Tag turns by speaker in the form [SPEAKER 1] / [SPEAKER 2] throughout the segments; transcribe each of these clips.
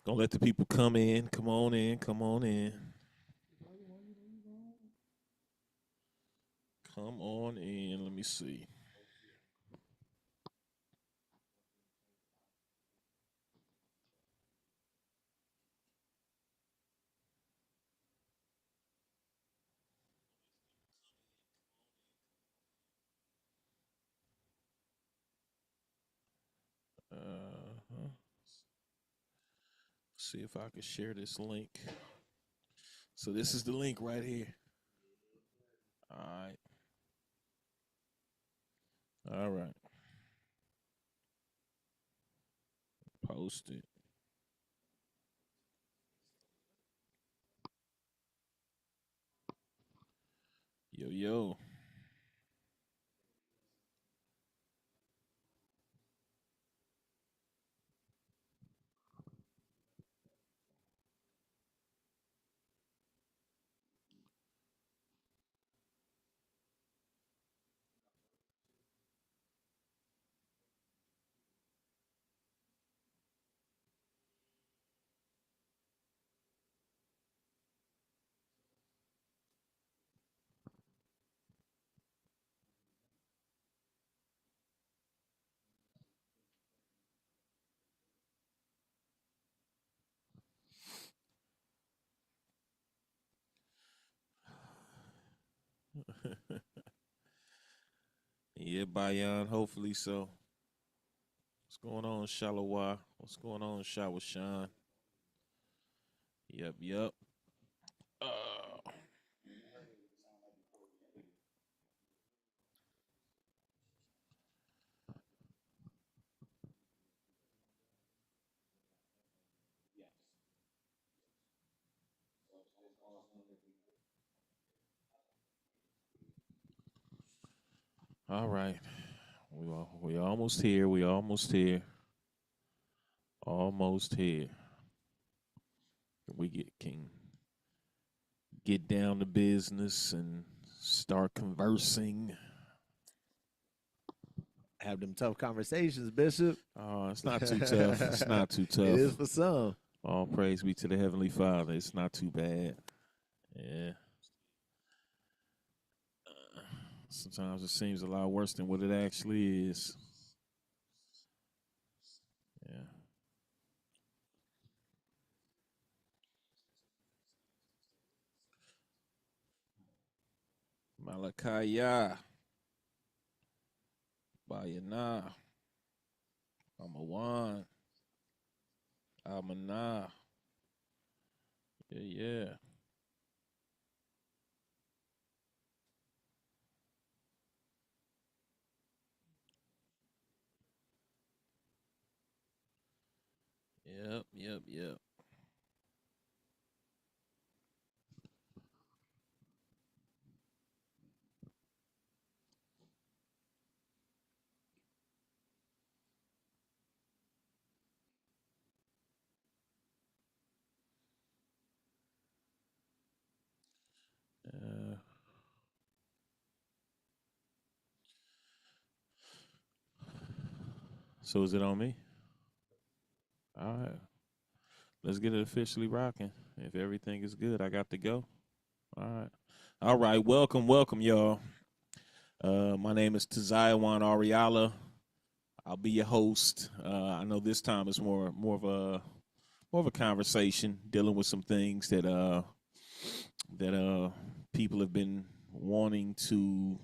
[SPEAKER 1] Gonna let the people come in. Come on in. Come on in. Come on in. Let me see. Uh, see if I can share this link. So this is the link right here. All right. All right. Post it. Yo, yo. Yeah, Bayan. Hopefully so. What's going on, Shalawa? What's going on, Shower Sean? Yep, yep. Uh, all right. We almost here. We almost here. Almost here. We can get down to business and start conversing.
[SPEAKER 2] Have them tough conversations, Bishop.
[SPEAKER 1] Oh, it's not too tough. It's not too tough.
[SPEAKER 2] It is for some.
[SPEAKER 1] All praise be to the Heavenly Father. It's not too bad. Yeah. Sometimes it seems a lot worse than what it actually is. Yeah. Malakaya. Bayana. Amawan. Amana. Yeah, yeah. Yep, yep, yep. Uh, so is it on me? All right. Let's get it officially rocking. If everything is good, I got to go. All right. All right. Welcome, welcome, y'all. My name is Taziawan Ariala. I'll be your host. I know this time is more of a conversation dealing with some things that people have been wanting to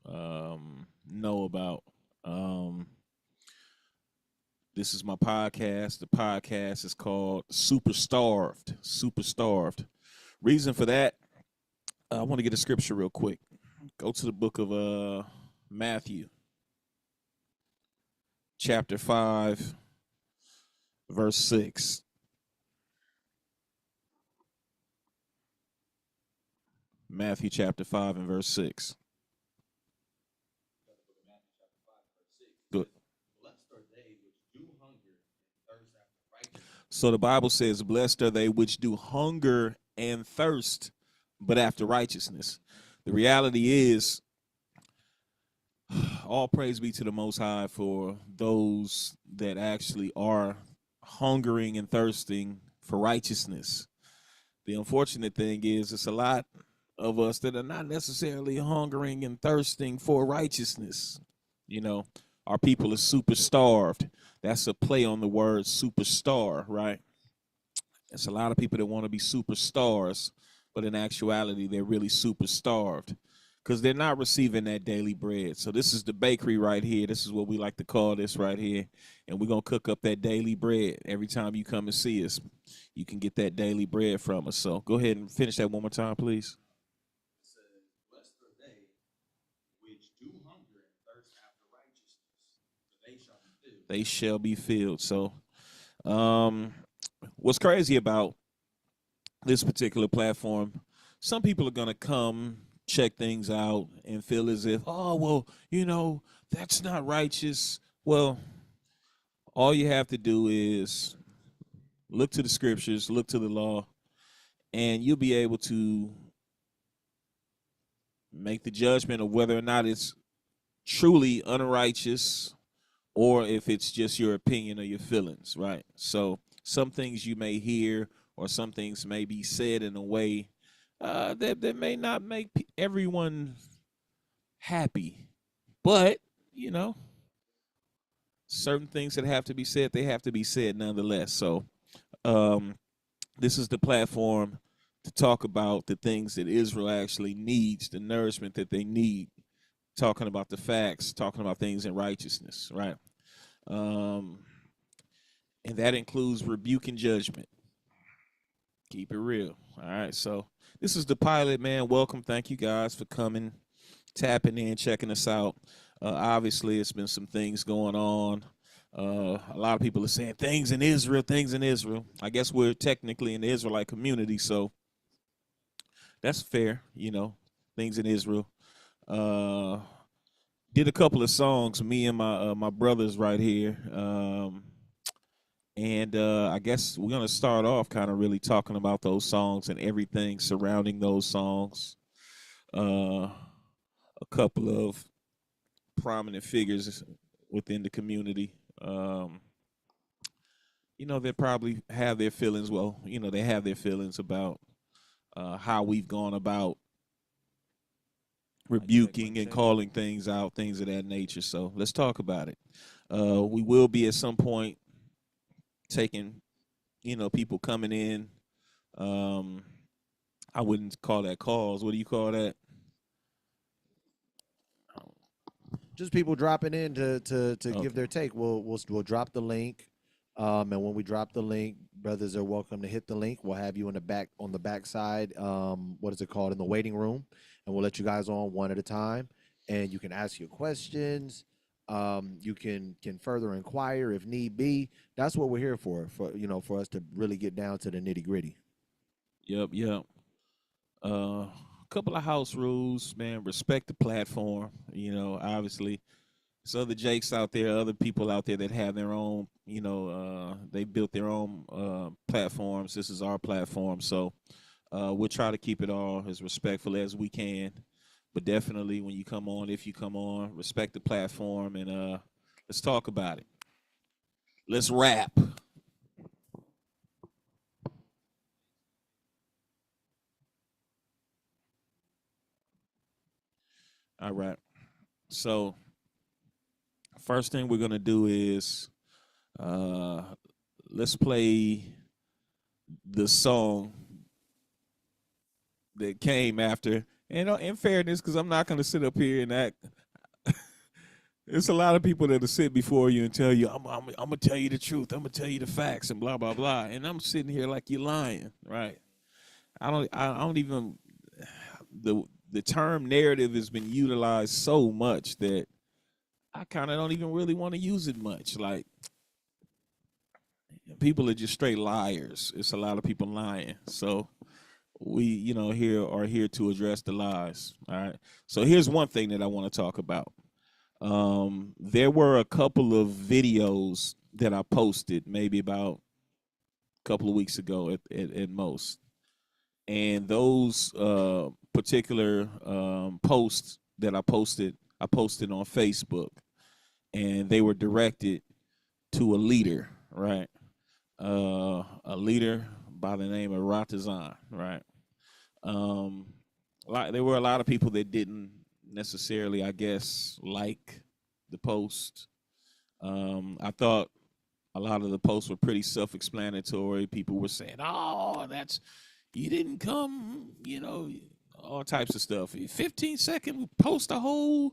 [SPEAKER 1] know about. Um, this is my podcast. The podcast is called Superstarved. Superstarved. Reason for that, I want to get a scripture real quick. Go to the book of Matthew, chapter 5, verse 6. Matthew chapter 5 and verse 6. Good. So the Bible says, blessed are they which do hunger and thirst, but after righteousness. The reality is, all praise be to the Most High for those that actually are hungering and thirsting for righteousness. The unfortunate thing is, it's a lot of us that are not necessarily hungering and thirsting for righteousness. You know, our people are super starved. That's a play on the word superstar, right? It's a lot of people that want to be superstars, but in actuality, they're really super starved because they're not receiving that daily bread. So this is the bakery right here. This is what we like to call this right here. And we're going to cook up that daily bread. Every time you come and see us, you can get that daily bread from us. So go ahead and finish that one more time, please. It says, blessed are they which do hunger and thirst after righteousness, for they shall be filled. They shall be filled. So what's crazy about this particular platform, some people are going to come check things out and feel as if, oh, well, that's not righteous. Well, all you have to do is look to the scriptures, look to the law, and you'll be able to make the judgment of whether or not it's truly unrighteous or if it's just your opinion or your feelings, right? So some things you may hear or some things may be said in a way that may not make everyone happy. But, certain things that have to be said, they have to be said nonetheless. So this is the platform to talk about the things that Israel actually needs, the nourishment that they need, talking about the facts, talking about things in righteousness, right? And that includes rebuking judgment. Keep it real. All right. So this is the pilot, man. Welcome. Thank you guys for coming, tapping in, checking us out. Obviously, it's been some things going on. A lot of people are saying things in Israel, things in Israel. I guess we're technically in the Israelite community, so that's fair, things in Israel. Did a couple of songs, me and my brothers right here. And I guess we're going to start off kind of really talking about those songs and everything surrounding those songs. A couple of prominent figures within the community, they probably have their feelings. Well, they have their feelings about how we've gone about rebuking and calling things out, things of that nature. So let's talk about it. We will be at some point taking, people coming in. I wouldn't call that calls. What do you call that?
[SPEAKER 2] Just people dropping in to
[SPEAKER 1] Okay.
[SPEAKER 2] give their take. We'll drop the link, and when we drop the link, brothers are welcome to hit the link. We'll have you on the back side. What is it called, in the waiting room, and we'll let you guys on one at a time, and you can ask your questions. You can further inquire if need be. That's what we're here for us to really get down to the nitty gritty.
[SPEAKER 1] Yep. Couple of house rules, man. Respect the platform. Obviously, there's other Jakes out there, other people out there that have their own, they built their own platforms. This is our platform. So we'll try to keep it all as respectful as we can. But definitely when you come on, if you come on, respect the platform and let's talk about it. Let's rap. All right. So first thing we're gonna do is let's play the song that came after. And in fairness, because I'm not gonna sit up here and act. There's a lot of people that'll sit before you and tell you, I'm gonna tell you the truth, I'm gonna tell you the facts, and blah blah blah. And I'm sitting here like you're lying, right? I don't even the term narrative has been utilized so much that I kind of don't even really want to use it much. Like, people are just straight liars. It's a lot of people lying. So we, here are here to address the lies. All right. So here's one thing that I want to talk about. There were a couple of videos that I posted maybe about couple of weeks ago at most. And those particular posts that I posted on Facebook, and they were directed to a leader, right? A leader by the name of Ratazan, right? Um, there were a lot of people that didn't necessarily, I guess, like the post. I thought a lot of the posts were pretty self-explanatory. People were saying, "Oh, that's you didn't come," all types of stuff. 15-second post the whole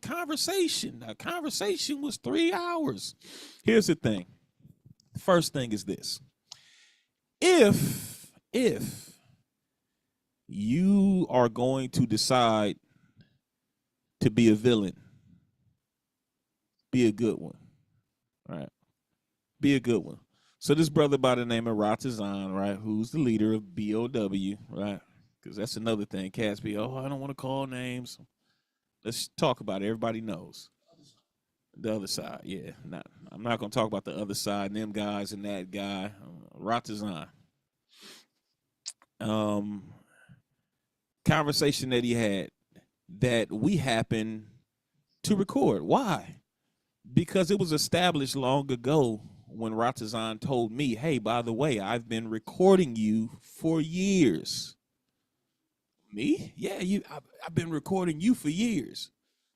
[SPEAKER 1] conversation. The conversation was 3 hours. Here's the thing. The first thing is this: if you are going to decide to be a villain, be a good one, right? Be a good one. So this brother by the name of Ratazan, right, who's the leader of BOW, right? Because that's another thing. Cats be, oh, I don't want to call names. Let's talk about it. Everybody knows. The other side, yeah. I'm not going to talk about the other side, and them guys and that guy. Ratazan. Conversation that he had that we happened to record. Why? Because it was established long ago when Ratazan told me, hey, by the way, I've been recording you for years. Me? Yeah, I've been recording you for years.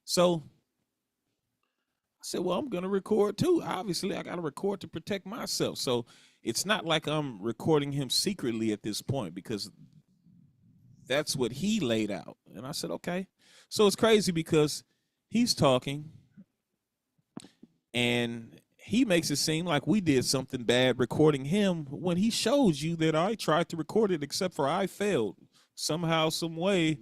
[SPEAKER 1] So I said, well, I'm going to record too. Obviously, I got to record to protect myself. So it's not like I'm recording him secretly at this point, because that's what he laid out. And I said, okay. So it's crazy because he's talking and he makes it seem like we did something bad recording him when he shows you that I tried to record it, except for I failed. Somehow, some way,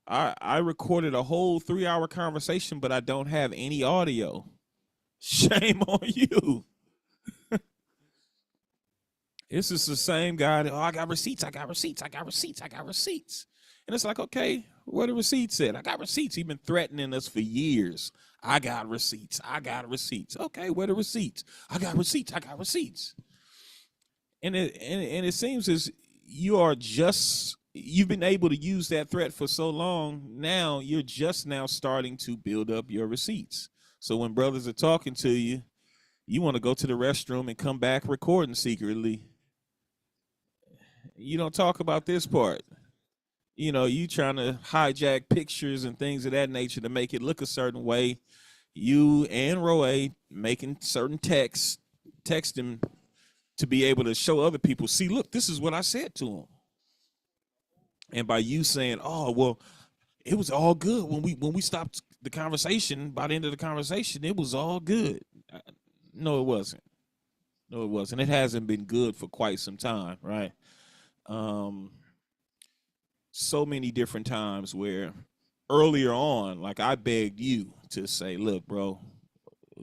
[SPEAKER 1] I recorded a whole 3-hour conversation, but I don't have any audio. Shame on you. This is the same guy that, oh, I got receipts. And it's like, okay, where the receipts at? I got receipts. He's been threatening us for years. I got receipts. Okay, where the receipts? I got receipts. And it seems as you've been able to use that threat for so long. Now you're just now starting to build up your receipts. So when brothers are talking to you, you want to go to the restroom and come back recording secretly. You don't talk about this part. You trying to hijack pictures and things of that nature to make it look a certain way. You and Roe making certain text him to be able to show other people, see, look, this is what I said to him. And by you saying, oh, well, it was all good when we stopped the conversation, by the end of the conversation, it was all good. No, it wasn't. It hasn't been good for quite some time, right? So many different times where earlier on, like I begged you to say, look, bro,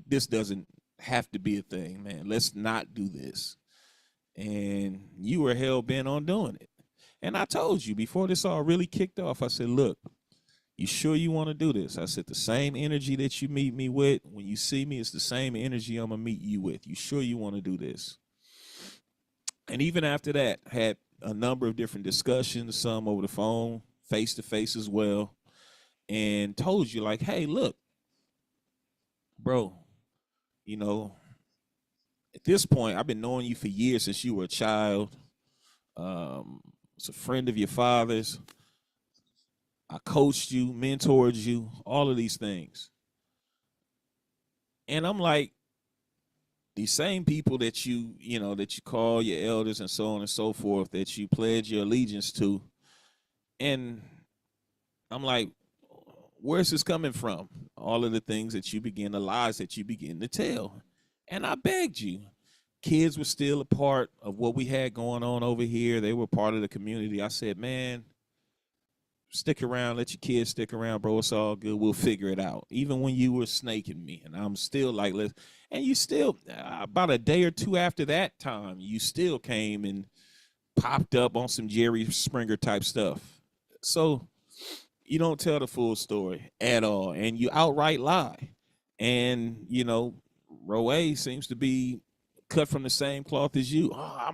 [SPEAKER 1] this doesn't have to be a thing, man. Let's not do this. And you were hell bent on doing it. And I told you before this all really kicked off, I said, look, you sure you want to do this? I said, the same energy that you meet me with when you see me, it's the same energy I'm going to meet you with. You sure you want to do this? And even after that, had a number of different discussions, some over the phone, face-to-face as well, and told you, like, hey, look, bro, at this point, I've been knowing you for years, since you were a child. It's a friend of your father's. I coached you, mentored you, all of these things. And I'm like, these same people that you call your elders and so on and so forth, that you pledge your allegiance to. And I'm like, where's this coming from? All of the things that you begin, the lies that you begin to tell. And I begged you. Kids were still a part of what we had going on over here. They were part of the community. I said, man, stick around, let your kids stick around, bro. It's all good. We'll figure it out. Even when you were snaking me, and I'm still like, and you still, about a day or two after that time, you still came and popped up on some Jerry Springer type stuff. So you don't tell the full story at all, and you outright lie. And Roe seems to be cut from the same cloth as you. Oh,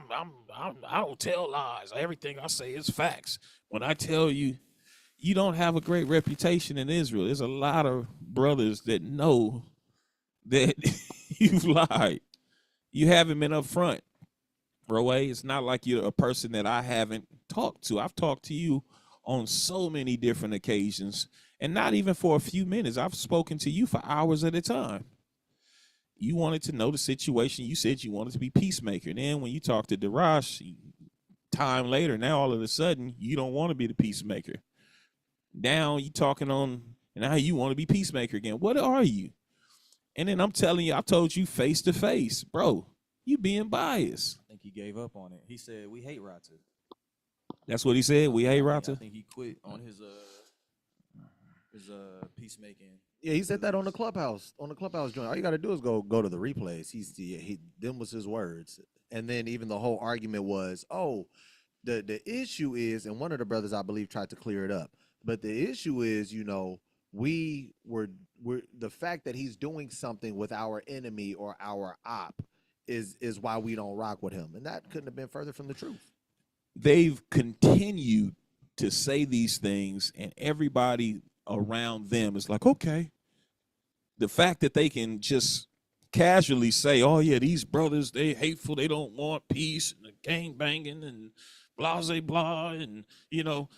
[SPEAKER 1] I don't tell lies. Everything I say is facts. When I tell you, you don't have a great reputation in Israel. There's a lot of brothers that know that you've lied. You haven't been upfront, bro. It's not like you're a person that I haven't talked to. I've talked to you on so many different occasions, and not even for a few minutes. I've spoken to you for hours at a time. You wanted to know the situation. You said you wanted to be peacemaker. And then when you talk to Darash, time later, now all of a sudden, you don't want to be the peacemaker. Now you talking on, now you want to be peacemaker again. What are you? And then I'm telling you, I told you face to face, bro, you being biased.
[SPEAKER 3] I think he gave up on it. He said, we hate Rata.
[SPEAKER 1] That's what he said? We hate Rata?
[SPEAKER 3] I think he quit on his peacemaking.
[SPEAKER 2] Yeah, he said that on the clubhouse joint. All you got to do is go to the replays. He them was his words. And then even the whole argument was, oh, the issue is, and one of the brothers I believe tried to clear it up. But the issue is, you know, we're the fact that he's doing something with our enemy or our op is why we don't rock with him. And that couldn't have been further from the truth.
[SPEAKER 1] They've continued to say these things, and everybody around them is like, okay. The fact that they can just casually say, oh yeah, these brothers, they hateful, they don't want peace, and gang banging and blah, blah, blah, and you know,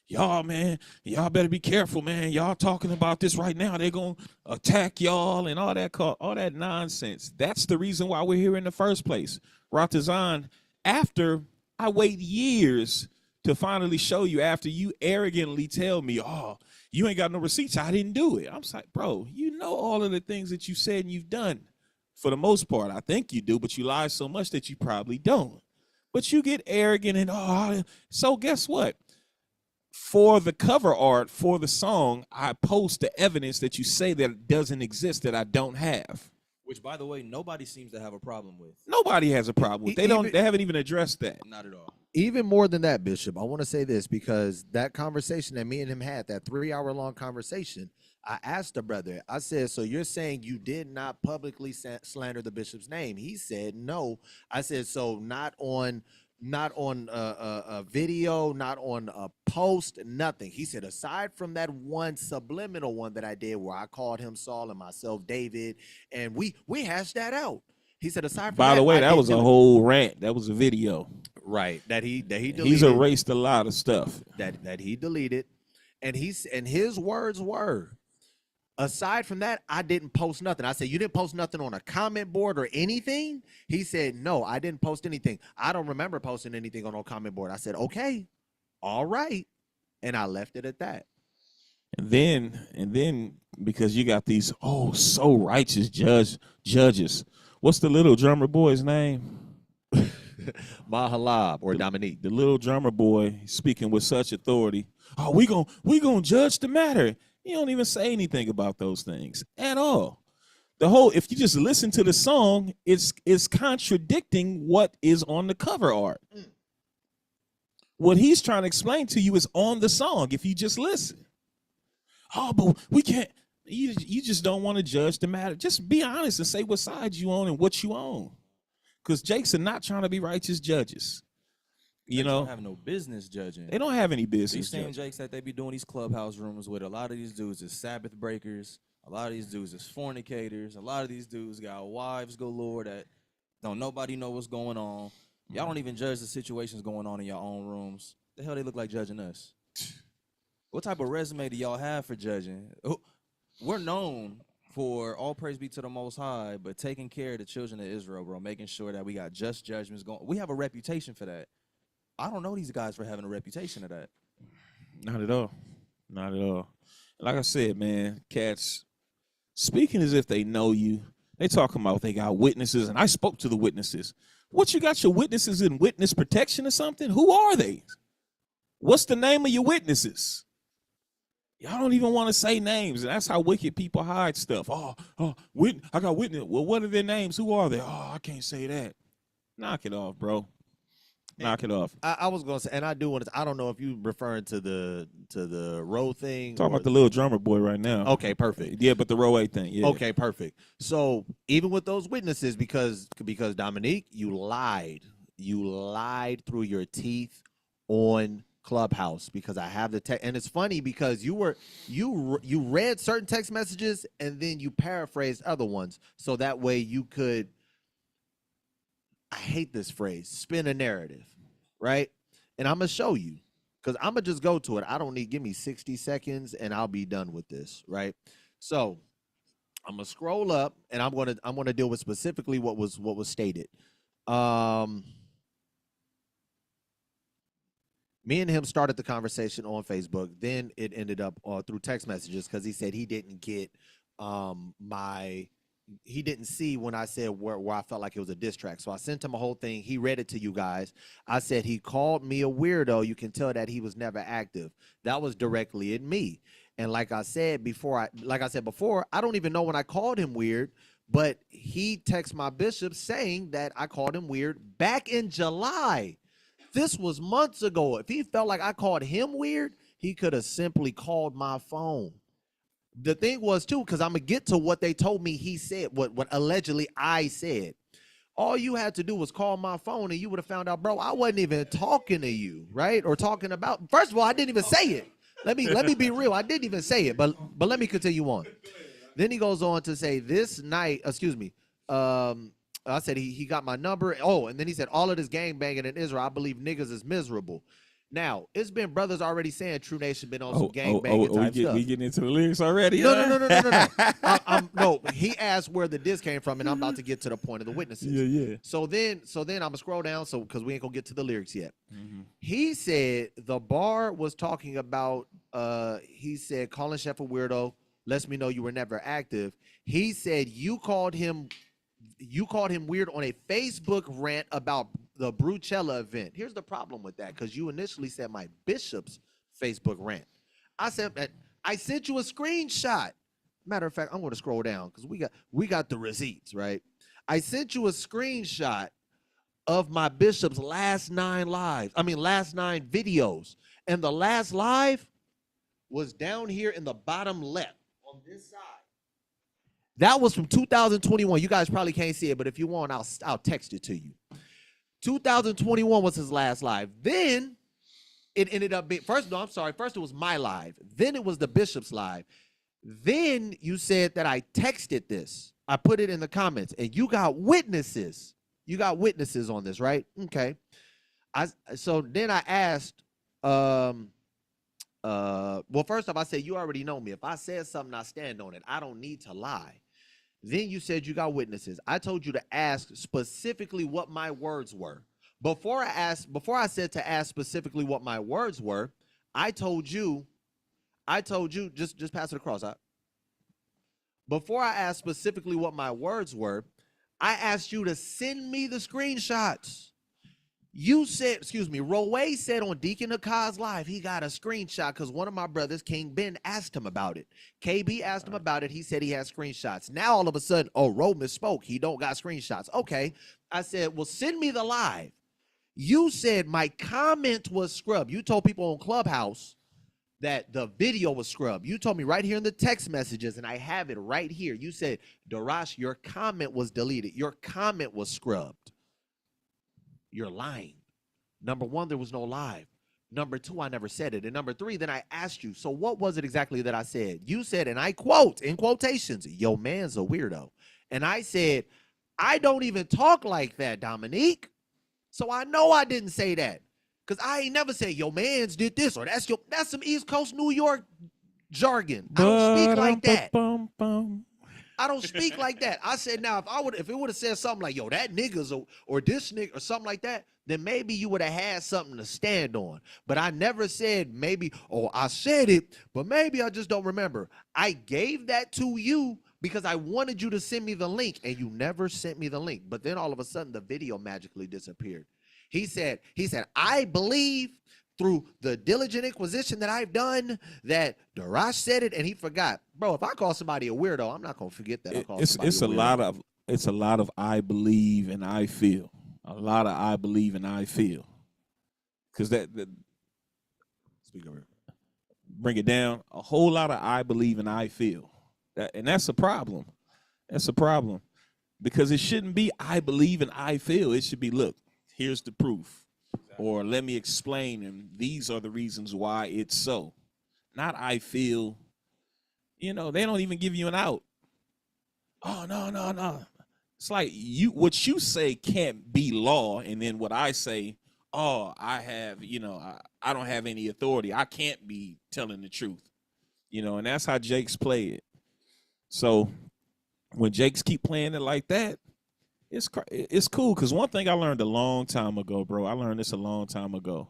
[SPEAKER 1] y'all, man, y'all better be careful, man. Y'all talking about this right now. They're going to attack y'all and all that nonsense. That's the reason why we're here in the first place. Ratazan, after I wait years to finally show you, after you arrogantly tell me, oh, you ain't got no receipts, I didn't do it. I'm like, bro, you know all of the things that you said and you've done. For the most part, I think you do, but you lie so much that you probably don't. But you get arrogant and, so guess what? For the cover art for the song, I post the evidence that you say that doesn't exist, that I don't have.
[SPEAKER 3] Which, by the way, nobody seems to have a problem with.
[SPEAKER 1] Nobody has a problem with. They haven't even addressed that.
[SPEAKER 3] Not at all.
[SPEAKER 2] Even more than that, Bishop, I want to say this, because that conversation that me and him had, that 3-hour-long conversation, I asked the brother, I said, so you're saying you did not publicly slander the bishop's name? He said, no. I said, so not on a video, not on a post, nothing. He said, aside from that one subliminal one that I did where I called him Saul and myself David, and we hashed that out. He said, aside from
[SPEAKER 1] By the way, that was a whole rant. That was a video.
[SPEAKER 2] Right. That he deleted.
[SPEAKER 1] He's erased a lot of stuff.
[SPEAKER 2] That he deleted. And his words were, aside from that, I didn't post nothing. I said, you didn't post nothing on a comment board or anything? He said, no, I didn't post anything. I don't remember posting anything on a comment board. I said, okay, all right. And I left it at that.
[SPEAKER 1] And then because you got these, so righteous judges. What's the little drummer boy's name?
[SPEAKER 2] Mahalab or Dominique.
[SPEAKER 1] The little drummer boy speaking with such authority. Oh, we gonna judge the matter. You don't even say anything about those things at all. If you just listen to the song, it's contradicting what is on the cover art. What he's trying to explain to you is on the song if you just listen. Oh, but we can't. You just don't want to judge the matter. Just be honest and say what side you on and what you own. Because Jakes are not trying to be righteous judges. You know,
[SPEAKER 3] don't have no business judging.
[SPEAKER 1] They don't have any business.
[SPEAKER 3] These same Jakes that they be doing these clubhouse rooms with, a lot of these dudes is Sabbath breakers. A lot of these dudes is fornicators. A lot of these dudes got wives galore that don't nobody know what's going on. Y'all don't even judge the situations going on in your own rooms. The hell they look like judging us? What type of resume do y'all have for judging? We're known for, all praise be to the Most High, but taking care of the children of Israel, bro, making sure that we got just judgments going. We have a reputation for that. I don't know these guys for having a reputation of that.
[SPEAKER 1] Not at all. Not at all. Like I said, man, cats speaking as if they know you. They talking about they got witnesses, and I spoke to the witnesses. What, you got your witnesses in witness protection or something? Who are they? What's the name of your witnesses? Y'all don't even want to say names, and that's how wicked people hide stuff. I got witness. Well, what are their names? Who are they? Oh, I can't say that. Knock it off, bro. Knock it off.
[SPEAKER 2] I was gonna say, and I do want to. I don't know if you referring to the row thing.
[SPEAKER 1] Talking about the little drummer boy right now.
[SPEAKER 2] Okay, perfect.
[SPEAKER 1] Yeah, but the row 8 thing. Yeah.
[SPEAKER 2] Okay, perfect. So even with those witnesses, because Dominique, you lied through your teeth on Clubhouse, because I have the text, and it's funny because you read certain text messages and then you paraphrased other ones, so that way you could. I hate this phrase, spin a narrative, right? And I'm gonna show you, because I'm gonna just go to it. I don't need, give me 60 seconds and I'll be done with this, right? So I'm gonna scroll up and I'm gonna deal with specifically what was stated. Me and him started the conversation on Facebook. Then it ended up through text messages, because he said he didn't get he didn't see when I said where I felt like it was a diss track. So I sent him a whole thing. He read it to you guys. I said he called me a weirdo. You can tell that he was never active. That was directly at me. And like I said before, I don't even know when I called him weird, but he texted my bishop saying that I called him weird back in July. This was months ago. If he felt like I called him weird, he could have simply called my phone. The thing was, too, because I'm going to get to what they told me he said, what allegedly I said. All you had to do was call my phone and you would have found out, bro, I wasn't even talking to you, right? Or talking about, first of all, I didn't even say it. Let me be real. I didn't even say it, but let me continue on. Then he goes on to say this night, I said he got my number. Oh, and then he said all of this gangbanging in Israel, I believe niggas is miserable. Now, it's been brothers already saying True Nation been on some gangbanging type stuff.
[SPEAKER 1] We getting into the lyrics already?
[SPEAKER 2] No. No, he asked where the diss came from, and I'm about to get to the point of the witnesses.
[SPEAKER 1] Yeah.
[SPEAKER 2] So then I'm going to scroll down, because we ain't going to get to the lyrics yet. Mm-hmm. He said the bar was talking about, he said, calling Chef a weirdo lets me know you were never active. He said you called him weird on a Facebook rant about the Brewella event. Here's the problem with that, because you initially said my bishop's Facebook rant. I said that I sent you a screenshot. Matter of fact, I'm going to scroll down because we got the receipts, right? I sent you a screenshot of my bishop's last 9 videos. And the last live was down here in the bottom left on this side. That was from 2021. You guys probably can't see it, but if you want, I'll text it to you. 2021 was his last live. Then it ended up being, first it was my live. Then it was the bishop's live. Then you said that I texted this. I put it in the comments, and you got witnesses. You got witnesses on this, right? Okay. So then I asked, well, first off, I said, you already know me. If I said something, I stand on it. I don't need to lie. Then you said you got witnesses. I told you to ask specifically what my words were. Before I said to ask specifically what my words were, I told you, just pass it across. Before I asked specifically what my words were, I asked you to send me the screenshots. You said, Roe said on Deacon Akaz Live, he got a screenshot because one of my brothers, King Ben, asked him about it. KB asked him about it. He said he had screenshots. Now, all of a sudden, Roe misspoke. He don't got screenshots. Okay. I said, well, send me the live. You said my comment was scrubbed. You told people on Clubhouse that the video was scrubbed. You told me right here in the text messages, and I have it right here. You said, Darash, your comment was deleted. Your comment was scrubbed. You're lying. Number one, there was no live. Number two, I never said it. And number three, then I asked you, so what was it exactly that I said? You said, and I quote, in quotations, yo, man's a weirdo. And I said, I don't even talk like that, Dominique. So I know I didn't say that. Because I ain't never said, yo, man's did this, or that's some East Coast New York jargon. I don't speak like that. I don't speak like that. I said, now, if it would have said something like, yo, that nigga's or this nigga or something like that, then maybe you would have had something to stand on. But I never said maybe, I said it, but maybe I just don't remember. I gave that to you because I wanted you to send me the link, and you never sent me the link. But then all of a sudden, the video magically disappeared. He said, I believe through the diligent inquisition that I've done that Darash said it, and he forgot. Bro, if I call somebody a weirdo, I'm not gonna forget that.
[SPEAKER 1] It's a lot of I believe and I feel. A lot of I believe and I feel. because that
[SPEAKER 2] Speak over.
[SPEAKER 1] bring it down. A whole lot of I believe and I feel. And that's a problem. That's a problem. Because it shouldn't be I believe and I feel. It should be, look, here's the proof. Or let me explain, and these are the reasons why it's so. Not I feel. You know, they don't even give you an out. Oh, no. It's like what you say can't be law, and then what I say, oh, I have, I don't have any authority. I can't be telling the truth. And that's how Jakes play it. So when Jakes keep playing it like that, it's cool. Because one thing I learned a long time ago, bro, I learned this a long time ago.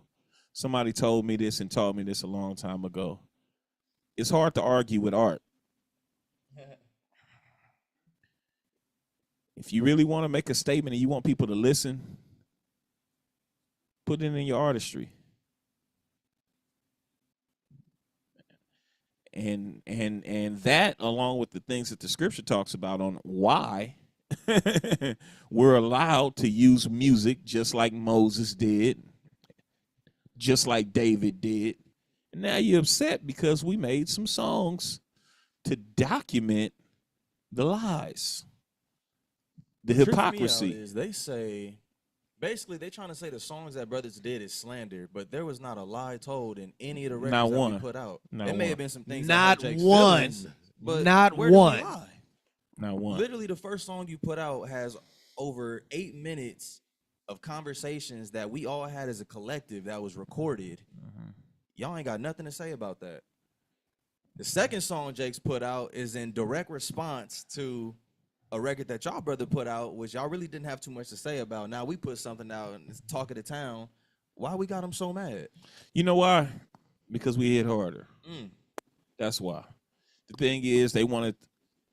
[SPEAKER 1] Somebody told me this and taught me this a long time ago. It's hard to argue with art. If you really want to make a statement and you want people to listen, put it in your artistry. And that, along with the things that the scripture talks about on why we're allowed to use music just like Moses did, just like David did. And now you're upset because we made some songs to document the lies, the hypocrisy.
[SPEAKER 3] Is they say, basically, they trying to say the songs that brothers did is slander, but there was not a lie told in any of the records
[SPEAKER 1] Not
[SPEAKER 3] that
[SPEAKER 1] one.
[SPEAKER 3] we put out.
[SPEAKER 1] Not
[SPEAKER 3] There may
[SPEAKER 1] one.
[SPEAKER 3] have been some things.
[SPEAKER 2] Not
[SPEAKER 3] that hurt Jake's
[SPEAKER 2] one.
[SPEAKER 3] feelings, but
[SPEAKER 2] Not
[SPEAKER 3] where did we
[SPEAKER 2] one.
[SPEAKER 3] lie?
[SPEAKER 1] Not one.
[SPEAKER 3] Literally, the first song you put out has over 8 minutes of conversations that we all had as a collective that was recorded. Y'all ain't got nothing to say about that. The second song Jake's put out is in direct response to a record that y'all brother put out, which y'all really didn't have too much to say about. Now we put something out and it's talk of the town. Why we got him so mad?
[SPEAKER 1] You know why? Because we hit harder. That's why. The thing is, they wanted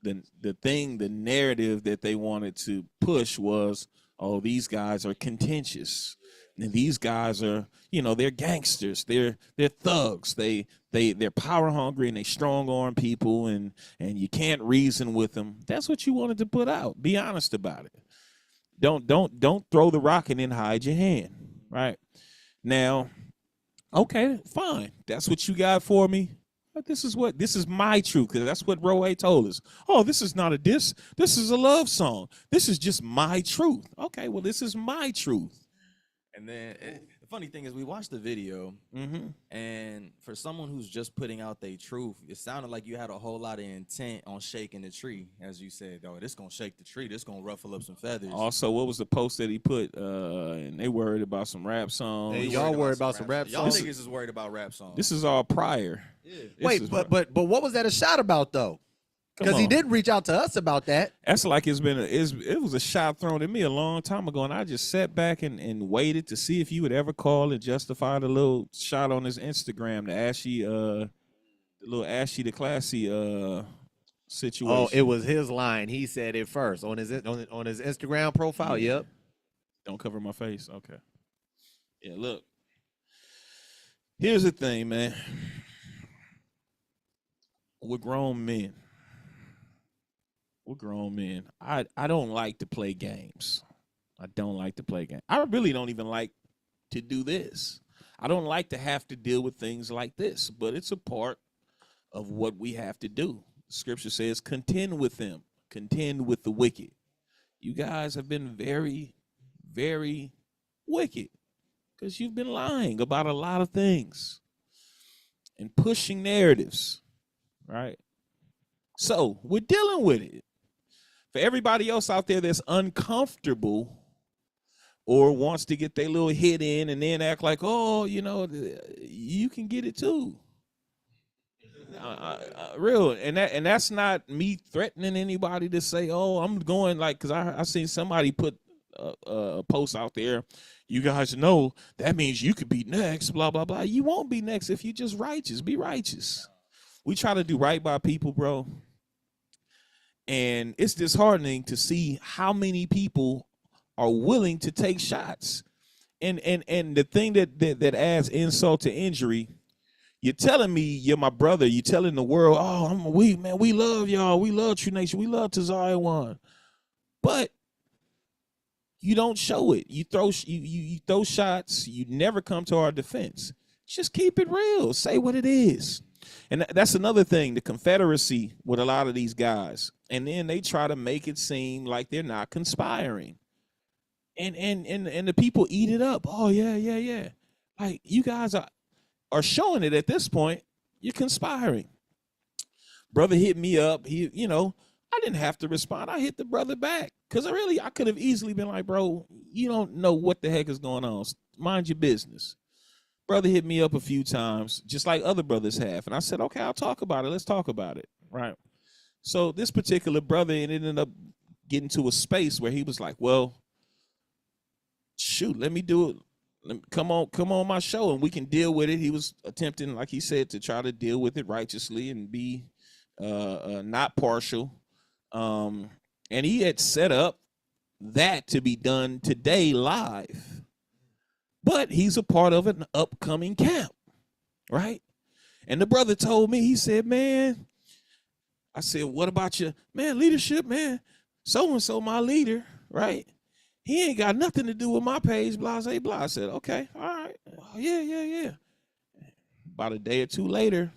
[SPEAKER 1] the narrative that they wanted to push was, oh, these guys are contentious. And these guys are, they're gangsters. They're thugs. They're power hungry and they strong arm people and you can't reason with them. That's what you wanted to put out. Be honest about it. Don't throw the rock and then hide your hand. Right? Now, okay, fine. That's what you got for me. But this is my truth, because that's what Roe told us. Oh, this is not a diss. This is a love song. This is just my truth. Okay, well, this is my truth.
[SPEAKER 3] And then the funny thing is, we watched the video, and for someone who's just putting out their truth, it sounded like you had a whole lot of intent on shaking the tree, as you said. Oh, this gonna shake the tree. This gonna ruffle up some feathers.
[SPEAKER 1] Also, what was the post that he put? And they worried about some rap songs.
[SPEAKER 2] Hey, y'all worried about some rap
[SPEAKER 3] Y'all
[SPEAKER 2] songs?
[SPEAKER 3] niggas is worried about rap songs.
[SPEAKER 1] This is all prior.
[SPEAKER 3] Yeah.
[SPEAKER 2] Wait, but what was that a shot about though?
[SPEAKER 1] Come
[SPEAKER 2] Because he
[SPEAKER 1] on.
[SPEAKER 2] didn't reach out to us about that.
[SPEAKER 1] That's like it was a shot thrown at me a long time ago, and I just sat back and waited to see if you would ever call and justify the little shot on his Instagram, the little Ashy the Classy situation.
[SPEAKER 2] Oh, it was his line. He said it first on his Instagram profile.
[SPEAKER 1] Yeah.
[SPEAKER 2] Yep.
[SPEAKER 1] Don't cover my face. Okay. Yeah, look. Here's the thing, man. We're grown men. We're grown men. I don't like to play games. I don't like to play games. I really don't even like to do this. I don't like to have to deal with things like this, but it's a part of what we have to do. Scripture says, contend with them, contend with the wicked. You guys have been very, very wicked because you've been lying about a lot of things and pushing narratives, right? So we're dealing with it. For everybody else out there that's uncomfortable or wants to get their little hit in and then act like, oh, you can get it too. Real. And that's not me threatening anybody to say, oh, I'm going like, because I seen somebody put a post out there. You guys know that means you could be next, blah, blah, blah. You won't be next if you're just righteous. Be righteous. We try to do right by people, bro. And it's disheartening to see how many people are willing to take shots. And the thing that adds insult to injury, you're telling me you're my brother. You're telling the world, oh, we love y'all. We love True Nation. We love Tazayawan. But you don't show it. You throw you throw shots. You never come to our defense. Just keep it real. Say what it is. And that's another thing, the confederacy with a lot of these guys. And then they try to make it seem like they're not conspiring. And the people eat it up. Oh, yeah. Like, you guys are showing it at this point. You're conspiring. Brother hit me up. I didn't have to respond. I hit the brother back. Because I could have easily been like, bro, you don't know what the heck is going on. Mind your business. Brother hit me up a few times, just like other brothers have. And I said, okay, I'll talk about it. Let's talk about it. Right. So this particular brother ended up getting to a space where he was like, well, shoot, let me do it. Come on my show and we can deal with it. He was attempting, like he said, to try to deal with it righteously and be not partial. And he had set up that to be done today live. But he's a part of an upcoming camp, right? And the brother told me, he said, man, I said, what about your, man, leadership, man? So-and-so, my leader, right? He ain't got nothing to do with my page, blah, blah, blah. I said, okay, all right. Oh, yeah. About a day or two later,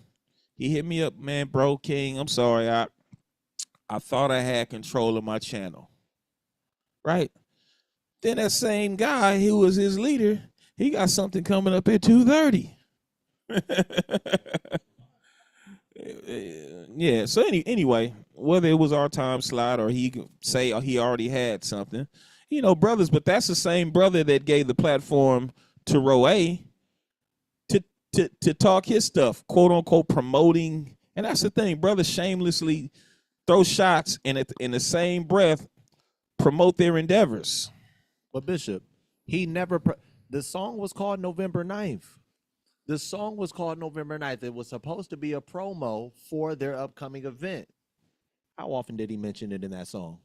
[SPEAKER 1] he hit me up, man, bro, King, I'm sorry. I thought I had control of my channel, right? Then that same guy who was his leader, he got something coming up at 2:30. Yeah, so anyway, whether it was our time slot or he could say he already had something, brothers, but that's the same brother that gave the platform to Roe to talk his stuff, quote unquote, promoting. And that's the thing, brothers shamelessly throw shots and in the same breath promote their endeavors.
[SPEAKER 2] But Bishop, he never. The song was called November 9th. The song was called November 9th. It was supposed to be a promo for their upcoming event. How often did he mention it in that song?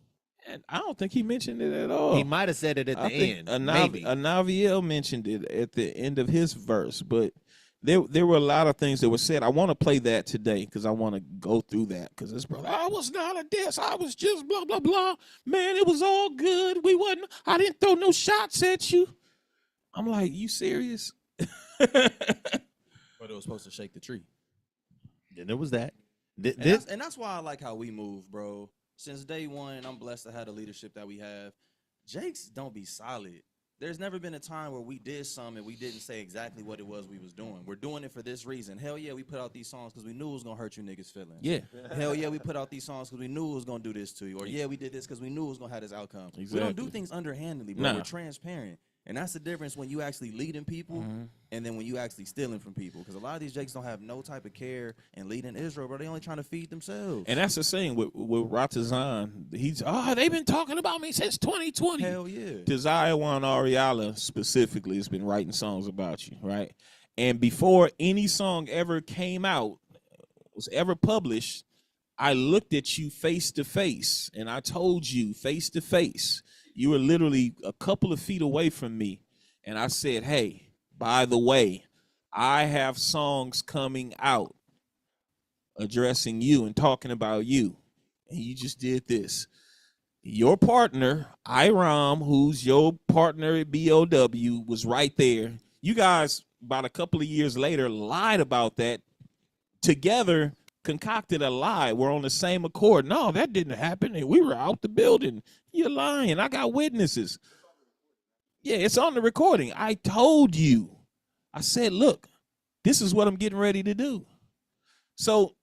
[SPEAKER 1] And I don't think he mentioned it at all.
[SPEAKER 2] He might have said it at the end. Maybe.
[SPEAKER 1] Anaviel mentioned it at the end of his verse, but there were a lot of things that were said. I want to play that today because I want to go through that because this brother, I was not a diss. I was just blah, blah, blah. Man, it was all good. I didn't throw no shots at you. I'm like, you serious?
[SPEAKER 3] But it was supposed to shake the tree.
[SPEAKER 2] Then there was that.
[SPEAKER 3] And that's why I like how we move, bro. Since day one, I'm blessed to have the leadership that we have. Jakes don't be solid. There's never been a time where we did something and we didn't say exactly what it was we was doing. We're doing it for this reason. Hell yeah, we put out these songs because we knew it was going to hurt you niggas' feelings.
[SPEAKER 1] Yeah.
[SPEAKER 3] Hell yeah, we put out these songs because we knew it was going to do this to you. Or yeah, we did this because we knew it was going to have this outcome.
[SPEAKER 1] Exactly.
[SPEAKER 3] We don't do things underhandedly, bro. Nah. We're transparent. And that's the difference when you actually leading people and then when you actually stealing from people. Because a lot of these jakes don't have no type of care and leading Israel, bro. They only trying to feed themselves.
[SPEAKER 1] And that's the thing with Ratazan. They've been talking about me since 2020.
[SPEAKER 3] Hell yeah.
[SPEAKER 1] Desire Ariala specifically has been writing songs about you, right? And before any song ever came out, was ever published, I looked at you face to face and I told you face to face. You were literally a couple of feet away from me. And I said, hey, by the way, I have songs coming out addressing you and talking about you. And you just did this. Your partner, Iram, who's your partner at BOW, was right there. You guys, about a couple of years later, lied about that. Together, concocted a lie. We're on the same accord. No, that didn't happen. We were out the building. You're lying. I got witnesses. Yeah, it's on the recording. I told you. I said, look, this is what I'm getting ready to do. So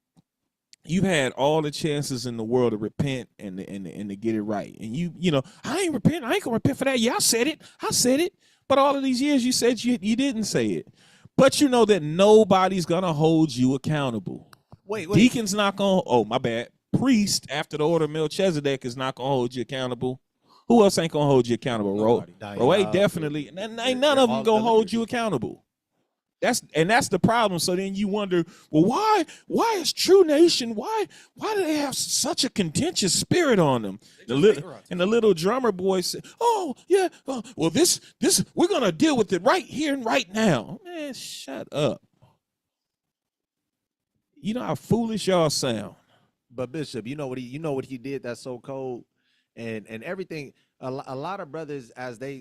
[SPEAKER 1] you've had all the chances in the world to repent and to get it right. And I ain't repent. I ain't gonna repent for that. Yeah, I said it. But all of these years you said you didn't say it. But you know that nobody's gonna hold you accountable.
[SPEAKER 2] Wait.
[SPEAKER 1] Deacon's not going to, oh, my bad. Priest, after the order of Melchizedek, is not going to hold you accountable. Who else ain't going to hold you accountable? Roe, definitely. And ain't none of them going to hold you accountable. That's the problem. So then you wonder, well, why is True Nation, why do they have such a contentious spirit on them? The little drummer boy said, oh, yeah, well, this we're going to deal with it right here and right now. Man, shut up. You know how foolish y'all sound.
[SPEAKER 2] But Bishop, you know what he did that's so cold? and everything. A lot of brothers,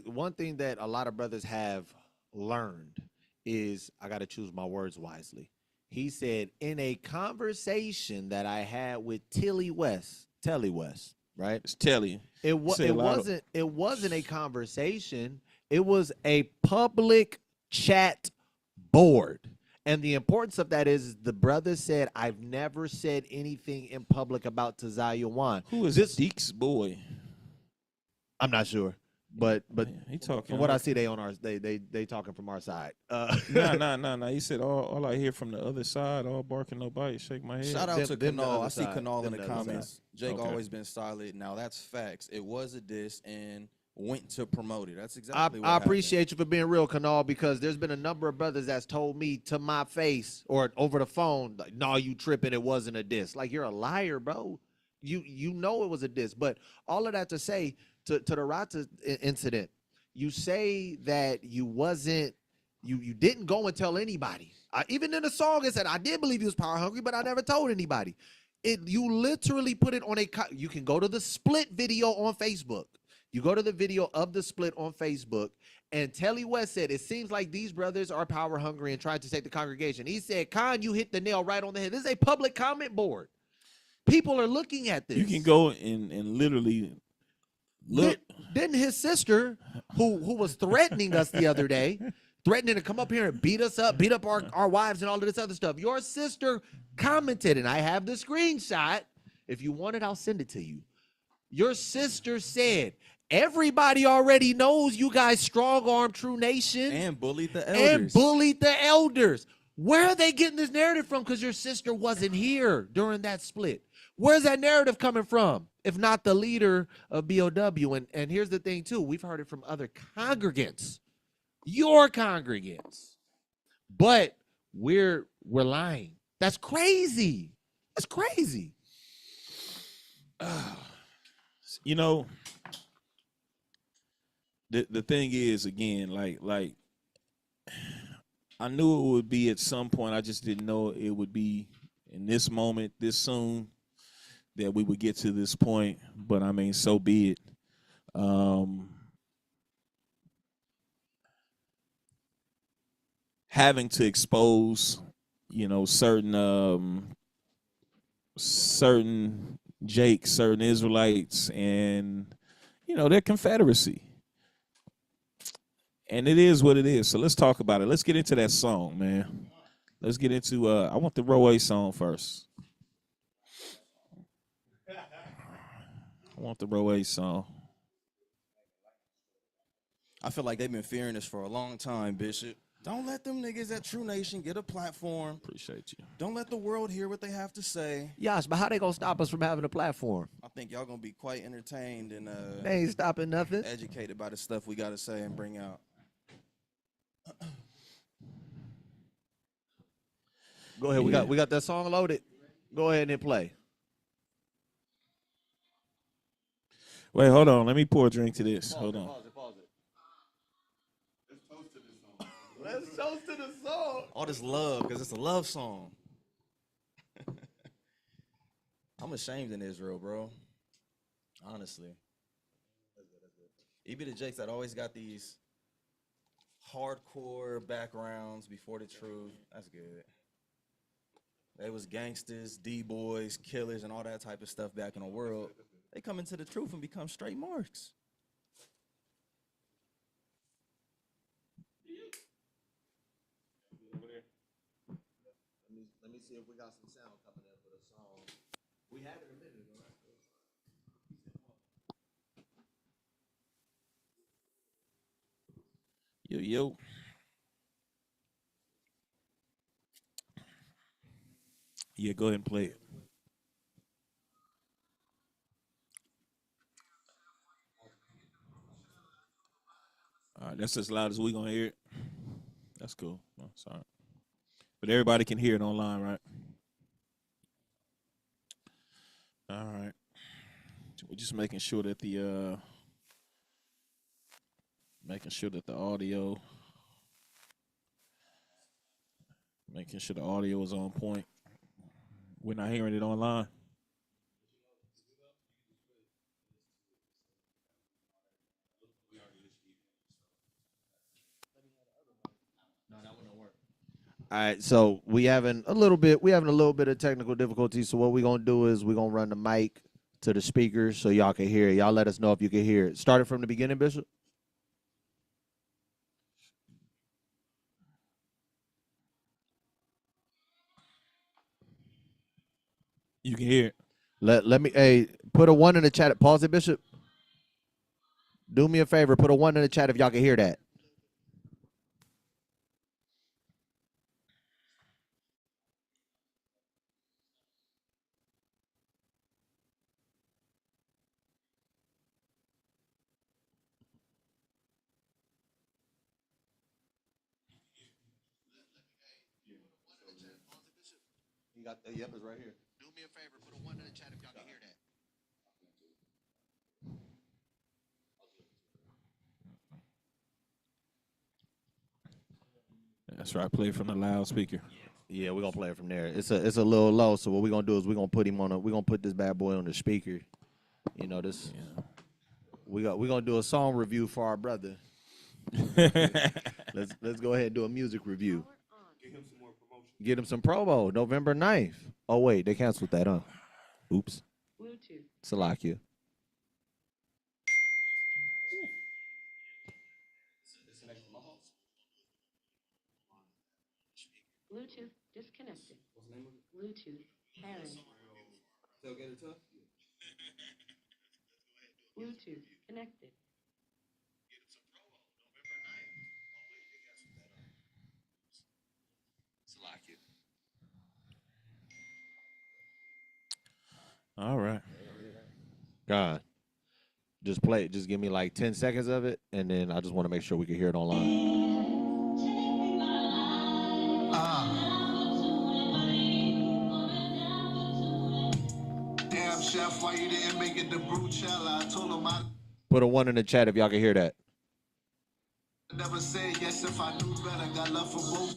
[SPEAKER 2] one thing that a lot of brothers have learned is I got to choose my words wisely. He said in a conversation that I had with Telly West, right?
[SPEAKER 1] It's Telly.
[SPEAKER 2] It wasn't a conversation. It was a public chat board. And the importance of that is the brother said, I've never said anything in public about Taziah Wan.
[SPEAKER 1] Who is this Deke's boy?
[SPEAKER 2] I'm not sure. But
[SPEAKER 1] He talking.
[SPEAKER 2] from what I see, they talking from our side.
[SPEAKER 1] Nah. He said all I hear from the other side, all barking, no bite. Shake my head.
[SPEAKER 3] Shout out to
[SPEAKER 2] them the
[SPEAKER 3] Kanal.
[SPEAKER 2] other
[SPEAKER 3] I see
[SPEAKER 2] side.
[SPEAKER 3] Kanal in
[SPEAKER 2] Them
[SPEAKER 3] the
[SPEAKER 2] the other
[SPEAKER 3] comments. Jake
[SPEAKER 1] Okay.
[SPEAKER 3] always been solid. Now that's facts. It was a diss and went to promote it. That's exactly what
[SPEAKER 2] I
[SPEAKER 3] happened.
[SPEAKER 2] appreciate you for being real, Kanal, because there's been a number of brothers that's told me to my face or over the phone, like, no, you tripping, it wasn't a diss. Like, you're a liar, bro. You know it was a diss. But all of that to say, to the Rata incident, you say that you didn't go and tell anybody. Even in the song, it said, I did believe he was power hungry, but I never told anybody. You literally put it on you can go to the split video on Facebook. You go to the video of the split on Facebook, and Telly West said, it seems like these brothers are power hungry and trying to take the congregation. He said, Khan, you hit the nail right on the head. This is a public comment board. People are looking at this.
[SPEAKER 1] You can go and literally look.
[SPEAKER 2] Didn't his sister, who was threatening us the other day, threatening to come up here and beat us up, beat up our wives and all of this other stuff. Your sister commented, and I have the screenshot. If you want it, I'll send it to you. Your sister said, everybody already knows you guys strong-arm True Nation.
[SPEAKER 3] And bullied the
[SPEAKER 2] elders. Where are they getting this narrative from? Because your sister wasn't here during that split. Where's that narrative coming from? If not the leader of BOW. And here's the thing, too. We've heard it from other congregants. Your congregants. But we're lying. That's crazy. That's crazy.
[SPEAKER 1] You know, the thing is, again, like I knew it would be at some point. I just didn't know it would be in this moment, this soon, that we would get to this point. But I mean, so be it. Having to expose, certain Jakes, certain Israelites, and their confederacy. And it is what it is. So let's talk about it. Let's get into that song, man. Let's get into I want the Row A song first. I want the Row A song.
[SPEAKER 3] I feel like they've been fearing this for a long time, Bishop. Don't let them niggas at True Nation get a platform.
[SPEAKER 1] Appreciate you.
[SPEAKER 3] Don't let the world hear what they have to say.
[SPEAKER 2] Yash, but how they gonna stop us from having a platform?
[SPEAKER 3] I think y'all gonna be quite entertained and
[SPEAKER 2] They ain't stopping nothing.
[SPEAKER 3] educated by the stuff we gotta say and bring out.
[SPEAKER 2] Go ahead.
[SPEAKER 1] Yeah.
[SPEAKER 2] We got that song loaded. Go ahead and play.
[SPEAKER 1] Wait, hold on. Let me pour a drink to this. Hold on.
[SPEAKER 2] Pause it. Let's toast to the song.
[SPEAKER 3] All this love, because it's a love song. I'm ashamed in Israel, bro. Honestly. Even the Jakes that always got these hardcore backgrounds before the truth. That's good. They was gangsters, D-boys, killers, and all that type of stuff back in the world. They come into the truth and become straight marks.
[SPEAKER 2] Let me see if we got some sound coming in for the song. We had it a minute ago.
[SPEAKER 1] Yo. Yeah, go ahead and play it. All right, that's as loud as we gonna hear it. That's cool. Oh, sorry. But everybody can hear it online, right? All right. We're just making sure that the audio, making sure the audio is on point. We're not hearing it online.
[SPEAKER 2] All right, so we having a little bit of technical difficulty. So what we're gonna do is we're gonna run the mic to the speakers so y'all can hear it. Y'all let us know if you can hear it. Start it from the beginning, Bishop.
[SPEAKER 1] You can hear it.
[SPEAKER 2] Let me put a 1 in the chat. Pause it, Bishop. Do me a favor, put a 1 in the chat if y'all can hear that. You got the yep, it's right here. Do me a favor, put a 1 in the chat if y'all can hear that.
[SPEAKER 1] That's right. Play from the loudspeaker.
[SPEAKER 2] Yeah, we're gonna play it from there. It's a little low, so what we're gonna do is we're gonna put this bad boy on the speaker. You know this.
[SPEAKER 1] Yeah.
[SPEAKER 2] We're gonna do a song review for our brother. Let's go ahead and do a music review. Get him some promo. November 9th. Oh wait, they canceled that, huh? Oops.
[SPEAKER 4] Bluetooth.
[SPEAKER 2] Salakia.
[SPEAKER 4] Bluetooth disconnected. Bluetooth pairing. Bluetooth connected.
[SPEAKER 1] All right.
[SPEAKER 2] God. Just play it. Just give me like 10 seconds of it, and then I just want to make sure we can hear it online.
[SPEAKER 5] Damn, chef, why you didn't make it to brewella? I told him I
[SPEAKER 2] Put a 1 in the chat if y'all can hear that.
[SPEAKER 5] never said yes if I knew better. Got love for both.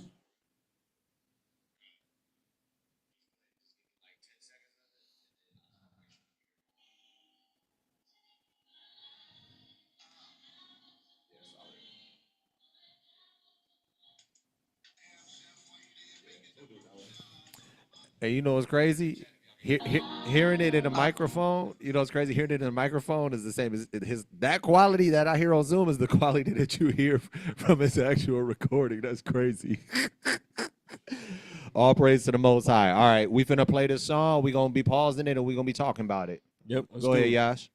[SPEAKER 2] And you know what's crazy? Hearing it in a microphone, you know what's crazy? Hearing it in a microphone is the same as that quality that I hear on Zoom is the quality that you hear from his actual recording. That's crazy. All praise to the Most High. All right, we finna play this song. We gonna be pausing it and we gonna be talking about it.
[SPEAKER 1] Yep.
[SPEAKER 2] Go ahead, Yash.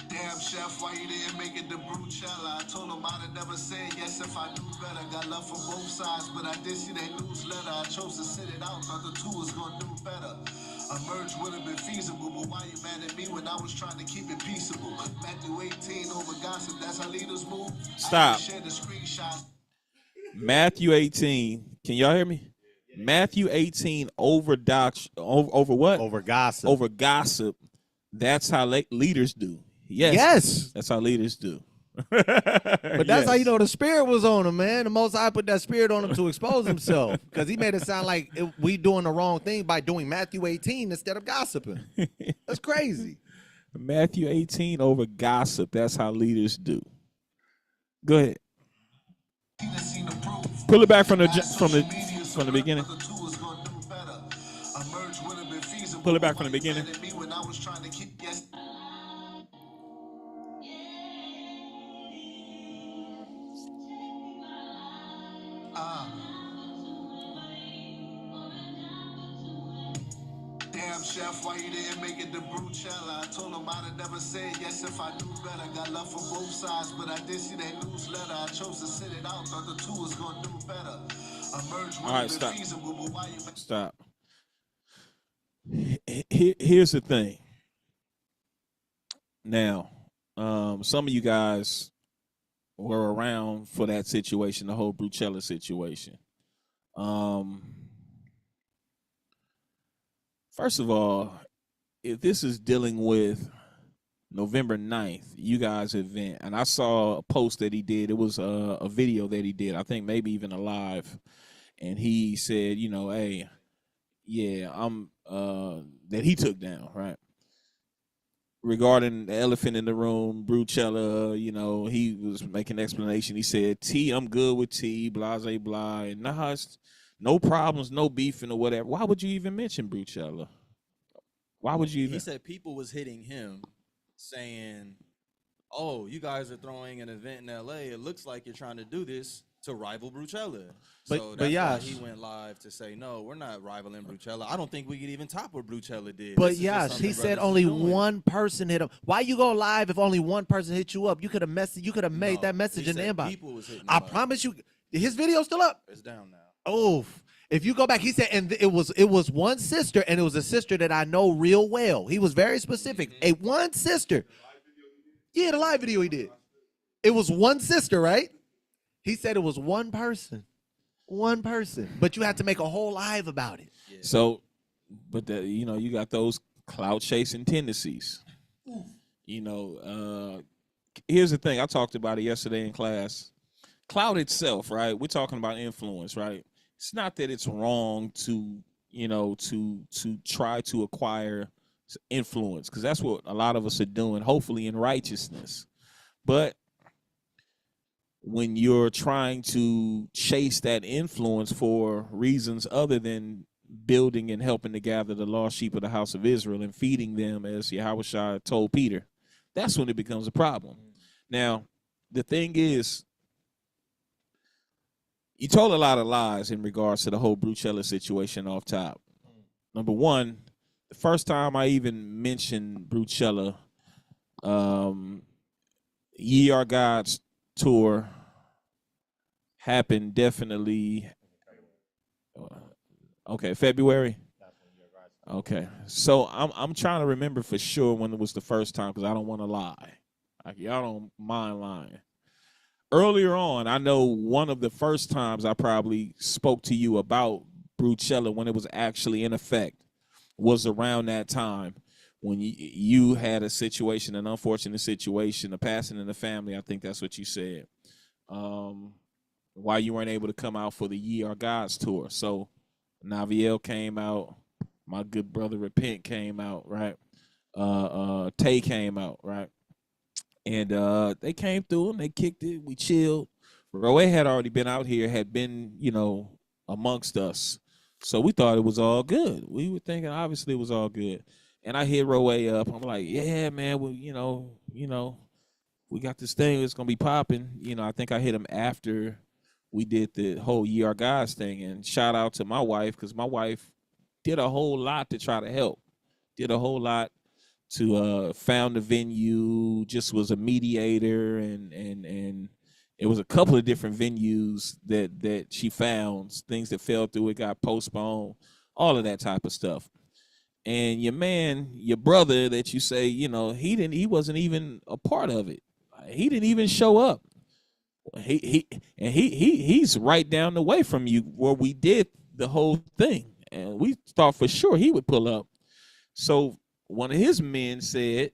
[SPEAKER 5] Damn, chef, why you didn't make it to brewella? I told him I'd have never said yes if I knew better. Got love for both sides, but I did see that newsletter. I chose to sit it out, thought the two was gonna do better. A merge would have been feasible, but why you mad at me when I was trying to keep it peaceable? Matthew 18 over gossip, that's how leaders move.
[SPEAKER 1] Stop.
[SPEAKER 5] I shared the screenshots.
[SPEAKER 1] Matthew 18. Can y'all hear me? Matthew 18 over over what?
[SPEAKER 2] Over gossip.
[SPEAKER 1] Over gossip. That's how leaders do. Yes.
[SPEAKER 2] Yes.
[SPEAKER 1] That's how leaders do.
[SPEAKER 2] But that's how you know the spirit was on him, man. The Most High put that spirit on him to expose himself because he made it sound like we doing the wrong thing by doing Matthew 18 instead of gossiping. That's crazy.
[SPEAKER 1] Matthew 18 over gossip. That's how leaders do. Go ahead. Pull it back from the beginning. Pull it back from the beginning.
[SPEAKER 5] Damn, chef, why you didn't make it to brewella? I told him I'd have never said yes if I knew better. Got love for both sides, but I did see that newsletter. I chose to sit it out, thought the two was gonna do better. A merge would have been feasible, but why you...
[SPEAKER 1] Stop. Here's the thing. Now, some of you guys were around for that situation, the whole brewella situation. First of all, if this is dealing with November 9th, you guys' event, and I saw a post that he did. It was a video that he did, I think maybe even a live, and he said, you know, hey, yeah, I'm that he took down, right? Regarding the elephant in the room, Brucella, he was making an explanation. He said, T, I'm good with T, blase, blah, and nah, it's no problems, no beefing or whatever. Why would you even mention Brucella? Why would you even?
[SPEAKER 3] He said people was hitting him saying, oh, you guys are throwing an event in LA. It looks like you're trying to do this to rival Brucella. So that's why he went live to say, no, we're not rivaling Brucella. I don't think we could even top what Brucella did.
[SPEAKER 2] But yes, he said only one person hit him. Why you go live if only one person hit you up? You could have made that message in the inbox.
[SPEAKER 3] People was hitting him
[SPEAKER 2] I
[SPEAKER 3] up.
[SPEAKER 2] promise you, his video's still up.
[SPEAKER 3] It's down now.
[SPEAKER 2] Oh, if you go back, he said, and it was one sister, and it was a sister that I know real well. He was very specific. A one sister. Yeah, the live video he did. It was one sister, right? He said it was one person. One person. But you had to make a whole live about it.
[SPEAKER 3] Yeah.
[SPEAKER 1] So, but you got those clout chasing tendencies. Here's the thing. I talked about it yesterday in class. Clout itself, right? We're talking about influence, right? It's not that it's wrong to try to acquire influence, because that's what a lot of us are doing, hopefully in righteousness. But when you're trying to chase that influence for reasons other than building and helping to gather the lost sheep of the house of Israel and feeding them, as Yahweh told Peter, that's when it becomes a problem. Now, the thing is, you told a lot of lies in regards to the whole Brucella situation off top. Number one, the first time I even mentioned Brucella, Ye Are God's tour happened definitely. Okay, February. Okay, so I'm trying to remember for sure when it was the first time, because I don't want to lie. Like, y'all don't mind lying. Earlier on, I know one of the first times I probably spoke to you about Brucella when it was actually in effect was around that time when you had a situation, an unfortunate situation, a passing in the family. I think that's what you said. Why you weren't able to come out for the Ye Are God's tour. So Naviel came out, my good brother Repent came out, right? Tay came out, right? And they came through and they kicked it. We chilled. Roe had already been out here, had been, amongst us. So we thought it was all good. We were thinking obviously it was all good. And I hit Roe up. I'm like, yeah, man, well, we got this thing that's gonna be popping. I think I hit him after we did the whole Ye Are God's thing. And shout out to my wife, because my wife did a whole lot to try to help. Did a whole lot to found the venue, just was a mediator, and it was a couple of different venues that she found, things that fell through, it got postponed, all of that type of stuff. And your brother that you say, he wasn't even a part of it. He didn't even show up. He's right down the way from you where we did the whole thing, and we thought for sure he would pull up. So one of his men said,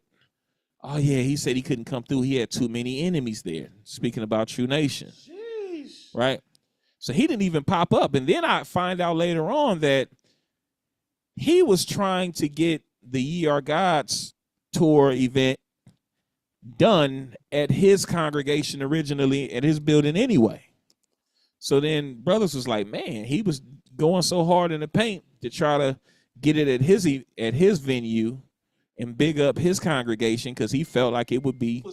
[SPEAKER 1] oh, yeah, he said he couldn't come through. He had too many enemies there, speaking about True Nation.
[SPEAKER 2] Jeez.
[SPEAKER 1] Right? So he didn't even pop up. And then I find out later on that he was trying to get the Ye Are God's tour event done at his congregation originally, at his building anyway. So then brothers was like, man, he was going so hard in the paint to try to get it at his venue and big up his congregation, because he felt like it would be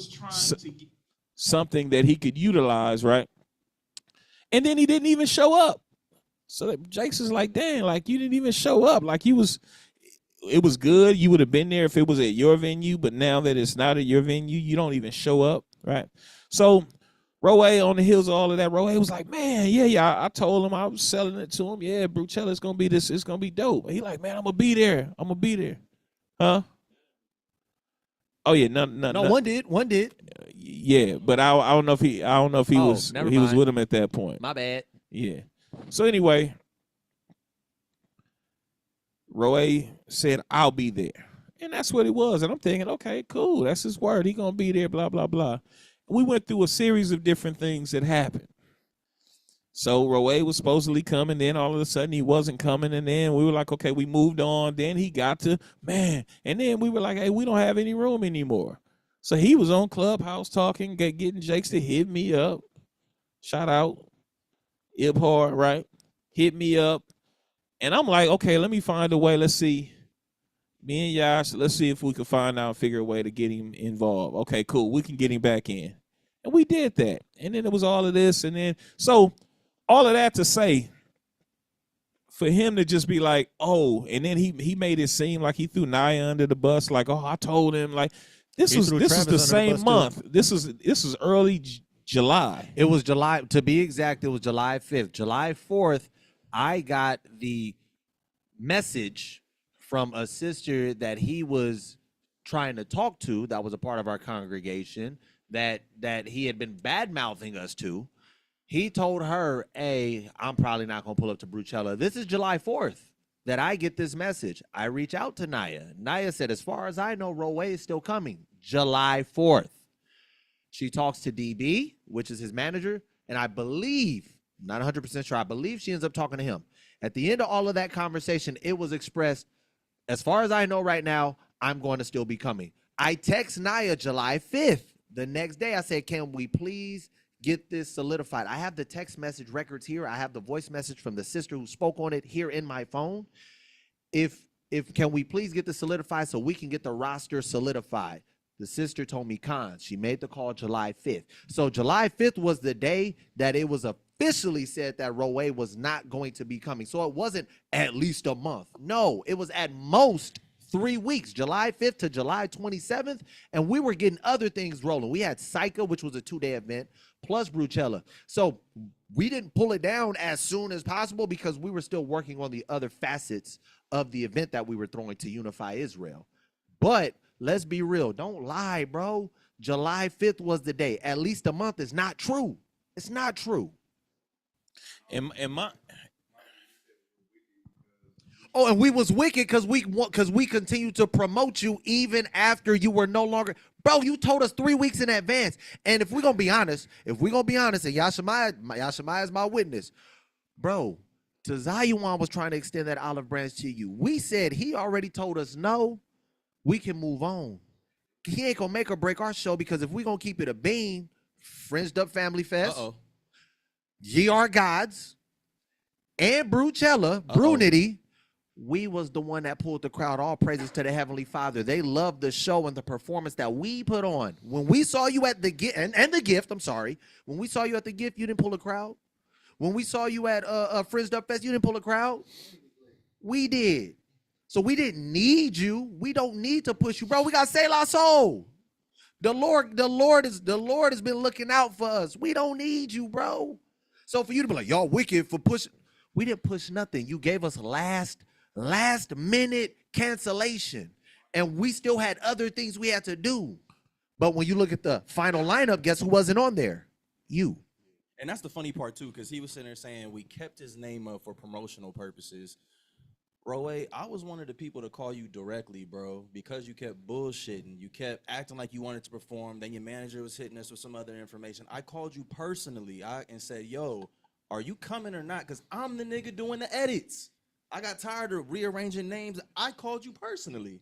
[SPEAKER 1] something that he could utilize, right? And then he didn't even show up. So Jake's is like, dang, like you didn't even show up. Like it was good. You would have been there if it was at your venue, but now that it's not at your venue, you don't even show up, right? So Roe on the heels of all of that, Roe was like, man, yeah. I told him, I was selling it to him. Yeah, Brucella's gonna be this. It's gonna be dope. He like, man, I'm gonna be there. Huh? Oh yeah, no.
[SPEAKER 2] One did.
[SPEAKER 1] Yeah, but I don't know if he was with him at that point.
[SPEAKER 2] My bad.
[SPEAKER 1] Yeah. So anyway, Roe said, I'll be there. And that's what it was. And I'm thinking, okay, cool. That's his word. He gonna be there, blah, blah, blah. We went through a series of different things that happened. So Roe was supposedly coming, then all of a sudden he wasn't coming, and then we were like, okay, we moved on. Then he got to, man, and then we were like, hey, we don't have any room anymore. So he was on Clubhouse talking, getting Jakes to hit me up. Shout out, Ibhar, right? Hit me up. And I'm like, okay, let me find a way. Let's see. Me and Yash, let's see if we can find out, figure a way to get him involved. Okay, cool. We can get him back in. And we did that. And then it was all of this. And then, so all of that to say, for him to just be like, oh, and then he made it seem like he threw Naya under the bus, like, oh, I told him, like, this is the same month. This is early July.
[SPEAKER 2] It was July, to be exact, it was July 5th. July 4th, I got the message from a sister that he was trying to talk to, that was a part of our congregation, that he had been bad-mouthing us to. He told her, hey, I'm probably not going to pull up to Brewella. This is July 4th that I get this message. I reach out to Naya. Naya said, as far as I know, Roe is still coming. July 4th. She talks to DB, which is his manager, and I believe, not 100% sure, I believe she ends up talking to him. At the end of all of that conversation, it was expressed, as far as I know right now, I'm going to still be coming. I text Naya July 5th. The next day, I said, can we please get this solidified? I have the text message records here. I have the voice message from the sister who spoke on it here in my phone. If can we please get this solidified so we can get the roster solidified? The sister told me, she made the call July 5th. So July 5th was the day that it was officially said that Roe was not going to be coming. So it wasn't at least a month. No, it was at most 3 weeks, July 5th to July 27th, and we were getting other things rolling. We had Psycho, which was a 2-day event, plus Brewella. So we didn't pull it down as soon as possible because we were still working on the other facets of the event that we were throwing to unify Israel. But let's be real. Don't lie, bro. July 5th was the day. At least a month is not true. It's not true. Oh, and we was wicked because we continued to promote you even after you were no longer. Bro, you told us 3 weeks in advance. And if we're gonna be honest, and Yashimaya is my witness, bro, Tazayuan was trying to extend that olive branch to you. We said he already told us no, we can move on. He ain't gonna make or break our show because if we're gonna keep it a bean, Fringed Up Family Fest, Ye Are Gods, and Brewella, Brunity. We was the one that pulled the crowd. All praises to the Heavenly Father. They loved the show and the performance that we put on. When we saw you at the gift, and the gift, I'm sorry. When we saw you at the gift, you didn't pull a crowd. When we saw you at Fringed Up Fest, you didn't pull a crowd. We did. So we didn't need you. We don't need to push you, bro. We got Selah Soul. The Lord has been looking out for us. We don't need you, bro. So for you to be like, y'all wicked for pushing, we didn't push nothing. You gave us last minute cancellation, and we still had other things we had to do. But when you look at the final lineup, guess who wasn't on there? You.
[SPEAKER 3] And that's the funny part too, because he was sitting there saying we kept his name up for promotional purposes. Roe, I was one of the people to call you directly, bro, because you kept bullshitting. You kept acting like you wanted to perform. Then your manager was hitting us with some other information. I called you personally and said, yo, are you coming or not? Because I'm the nigga doing the edits. I got tired of rearranging names. I called you personally.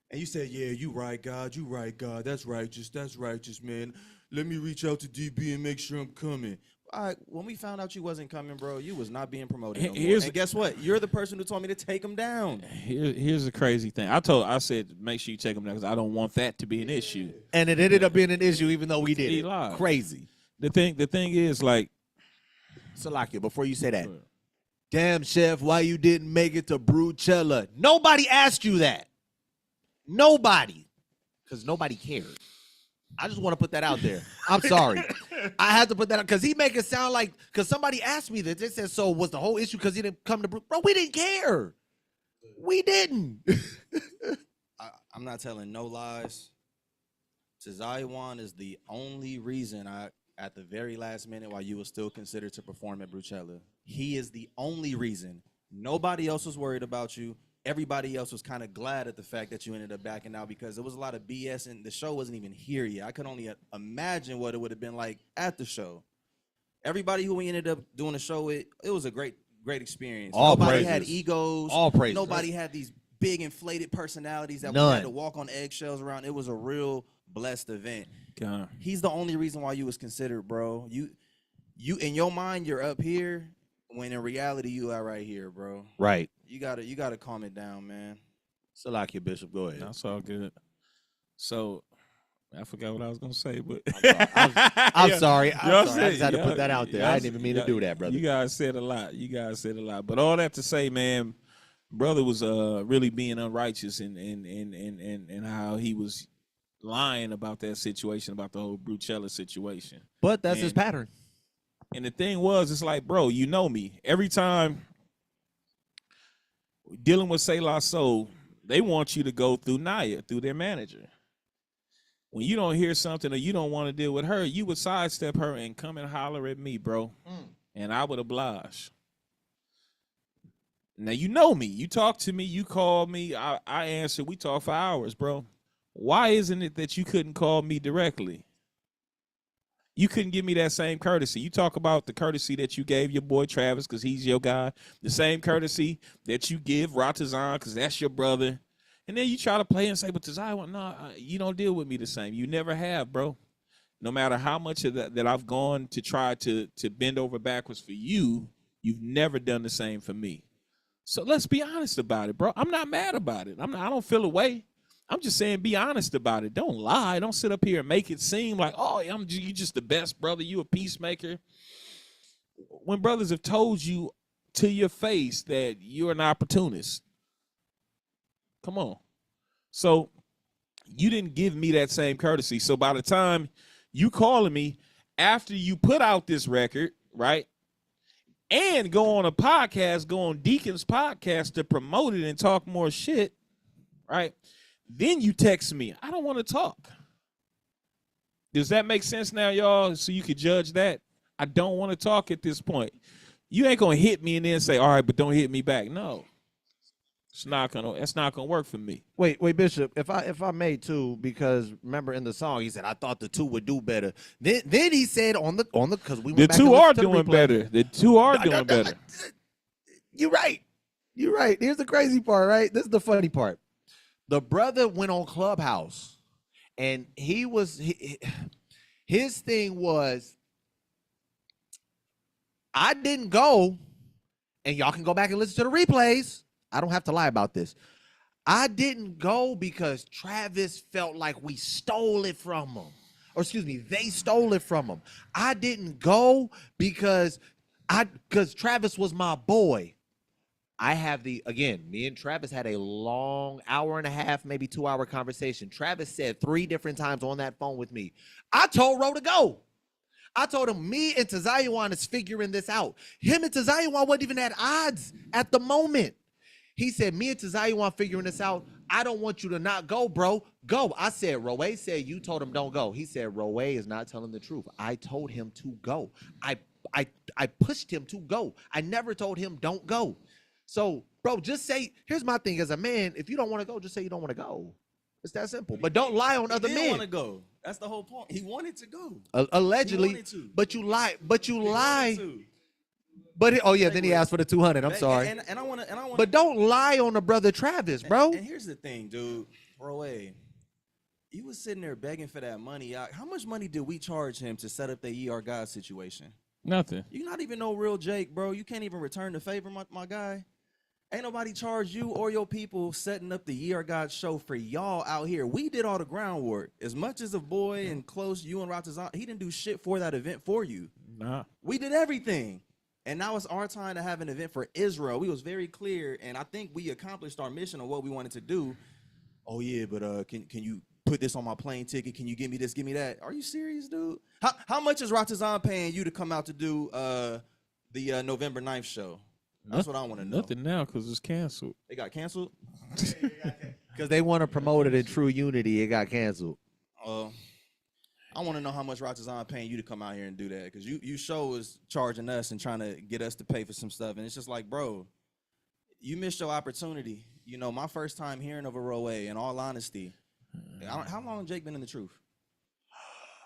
[SPEAKER 3] And you said, yeah, you right, God. You right, God. That's righteous. That's righteous, man. Let me reach out to DB and make sure I'm coming. All right, when we found out you wasn't coming, bro, you was not being promoted no more. And guess what? You're the person who told me to take him down.
[SPEAKER 1] Here's the crazy thing. I said, make sure you take him down because I don't want that to be an issue.
[SPEAKER 2] And it ended up being an issue even though we did it.
[SPEAKER 1] Lied.
[SPEAKER 2] Crazy.
[SPEAKER 1] The thing is, like,
[SPEAKER 2] Salakia, before you say that, damn, Chef, why you didn't make it to Brewella? Nobody asked you that. Nobody. Because nobody cared. I just want to put that out there. I'm sorry. I had to put that out because he make it sound like, because somebody asked me that. They said, so was the whole issue because he didn't come to Brew? Bro, we didn't care. We didn't.
[SPEAKER 3] I'm not telling no lies. Tazayuan is the only reason at the very last minute while you were still considered to perform at Brewella. He is the only reason. Nobody else was worried about you. Everybody else was kind of glad at the fact that you ended up backing out because there was a lot of BS and the show wasn't even here yet. I could only imagine what it would have been like at the show. Everybody who we ended up doing the show with, it was a great experience.
[SPEAKER 2] All
[SPEAKER 3] Nobody had
[SPEAKER 2] praises.
[SPEAKER 3] egos.
[SPEAKER 2] All praises.
[SPEAKER 3] Nobody had these big inflated personalities that we
[SPEAKER 2] None.
[SPEAKER 3] had to walk on eggshells around. It was a real blessed event.
[SPEAKER 1] God.
[SPEAKER 3] He's the only reason why you was considered, bro. You in your mind, you're up here, when in reality, you are right here, bro.
[SPEAKER 2] Right.
[SPEAKER 3] You gotta calm it down, man.
[SPEAKER 2] Salakia, Bishop. Go ahead.
[SPEAKER 1] That's all good. So I forgot what I was gonna say, but
[SPEAKER 2] I'm sorry. I
[SPEAKER 1] Y'all
[SPEAKER 2] just had to
[SPEAKER 1] y'all-
[SPEAKER 2] put that out there. I didn't even mean to do that, brother.
[SPEAKER 1] You guys said a lot. But all that to say, man, brother was really being unrighteous and how he was lying about that situation, about the whole Bruchella situation.
[SPEAKER 2] But that's his
[SPEAKER 1] And-
[SPEAKER 2] pattern.
[SPEAKER 1] And the thing was, it's like, bro, you know me. Every time dealing with Selah Soul, they want you to go through Naya, through their manager. When you don't hear something or you don't want to deal with her, you would sidestep her and come and holler at me, bro. And I would oblige. Now, you know me. You talk to me. You call me. I answer. We talk for hours, bro. Why isn't it that you couldn't call me directly? You couldn't give me that same courtesy. You talk about the courtesy that you gave your boy Travis because he's your guy. The same courtesy that you give Ratazan because that's your brother. And then you try to play and say, but Tazai, no, you don't deal with me the same. You never have, bro. No matter how much of that I've gone to try to bend over backwards for you, you've never done the same for me. So let's be honest about it, bro. I'm not mad about it. I don't feel away. I'm just saying be honest about it. Don't lie. Don't sit up here and make it seem like, oh, you just the best brother. You a peacemaker. When brothers have told you to your face that you're an opportunist. Come on. So you didn't give me that same courtesy. So by the time you calling me after you put out this record, right, and go on a podcast, go on Deacon's podcast to promote it and talk more shit, right, then you text me. I don't want to talk. Does that make sense now, y'all? So you could judge that? I don't want to talk at this point. You ain't going to hit me and then say, all right, but don't hit me back. No. That's not gonna work for me.
[SPEAKER 2] Wait, Bishop. If I may too, because remember in the song he said I thought the two would do better. Then he said on the because we went
[SPEAKER 1] The
[SPEAKER 2] back
[SPEAKER 1] two
[SPEAKER 2] and
[SPEAKER 1] are
[SPEAKER 2] listened to the
[SPEAKER 1] doing
[SPEAKER 2] replay.
[SPEAKER 1] better. The two are doing better.
[SPEAKER 2] You're right. Here's the crazy part, right? This is the funny part. The brother went on Clubhouse, and his thing was, I didn't go, and y'all can go back and listen to the replays. I don't have to lie about this. I didn't go because Travis felt like we stole it from him. Or excuse me, they stole it from him. I didn't go because Travis was my boy. Me and Travis had a long hour and a half, maybe 2 hour conversation. Travis said 3 different times on that phone with me, I told Ro to go. I told him, me and Tazayawan is figuring this out. Him and Tazayawan wasn't even at odds at the moment. He said, me and Tazayawan figuring this out. I don't want you to not go, bro. Go. I said, Roe said you told him don't go. He said, Roe is not telling the truth. I told him to go. I pushed him to go. I never told him don't go. So, bro, just say, here's my thing as a man. If you don't want to go, just say you don't want to go. It's that simple. But don't lie on other
[SPEAKER 3] He
[SPEAKER 2] men.
[SPEAKER 3] didn't want to go. That's the whole point. He wanted to go.
[SPEAKER 2] Allegedly.
[SPEAKER 3] He wanted to.
[SPEAKER 2] But you lie.
[SPEAKER 3] He wanted to.
[SPEAKER 2] But then he asked for the 200. I'm sorry.
[SPEAKER 3] And I want to.
[SPEAKER 2] But don't lie on the brother Travis, bro.
[SPEAKER 3] And here's the thing, dude. Bro, you was sitting there begging for that money. How much money did we charge him to set up the ER God situation?
[SPEAKER 1] Nothing.
[SPEAKER 3] You're not even no real Jake, bro. You can't even return the favor, my guy. Ain't nobody charged you or your people setting up the ER God show for y'all out here. We did all the groundwork. As much as a boy and close, you and Ratazan, he didn't do shit for that event for you.
[SPEAKER 1] Nah.
[SPEAKER 3] We did everything. And now it's our time to have an event for Israel. We was very clear, and I think we accomplished our mission of what we wanted to do. Oh, yeah, but can you put this on my plane ticket? Can you give me this, give me that? Are you serious, dude? How much is Ratazan paying you to come out to do the November 9th show? That's what I want to know.
[SPEAKER 1] Nothing now because it's canceled.
[SPEAKER 3] It got canceled?
[SPEAKER 2] Because they want to promote it in true unity. It got canceled.
[SPEAKER 3] I want to know how much Ratazan paying you to come out here and do that, because you show is charging us and trying to get us to pay for some stuff, and it's just like, bro, you missed your opportunity. You know, my first time hearing of a Roe, in all honesty, how long Jake been in the truth?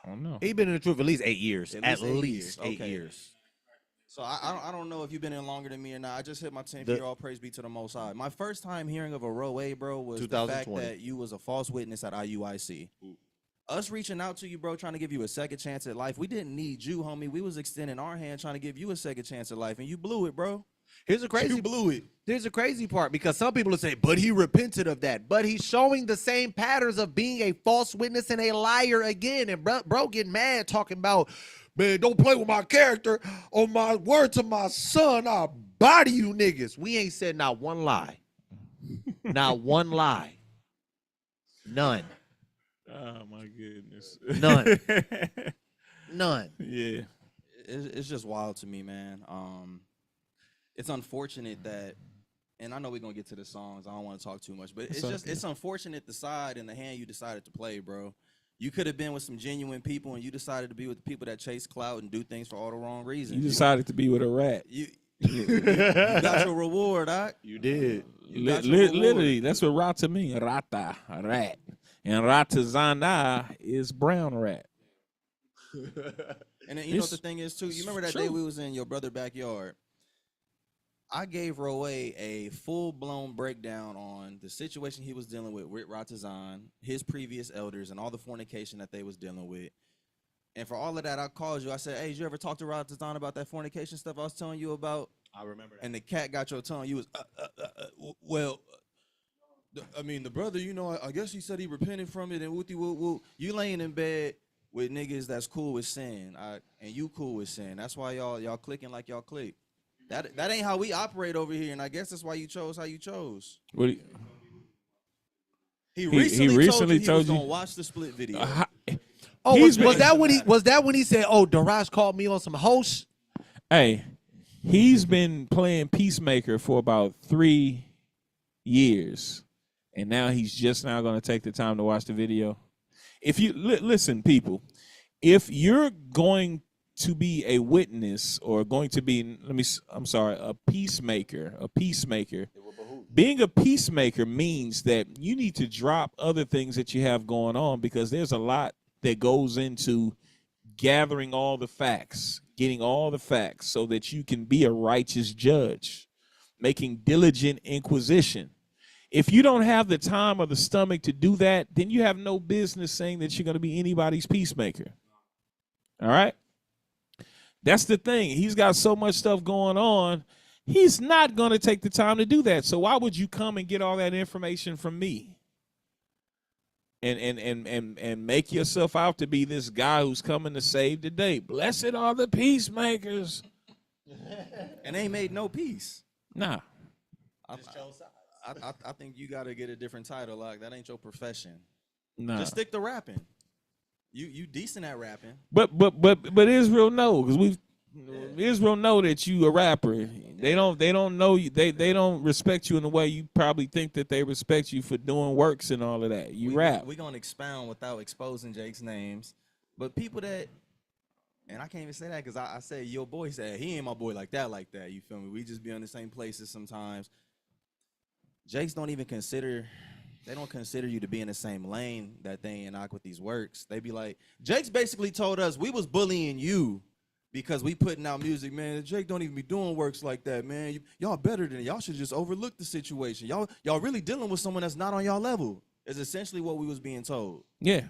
[SPEAKER 1] I don't know.
[SPEAKER 2] He been in the truth at least 8 years. At
[SPEAKER 3] least
[SPEAKER 2] least 8
[SPEAKER 3] Okay.
[SPEAKER 2] years.
[SPEAKER 3] So I don't know if you've been in longer than me or not. I just hit my 10th year. All praise be to the Most High. My first time hearing of a row A, bro, was the fact
[SPEAKER 2] 2020.
[SPEAKER 3] that you was a false witness at IUIC. Us reaching out to you, bro, trying to give you a second chance at life. We didn't need you, homie. We was extending our hand trying to give you a second chance at life, and you blew it, bro.
[SPEAKER 2] Here's a crazy
[SPEAKER 3] You blew it.
[SPEAKER 2] Here's the crazy part, because some people will say, but he repented of that. But he's showing the same patterns of being a false witness and a liar again. And bro getting mad talking about, man, don't play with my character. On my word to my son, I'll body you niggas. We ain't said not one lie. Not one lie. None.
[SPEAKER 1] Oh my goodness.
[SPEAKER 2] None. None.
[SPEAKER 1] Yeah.
[SPEAKER 3] It's just wild to me, man. It's unfortunate that, and I know we're gonna get to the songs. I don't want to talk too much, but it's unfortunate the side and the hand you decided to play, bro. You could have been with some genuine people, and you decided to be with the people that chase clout and do things for all the wrong reasons.
[SPEAKER 1] You decided to be with a rat.
[SPEAKER 3] You got your reward, Doc.
[SPEAKER 2] You did.
[SPEAKER 1] Literally, that's what rata mean. Rata, a rat. And ratazana is brown rat.
[SPEAKER 3] And then, you know what the thing is, too? You remember that day we was in your brother's backyard? I gave Roe a full-blown breakdown on the situation he was dealing with Ratazan, his previous elders, and all the fornication that they was dealing with. And for all of that, I called you. I said, hey, did you ever talk to Ratazan about that fornication stuff I was telling you about?
[SPEAKER 2] I remember that.
[SPEAKER 3] And the cat got your tongue. You was, I mean, the brother, you know, I guess he said he repented from it, and woo. You laying in bed with niggas that's cool with sin, and you cool with sin. That's why y'all clicking like y'all click. That ain't how we operate over here, and I guess that's why you chose how you chose.
[SPEAKER 1] What?
[SPEAKER 3] He recently told you he was
[SPEAKER 1] you?
[SPEAKER 3] gonna watch the split video.
[SPEAKER 2] Was that when he said, "Oh, Daraj called me on some host"?
[SPEAKER 1] Hey, he's been playing Peacemaker for about 3 years, and now he's just now going to take the time to watch the video. If you listen, people, if you're going to be a witness or going to be, a peacemaker, being a peacemaker means that you need to drop other things that you have going on, because there's a lot that goes into gathering all the facts, getting all the facts so that you can be a righteous judge, making diligent inquisition. If you don't have the time or the stomach to do that, then you have no business saying that you're going to be anybody's peacemaker. All right? That's the thing. He's got so much stuff going on. He's not going to take the time to do that. So why would you come and get all that information from me? And make yourself out to be this guy who's coming to save the day. Blessed are the peacemakers.
[SPEAKER 3] And they ain't made no peace.
[SPEAKER 1] Nah.
[SPEAKER 3] I think you got to get a different title. Like, that ain't your profession.
[SPEAKER 1] Nah.
[SPEAKER 3] Just stick to rapping. You decent at rapping.
[SPEAKER 1] But Israel know, because Israel know that you a rapper. They don't know you. They don't respect you in the way you probably think that they respect you for doing works and all of that. You rap.
[SPEAKER 3] We're gonna expound without exposing Jake's names. But people that, and I can't even say that because I said your boy said he ain't my boy like that. You feel me? We just be on the same places sometimes. Jake's don't even consider. They don't consider you to be in the same lane that they and I with these works. They be like, Jake's basically told us we was bullying you because we putting out music, man. Jake don't even be doing works like that, man. Y'all better than it. Y'all should just overlook the situation. Y'all really dealing with someone that's not on y'all level. Is essentially what we was being told.
[SPEAKER 1] Yeah.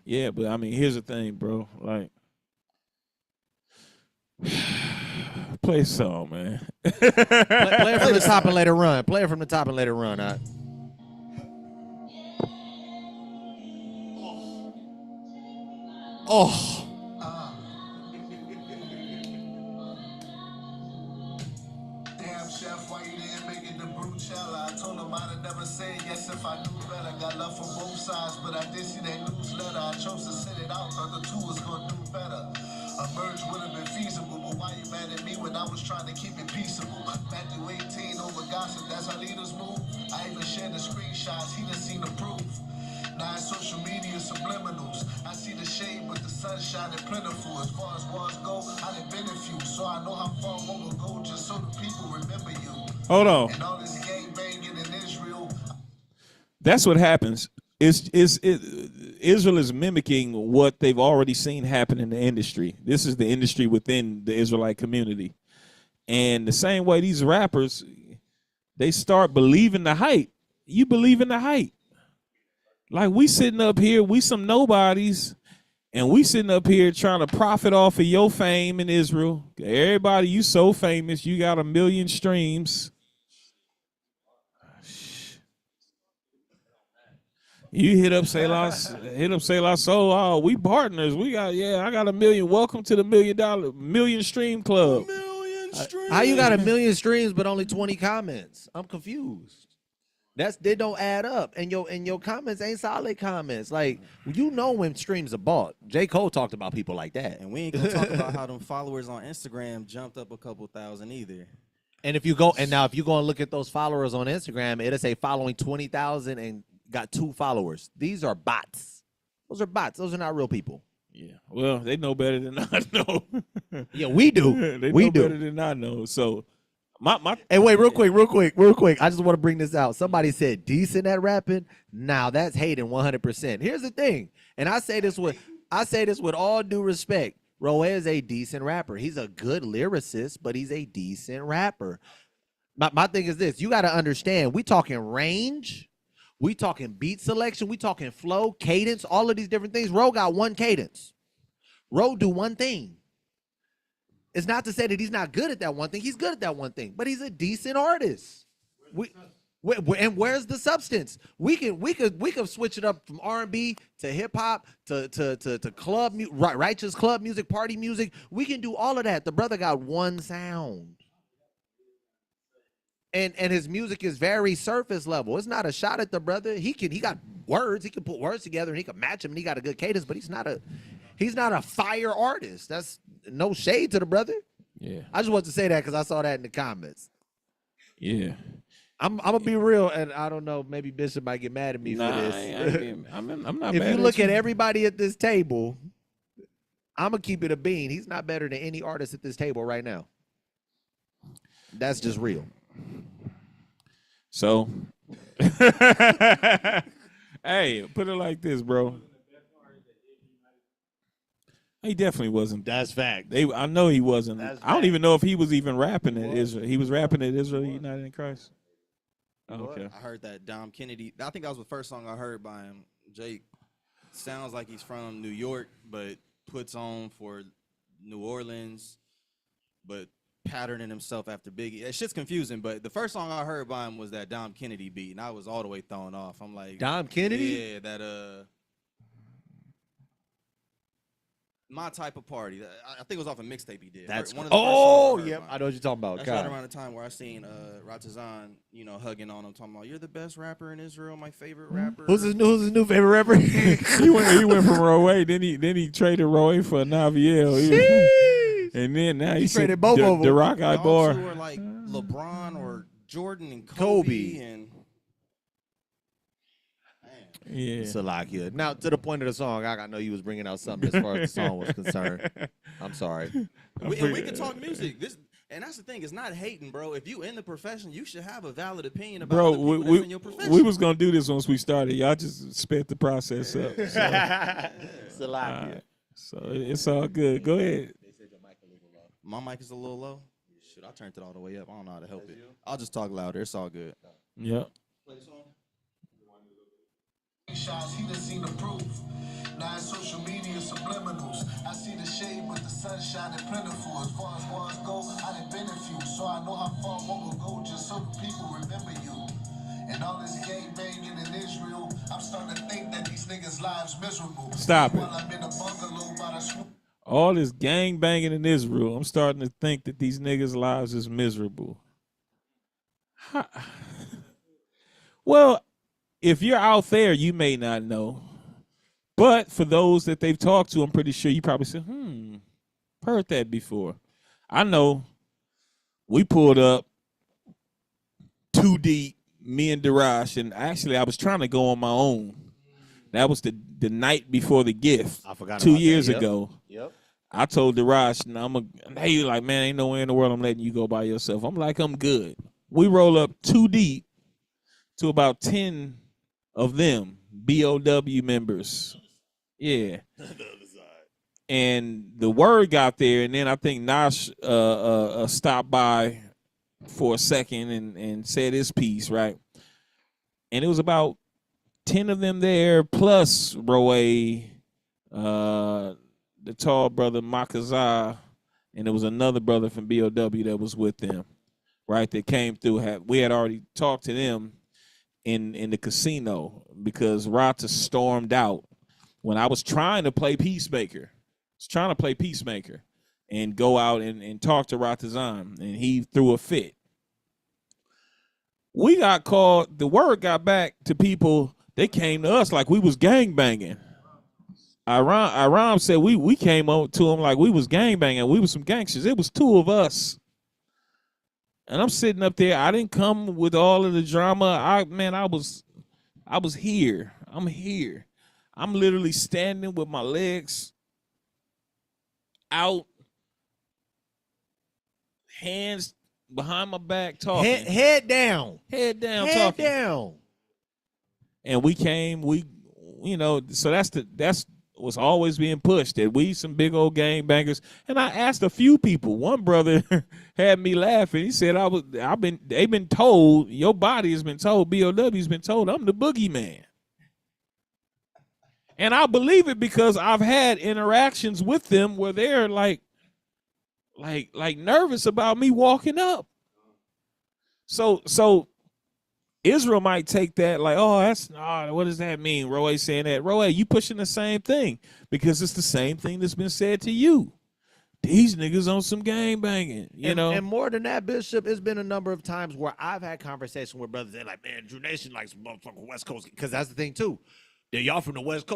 [SPEAKER 1] Yeah, but I mean, here's the thing, bro. Like, play a song, man.
[SPEAKER 2] Play it from the top and let it run. Play it from the top and let it run. Oh.
[SPEAKER 5] Damn, chef, why you didn't make it to brewella? I told him I'd never say yes if I knew better. Got love from both sides, but I did see that newsletter. I chose to sit it out, thought the two was gonna do better. A merge would have been feasible, but why you mad at me when I was trying to keep it peaceable? Matthew 18 over gossip, that's how leaders move. I even shared the screenshots, he done seen the proof. Now it's social media subliminals. I see the shade, but the sunshine is plentiful. As far as wars go, I done been a few, so I know how far one will go just so the people remember you.
[SPEAKER 1] Hold on.
[SPEAKER 5] And all this gang banging in Israel.
[SPEAKER 1] That's what happens Israel is mimicking what they've already seen happen in the industry. This is the industry within the Israelite community. And the same way these rappers, they start believing the hype. You believe in the hype. Like we sitting up here, we some nobodies, and we sitting up here trying to profit off of your fame in Israel. Everybody, you so famous, you got 1 million streams. You hit up Selah Soul. Oh, we partners. I got 1 million. Welcome to the million stream club.
[SPEAKER 2] How you got 1 million streams but only 20 comments? I'm confused. They don't add up, and your comments ain't solid comments. Like when streams are bought. J. Cole talked about people like that,
[SPEAKER 3] And we ain't gonna talk about how them followers on Instagram jumped up a couple thousand either.
[SPEAKER 2] And if you go and look at those followers on Instagram, it'll say following 20,000 and got 2 followers. These are bots. Those are bots. Those are not real people.
[SPEAKER 1] Yeah. Well, they know better than I know.
[SPEAKER 2] Yeah, we do.
[SPEAKER 1] They
[SPEAKER 2] we
[SPEAKER 1] know
[SPEAKER 2] do.
[SPEAKER 1] better than I know. So my
[SPEAKER 2] Hey, wait, real quick. I just want to bring this out. Somebody said decent at rapping. Now that's hating 100%. Here's the thing, and I say this with all due respect. Roe is a decent rapper. He's a good lyricist, but he's a decent rapper. My thing is this: you got to understand. We talking range. We talking beat selection. We talking flow, cadence, all of these different things. Ro got one cadence. Ro do one thing. It's not to say that he's not good at that one thing. He's good at that one thing, but he's a decent artist. And where's the substance? We could switch it up from R&B to hip hop to club righteous club music, party music. We can do all of that. The brother got one sound. And his music is very surface level. It's not a shot at the brother. He got words. He can put words together and he can match them and he got a good cadence, but he's not a fire artist. That's no shade to the brother.
[SPEAKER 1] Yeah.
[SPEAKER 2] I just wanted to say that because I saw that in the comments.
[SPEAKER 1] Yeah.
[SPEAKER 2] I'm gonna be real, and I don't know, maybe Bishop might get mad at me for this.
[SPEAKER 1] I'm not
[SPEAKER 2] If
[SPEAKER 1] mad
[SPEAKER 2] you look
[SPEAKER 1] you.
[SPEAKER 2] at everybody at this table, I'm gonna keep it a bean. He's not better than any artist at this table right now. That's just real.
[SPEAKER 1] So, hey, put it like this, bro. He definitely wasn't.
[SPEAKER 2] That's fact.
[SPEAKER 1] I know he wasn't.
[SPEAKER 2] That's
[SPEAKER 1] I don't
[SPEAKER 2] fact.
[SPEAKER 1] even know if he was even rapping at Israel. He was rapping at Israel United in Christ. Oh, okay.
[SPEAKER 3] I heard that Dom Kennedy. I think that was the first song I heard by him. Jake sounds like he's from New York, but puts on for New Orleans, but patterning himself after Biggie. That shit's confusing, but the first song I heard by him was that Dom Kennedy beat, and I was all the way thrown off. I'm like,
[SPEAKER 2] Dom Kennedy?
[SPEAKER 3] Yeah, that My Type of Party. I think it was off a mixtape he did.
[SPEAKER 2] That's
[SPEAKER 3] one of the first songs I heard
[SPEAKER 2] yep.
[SPEAKER 3] by him.
[SPEAKER 2] I know what you're talking about.
[SPEAKER 3] That's right around the time where I seen Ratazan, hugging on him, talking about, "You're the best rapper in Israel, my favorite rapper."
[SPEAKER 2] Who's his new favorite rapper?
[SPEAKER 1] he went from Roe. Then he traded Roe for Naviel. And then now he
[SPEAKER 2] traded both of them.
[SPEAKER 1] The Rock Eye
[SPEAKER 3] Y'all
[SPEAKER 1] Bar.
[SPEAKER 3] two are like LeBron or Jordan and
[SPEAKER 2] Kobe.
[SPEAKER 3] Kobe. And
[SPEAKER 1] Yeah.
[SPEAKER 2] Salakia. Now, to the point of the song, I know you was bringing out something as far as the song was concerned. I'm sorry.
[SPEAKER 3] we can talk music. And that's the thing. It's not hating, bro. If you in the profession, you should have a valid opinion about
[SPEAKER 1] Bro,
[SPEAKER 3] the people that's in your profession.
[SPEAKER 1] we was gonna do this once we started. Y'all just sped the process up. So,
[SPEAKER 2] Salakia.
[SPEAKER 1] so it's all good. Go ahead.
[SPEAKER 3] My mic is a little low. Shoot, I turned it all the way up. I don't know how to help it. I'll just talk louder. It's all good.
[SPEAKER 1] Yep.
[SPEAKER 3] Play the song.
[SPEAKER 5] Shots, he done seen the proof. Now it's social media subliminals. I see the shade, but the sunshine is plentiful. As far as wars go, I done been a few, so I know how far one will go, just so the people remember you. And all this gang banging in Israel, I'm starting to think that these niggas' lives miserable.
[SPEAKER 1] Stop it.
[SPEAKER 5] While I'm in a bungalow by the swoop.
[SPEAKER 1] All this gang banging in Israel, I'm starting to think that these niggas' lives is miserable. Well, if you're out there, you may not know. But for those that they've talked to, I'm pretty sure you probably said, heard that before. I know we pulled up too deep, me and Darash, and actually I was trying to go on my own. That was the night before the gift.
[SPEAKER 2] I forgot
[SPEAKER 1] 2
[SPEAKER 2] about that.
[SPEAKER 1] years
[SPEAKER 2] Yep.
[SPEAKER 1] ago.
[SPEAKER 2] Yep.
[SPEAKER 1] I told Darash, hey, like, man, ain't nowhere in the world I'm letting you go by yourself. I'm like, I'm good. We roll up too deep to about 10 of them. BOW members. Yeah. And the word got there, and then I think Nash stopped by for a second and said his piece, right? And it was about 10 of them there, plus Roe, the tall brother Makaza, and there was another brother from BOW that was with them, right? That came through. We had already talked to them in the casino because Rata stormed out when I was trying to play peacemaker. And go out and talk to Ratazan, and he threw a fit. We got called, the word got back to people, they came to us like we was gangbanging. Iram said we came up to him like we was gangbanging. We was some gangsters. It was 2 of us. And I'm sitting up there. I didn't come with all of the drama. I was here. I'm here. I'm literally standing with my legs out, hands behind my back, talking.
[SPEAKER 2] Head down.
[SPEAKER 1] Head down,
[SPEAKER 2] Head
[SPEAKER 1] talking.
[SPEAKER 2] down.
[SPEAKER 1] And so that's was always being pushed, that we some big old gangbangers. And I asked a few people. One brother had me laughing. He said they've been told, your body has been told, BOW's been told I'm the boogeyman. And I believe it because I've had interactions with them where they're like nervous about me walking up. So Israel might take that like, oh, what does that mean? Roe saying that. Roe, you pushing the same thing because it's the same thing that's been said to you. These niggas on some gang banging, you know.
[SPEAKER 2] And more than that, Bishop, it's been a number of times where I've had conversations with brothers. They're like, man, Drew Nation likes motherfucking West Coast, because that's the thing too. Y'all from the West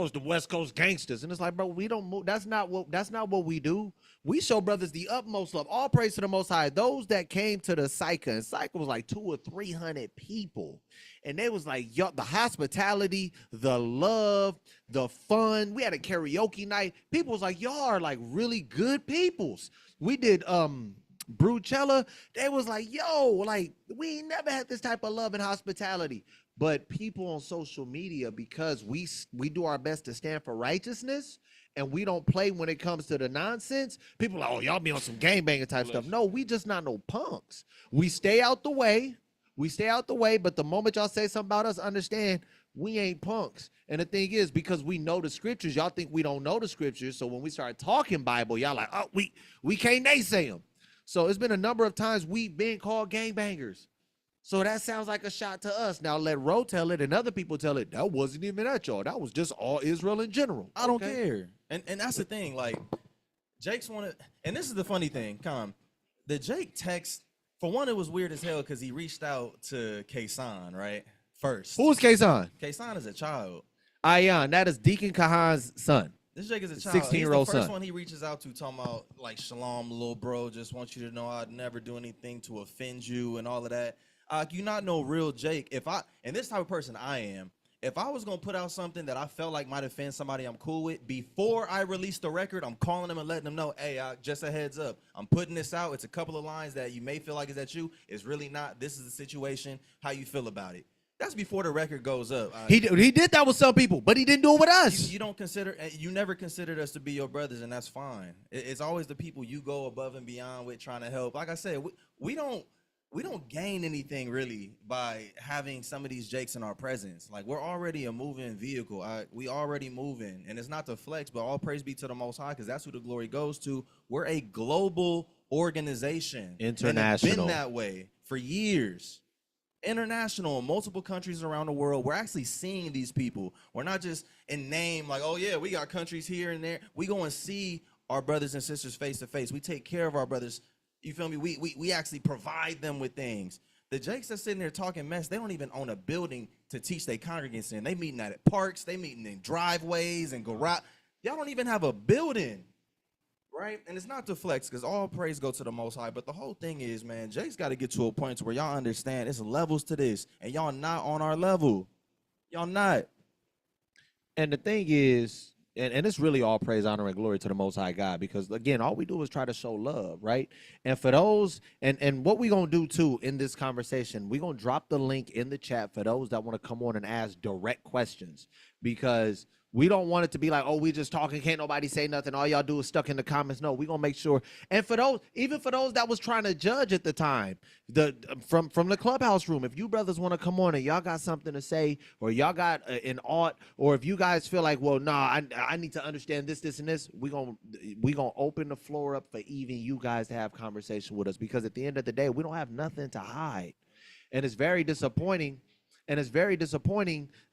[SPEAKER 2] Coast gangsters. And it's like, bro, we don't move. That's not what we do. We show brothers the utmost love. All praise to the Most High. Those that came to the Psycha, and Psycha was like 200 or 300 people. And they was like, yo, the hospitality, the love, the fun. We had a karaoke night. People was like, y'all are like really good peoples. We did Brewella. They was like, yo, like we ain't never had this type of love and hospitality. But people on social media, because we do our best to stand for righteousness and we don't play when it comes to the nonsense, people are like, oh, y'all be on some gangbanging type stuff. No, we just not no punks. We stay out the way. But the moment y'all say something about us, understand we ain't punks. And the thing is, because we know the scriptures, y'all think we don't know the scriptures. So when we start talking Bible, y'all like, oh, we can't naysay them. So it's been a number of times we've been called gangbangers. So that sounds like a shot to us. Now let Ro tell it and other people tell it. That wasn't even at y'all. That was just all Israel in general.
[SPEAKER 3] I don't care. And that's the thing. Like, Jake's wanted, and this is the funny thing, the Jake text, for one, it was weird as hell because he reached out to Kasan, right? First.
[SPEAKER 2] Who's Kasan?
[SPEAKER 3] Kasan is a child.
[SPEAKER 2] Ayan, that is Deacon Kahan's son.
[SPEAKER 3] This Jake is a child.
[SPEAKER 2] 16-year-old
[SPEAKER 3] son. The
[SPEAKER 2] son.
[SPEAKER 3] first one he reaches out to talking about, like, shalom, little bro, just want you to know I'd never do anything to offend you and all of that. You not know real Jake. And this type of person I am, if I was going to put out something that I felt like might offend somebody I'm cool with, before I release the record, I'm calling them and letting them know, hey, just a heads up. I'm putting this out. It's a couple of lines that you may feel like is at you. It's really not. This is the situation. How you feel about it. That's before the record goes up.
[SPEAKER 2] He did that with some people, but he didn't do it with us.
[SPEAKER 3] You never considered us to be your brothers, and that's fine. It's always the people you go above and beyond with trying to help. Like I said, we don't gain anything really by having some of these Jakes in our presence. Like, we're already a moving vehicle. We already moving, and it's not to flex, but all praise be to the Most High, because that's who the glory goes to. We're a global organization.
[SPEAKER 2] International.
[SPEAKER 3] And it's been that way for years. International, multiple countries around the world. We're actually seeing these people. We're not just in name like, oh yeah, we got countries here and there. We go and see our brothers and sisters face to face. We take care of our brothers. You feel me? We actually provide them with things. The Jakes that's sitting there talking mess, they don't even own a building to teach their congregants in. They meeting at parks, they meeting in driveways and garage. Y'all don't even have a building, right? And it's not to flex, because all praise go to the Most High. But the whole thing is, man, Jake's got to get to a point where y'all understand it's levels to this, and y'all not on our level. Y'all not.
[SPEAKER 2] And the thing is, and it's really all praise, honor, and glory to the Most High God, because again, all we do is try to show love, right? And for those, and what we gonna do too in this conversation, we gonna drop the link in the chat for those that want to come on and ask direct questions, because we don't want it to be like, oh, we just talking, can't nobody say nothing, all y'all do is stuck in the comments. No, we gonna make sure. And for those, even for those that was trying to judge at the time, from the clubhouse room, if you brothers want to come on and y'all got something to say, or y'all got an ought, or if you guys feel like, well, nah, I need to understand this, and this, we gonna open the floor up for even you guys to have conversation with us, because at the end of the day, we don't have nothing to hide. And it's very disappointing,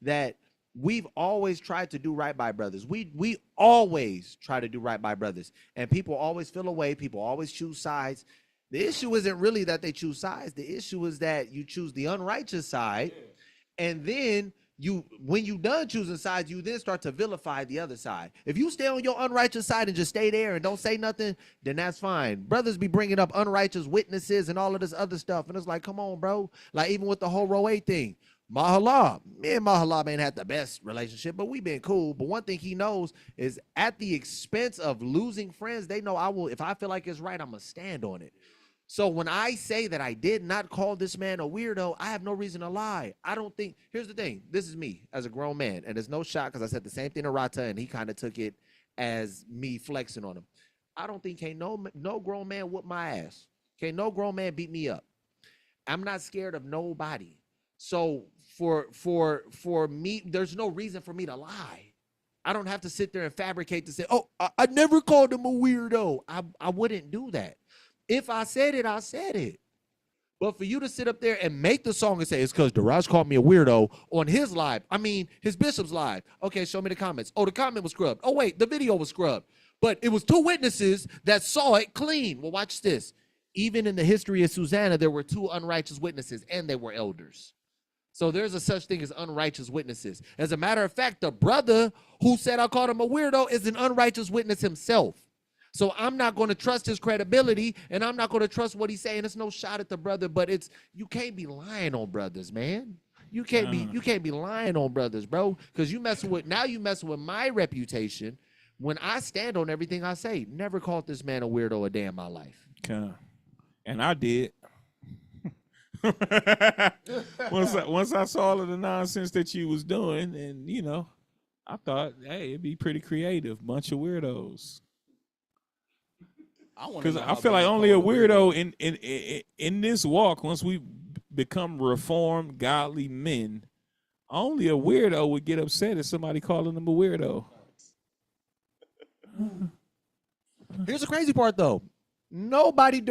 [SPEAKER 2] that we've always tried to do right by brothers. We always try to do right by brothers, and people always feel away. People always choose sides. The issue isn't really that they choose sides. The issue is that you choose the unrighteous side, and then when you done choosing sides, you then start to vilify the other side. If you stay on your unrighteous side and just stay there and don't say nothing, then that's fine. Brothers be bringing up unrighteous witnesses and all of this other stuff, and it's like, come on, bro. Like, even with the whole row 8 thing, Mahala, me and Mahala ain't had the best relationship, but we been cool. But one thing he knows is, at the expense of losing friends, they know I will, if I feel like it's right, I'm gonna stand on it. So when I say that I did not call this man a weirdo, I have no reason to lie. I don't think, here's the thing, this is me as a grown man, and there's no shot, because I said the same thing to Rata, and he kind of took it as me flexing on him. I don't think no grown man whoop my ass. Can't no grown man beat me up. I'm not scared of nobody. So for me, there's no reason for me to lie. I don't have to sit there and fabricate to say, oh, I never called him a weirdo. I wouldn't do that. If I said it, I said it. But for you to sit up there and make the song and say, it's because Daraj called me a weirdo on his live, his bishop's live. Okay, show me the comments. Oh, the comment was scrubbed. Oh, wait, the video was scrubbed. But it was 2 witnesses that saw it clean. Well, watch this. Even in the history of Susanna, there were 2 unrighteous witnesses, and they were elders. So there's a such thing as unrighteous witnesses. As a matter of fact, the brother who said I called him a weirdo is an unrighteous witness himself. So I'm not going to trust his credibility, and I'm not going to trust what he's saying. It's no shot at the brother, but you can't be lying on brothers, man. You can't be lying on brothers, bro, because you messing with my reputation when I stand on everything I say. Never called this man a weirdo a day in my life.
[SPEAKER 1] Okay. And I did. once I saw all of the nonsense that you was doing, and I thought, hey, it'd be pretty creative. Bunch of weirdos. Because I feel like only a weirdo in this walk, once we become reformed, godly men, only a weirdo would get upset if somebody calling them a weirdo.
[SPEAKER 2] Here's the crazy part, though. Nobody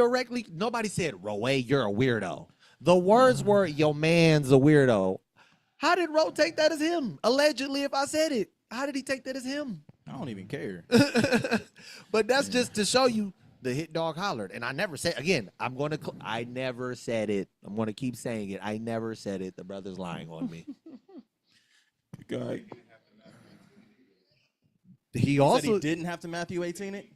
[SPEAKER 2] said, Roe, you're a weirdo. The words were, your man's a weirdo. How did Roe take that as him? Allegedly, if I said it, how did he take that as him?
[SPEAKER 3] I don't even care.
[SPEAKER 2] But that's just to show you the hit dog hollered. And I never said, again, I never said it. I'm going to keep saying it. I never said it. The brother's lying on me.
[SPEAKER 1] God.
[SPEAKER 2] He also
[SPEAKER 3] said he didn't have to Matthew 18 it?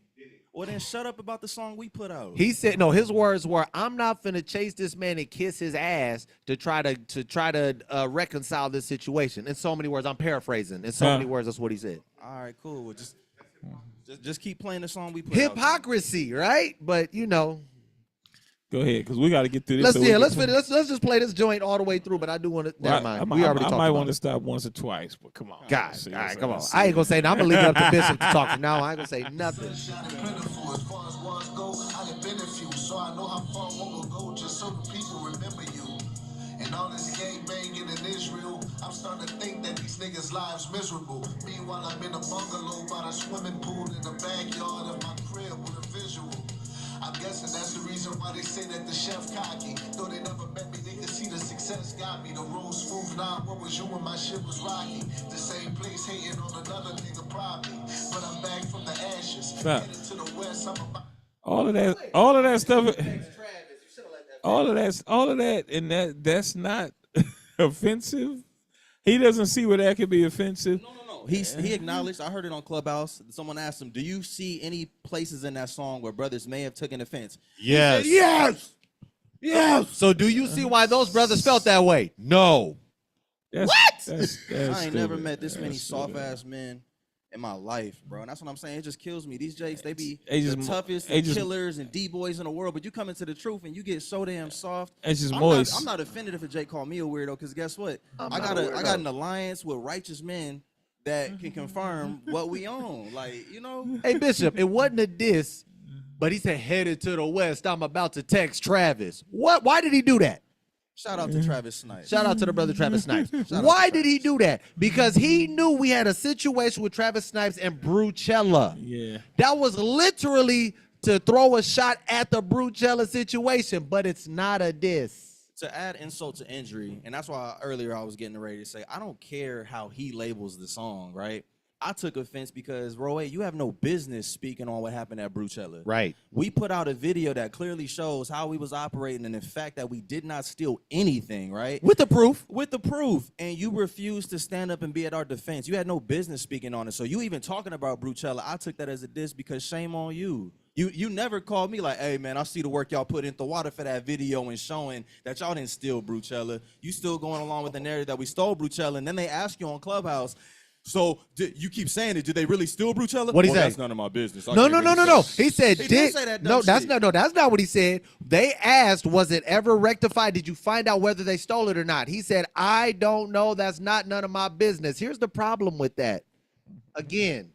[SPEAKER 3] Well, then shut up about the song we put out.
[SPEAKER 2] He said, no, his words were, I'm not finna chase this man and kiss his ass to try to reconcile this situation. In so many words, I'm paraphrasing. In so many words, that's what he said.
[SPEAKER 3] All right, cool. Well, just keep playing the song we put out.
[SPEAKER 2] Hypocrisy, right? But
[SPEAKER 1] Go ahead, because we got to get through this.
[SPEAKER 2] Let's just play this joint all the way through. But I do want to. Never mind. We already talked.
[SPEAKER 1] I might want to stop once or twice, but come on,
[SPEAKER 2] guys. All right, come on. I ain't gonna say. I'm gonna leave it up to Bishop to talk. Now I ain't gonna say nothing.
[SPEAKER 5] So I know how far one will go, just so the people remember you. And all this gang banging in Israel, I'm starting to think that these niggas' lives miserable. Meanwhile, I'm in a bungalow by the swimming pool in the backyard of my crib with a visual. I'm guessing that's the reason why they say that the chef cocky. Though they never met me, they could see the success got me. The road smooth now, what was you when my shit was rocky? The same place hating on another nigga probably. But I'm back from the ashes. Headed to the west, I'm about...
[SPEAKER 1] All of that stuff, all of that, and that's not offensive. He doesn't see where that could be offensive.
[SPEAKER 3] No. He acknowledged. I heard it on Clubhouse. Someone asked him, "Do you see any places in that song where brothers may have taken offense?"
[SPEAKER 2] Yes. Yes. So do you see why those brothers felt that way? No.
[SPEAKER 3] I ain't never met this many soft ass men in my life, bro. And that's what I'm saying. It just kills me. These Jakes, they be
[SPEAKER 1] They
[SPEAKER 3] the
[SPEAKER 1] just-
[SPEAKER 3] toughest
[SPEAKER 1] they just-
[SPEAKER 3] killers and D-boys in the world, but you come into the truth and you get so damn soft.
[SPEAKER 1] It's just
[SPEAKER 3] I'm
[SPEAKER 1] moist.
[SPEAKER 3] I'm not offended if a Jake called me a weirdo, because guess what?
[SPEAKER 2] I'm
[SPEAKER 3] I
[SPEAKER 2] not
[SPEAKER 3] got
[SPEAKER 2] a
[SPEAKER 3] I got
[SPEAKER 2] weirdo.
[SPEAKER 3] an alliance with righteous men that can confirm what we own. Like, you know.
[SPEAKER 2] Hey, Bishop, it wasn't a diss, but he said, headed to the west, I'm about to text Travis. What? Why did he do that?
[SPEAKER 3] Shout out to Travis Snipes.
[SPEAKER 2] Shout out to the brother Travis Snipes.
[SPEAKER 3] out
[SPEAKER 2] Why
[SPEAKER 3] to
[SPEAKER 2] did he do that? Because he knew we had a situation with Travis Snipes and Brucella.
[SPEAKER 1] Yeah.
[SPEAKER 2] That was literally to throw a shot at the Brucella situation, but it's not a diss.
[SPEAKER 3] To add insult to injury, and that's why earlier I was getting ready to say, I don't care how he labels the song, right? I took offense because, Roy, you have no business speaking on what happened at Brucella.
[SPEAKER 2] Right.
[SPEAKER 3] We put out a video that clearly shows how we was operating and the fact that we did not steal anything, right?
[SPEAKER 2] With the proof.
[SPEAKER 3] With the proof, and you refused to stand up and be at our defense. You had no business speaking on it. So you even talking about Brucella, I took that as a diss because shame on you. You never called me like, hey, man, I see the work y'all put in the water for that video and showing that y'all didn't steal Brucella. You still going along with the narrative that we stole Brucella, and then they ask you on Clubhouse, so you keep saying it. Did they really steal Brucella?
[SPEAKER 2] What'd he say?
[SPEAKER 3] That's none of my business. I
[SPEAKER 2] No,
[SPEAKER 3] can't
[SPEAKER 2] no,
[SPEAKER 3] really
[SPEAKER 2] no, no, no.
[SPEAKER 3] say.
[SPEAKER 2] He said,
[SPEAKER 3] He did say that dumb
[SPEAKER 2] no, that's
[SPEAKER 3] shit.
[SPEAKER 2] not, no, that's not what he said. They asked, was it ever rectified? Did you find out whether they stole it or not? He said, I don't know. That's not none of my business. Here's the problem with that. Again,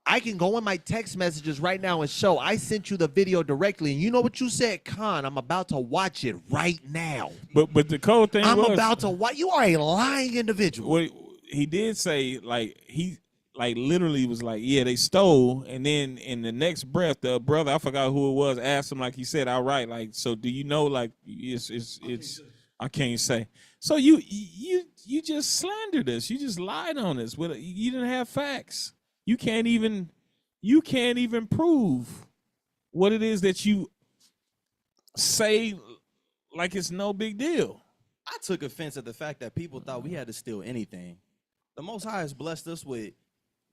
[SPEAKER 2] I can go in my text messages right now and show I sent you the video directly, and you know what you said, Khan? I'm about to watch it right now.
[SPEAKER 1] But the cold thing
[SPEAKER 2] I'm
[SPEAKER 1] was,
[SPEAKER 2] about to watch. You are a lying individual.
[SPEAKER 1] what he did say, like he like literally was like, yeah, they stole, and then in the next breath, the brother, I forgot who it was, asked him, like he said, all right, like, so do you know, like it's I can't say. So you just slandered us. You just lied on us. You didn't have facts. You can't even prove what it is that you say, like it's no big deal.
[SPEAKER 3] I took offense at the fact that people thought we had to steal anything. The Most High has blessed us with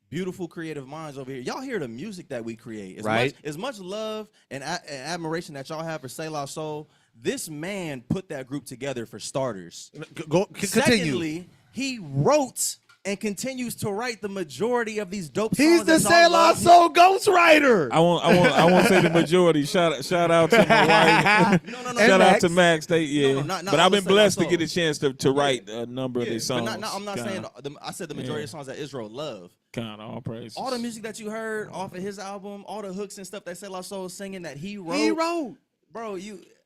[SPEAKER 3] beautiful creative minds over here. Y'all hear the music that we create. As much love and admiration that y'all have for Selah Soul, this man put that group together for starters.
[SPEAKER 2] Continue.
[SPEAKER 3] Secondly, he wrote and continues to write the majority of these dope
[SPEAKER 2] He's
[SPEAKER 3] songs.
[SPEAKER 2] the
[SPEAKER 3] that y'all
[SPEAKER 2] Selah
[SPEAKER 3] love.
[SPEAKER 2] Soul ghostwriter.
[SPEAKER 1] I won't say the majority. Shout out to my wife.
[SPEAKER 3] No.
[SPEAKER 1] Shout out
[SPEAKER 2] Max.
[SPEAKER 1] to Max. They
[SPEAKER 3] No, not
[SPEAKER 1] but I've been
[SPEAKER 3] all the
[SPEAKER 1] blessed to
[SPEAKER 3] Selah
[SPEAKER 1] get a chance to write a number of
[SPEAKER 3] Yeah,
[SPEAKER 1] these
[SPEAKER 3] but
[SPEAKER 1] songs.
[SPEAKER 3] I'm not saying. I said the majority
[SPEAKER 1] Yeah.
[SPEAKER 3] of songs that Israel love.
[SPEAKER 1] Kind of all praise.
[SPEAKER 3] All the music that you heard off of his album, all the hooks and stuff that Selah Soul singing that he wrote.
[SPEAKER 2] He wrote.
[SPEAKER 3] Bro,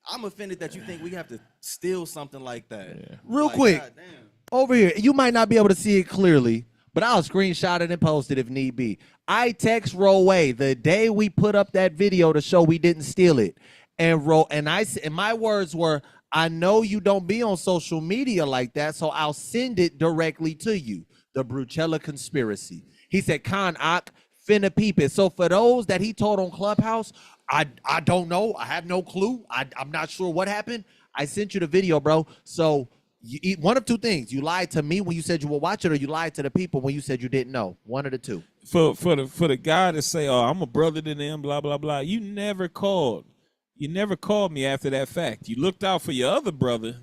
[SPEAKER 3] I'm offended that you think we have to steal something like that.
[SPEAKER 1] Yeah.
[SPEAKER 2] Real
[SPEAKER 3] Like,
[SPEAKER 2] quick.
[SPEAKER 3] goddamn.
[SPEAKER 2] Over here, you might not be able to see it clearly, but I'll screenshot it and post it if need be. I text Roe the day we put up that video to show we didn't steal it, and my words were, I know you don't be on social media like that, so I'll send it directly to you. The Brucella conspiracy. He said, Khan Ak finna peep it. So for those that he told on Clubhouse, I don't know. I have no clue. I'm not sure what happened. I sent you the video, bro. So you eat one of two things. You lied to me when you said you would watch it, or you lied to the people when you said you didn't know. One of the two.
[SPEAKER 1] For the guy to say, oh, I'm a brother to them, blah blah blah. You never called. You never called me after that fact. You looked out for your other brother,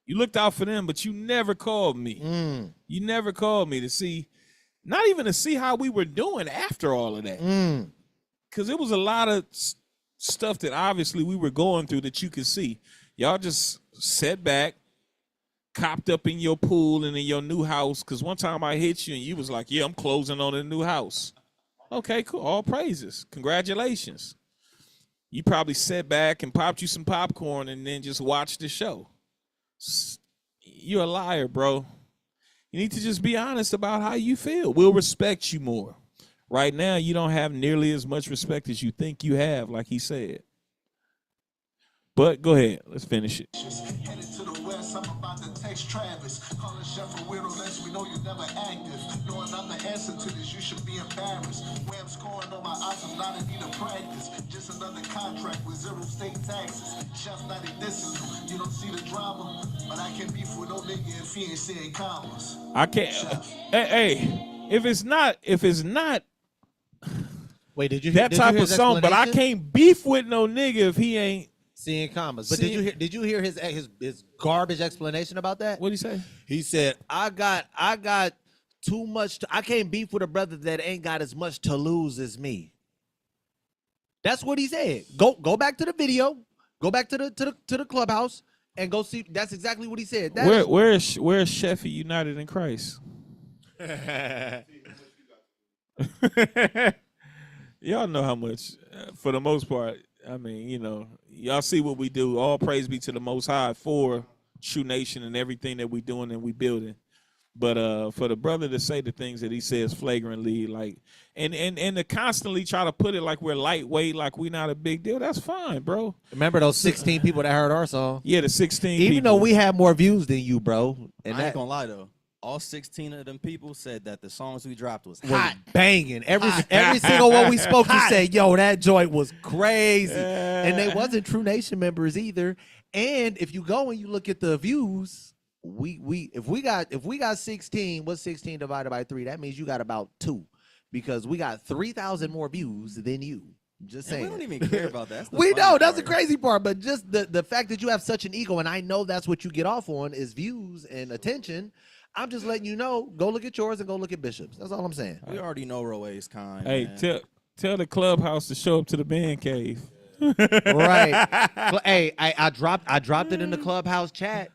[SPEAKER 1] you looked out for them, but you never called me. You never called me to see, not even to see how we were doing after all of that. Because it was a lot of stuff that obviously we were going through that you could see. Y'all just sat back, copped up in your pool and in your new house. Because one time I hit you and you was like, yeah, I'm closing on a new house. Okay, cool. All praises. Congratulations. You probably sat back and popped you some popcorn and then just watched the show. You're a liar, bro. You need to just be honest about how you feel. We'll respect you more. Right now, you don't have nearly as much respect as you think you have, like he said. But go ahead. Let's finish it.
[SPEAKER 5] Headed to the west, I'm about to text Travis. Calling Chef a weirdo, lets me know you're never active. Knowing I'm the answer to this, you should be embarrassed. Where I'm scoring on my odds, I'm not in need of practice. Just another contract with 0 state taxes. Chef not in dissing you. You don't see the drama, but I can't beef with no nigga if he ain't saying commas.
[SPEAKER 1] I can't. Hey, if it's not
[SPEAKER 2] Wait, did you
[SPEAKER 1] that type of song, but I can't beef with no nigga if he ain't
[SPEAKER 2] seeing commas. But did you hear his garbage explanation about that?
[SPEAKER 1] What'd he say?
[SPEAKER 2] He said, I got too much. I can't beef with a brother that ain't got as much to lose as me. That's what he said. Go back to the video. Go back to the clubhouse and go see. That's exactly what he said.
[SPEAKER 1] Where's Sheffy United in Christ? Y'all know how much, for the most part. I mean, you know, y'all see what we do. All praise be to the Most High for True Nation and everything that we doing and we building. But for the brother to say the things that he says flagrantly, like, and to constantly try to put it like we're lightweight, like we not a big deal, that's fine, bro.
[SPEAKER 2] Remember those 16 people that heard our song?
[SPEAKER 1] Yeah, the 16
[SPEAKER 2] Even
[SPEAKER 1] people.
[SPEAKER 2] though we have more views than you, bro. And
[SPEAKER 3] I ain't gonna lie though. All 16 of them people said that the songs we dropped was
[SPEAKER 2] was
[SPEAKER 3] hot.
[SPEAKER 2] banging. Every single one we spoke to said, yo, that joint was crazy. And they wasn't True Nation members either. And if you go and you look at the views, if we got 16, what's 16 divided by 3? That means you got about 2, because we got 3,000 more views than you. Just saying.
[SPEAKER 3] We don't even care about that. That's the
[SPEAKER 2] We
[SPEAKER 3] funny
[SPEAKER 2] know that's the
[SPEAKER 3] part.
[SPEAKER 2] crazy part, but just the fact that you have such an ego, and I know that's what you get off on is views and attention. I'm just letting you know, go look at yours and go look at Bishop's. That's all I'm saying.
[SPEAKER 3] We already know Roe's kind.
[SPEAKER 1] Hey,
[SPEAKER 3] man.
[SPEAKER 1] tell the clubhouse to show up to the band cave.
[SPEAKER 2] Right. Hey, I dropped it in the clubhouse chat.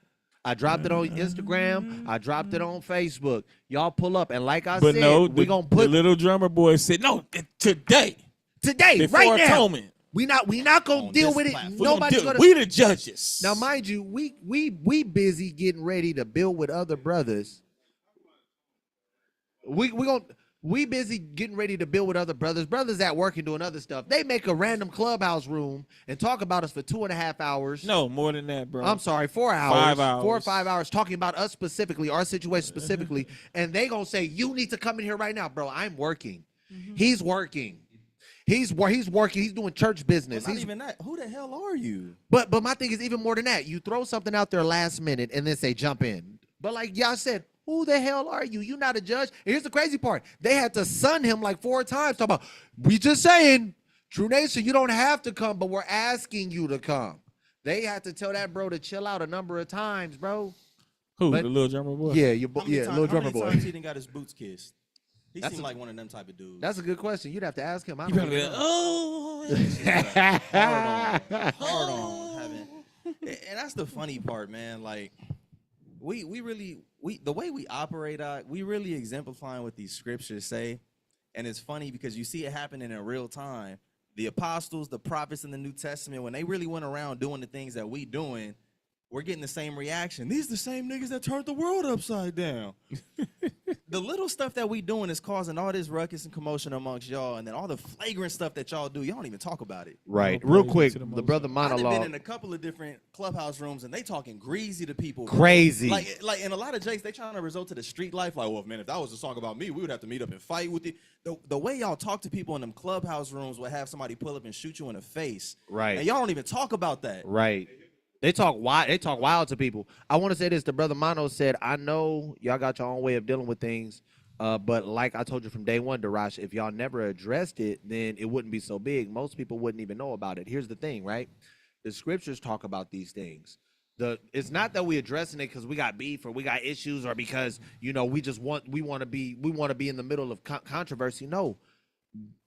[SPEAKER 2] I dropped it on Instagram. I dropped it on Facebook. Y'all pull up, and like I
[SPEAKER 1] But
[SPEAKER 2] said,
[SPEAKER 1] no,
[SPEAKER 2] we gonna
[SPEAKER 1] the
[SPEAKER 2] put
[SPEAKER 1] little drummer boy said, no, today,
[SPEAKER 2] today,
[SPEAKER 1] before
[SPEAKER 2] right now.
[SPEAKER 1] atonement.
[SPEAKER 2] We not gonna
[SPEAKER 3] On
[SPEAKER 2] deal
[SPEAKER 3] this
[SPEAKER 2] with it.
[SPEAKER 3] platform.
[SPEAKER 2] Nobody's gonna.
[SPEAKER 1] We the judges.
[SPEAKER 2] Now, mind you, we busy getting ready to build with other brothers. We busy getting ready to build with other brothers. Brothers at work and doing other stuff. They make a random clubhouse room and talk about us for 2.5 hours.
[SPEAKER 1] No, more than that, bro.
[SPEAKER 2] I'm sorry, 4 hours.
[SPEAKER 1] 5 hours.
[SPEAKER 2] 4 or 5 hours talking about us specifically, our situation specifically, and they gonna say, you need to come in here right now, bro. I'm working. He's working. He's working. He's doing church business.
[SPEAKER 3] Well, not even that. Who the hell are you?
[SPEAKER 2] But my thing is even more than that. You throw something out there last minute and then say jump in. But like y'all said, who the hell are you? You're not a judge. And here's the crazy part. They had to sun him like 4 times. Talk about, we just saying, True Nation, you don't have to come, but we're asking you to come. They had to tell that bro to chill out a number of times, bro.
[SPEAKER 1] Who,
[SPEAKER 2] but-
[SPEAKER 1] the little drummer boy?
[SPEAKER 2] Yeah,
[SPEAKER 3] How
[SPEAKER 2] little drummer
[SPEAKER 3] many
[SPEAKER 2] boy.
[SPEAKER 3] times he done got his boots kissed? He
[SPEAKER 2] That's
[SPEAKER 3] seemed
[SPEAKER 2] a-
[SPEAKER 3] like one of them type of dudes.
[SPEAKER 2] That's a good question. You'd have to ask him. I
[SPEAKER 1] You
[SPEAKER 2] don't
[SPEAKER 1] probably be
[SPEAKER 2] even
[SPEAKER 1] like,
[SPEAKER 2] know.
[SPEAKER 1] oh.
[SPEAKER 3] hard on having, and that's the funny part, man. Like we really the way we operate out, we really exemplifying what these scriptures say, and it's funny because you see it happening in real time. The apostles, the prophets in the New Testament, when they really went around doing the things that we doing, we're getting the same reaction. These the same niggas that turned the world upside down. The little stuff that we doing is causing all this ruckus and commotion amongst y'all, and then all the flagrant stuff that y'all do, y'all don't even talk about it.
[SPEAKER 2] Right.
[SPEAKER 1] All
[SPEAKER 2] Real
[SPEAKER 1] praise
[SPEAKER 2] quick,
[SPEAKER 1] to the
[SPEAKER 2] the
[SPEAKER 1] Most
[SPEAKER 2] brother
[SPEAKER 3] I've been
[SPEAKER 2] monologue.
[SPEAKER 3] in a couple of different clubhouse rooms, and they talking greasy to people.
[SPEAKER 2] Crazy.
[SPEAKER 3] Like, and a lot of jakes, they trying to resort to the street life. Like, well, man, if that was a song about me, we would have to meet up and fight with you. The way y'all talk to people in them clubhouse rooms will have somebody pull up and shoot you in the face.
[SPEAKER 2] Right.
[SPEAKER 3] And y'all don't even talk about that.
[SPEAKER 2] Right. They talk wild to people. I want to say this. The brother Mono said, I know y'all got your own way of dealing with things, but like I told you from day one, Darash, if y'all never addressed it, then it wouldn't be so big. Most people wouldn't even know about it. Here's the thing, right? The scriptures talk about these things. It's not that we addressing it because we got beef or we got issues or because, you know, we want to be in the middle of controversy. No,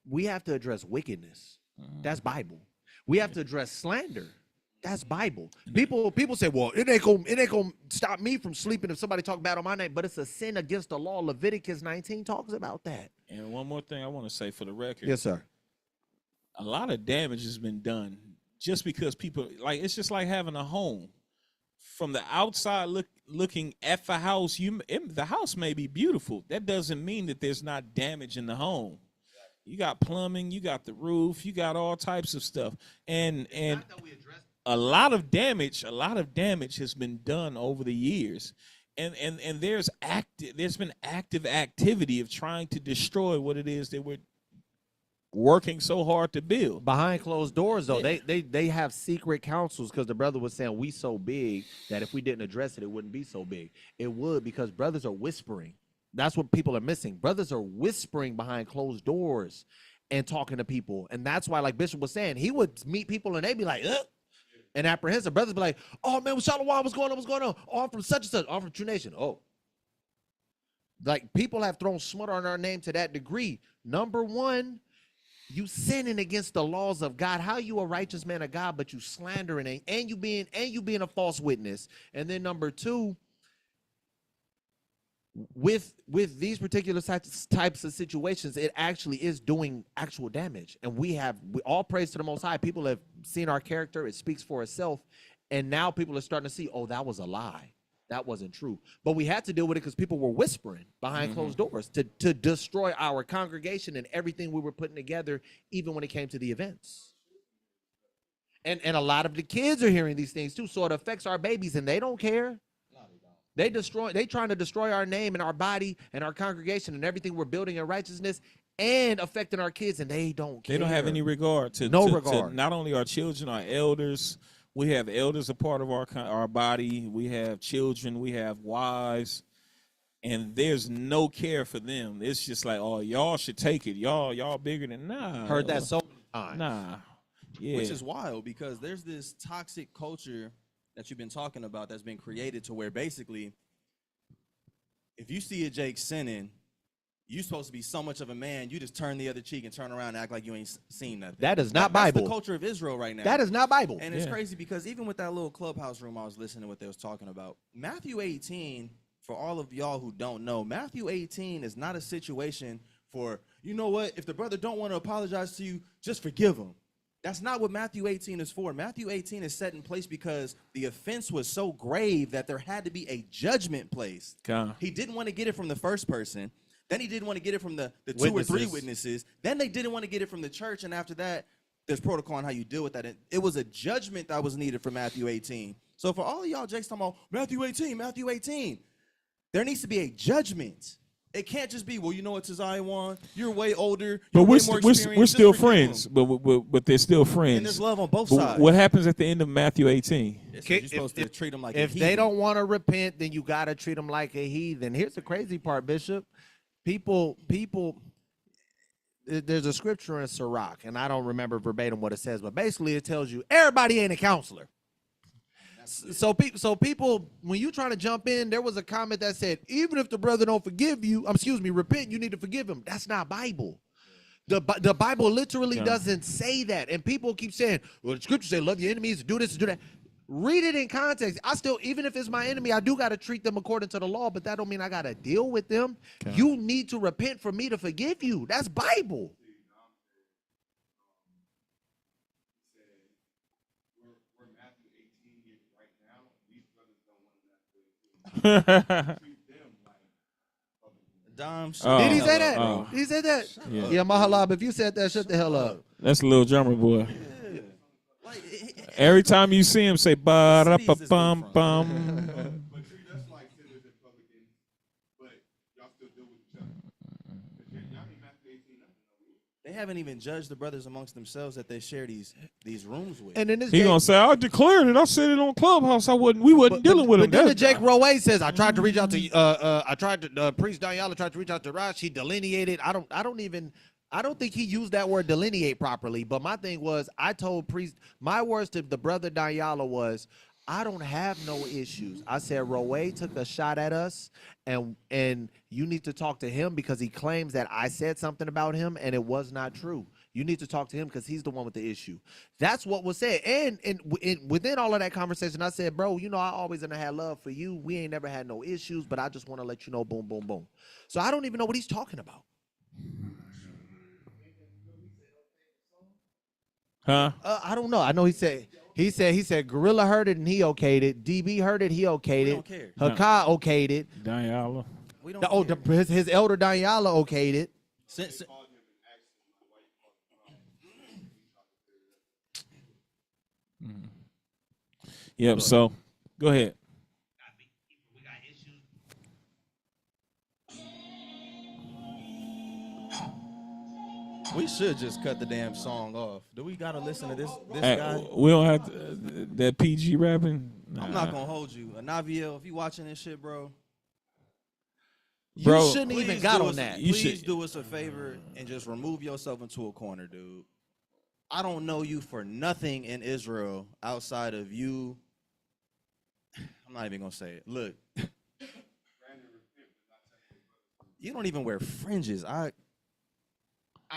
[SPEAKER 2] we have to address wickedness. That's Bible. We have to address slander. That's Bible. People say, well, it ain't gonna stop me from sleeping if somebody talk bad on my name, but it's a sin against the law. Leviticus 19 talks about that.
[SPEAKER 1] And one more thing I want to say for the record.
[SPEAKER 2] Yes, sir.
[SPEAKER 1] A lot of damage has been done just because people, like, it's just like having a home. From the outside looking at the house, the house may be beautiful. That doesn't mean that there's not damage in the home. You got plumbing, you got the roof, you got all types of stuff. And a lot of damage has been done over the years. And there's been active activity of trying to destroy what it is that we're working so hard to build.
[SPEAKER 2] Behind closed doors, though,
[SPEAKER 1] Yeah.
[SPEAKER 2] they have secret councils because the brother was saying we so big that if we didn't address it, it wouldn't be so big. It would, because brothers are whispering. That's what people are missing. Brothers are whispering behind closed doors and talking to people. And that's why, like Bishop was saying, he would meet people and they'd be like, ugh, and apprehensive. Brothers be like, oh man, Shalom, what's going on? What's going on? Oh, I'm from such and such. Oh, I'm from True Nation. Oh. Like, people have thrown smut on our name to that degree. Number one, you sinning against the laws of God. How you a righteous man of God, but you slandering and you being a false witness. And then number two, with these particular types of situations, it actually is doing actual damage. And we all praise to the Most High. People have seen our character. It speaks for itself. And now people are starting to see, oh, that was a lie. That wasn't true. But we had to deal with it because people were whispering behind closed doors to destroy our congregation and everything we were putting together, even when it came to the events. And a lot of the kids are hearing these things too, so it affects our babies, and they don't care. They trying to destroy our name and our body and our congregation and everything we're building in righteousness, and affecting our kids, and they don't care.
[SPEAKER 1] They don't have any regard to not only our children, our elders. We have elders a part of our body. We have children. We have wives, and there's no care for them. It's just like, oh, y'all should take it. Y'all bigger than nah.
[SPEAKER 2] Heard that so many times.
[SPEAKER 1] Nah, yeah.
[SPEAKER 3] Which is wild, because there's this toxic culture that you've been talking about that's been created to where basically, if you see a Jake sinning, you're supposed to be so much of a man, you just turn the other cheek and turn around and act like you ain't seen nothing.
[SPEAKER 2] That is not Bible.
[SPEAKER 3] That's the culture of Israel right now.
[SPEAKER 2] That is not Bible.
[SPEAKER 3] And it's crazy because even with that little clubhouse room, I was listening to what they was talking about. Matthew 18, for all of y'all who don't know, Matthew 18 is not a situation for, you know what, if the brother don't want to apologize to you, just forgive him. That's not what Matthew 18 is for. Matthew 18 is set in place because the offense was so grave that there had to be a judgment placed. He didn't want to get it from the first person. Then he didn't want to get it from the two or three witnesses. Then they didn't want to get it from the church. And after that, there's protocol on how you deal with that. It was a judgment that was needed for Matthew 18. So for all of y'all, Jake's talking about Matthew 18, there needs to be a judgment. It can't just be, well, you know what, Zion, you're way older.
[SPEAKER 1] But we're still friends. But they're still friends.
[SPEAKER 3] And there's love on both sides.
[SPEAKER 1] What happens at the end of Matthew 18?
[SPEAKER 3] You're supposed to treat them like a
[SPEAKER 2] if
[SPEAKER 3] heathen.
[SPEAKER 2] they don't want to repent, then you got to treat them like a heathen. Here's the crazy part, Bishop. People, there's a scripture in Sirach, and I don't remember verbatim what it says, but basically it tells you everybody ain't a counselor. So people, when you trying to jump in, there was a comment that said, even if the brother don't forgive you, repent, you need to forgive him. That's not Bible. The Bible literally doesn't say that. And people keep saying, well, the scripture say, love your enemies, do this, do that. Read it in context. Even if it's my enemy, I do got to treat them according to the law, but that don't mean I got to deal with them. Okay. You need to repent for me to forgive you. That's Bible.
[SPEAKER 3] Dom,
[SPEAKER 2] did he say that? He said that? Yeah, Mahalab, if you said that, shut the hell up.
[SPEAKER 1] That's a little drummer boy. Every time you see him, say ba-da-ba-bum-bum.
[SPEAKER 5] But treat us like sinners and publicans, but y'all still deal with each other. Y'all ain't Matthew 18 nothing.
[SPEAKER 3] They haven't even judged the brothers amongst themselves that they share these rooms with.
[SPEAKER 2] And then this
[SPEAKER 1] he gonna say, I declared it. I said it on Clubhouse. We wasn't dealing with him.
[SPEAKER 2] But then the Jake Rowe says, I tried to reach out to Priest Daniela tried to reach out to Rosh. He delineated. I don't think he used that word delineate properly. But my thing was, I told Priest, my words to the brother Daniela was, I don't have no issues. I said, Roe took a shot at us, and you need to talk to him because he claims that I said something about him, and it was not true. You need to talk to him because he's the one with the issue. That's what was said. And within all of that conversation, I said, bro, you know, I always had love for you. We ain't never had no issues, but I just want to let you know, boom, boom, boom. So I don't even know what he's talking about.
[SPEAKER 1] Huh?
[SPEAKER 2] I don't know. I know he said Gorilla heard it and he okayed it. DB heard it, he okayed it. Hakai okayed it.
[SPEAKER 1] Daniela.
[SPEAKER 2] His elder Daniela okayed it.
[SPEAKER 1] Yep. So go ahead.
[SPEAKER 3] We should just cut the damn song off. Do we gotta listen to this guy?
[SPEAKER 1] We don't have that PG rapping. Nah.
[SPEAKER 3] I'm not gonna hold you. Naviel, if you watching this shit, bro,
[SPEAKER 2] you shouldn't even got on that.
[SPEAKER 3] Please do us a favor and just remove yourself into a corner, dude. I don't know you for nothing in Israel outside of you. I'm not even gonna say it. Look. You don't even wear fringes. I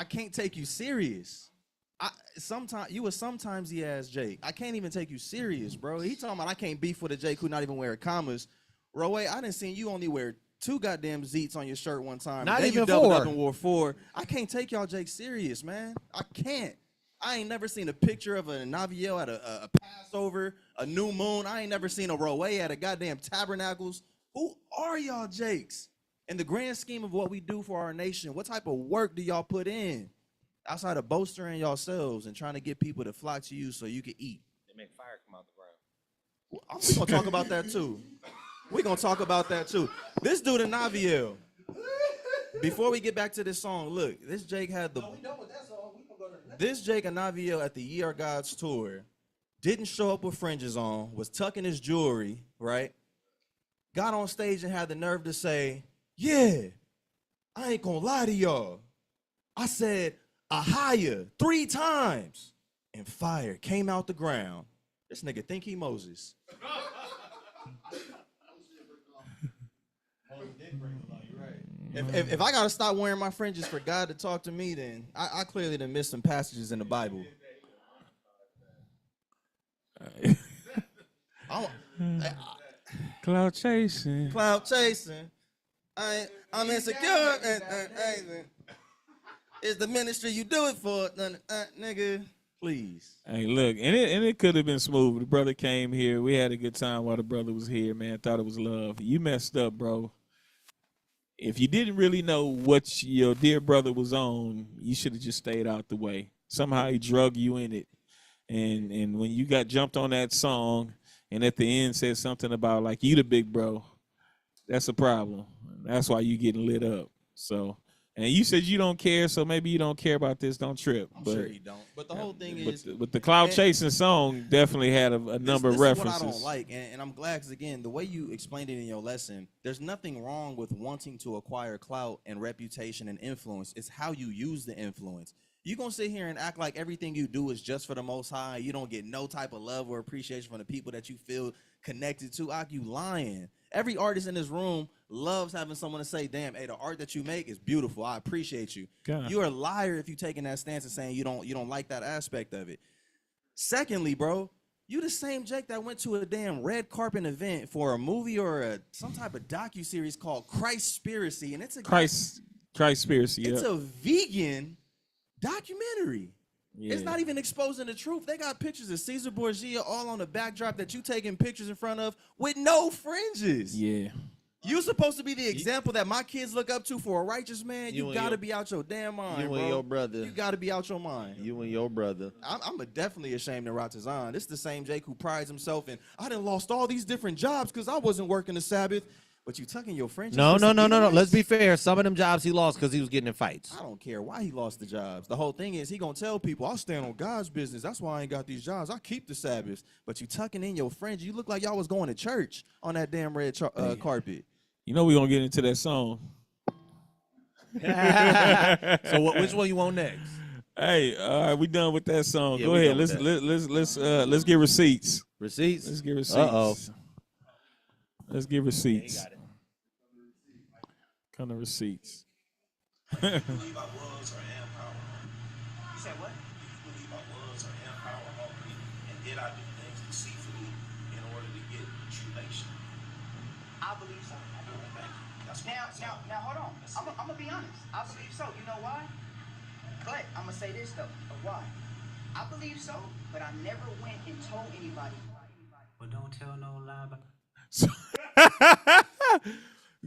[SPEAKER 3] can't take you serious. You was sometimes he ass Jake. I can't even take you serious, bro. He talking about I can't beef with a Jake who not even wearing commas. Roe, I done seen you only wear 2 goddamn zeets on your shirt one time.
[SPEAKER 2] Not
[SPEAKER 3] then
[SPEAKER 2] even
[SPEAKER 3] you doubled
[SPEAKER 2] 4.
[SPEAKER 3] up and wore 4. I can't take y'all Jake serious, man. I can't. I ain't never seen a picture of a Naviel at a Passover, a new moon. I ain't never seen a Roe at a goddamn tabernacles. Who are y'all Jakes? In the grand scheme of what we do for our nation, what type of work do y'all put in? Outside of bolstering yourselves and trying to get people to flock to you so you can eat.
[SPEAKER 6] They make fire come out the ground.
[SPEAKER 3] We're going to talk about that too. We're going to talk about that too. This dude in Naviel, before we get back to this song, look, this Jake had the... No, we done with that song. We gonna go to the next. This Jake and Naviel at the Ye Are Gods tour didn't show up with fringes on, was tucking his jewelry, right? Got on stage and had the nerve to say, yeah, I ain't going to lie to y'all. I said... Ahia 3 times and fire came out the ground. This nigga think he Moses. If I gotta stop wearing my fringes for God to talk to me, then I clearly done missed some passages in the Bible.
[SPEAKER 1] Clout chasing.
[SPEAKER 3] Clout chasing. I'm insecure. It's the ministry you do it for, nigga. Please.
[SPEAKER 1] Hey, look, and it could have been smooth. The brother came here. We had a good time while the brother was here, man. Thought it was love. You messed up, bro. If you didn't really know what your dear brother was on, you should have just stayed out the way. Somehow he drug you in it. And when you got jumped on that song and at the end said something about like you the big bro, that's a problem. That's why you getting lit up. So, and you said you don't care, so maybe you don't care about this. Don't trip.
[SPEAKER 3] I'm sure he don't. But the whole thing is,
[SPEAKER 1] but the cloud chasing song definitely had a number of references.
[SPEAKER 3] Is what I don't like, and I'm glad because again, the way you explained it in your lesson, there's nothing wrong with wanting to acquire clout and reputation and influence. It's how you use the influence. You gonna sit here and act like everything you do is just for the Most High. You don't get no type of love or appreciation from the people that you feel connected to. You lying. Every artist in this room loves having someone to say, damn, hey, the art that you make is beautiful. I appreciate you.
[SPEAKER 1] God.
[SPEAKER 3] You're a liar if you're taking that stance and saying you don't like that aspect of it. Secondly, bro, you the same Jake that went to a damn red carpet event for a movie or some type of docuseries called Christspiracy, and it's a
[SPEAKER 1] Christspiracy.
[SPEAKER 3] It's a vegan documentary.
[SPEAKER 1] Yeah.
[SPEAKER 3] It's not even exposing the truth. They got pictures of Caesar Borgia all on the backdrop that you taking pictures in front of with no fringes.
[SPEAKER 1] Yeah.
[SPEAKER 3] You supposed to be the example that my kids look up to for a righteous man. You gotta be out your damn mind,
[SPEAKER 2] You
[SPEAKER 3] bro.
[SPEAKER 2] and your brother.
[SPEAKER 3] You gotta be out your mind.
[SPEAKER 2] You and your brother.
[SPEAKER 3] I'm definitely ashamed of Ratazan. This is the same Jake who prides himself in, I done lost all these different jobs because I wasn't working the Sabbath. But you tucking your fringes.
[SPEAKER 2] No. Let's be fair. Some of them jobs he lost because he was getting in fights.
[SPEAKER 3] I don't care why he lost the jobs. The whole thing is he gonna tell people, I'll stand on God's business. That's why I ain't got these jobs. I keep the Sabbath. But you tucking in your fringe. You look like y'all was going to church on that damn red carpet.
[SPEAKER 1] You know we're going to get into that song.
[SPEAKER 2] So which one you want next?
[SPEAKER 1] Hey, all right, we done with that song.
[SPEAKER 2] Yeah,
[SPEAKER 1] Go
[SPEAKER 2] we
[SPEAKER 1] ahead.
[SPEAKER 2] done with
[SPEAKER 1] Let's get receipts.
[SPEAKER 2] Receipts?
[SPEAKER 1] Let's get receipts.
[SPEAKER 2] Uh-oh.
[SPEAKER 1] Let's get receipts. Kind of receipts.
[SPEAKER 5] Believe I was or am power. You said what? Believe I was or am power hungry, and did I do things deceitfully in order to get tribulation?
[SPEAKER 7] I believe so. Now, hold on. I'm gonna be honest. I believe so. You know why? But I'm gonna say this though. Why? I believe so, but I never went and told anybody.
[SPEAKER 6] But don't tell no lie.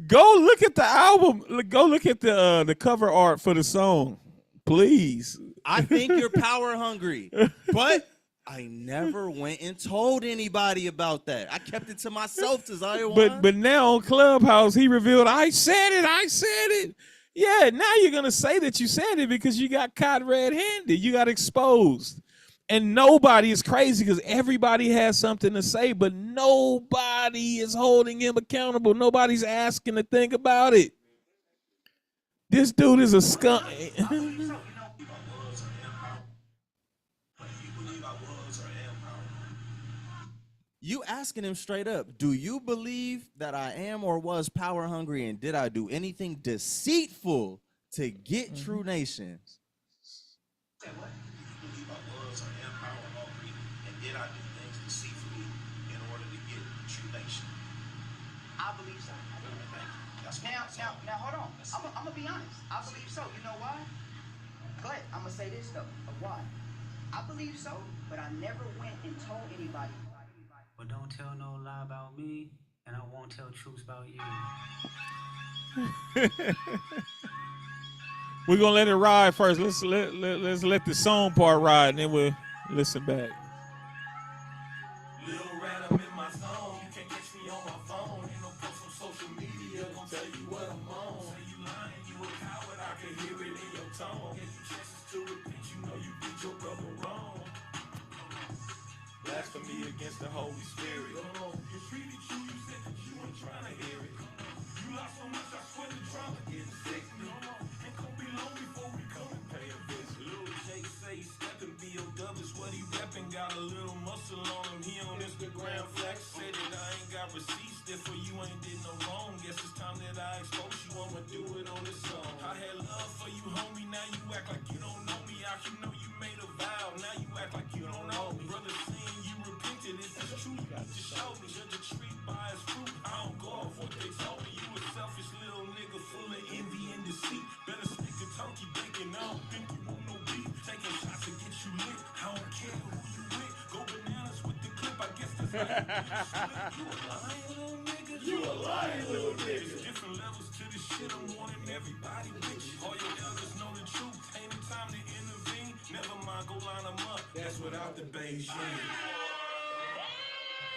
[SPEAKER 1] Go look at the album. Go look at the cover art for the song, please.
[SPEAKER 3] I think you're power hungry, but I never went and told anybody about that. I kept it to myself, Desire.
[SPEAKER 1] But now on Clubhouse, he revealed, I said it. Yeah, now you're gonna say that you said it because you got caught red-handed. You got exposed. And nobody is crazy because everybody has something to say, but nobody is holding him accountable. Nobody's asking to think about it. This dude is a skunk.
[SPEAKER 3] You asking him straight up, do you believe that I am or was power hungry, and did I do anything deceitful to get True Nation?
[SPEAKER 5] Say what? Believe I was or am power hungry, and did I do things deceitfully in order to get True Nation? I believe so. Now, hold on. I'm gonna be honest. I believe so. You know why? But I'm gonna say this though. Of why? I believe so, but I never went and told anybody.
[SPEAKER 6] But don't tell no lie about me, and I won't tell truths about you.
[SPEAKER 1] We're gonna let it ride first. Let's let the song part ride, and then we'll listen back.
[SPEAKER 5] Little rat, I'm in my zone. You can't catch me on my phone. Ain't no post on social media gonna tell you what I'm on. Say you lying, you a coward. I can hear it in your tone. Give you chances to repent. You know you did your brother wrong. Blasphemy against the Holy Spirit. You treated you said that you ain't trying to hear it. You lost so much, I swear the drama getting sick. Ain't gonna be long before we come and pay a visit. Lil J say steppin' B.O.W. is what he reppin'. Got a little muscle on him. He on Instagram flex. Said that I ain't got receipts, therefore you ain't did no wrong. Guess it's time that I expose you. I'ma do it on this song. I had love for you, homie. Now you act like you don't know me. You know you made a vow. Now you act like you don't know me. Brother saying you repented. If it's true, you got to show me. Judge a tree by its fruit. I don't go off what they told me. You a selfish little nigga full of envy and deceit. Better stick to turkey bacon. I don't think you want no beef. Taking shots to get you lit. I don't care who you with. Go bananas with the clip. I guess that's how you a lying little nigga. You a lying little nigga. There's different levels to this shit. I'm wanting everybody with you. All your elders know the truth. Ain't it time to intervene? Never mind, go line them up. That's without the Beijing.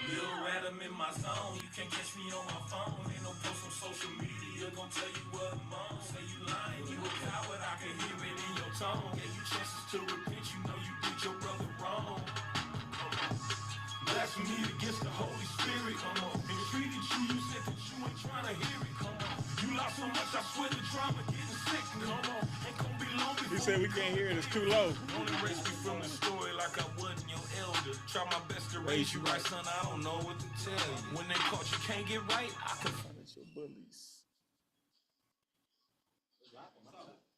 [SPEAKER 5] Lil rat, I'm in my zone. You can't catch me on my phone. Ain't no post on social media gonna tell you what I'm on. Say you lying, you a coward. I can hear it in your tone. Gave you chances to repent. You know you did your brother wrong. Blasphemy against the Holy Spirit. Come on. And treated you said that you ain't trying to hear it. Come on. You lost so much, I swear the drama getting sick. Come on. Ain't gonna be long before.
[SPEAKER 1] He said we can't hear it. It's too low.
[SPEAKER 5] Don't erase me from the story like I wasn't your elder. Try my best to raise you right, son. I don't know what to tell you. When they caught you can't get right, I can punish your bullies.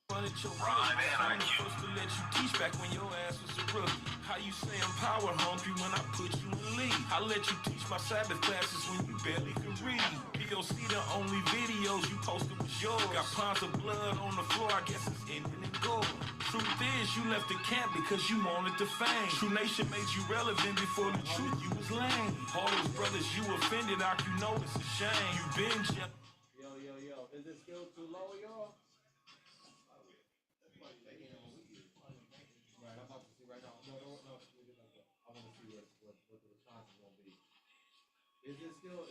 [SPEAKER 5] Punish your bullies. I'm the first to let you teach back when your ass was a rookie. How you say I'm power hungry when I put you in league? I let you teach my Sabbath classes when you barely could read. POC, the only videos you posted was yours. Got ponds of blood on the floor, I guess it's ending in gold. Truth is, you left the camp because you wanted the fame. True Nation made you relevant before the truth, you was lame. All those brothers you offended, you know it's a shame. You been
[SPEAKER 2] Yo, is this still too low, y'all? Right, I'm about to see right now. No. I want to see what the response is gonna be. Is this still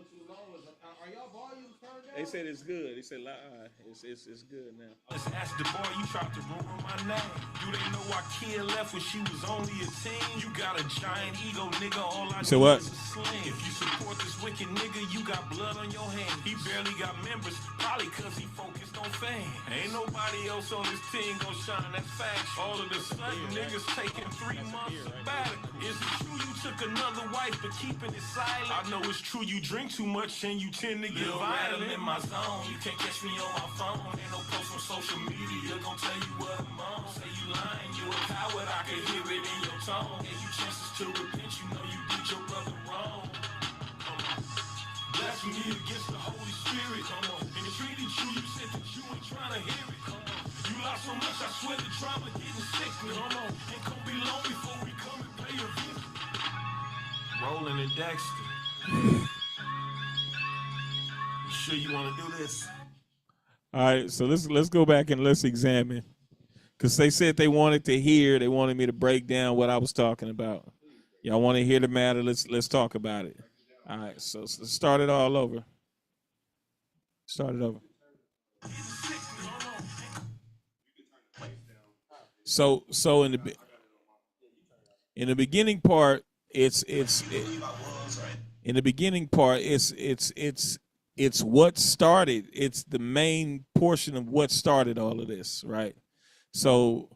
[SPEAKER 2] too low? Are y'all volumes turned down?
[SPEAKER 1] They said it's good. They said it's good now.
[SPEAKER 5] Let's ask the boy, you tried to ruin my name. Do they know why Kia left when she was only a teen? You got a giant ego, nigga. All I
[SPEAKER 1] So
[SPEAKER 5] do
[SPEAKER 1] what?
[SPEAKER 5] is a sling. If you support this wicked nigga, you got blood on your hands. He barely got members, probably cause he focused on fame. Ain't nobody else on this team gon' shine, that's fact. All of the sudden, niggas taking 3 months sabbatical. Is it true you took another wife but keeping it silent? I know it's true you drink too much and you tend to get violent. In my zone, you can't catch me on my phone. Ain't no post on social media gonna tell you what I'm on. Say you lying, you a coward. I can hear it in your tone. Gave you chances to repent. You know you did your brother wrong. Blasphemy against the Holy Spirit. Come on. And treated you said that you ain't trying to hear it. Come on. You lost so much, I swear the drama getting sick. Come on. Ain't gonna be long before we come and pay a visit. Rolling and Dexter. You sure you want to do this?
[SPEAKER 1] All right, so let's go back and let's examine, because they said they wanted me to break down what I was talking about. Y'all want to hear the matter? Let's talk about it. All right, so let's start it all over. Start it over. So in the beginning part, it's what started. It's the main portion of what started all of this, right? So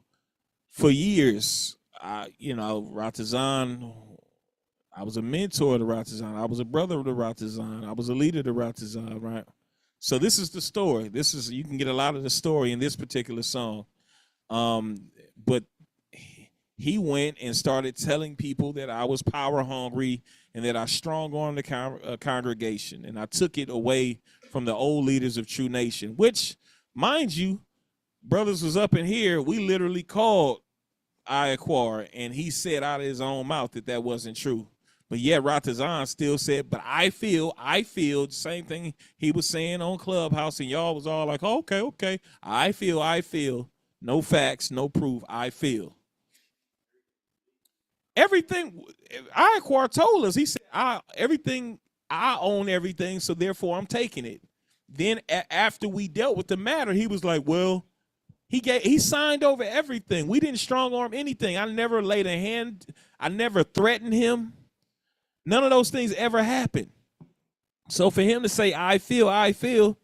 [SPEAKER 1] for years, Ratazan, I was a mentor to Ratazan. I was a brother to Ratazan. I was a leader to Ratazan, right? So this is the story. You can get a lot of the story in this particular song. But he went and started telling people that I was power hungry and that I strong-armed the congregation. And I took it away from the old leaders of True Nation, which, mind you, brothers was up in here. We literally called Iaquar, and he said out of his own mouth that wasn't true. But yet Ratazan still said, but I feel the same thing he was saying on Clubhouse, and y'all was all like, okay. I feel. No facts, no proof. I feel. Everything Iaquar told us, he said, I own everything, so therefore I'm taking it. Then after we dealt with the matter, he was like, well, he signed over everything. We didn't strong arm anything. I never laid a hand. I never threatened him. None of those things ever happened. So for him to say, I feel,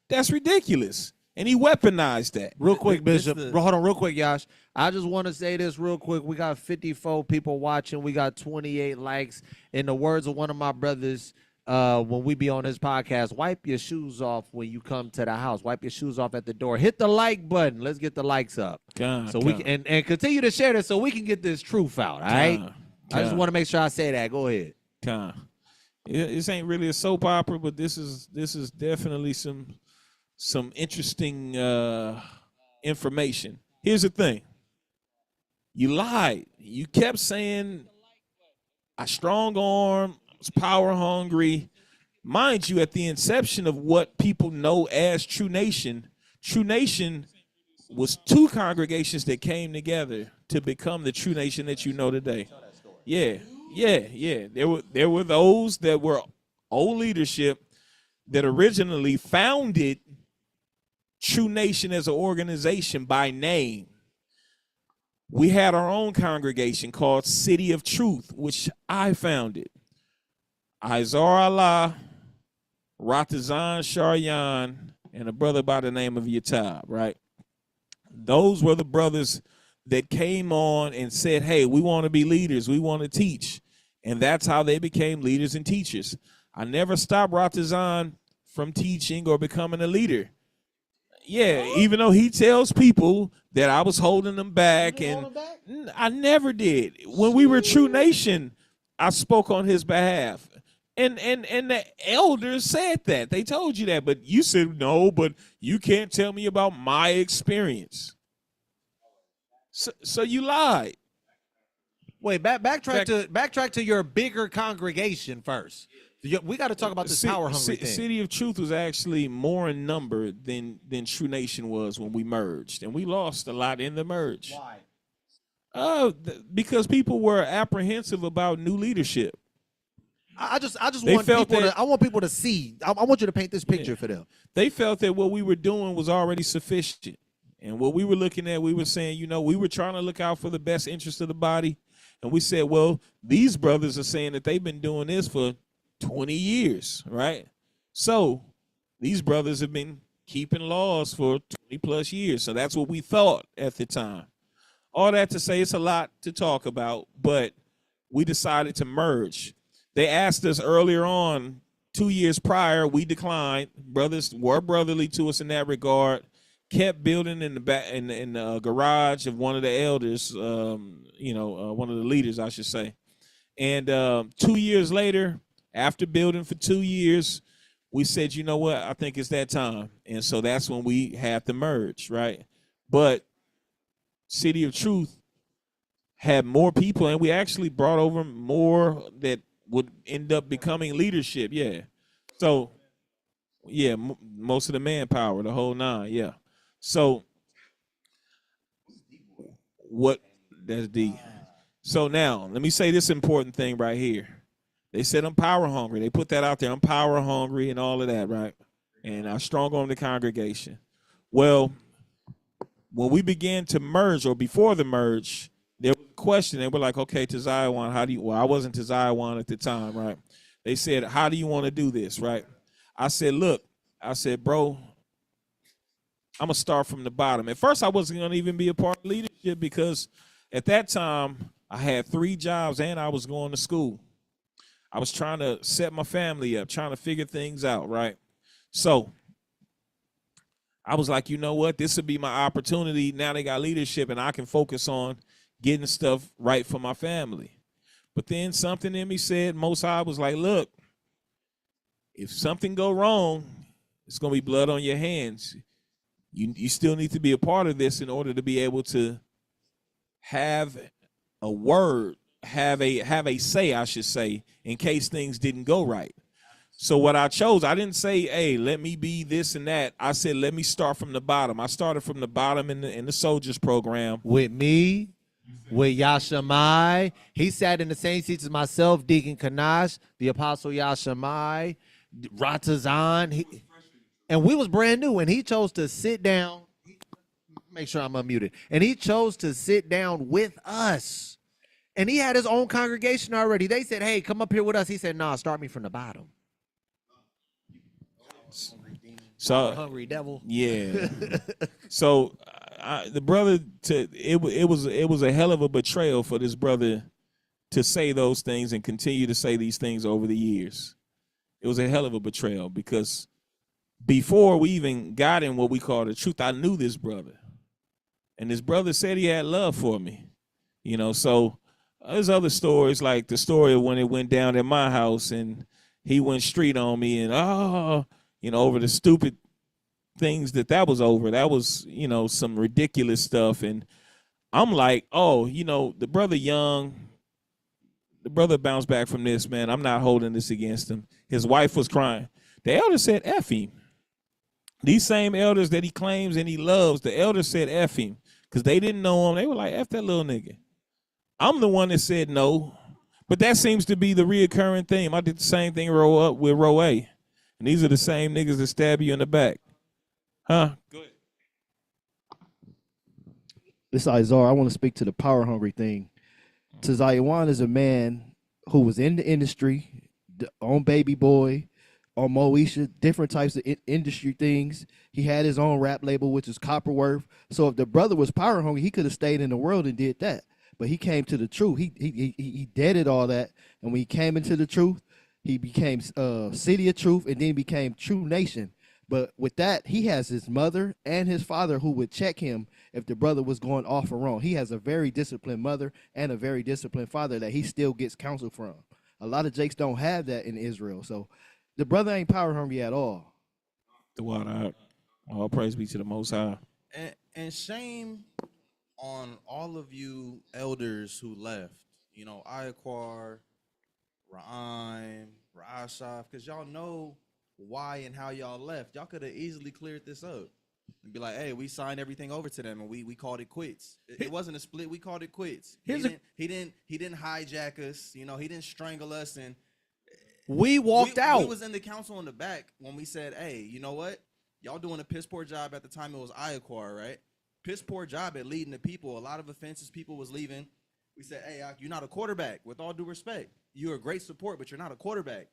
[SPEAKER 1] that's ridiculous. And he weaponized that.
[SPEAKER 2] Real quick, Bishop. Hold on real quick, Yash. I just want to say this real quick. We got 54 people watching. We got 28 likes. In the words of one of my brothers, when we be on this podcast, wipe your shoes off when you come to the house. Wipe your shoes off at the door. Hit the like button. Let's get the likes up. We can and continue to share this so we can get this truth out. All right. I just want to make sure I say that. Go ahead.
[SPEAKER 1] This ain't really a soap opera, but this is definitely some interesting information. Here's the thing. You lied. You kept saying I strong arm, I was power hungry. Mind you, at the inception of what people know as True Nation was two congregations that came together to become the True Nation that you know today. Yeah. There were those that were old leadership that originally founded True Nation as an organization by name. We had our own congregation called City of Truth, which I founded. Izar Allah, Ratazan Sharyan, and a brother by the name of Yatab, right? Those were the brothers that came on and said, hey, we want to be leaders. We want to teach. And that's how they became leaders and teachers. I never stopped Ratazan from teaching or becoming a leader. Yeah, even though he tells people that I was holding them back, and I never did. When we were True Nation, I spoke on his behalf. And the elders said that. They told you that, but you said, no, but you can't tell me about my experience. So you lied.
[SPEAKER 2] Wait, backtrack to your bigger congregation first. We got to talk about this power hungry thing.
[SPEAKER 1] City of Truth was actually more in number than True Nation was when we merged, and we lost a lot in the merge. Why? Because people were apprehensive about new leadership.
[SPEAKER 2] I just want people to see. I want you to paint this picture for them.
[SPEAKER 1] They felt that what we were doing was already sufficient, and what we were looking at, we were saying, we were trying to look out for the best interest of the body, and we said, well, these brothers are saying that they've been doing this for 20 years, right? So these brothers have been keeping laws for 20 plus years. So that's what we thought at the time. All that to say, it's a lot to talk about, but we decided to merge. They asked us earlier on, 2 years prior, we declined. Brothers were brotherly to us in that regard. Kept building in the back in the garage of one of the elders, one of the leaders, I should say. And 2 years later, after building for 2 years, we said, you know what? I think it's that time. And so that's when we had to merge, right? But City of Truth had more people, and we actually brought over more that would end up becoming leadership, yeah. So, yeah, most of the manpower, the whole nine, yeah. So, that's deep. So now, let me say this important thing right here. They said I'm power hungry. They put that out there. I'm power hungry and all of that, right? And I strong on the congregation. Well, when we began to merge, or before the merge, there was a question. They were like, okay, Taziwan, I wasn't Taziwan at the time, right? They said, how do you want to do this, right? I said, bro, I'm going to start from the bottom. At first, I wasn't going to even be a part of leadership because at that time, I had 3 jobs and I was going to school. I was trying to set my family up, trying to figure things out, right? So I was like, you know what? This would be my opportunity. Now they got leadership and I can focus on getting stuff right for my family. But then something in me said, Most High was like, look, if something go wrong, it's going to be blood on your hands. You still need to be a part of this in order to be able to have a word, have a say, I should say, in case things didn't go right. So what I chose, I didn't say, hey, let me be this and that. I said, let me start from the bottom. I started from the bottom in the soldiers program.
[SPEAKER 2] With me, with Yashamai. He sat in the same seats as myself, Deacon Kanash, the Apostle Yashamai, Ratazan. And we was brand new, and he chose to sit down. Make sure I'm unmuted. And he chose to sit down with us. And he had his own congregation already. They said, hey, come up here with us. He said, nah, start me from the bottom.
[SPEAKER 1] So
[SPEAKER 2] hungry devil.
[SPEAKER 1] Yeah. So the brother, it was a hell of a betrayal for this brother to say those things and continue to say these things over the years. It was a hell of a betrayal because before we even got in what we call the truth, I knew this brother. And this brother said he had love for me. You know, so there's other stories, like the story of when it went down at my house and he went street on me and, over the stupid things that was over. That was, some ridiculous stuff. And I'm like, the brother young, the brother bounced back from this, man. I'm not holding this against him. His wife was crying. The elder said, F him. These same elders that he claims and he loves, the elders said F him because they didn't know him. They were like, F that little nigga. I'm the one that said no, but that seems to be the reoccurring theme. I did the same thing with Roe A. And these are the same niggas that stab you in the back. Huh? Go ahead.
[SPEAKER 8] This is Izar. I want to speak to the power hungry thing. Tazayawan is a man who was in the industry, on Baby Boy, on Moesha, different types of industry things. He had his own rap label, which is Copperworth. So if the brother was power hungry, he could have stayed in the world and did that. But he came to the truth. He deaded all that. And when he came into the truth, he became City of Truth, and then he became True Nation. But with that, he has his mother and his father who would check him if the brother was going off or wrong. He has a very disciplined mother and a very disciplined father that he still gets counsel from. A lot of Jakes don't have that in Israel. So the brother ain't power hungry at all.
[SPEAKER 1] The water. All praise be to the Most High.
[SPEAKER 3] And shame on all of you elders who left. Iaquar, Ra'im, Ra'ashaf, because y'all know why and how y'all left. Y'all could have easily cleared this up and be like, hey, we signed everything over to them and we called it quits. It wasn't a split, we called it quits. He didn't hijack us, he didn't strangle us, and
[SPEAKER 2] we walked out.
[SPEAKER 3] We was in the council in the back when we said, hey, you know what? Y'all doing a piss poor job. At the time it was Iaquar, right? Piss poor job at leading the people. A lot of offenses, people was leaving. We said, hey, you're not a quarterback. With all due respect, you're a great support, but you're not a quarterback.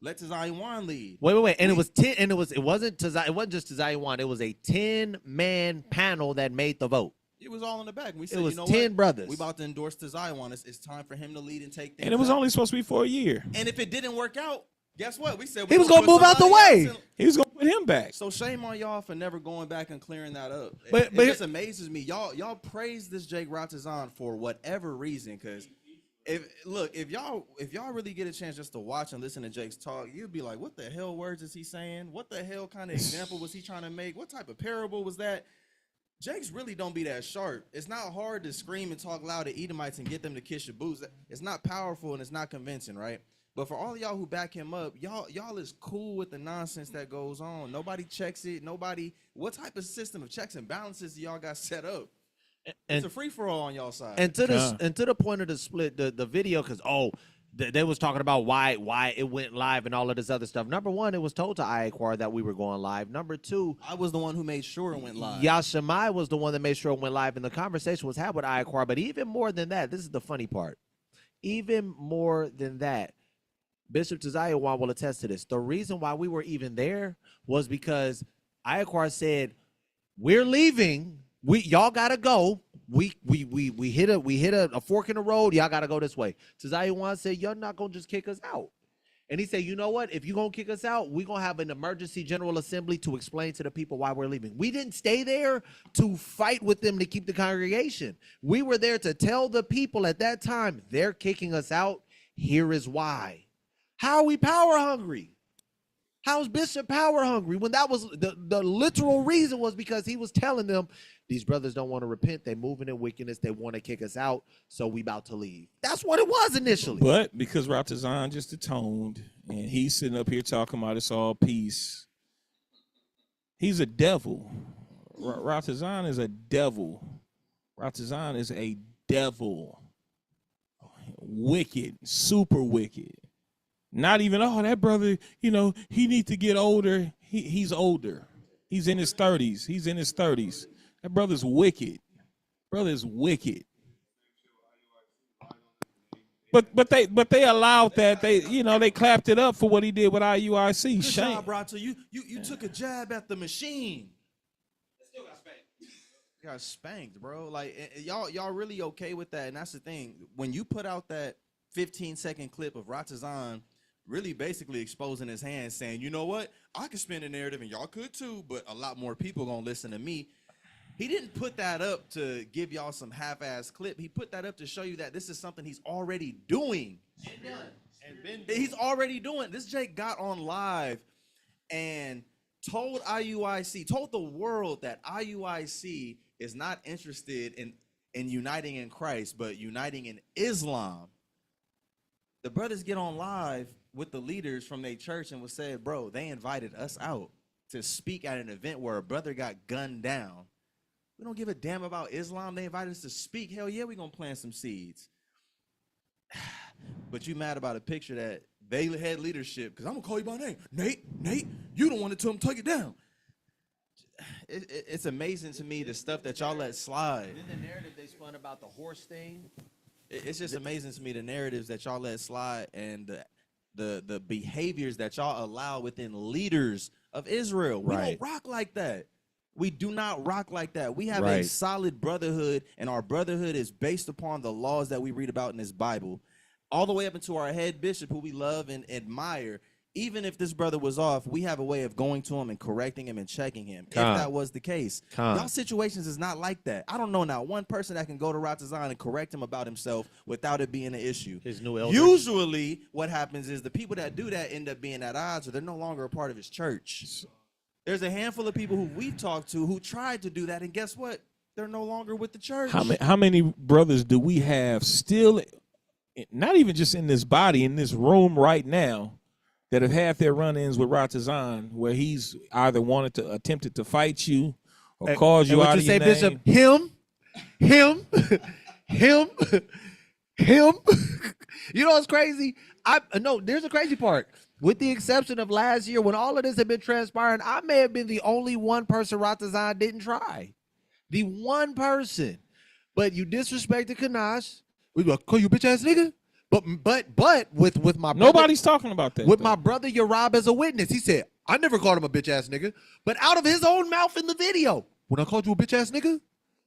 [SPEAKER 3] Let Tazayawan lead.
[SPEAKER 2] Wait. And it wasn't just Tazayawan. It was a 10-man panel that made the vote.
[SPEAKER 3] It was all in the back. We said,
[SPEAKER 2] it was
[SPEAKER 3] you know
[SPEAKER 2] 10
[SPEAKER 3] what?
[SPEAKER 2] brothers.
[SPEAKER 3] We about to endorse Tazayawan. It's time for him to lead and take things.
[SPEAKER 1] And it was
[SPEAKER 3] out.
[SPEAKER 1] only supposed to be for a year.
[SPEAKER 3] And if it didn't work out, guess what? We said
[SPEAKER 2] he was going to move out the way.
[SPEAKER 1] He was going to put him back.
[SPEAKER 3] So shame on y'all for never going back and clearing that up.
[SPEAKER 2] But
[SPEAKER 3] it just amazes me. Y'all praise this Jake Ratazan for whatever reason, because if y'all really get a chance just to watch and listen to Jake's talk, you'd be like, what the hell words is he saying? What the hell kind of example was he trying to make? What type of parable was that? Jake's really don't be that sharp. It's not hard to scream and talk loud at Edomites and get them to kiss your boots. It's not powerful and it's not convincing, right? But for all of y'all who back him up, y'all is cool with the nonsense that goes on. Nobody checks it. What type of system of checks and balances do y'all got set up? It's a free for all on y'all side.
[SPEAKER 2] And to the point of the split, the video, because they was talking about why it went live and all of this other stuff. Number one, it was told to Iaquar that we were going live. Number two,
[SPEAKER 3] I was the one who made sure it went live.
[SPEAKER 2] Yashamai was the one that made sure it went live, and the conversation was had with Iaquar. But even more than that, this is the funny part. Even more than that, Bishop Tazayawan will attest to this. The reason why we were even there was because Iaquar said, "We're leaving. Y'all gotta go. We hit a fork in the road. Y'all gotta go this way." Tazayawan said, "You're not gonna just kick us out. And he said, you know what? If you're going to kick us out, we're going to have an emergency general assembly to explain to the people why we're leaving. We didn't stay there to fight with them to keep the congregation. We were there to tell the people at that time, they're kicking us out. Here is why. How are we power hungry? How's Bishop power hungry? When that was the literal reason was because he was telling them, these brothers don't want to repent. They're moving in wickedness. They want to kick us out. So we about to leave. That's what it was initially.
[SPEAKER 1] But because Ratazan just atoned and he's sitting up here talking about it's all peace, he's a devil. Ratazan is a devil. Ratazan is a devil. Wicked, super wicked. Not even, oh, that brother, you know, he needs to get older. He's older. He's in his 30s. He's in his 30s. That brother's wicked. Brother's wicked. But they allowed that. They clapped it up for what he did with IUIC.
[SPEAKER 3] Good
[SPEAKER 1] Shame.
[SPEAKER 3] job, Brato. You took a jab at the machine. Still got spanked. Got spanked, bro. Like y'all really okay with that? And that's the thing. When you put out that 15-second clip of Ratazan really basically exposing his hands, saying, you know what, I could spin a narrative and y'all could too, but a lot more people gonna listen to me. He didn't put that up to give y'all some half-ass clip. He put that up to show you that this is something he's already doing. He's already doing. This Jake got on live and told the world that IUIC is not interested in uniting in Christ, but uniting in Islam. The brothers get on live with the leaders from their church and was said, bro, they invited us out to speak at an event where a brother got gunned down. We don't give a damn about Islam. They invited us to speak. Hell yeah, we're going to plant some seeds. But you mad about a picture that they had leadership, because I'm going to call you by name. Nate, you don't want to tell them to take it down. It's amazing to me the stuff that y'all let slide.
[SPEAKER 2] Then the narrative they spun about the horse thing.
[SPEAKER 3] It's just amazing to me the narratives that y'all let slide and the behaviors that y'all allow within leaders of Israel. We don't rock like that. We do not rock like that. We have a solid brotherhood, and our brotherhood is based upon the laws that we read about in this Bible, all the way up into our head bishop, who we love and admire. Even if this brother was off, we have a way of going to him and correcting him and checking him. If that was the case, y'all situations is not like that. I don't know now one person that can go to Ratazan and correct him about himself without it being an issue.
[SPEAKER 2] His new elder.
[SPEAKER 3] Usually, what happens is the people that do that end up being at odds, or they're no longer a part of his church. There's a handful of people who we've talked to who tried to do that, and guess what? They're no longer with the church.
[SPEAKER 1] How many brothers do we have still, not even just in this body, in this room right now, that have had their run-ins with Ratazan, where he's either attempted to fight you or cause you out of your name?
[SPEAKER 2] Bishop, him. You know what's crazy? No, there's a crazy part. With the exception of last year, when all of this had been transpiring, I may have been the only one person Ratazan didn't try. The one person. But you disrespected Kanash. We go, call you bitch ass nigga. But with my brother,
[SPEAKER 1] nobody's talking about that.
[SPEAKER 2] With my brother Yarab as a witness, he said, I never called him a bitch ass nigga. But out of his own mouth in the video, when I called you a bitch ass nigga.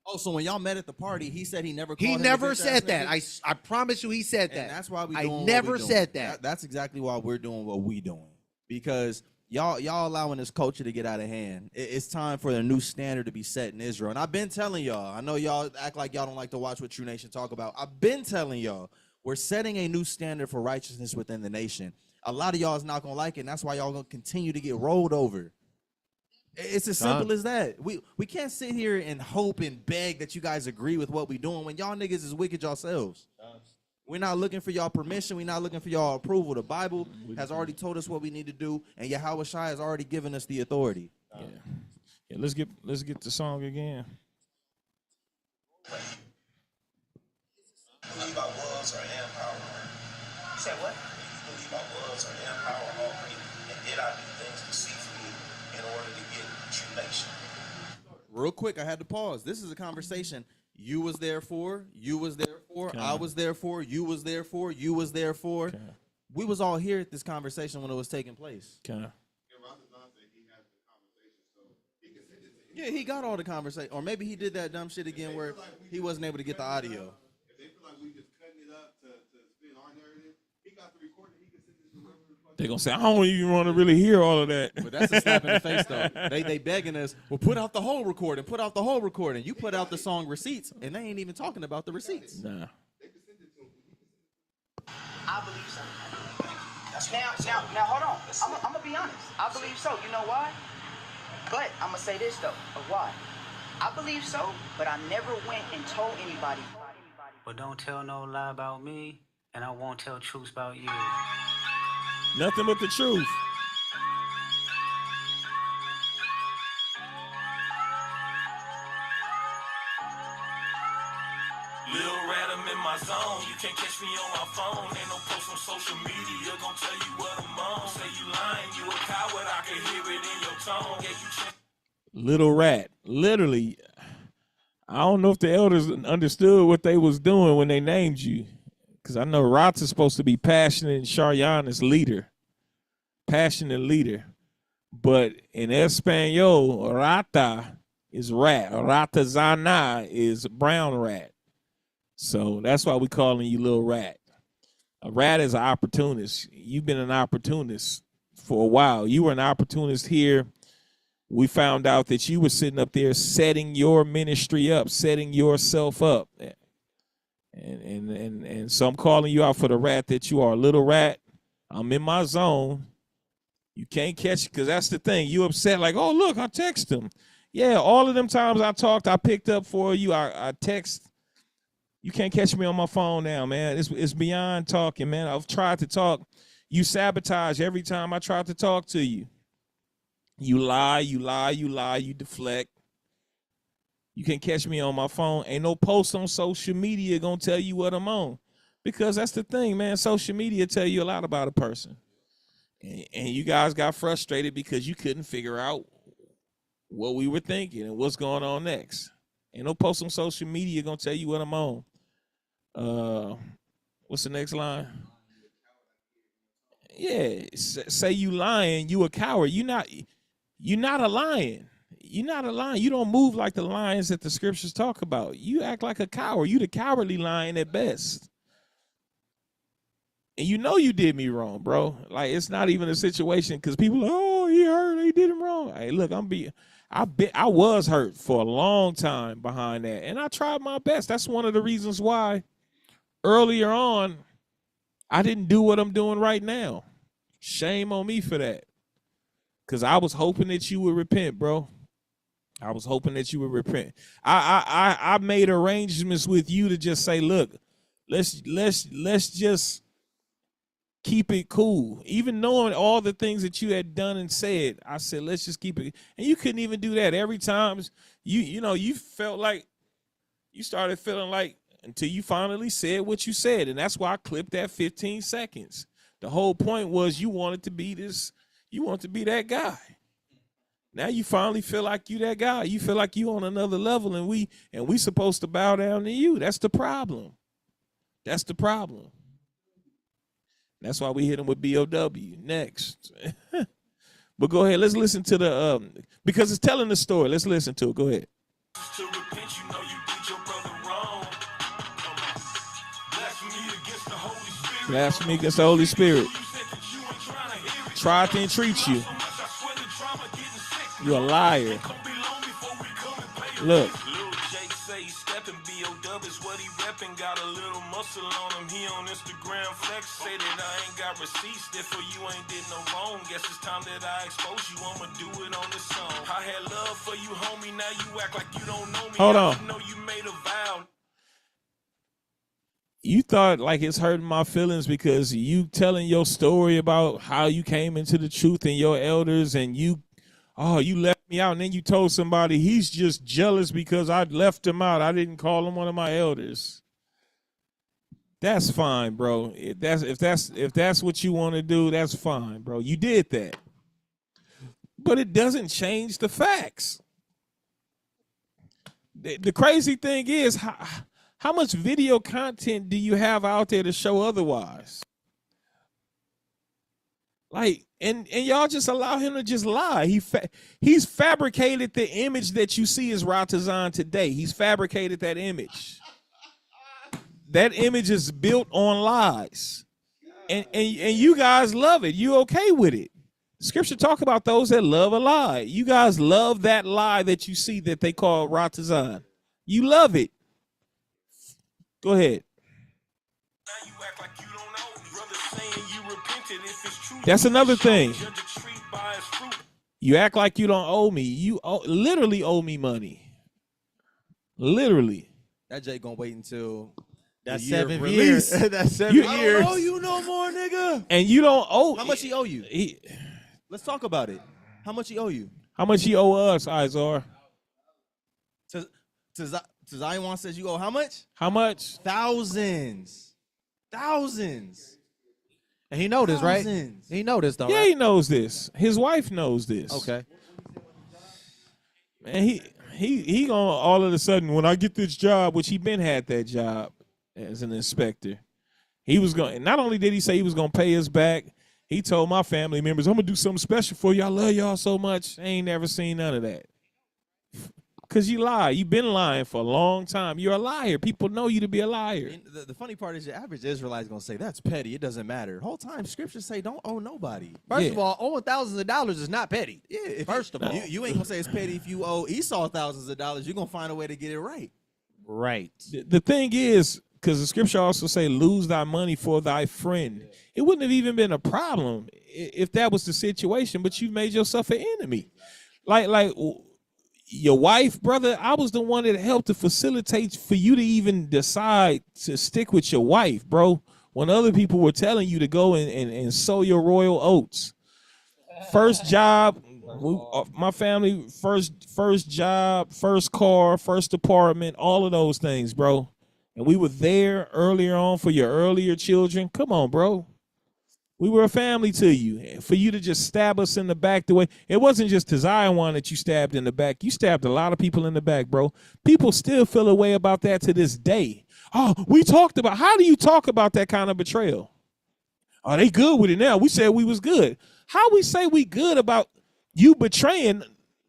[SPEAKER 3] Oh, so when y'all met at the party, he said he never called
[SPEAKER 2] He
[SPEAKER 3] him
[SPEAKER 2] never
[SPEAKER 3] a bitch
[SPEAKER 2] said
[SPEAKER 3] ass
[SPEAKER 2] that.
[SPEAKER 3] nigga?
[SPEAKER 2] I promise you he said that.
[SPEAKER 3] And that's why we
[SPEAKER 2] I
[SPEAKER 3] doing
[SPEAKER 2] never
[SPEAKER 3] what we
[SPEAKER 2] said
[SPEAKER 3] doing.
[SPEAKER 2] that.
[SPEAKER 3] That's exactly why we're doing what we doing. Because y'all allowing this culture to get out of hand. It's time for a new standard to be set in Israel. And I've been telling y'all, I know y'all act like y'all don't like to watch what True Nation talk about. I've been telling y'all, we're setting a new standard for righteousness within the nation. A lot of y'all is not going to like it, and that's why y'all going to continue to get rolled over. It's as simple as that. We can't sit here and hope and beg that you guys agree with what we're doing when y'all niggas is wicked yourselves. We're not looking for y'all permission. We're not looking for y'all approval. The Bible has already told us what we need to do, and Yahweh Shai has already given us the authority.
[SPEAKER 1] Yeah, let's get the song again.
[SPEAKER 9] Believe our words are empowered. You said what? Believe our words are empowered already, and did I do things deceitfully in order to get true nation?
[SPEAKER 3] Real quick, I had to pause. This is a conversation you was there for, you was there for, I was there for, you was there for, you was there for. We was all here at this conversation when it was taking place. Yeah, he got all the conversation. Or maybe he did that dumb shit again where he wasn't able to get the audio.
[SPEAKER 1] They're gonna say, I don't even want to really hear all of that.
[SPEAKER 3] But that's a slap in the face, though. They begging us, well, put out the whole recording, put out the whole recording. You put out the song Receipts, and they ain't even talking about the receipts.
[SPEAKER 1] Nah.
[SPEAKER 7] I believe so. Now, hold on. I'm gonna be honest. I believe so. You know why? But I'm gonna say this though. Of why? I believe so, but I never went and told anybody.
[SPEAKER 6] But don't tell no lie about me, and I won't tell truths about you.
[SPEAKER 1] Nothing but the truth.
[SPEAKER 9] Lil Rat, I'm in my zone. You can't catch me on my phone. Ain't no post on social media gonna tell you what I'm on. Say you lying, you a coward. I can hear it in your tone. Yeah, you
[SPEAKER 1] Little Rat. Literally, I don't know if the elders understood what they was doing when they named you. Because I know Rat's is supposed to be passionate and Sharyan is leader. Passionate leader. But in Espanol, Rata is rat. Ratazana is brown rat. So that's why we calling you Little Rat. A rat is an opportunist. You've been an opportunist for a while. You were an opportunist here. We found out that you were sitting up there setting your ministry up, setting yourself up. And so I'm calling you out for the rat that you are. Little Rat, I'm in my zone. You can't catch it because that's the thing. You upset like, oh, look, I text him. Yeah, all of them times I talked, I picked up for you. I text. You can't catch me on my phone now, man. It's beyond talking, man. I've tried to talk. You sabotage every time I try to talk to you. You lie, you deflect. You can catch me on my phone. Ain't no post on social media gonna tell you what I'm on. Because that's the thing, man. Social media tell you a lot about a person. And you guys got frustrated because you couldn't figure out what we were thinking and what's going on next. Ain't no post on social media gonna tell you what I'm on. What's the next line? Yeah, say you lying, you a coward. You're not a lion. You're not a lion. You don't move like the lions that the scriptures talk about. You act like a coward. You the cowardly lion at best. And you know you did me wrong, bro. Like, it's not even a situation because people, oh, he hurt, he did him wrong. Hey, look, I was hurt for a long time behind that. And I tried my best. That's one of the reasons why earlier on, I didn't do what I'm doing right now. Shame on me for that. Because I was hoping that you would repent, bro. I was hoping that you would repent. I made arrangements with you to just say, look, let's just keep it cool. Even knowing all the things that you had done and said, I said, let's just keep it. And you couldn't even do that. Every time you felt like, you started feeling like, until you finally said what you said. And that's why I clipped that 15 seconds. The whole point was you wanted to be that guy. Now you finally feel like you that guy. You feel like you on another level and we supposed to bow down to you. That's the problem. That's the problem. That's why we hit him with BOW next. But go ahead, let's listen to the because it's telling the story. Let's listen to it. Go ahead.
[SPEAKER 9] to repent, you know you did your brother wrong.
[SPEAKER 1] Blasphemy against the Holy Spirit. Tried to entreat you. You're a liar. Look.
[SPEAKER 9] Got a little muscle on him. He on Instagram flex. Say that I ain't got receipts. Therefore you ain't did no wrong. Guess it's time that I expose you. I'ma do it on this song. I had love for you, homie. Now you act like you don't know me.
[SPEAKER 1] Hold on.
[SPEAKER 9] You know you made a vow.
[SPEAKER 1] You thought like it's hurting my feelings because you telling your story about how you came into the truth and your elders and you left me out, and then you told somebody he's just jealous because I left him out. I didn't call him one of my elders. That's fine, bro. If that's what you want to do, that's fine, bro. You did that. But it doesn't change the facts. The crazy thing is, how much video content do you have out there to show otherwise? Like, and y'all just allow him to just lie. He's fabricated the image that you see as Ratazan today. He's fabricated that image. That image is built on lies. and you guys love it. You okay with it. Scripture talk about those that love a lie. You guys love that lie that you see that they call Ratazan. You love it. Go ahead. That's another thing. You act like you don't owe me. You literally owe me money. Literally.
[SPEAKER 3] That Jay gonna wait until
[SPEAKER 2] That's
[SPEAKER 3] the year of
[SPEAKER 2] 7
[SPEAKER 3] release.
[SPEAKER 2] years. That's 7
[SPEAKER 3] I
[SPEAKER 2] years.
[SPEAKER 3] don't owe you no more, nigga.
[SPEAKER 1] And you don't owe.
[SPEAKER 3] How much he owe you? Let's talk about it. How much he owe you?
[SPEAKER 1] How much he owe us, Izar?
[SPEAKER 3] To Zion says you owe how much?
[SPEAKER 1] How much?
[SPEAKER 3] Thousands.
[SPEAKER 2] And he know this, right?
[SPEAKER 3] Thousands.
[SPEAKER 2] He know this, though,
[SPEAKER 1] Yeah,
[SPEAKER 2] right?
[SPEAKER 1] he knows this. His wife knows this.
[SPEAKER 2] Okay.
[SPEAKER 1] Man, he gonna all of a sudden when I get this job, which he been had that job as an inspector, he was going. Not only did he say he was gonna pay us back, he told my family members, "I'm gonna do something special for you. I love y'all so much." I ain't never seen none of that. Cause you lie. You've been lying for a long time. You're a liar. People know you to be a liar.
[SPEAKER 3] And the funny part is your average Israelite's gonna say that's petty. It doesn't matter. The whole time scriptures say don't owe nobody.
[SPEAKER 2] First
[SPEAKER 1] Yeah.
[SPEAKER 2] of all, owing thousands of dollars is not petty.
[SPEAKER 3] Yeah.
[SPEAKER 2] First of all.
[SPEAKER 3] you ain't gonna say it's petty if you owe Esau thousands of dollars. You're gonna find a way to get it right.
[SPEAKER 2] Right.
[SPEAKER 1] The thing is, because the scripture also say, "Lose thy money for thy friend." It wouldn't have even been a problem if that was the situation. But you made yourself an enemy. Like your wife, brother. I was the one that helped to facilitate for you to even decide to stick with your wife, bro. When other people were telling you to go and sow your royal oats. First job, my family, first job, first car, first apartment, all of those things, bro. And we were there earlier on for your earlier children. Come on, bro. We were a family to you. For you to just stab us in the back the way, it wasn't just Zion that you stabbed in the back. You stabbed a lot of people in the back, bro. People still feel a way about that to this day. Oh, we talked about, how do you talk about that kind of betrayal? Oh, they good with it now. We said we was good. How we say we good about you betraying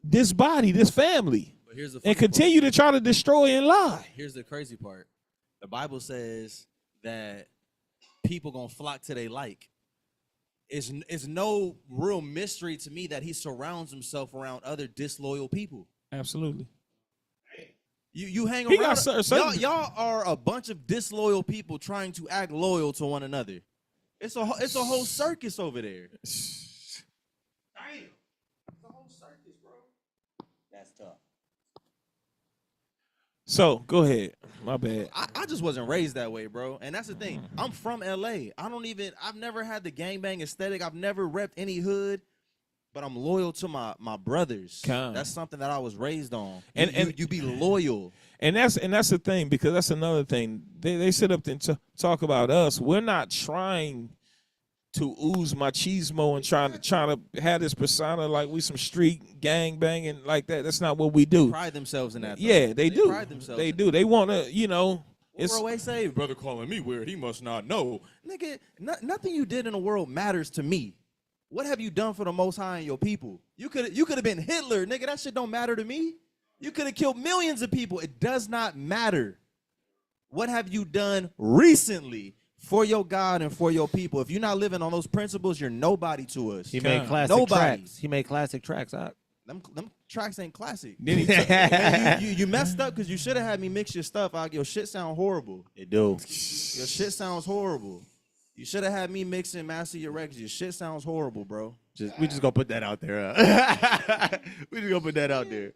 [SPEAKER 1] this body, this family,
[SPEAKER 3] But here's the
[SPEAKER 1] and continue to try to destroy and lie?
[SPEAKER 3] Here's the crazy part. The Bible says that people gonna flock to they like. It's no real mystery to me that he surrounds himself around other disloyal people.
[SPEAKER 1] Absolutely.
[SPEAKER 3] You hang
[SPEAKER 1] He
[SPEAKER 3] around.
[SPEAKER 1] got certain-
[SPEAKER 3] Y'all are a bunch of disloyal people trying to act loyal to one another. It's a whole circus over there. Damn. It's a whole circus, bro. That's tough.
[SPEAKER 1] So go ahead. My bad.
[SPEAKER 3] I just wasn't raised that way, bro. And that's the thing. I'm from LA. I've never had the gangbang aesthetic. I've never repped any hood, but I'm loyal to my brothers. That's something that I was raised on. And you be loyal.
[SPEAKER 1] And that's the thing, because that's another thing. They sit up and talk about us. We're not trying to ooze machismo and trying to have this persona like we some street gang banging like that. That's not what we do.
[SPEAKER 3] Pride themselves in that. Though.
[SPEAKER 1] Yeah, they do.
[SPEAKER 3] Pride themselves.
[SPEAKER 1] They do. They want to,
[SPEAKER 3] It's always say, brother calling me weird. He must not know. Nigga, nothing you did in the world matters to me. What have you done for the Most High and your people? You could have been Hitler, nigga. That shit don't matter to me. You could have killed millions of people. It does not matter. What have you done recently for your God and for your people? If you're not living on those principles, you're nobody to us.
[SPEAKER 2] He made classic tracks. He made classic tracks.
[SPEAKER 3] Them tracks ain't classic.
[SPEAKER 1] Then he
[SPEAKER 3] you messed up because you should have had me mix your stuff out. Your shit sound horrible.
[SPEAKER 2] It do.
[SPEAKER 3] Your shit sounds horrible. You should have had me mix and master your records. Your shit sounds horrible, bro.
[SPEAKER 2] We just gonna put that out there. We just gonna put that out there.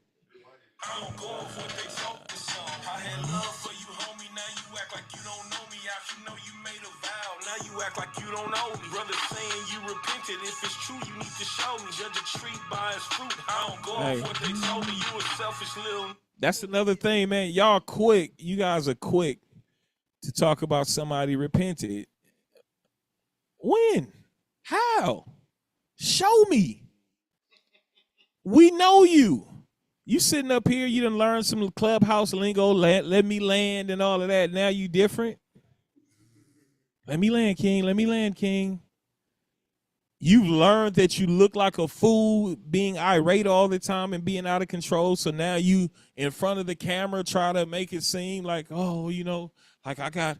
[SPEAKER 9] I don't go off what they focus on. I had love for you, homie. Now you act like you don't know me. I should know you made a vow. Now you act like you don't know me. Brother saying you repented. If it's true, you need to show me. Judge a tree by its fruit. I don't go off what they told me. You a selfish little.
[SPEAKER 1] That's another thing, man. Y'all quick. You guys are quick to talk about somebody repented. When? How? Show me. We know you. You sitting up here, you done learned some clubhouse lingo, let me land and all of that. Now you different. Let me land, King. Let me land, King. You've learned that you look like a fool being irate all the time and being out of control. So now you in front of the camera try to make it seem like, oh, like I got,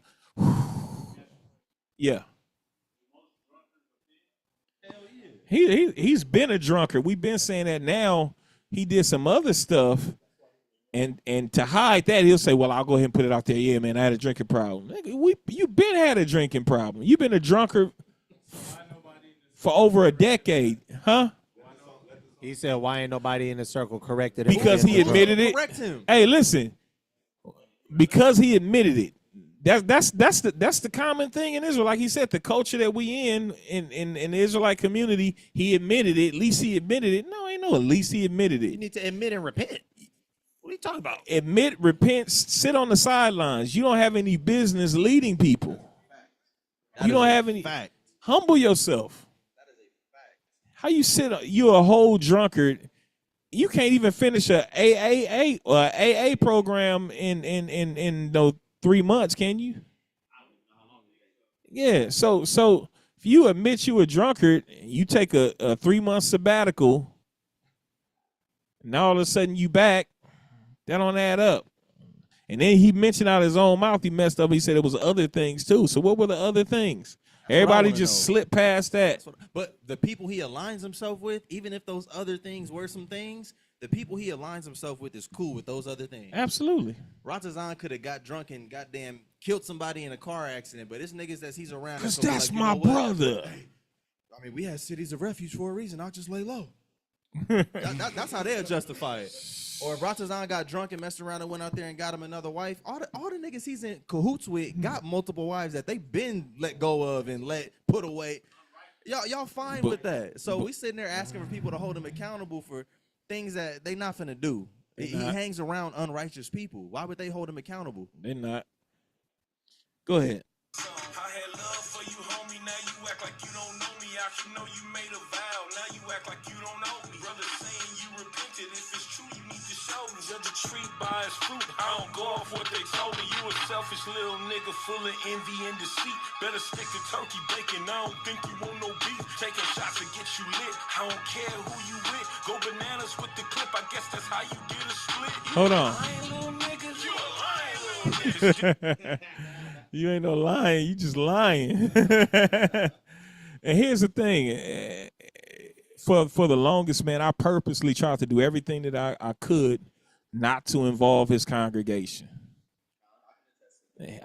[SPEAKER 1] yeah. He's been a drunkard. We've been saying that. Now he did some other stuff, and to hide that, he'll say, "Well, I'll go ahead and put it out there. Yeah, man, I had a drinking problem. Nigga, you been had a drinking problem. You've been a drunkard for over a decade, huh?"
[SPEAKER 2] He said, "Why ain't nobody in the circle corrected him?"
[SPEAKER 1] Because he admitted it.
[SPEAKER 3] Correct him.
[SPEAKER 1] Hey, listen, because he admitted it. That's the common thing in Israel. Like he said, the culture that we in the Israelite community, he admitted it. At least he admitted it. No, ain't no at least he admitted it.
[SPEAKER 2] You need to admit and repent. What are you talking about?
[SPEAKER 1] Admit, repent, sit on the sidelines. You don't have any business leading people. You don't have any.
[SPEAKER 3] Fact.
[SPEAKER 1] Humble yourself. How you sit? You're a whole drunkard. You can't even finish a AAA or AA program in no 3 months, can you? Yeah. So if you admit you a drunkard, you take a 3-month sabbatical, and all of a sudden you back. That don't add up. And then he mentioned out of his own mouth he messed up. He said it was other things too. So what were the other things? Everybody just slipped past that.
[SPEAKER 3] But the people he aligns himself with, even if those other things were some things, the people he aligns himself with is cool with those other things.
[SPEAKER 1] Absolutely.
[SPEAKER 3] Ratazan could have got drunk and goddamn killed somebody in a car accident, but it's niggas that he's around.
[SPEAKER 1] Because that's my brother.
[SPEAKER 3] I mean, we had cities of refuge for a reason. I'll just lay low. That's how they'll justify it. Or if Ratazan got drunk and messed around and went out there and got him another wife, all the niggas he's in cahoots with got multiple wives that they been let go of and put away. Y'all fine with that. So we sitting there asking for people to hold him accountable for things that they not finna do. He hangs around unrighteous people. Why would they hold him accountable?
[SPEAKER 1] They're not. Go ahead.
[SPEAKER 9] I had love for you, homie. Now you act like you don't know me. I should know you made a vow. Now you act like you don't know me. Brother saying you repented. If it's true, you need to show me. Judge a tree by its fruit. I don't go off what they told me. You a selfish little nigga full of envy and deceit. Better stick to turkey bacon. I don't think you want no beef. Taking shots to get you lit. I don't care who you with. Go bananas with the clip. I guess that's how you get a split.
[SPEAKER 1] Hold on.
[SPEAKER 9] You a lying little nigga.
[SPEAKER 1] You ain't no lying. You just lying. And here's the thing. For the longest, man, I purposely tried to do everything that I could not to involve his congregation.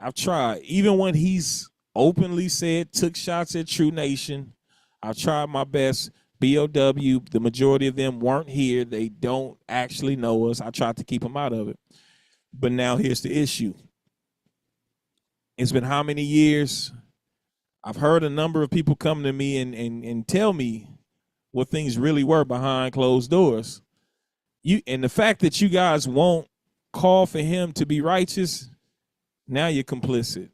[SPEAKER 1] I've tried. Even when he's openly said, took shots at True Nation, I tried my best. BOW, the majority of them weren't here. They don't actually know us. I tried to keep them out of it. But now here's the issue. It's been how many years? I've heard a number of people come to me and tell me what things really were behind closed doors. And the fact that you guys won't call for him to be righteous, now you're complicit.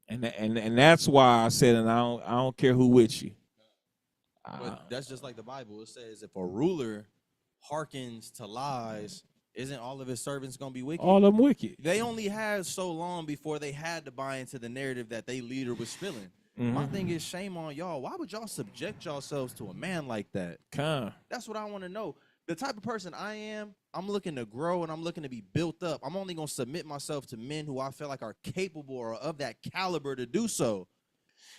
[SPEAKER 1] And that's why I said, and I don't care who with you.
[SPEAKER 3] But that's just like the Bible. It says if a ruler hearkens to lies, isn't all of his servants going to be wicked?
[SPEAKER 1] All of them wicked.
[SPEAKER 3] They only had so long before they had to buy into the narrative that their leader was spilling. My thing is, shame on y'all. Why would y'all subject yourselves to a man like that? That's what I want to know. The type of person I am, I'm looking to grow and I'm looking to be built up. I'm only going to submit myself to men who I feel like are capable or of that caliber to do so.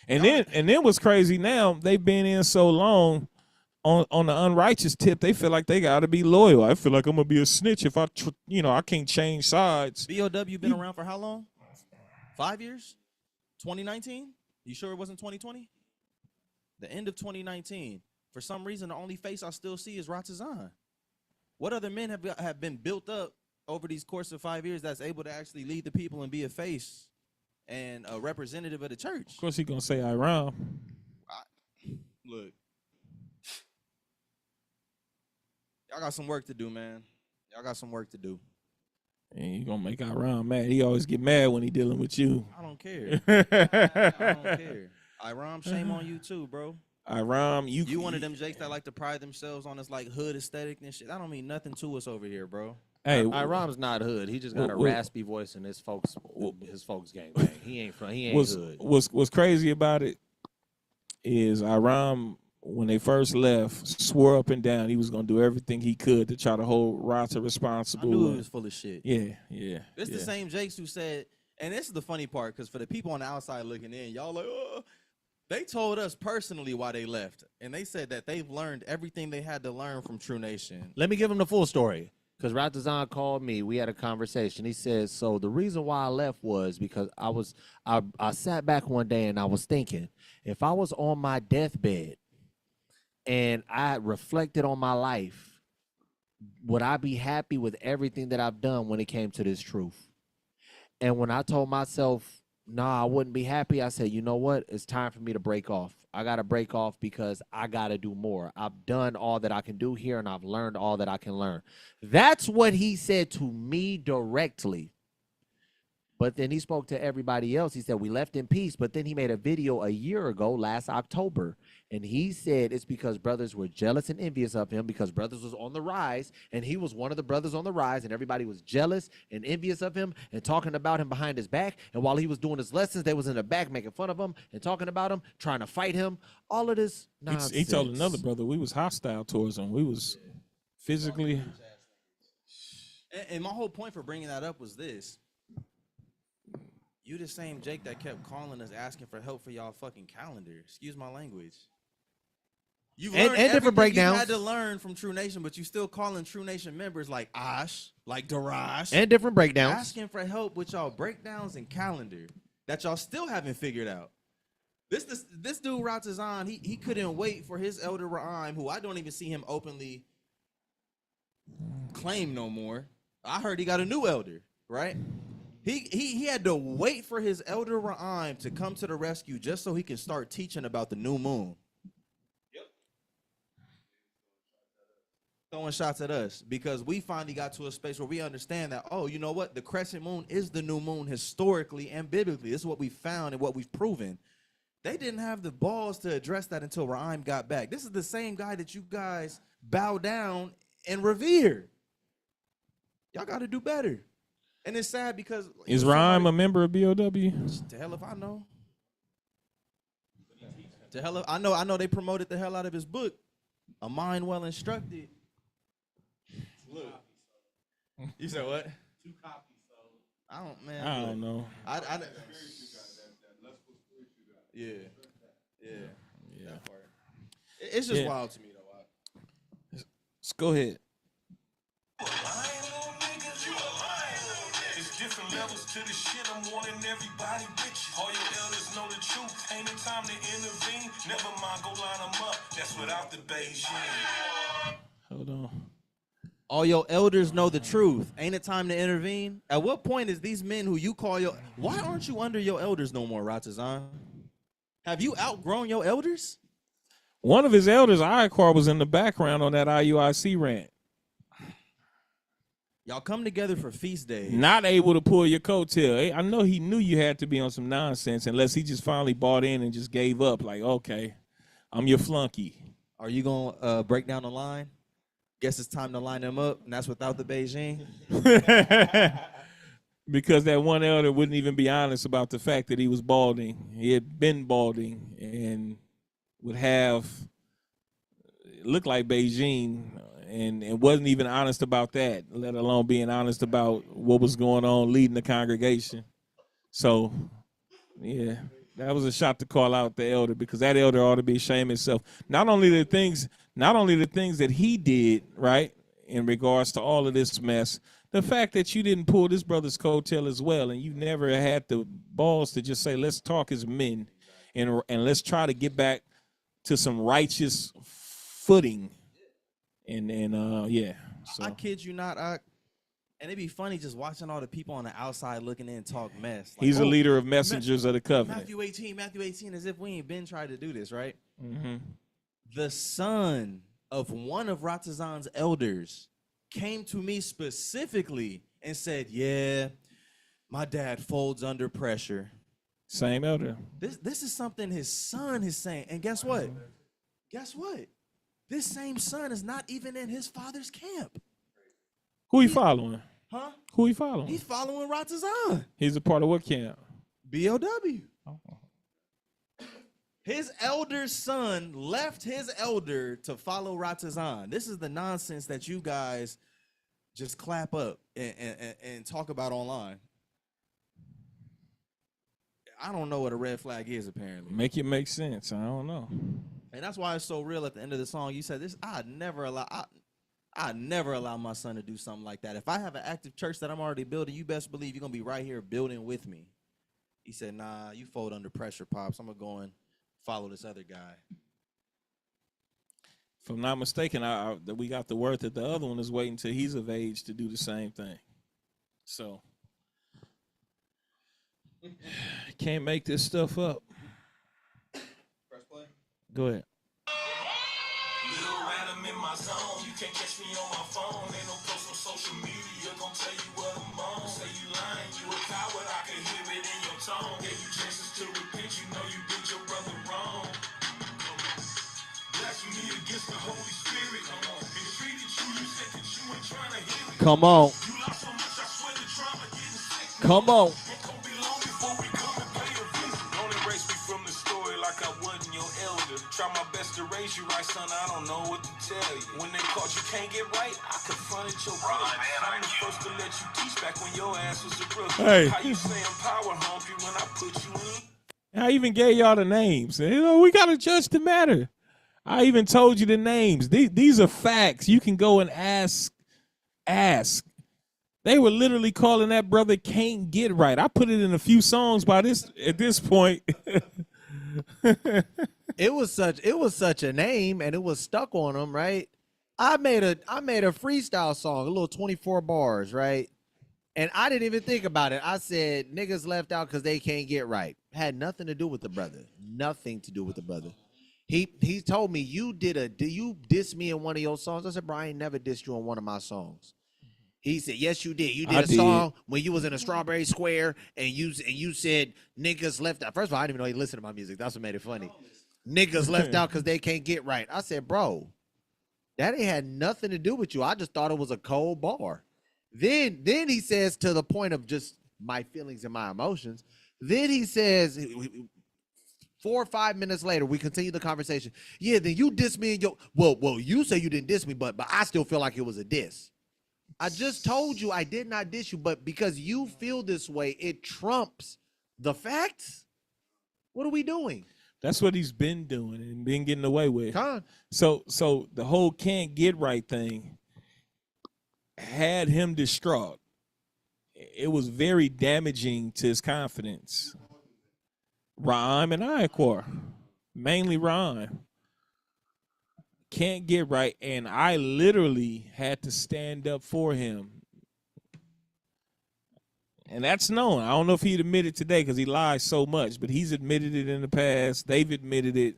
[SPEAKER 1] And then what's crazy now, they've been in so long on the unrighteous tip, they feel like they got to be loyal. I feel like I'm going to be a snitch if I can't change sides.
[SPEAKER 3] BOW been around for how long? 5 years? 2019? You sure it wasn't 2020? The end of 2019. For some reason, the only face I still see is Ratazan. What other men have been built up over these course of 5 years that's able to actually lead the people and be a face and a representative of the church?
[SPEAKER 1] Of course, he's going to say Iran.
[SPEAKER 3] Look. Y'all got some work to do, man. Y'all got some work to do.
[SPEAKER 1] And you going to make Iran mad. He always get mad when he dealing with you.
[SPEAKER 3] I don't care. I don't care. Iram, shame on you too, bro.
[SPEAKER 1] Iram,
[SPEAKER 3] you one of them jakes that like to pride themselves on this like hood aesthetic and shit. That don't mean nothing to us over here, bro.
[SPEAKER 2] Hey, Iram's not hood. He just got a raspy voice in his folks gang. He ain't hood.
[SPEAKER 1] What's crazy about it is Iram, when they first left, swore up and down he was gonna do everything he could to try to hold Rata responsible.
[SPEAKER 3] I knew he was full of shit.
[SPEAKER 1] Yeah.
[SPEAKER 3] It's the same jakes who said, and this is the funny part, because for the people on the outside looking in, y'all like, oh, They told us personally why they left, and they said that they've learned everything they had to learn from True Nation.
[SPEAKER 2] Let me give him the full story. Because Ratazan called me. We had a conversation. He said, so the reason why I left was because I sat back one day and I was thinking, if I was on my deathbed and I reflected on my life, would I be happy with everything that I've done when it came to this truth? And when I told myself, nah, I wouldn't be happy, I said, you know what? It's time for me to break off. I got to break off because I got to do more. I've done all that I can do here, and I've learned all that I can learn. That's what he said to me directly. But then he spoke to everybody else. He said, we left in peace. But then he made a video a year ago, last October. And he said it's because brothers were jealous and envious of him because brothers was on the rise. And he was one of the brothers on the rise. And everybody was jealous and envious of him and talking about him behind his back. And while he was doing his lessons, they was in the back making fun of him and talking about him, trying to fight him. All of this nonsense.
[SPEAKER 1] He told another brother we was hostile towards him. We was physically.
[SPEAKER 3] And my whole point for bringing that up was this. You the same Jake that kept calling us asking for help for y'all fucking calendar. Excuse my language. You've learned
[SPEAKER 2] and different breakdowns.
[SPEAKER 3] You had to learn from True Nation, but you still calling True Nation members like Ash, like Darash.
[SPEAKER 2] And different breakdowns.
[SPEAKER 3] Asking for help with y'all breakdowns and calendar that y'all still haven't figured out. This dude, Ratazan, he couldn't wait for his elder Ra'im, who I don't even see him openly claim no more. I heard he got a new elder, right? He had to wait for his elder Ra'im to come to the rescue just so he can start teaching about the new moon. Yep. Throwing shots at us because we finally got to a space where we understand that, oh, you know what? The crescent moon is the new moon historically and biblically. This is what we found and what we've proven. They didn't have the balls to address that until Ra'im got back. This is the same guy that you guys bow down and revere. Y'all got to do better. And it's sad because
[SPEAKER 1] Is Rhyme a member of BOW?
[SPEAKER 3] To hell if I know. To hell if I know they promoted the hell out of his book, A Mind Well Instructed. Look. You said what?
[SPEAKER 10] 2 copies sold.
[SPEAKER 3] I
[SPEAKER 1] don't know.
[SPEAKER 3] Yeah. That part. It's just wild to me though.
[SPEAKER 1] Let's go ahead.
[SPEAKER 9] It's different levels to the shit. I'm wanting everybody bitches. All your elders know the truth. Ain't it time to intervene? Never mind, go line them up. That's without the Beijing.
[SPEAKER 1] Hold on.
[SPEAKER 3] All your elders know the truth. Ain't it time to intervene? At what point is these men who you call your... Why aren't you under your elders no more, Ratazan? Have you outgrown your elders?
[SPEAKER 1] One of his elders, Iacor, was in the background on that IUIC rant.
[SPEAKER 3] Y'all come together for feast days.
[SPEAKER 1] Not able to pull your coattail. I know he knew you had to be on some nonsense unless he just finally bought in and just gave up. Like, okay, I'm your flunky.
[SPEAKER 3] Are you going to break down the line? Guess it's time to line them up, and that's without the Beijing.
[SPEAKER 1] Because that one elder wouldn't even be honest about the fact that he was balding. He had been balding and would have looked like Beijing and wasn't even honest about that, let alone being honest about what was going on leading the congregation. So, yeah, that was a shot to call out the elder because that elder ought to be ashamed himself. Not only the things that he did, right, in regards to all of this mess, the fact that you didn't pull this brother's coattail as well, and you never had the balls to just say, let's talk as men and let's try to get back to some righteous footing. And yeah. So.
[SPEAKER 3] I kid you not, and it'd be funny just watching all the people on the outside looking in talk mess. Like,
[SPEAKER 1] he's a leader of messengers of the covenant.
[SPEAKER 3] Matthew 18, as if we ain't been trying to do this, right?
[SPEAKER 1] Mm-hmm.
[SPEAKER 3] The son of one of Ratazan's elders came to me specifically and said, yeah, my dad folds under pressure.
[SPEAKER 1] Same elder.
[SPEAKER 3] This is something his son is saying. And guess what? This same son is not even in his father's camp.
[SPEAKER 1] Who he following?
[SPEAKER 3] Huh?
[SPEAKER 1] Who he following?
[SPEAKER 3] He's following Ratazan.
[SPEAKER 1] He's a part of what camp?
[SPEAKER 3] BOW. Oh. His elder son left his elder to follow Ratazan. This is the nonsense that you guys just clap up and talk about online. I don't know what a red flag is apparently.
[SPEAKER 1] Make it make sense. I don't know.
[SPEAKER 3] And that's why it's so real at the end of the song. You said this, I'd never allow my son to do something like that. If I have an active church that I'm already building, you best believe you're gonna be right here building with me. He said, nah, you fold under pressure, Pops. I'm gonna go and follow this other guy.
[SPEAKER 1] If I'm not mistaken, we got the word that the other one is waiting till he's of age to do the same thing. So can't make this stuff up.
[SPEAKER 3] Press play.
[SPEAKER 1] Go ahead.
[SPEAKER 9] Little random in my zone. You can't catch me on my phone. Ain't no post on social media gonna tell you what I'm on. Say you lying, you a coward. I can hear it in your tone. Gave you chances to repent. You know you did your brother wrong. Blasphemy against the Holy Spirit. And treated you said that you ain't trying to hear it.
[SPEAKER 2] Come on.
[SPEAKER 9] You lost so much, I swear the drama getting sick.
[SPEAKER 2] Come on.
[SPEAKER 9] It gon' be long before we come and pay a visit. Don't erase me from the story like I wasn't your elder. Try my best to raise you right, son. I don't know what to tell you. When they caught you can't get right, I confronted your brother. I'm the first to let you teach back when your ass was a rookie.
[SPEAKER 1] Hey.
[SPEAKER 9] How you saying power hungry when I put you in?
[SPEAKER 1] I even gave y'all the names. You know, we gotta judge the matter. I even told you the names. These are facts. You can go and ask. They were literally calling that brother Can't Get Right. I put it in a few songs at this point.
[SPEAKER 2] It was such a name, and it was stuck on him, right? I made a freestyle song, a little 24 bars, right? And I didn't even think about it. I said niggas left out because they can't get right. Had nothing to do with the brother. Nothing to do with the brother. He told me you diss me in one of your songs. I said, bro, I ain't never dissed you on one of my songs. He said, yes, you did. You did a song when you was in a Strawberry Square and you said niggas left out. First of all, I didn't even know he listened to my music. That's what made it funny. Niggas left out because they can't get right. I said, bro, that ain't had nothing to do with you. I just thought it was a cold bar. Then he says, to the point of just my feelings and my emotions, then he says, 4 or 5 minutes later, we continue the conversation. Yeah, then you diss me and well, you say you didn't diss me, but I still feel like it was a diss. I just told you I did not diss you, but because you feel this way, it trumps the facts. What are we doing?
[SPEAKER 1] That's what he's been doing and been getting away with.
[SPEAKER 2] Con.
[SPEAKER 1] So the whole can't get right thing had him distraught. It was very damaging to his confidence. Rhyme and Iacor, mainly Rhyme. Can't get right, and I literally had to stand up for him. And that's known. I don't know if he'd admit it today because he lies so much, but he's admitted it in the past. They've admitted it.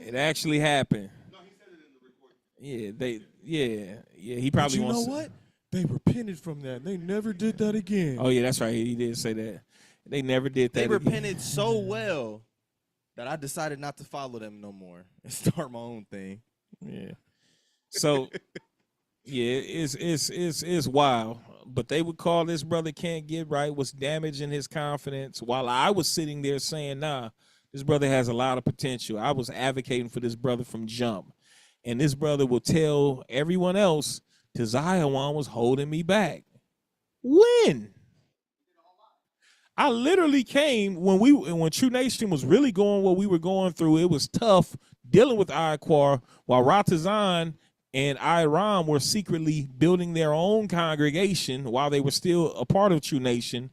[SPEAKER 1] It actually happened. No, he said it in the recording. Yeah. He probably wants.
[SPEAKER 10] You know what? They repented from that. They never did that again.
[SPEAKER 1] Oh yeah, that's right. He did say that. They never did that.
[SPEAKER 3] They
[SPEAKER 1] again.
[SPEAKER 3] repented so well that I decided not to follow them no more and start my own thing.
[SPEAKER 1] Yeah. So yeah, it's wild. But they would call this brother Can't Get Right was damaging his confidence while I was sitting there saying, nah, this brother has a lot of potential. I was advocating for this brother from jump. And this brother will tell everyone else Zion was holding me back. When? I literally came when True Nation was really going what we were going through. It was tough dealing with Iaqua while Ratazan and Iram were secretly building their own congregation while they were still a part of True Nation.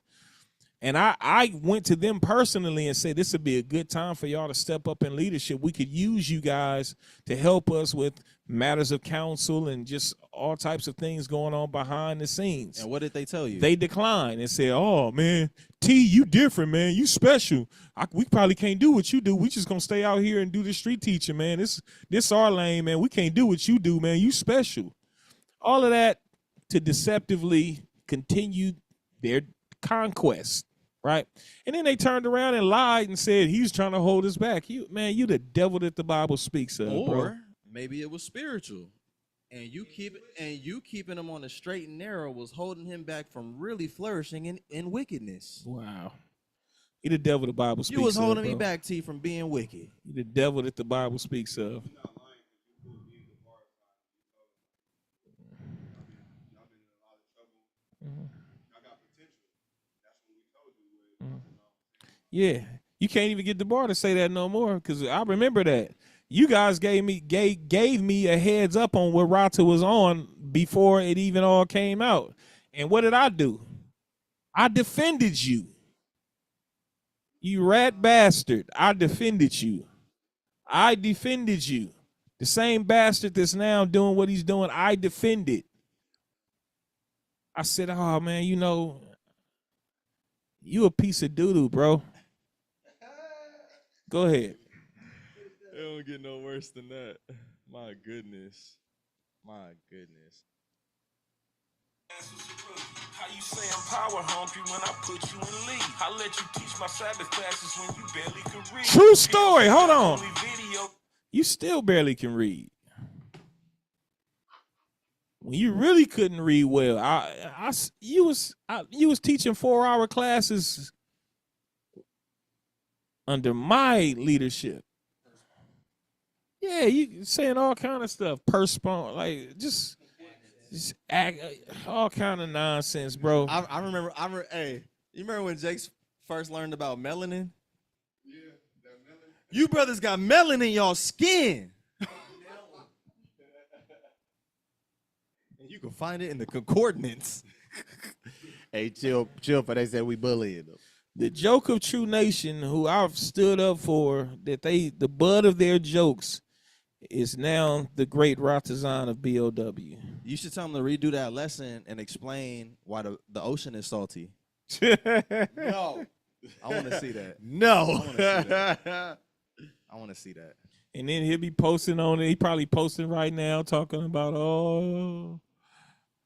[SPEAKER 1] And I went to them personally and said, this would be a good time for y'all to step up in leadership. We could use you guys to help us with matters of counsel and just all types of things going on behind the scenes.
[SPEAKER 3] And what did they tell you?
[SPEAKER 1] They declined and said, oh, man, T, you different, man. You special. We probably can't do what you do. We just going to stay out here and do the street teaching, man. This our lane, man. We can't do what you do, man. You special. All of that to deceptively continue their conquest. Right. And then they turned around and lied and said he's trying to hold us back. You the devil that the Bible speaks of.
[SPEAKER 3] Or
[SPEAKER 1] bro.
[SPEAKER 3] maybe it was spiritual. And you keeping him on the straight and narrow was holding him back from really flourishing in wickedness.
[SPEAKER 1] Wow. He the devil the Bible speaks of.
[SPEAKER 3] You was holding me
[SPEAKER 1] bro.
[SPEAKER 3] back, T, from being wicked.
[SPEAKER 1] He the devil that the Bible speaks of. Yeah, you can't even get the bar to say that no more because I remember that. You guys gave me a heads up on what Rata was on before it even all came out. And what did I do? I defended you. You rat bastard. I defended you. I defended you. The same bastard that's now doing what he's doing, I defended. I said, oh man, you know, you a piece of doo-doo, bro. Go ahead.
[SPEAKER 10] It don't get no worse than that. My goodness. My goodness.
[SPEAKER 9] How you say I'm power hungry when I put you in league? I let you teach my Sabbath classes when you barely can read.
[SPEAKER 1] True story. Hold on. You still barely can read. When you really couldn't read well, you was teaching 4-hour classes under my leadership. Yeah, you saying all kind of stuff, like just act all kind of nonsense, bro.
[SPEAKER 3] I remember. Hey, you remember when Jake's first learned about melanin?
[SPEAKER 5] Yeah, that melanin.
[SPEAKER 3] You brothers got melanin in y'all skin. And you can find it in the concordance.
[SPEAKER 2] Hey, chill, for they said we bullying them.
[SPEAKER 1] The joke of True Nation, who I've stood up for, that the butt of their jokes is now the great Ratazan of BOW.
[SPEAKER 3] You should tell them to redo that lesson and explain why the ocean is salty.
[SPEAKER 2] No.
[SPEAKER 3] I want to see that.
[SPEAKER 2] No.
[SPEAKER 3] I want to see that.
[SPEAKER 1] And then he'll be posting on it. He probably posting right now talking about, oh,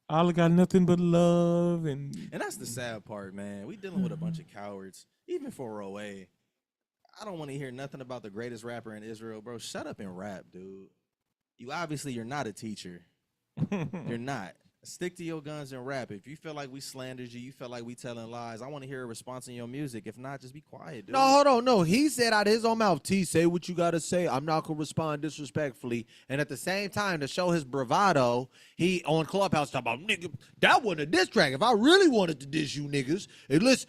[SPEAKER 1] I got nothing but love. And
[SPEAKER 3] that's the sad part, man. We dealing with a bunch of cowards. Even for OA. I don't want to hear nothing about the greatest rapper in Israel, bro. Shut up and rap, dude. You're not a teacher. You're not. Stick to your guns and rap. If you feel like we slandered you, you feel like we telling lies, I want to hear a response in your music. If not, just be quiet, dude.
[SPEAKER 2] No, hold on. No, he said out of his own mouth, T, say what you got to say. I'm not going to respond disrespectfully. And at the same time, to show his bravado, he on Clubhouse talking about, nigga, that wasn't a diss track. If I really wanted to diss you niggas, and listen,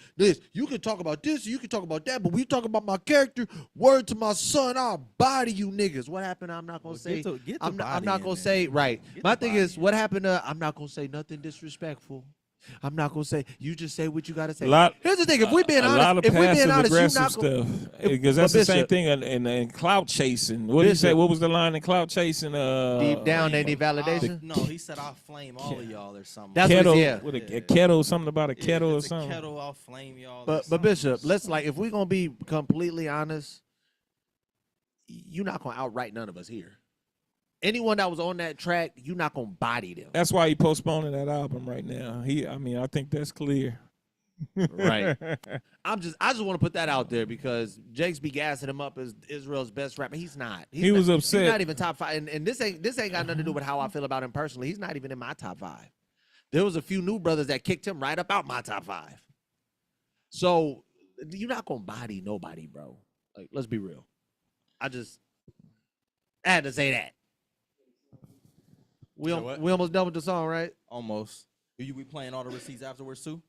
[SPEAKER 2] you can talk about this, you can talk about that, but we talk about my character, word to my son, I'll body you niggas. What happened? I'm not going to say. I'm not going to say, right. My thing is, what happened to, I'm not going to say nothing disrespectful. I'm not gonna say. You just say what you gotta say. Here's the thing: if we being honest,
[SPEAKER 1] if we being honest, you're not
[SPEAKER 2] stuff
[SPEAKER 1] because that's the same thing in clout chasing. What did you say? What was the line in clout chasing?
[SPEAKER 2] Deep down, they need validation.
[SPEAKER 3] No, he said I'll flame all of y'all or something.
[SPEAKER 2] That's
[SPEAKER 1] kettle,
[SPEAKER 2] what
[SPEAKER 1] a kettle, something about a kettle or something.
[SPEAKER 3] Kettle, I'll flame y'all.
[SPEAKER 2] But Bishop, let's if we're gonna be completely honest, you're not gonna outright none of us here. Anyone that was on that track, you're not gonna body them.
[SPEAKER 1] That's why he postponing that album right now. I think that's clear.
[SPEAKER 2] Right. I just want to put that out there because Jake's be gassing him up as Israel's best rapper. He's not.
[SPEAKER 1] He was upset.
[SPEAKER 2] He's not even top 5. And this ain't got nothing to do with how I feel about him personally. He's not even in my top 5. There was a few new brothers that kicked him right up out my top 5. So you're not gonna body nobody, bro. Like, let's be real. I had to say that. We almost done with the song, right?
[SPEAKER 3] Almost. We playing all the receipts afterwards too?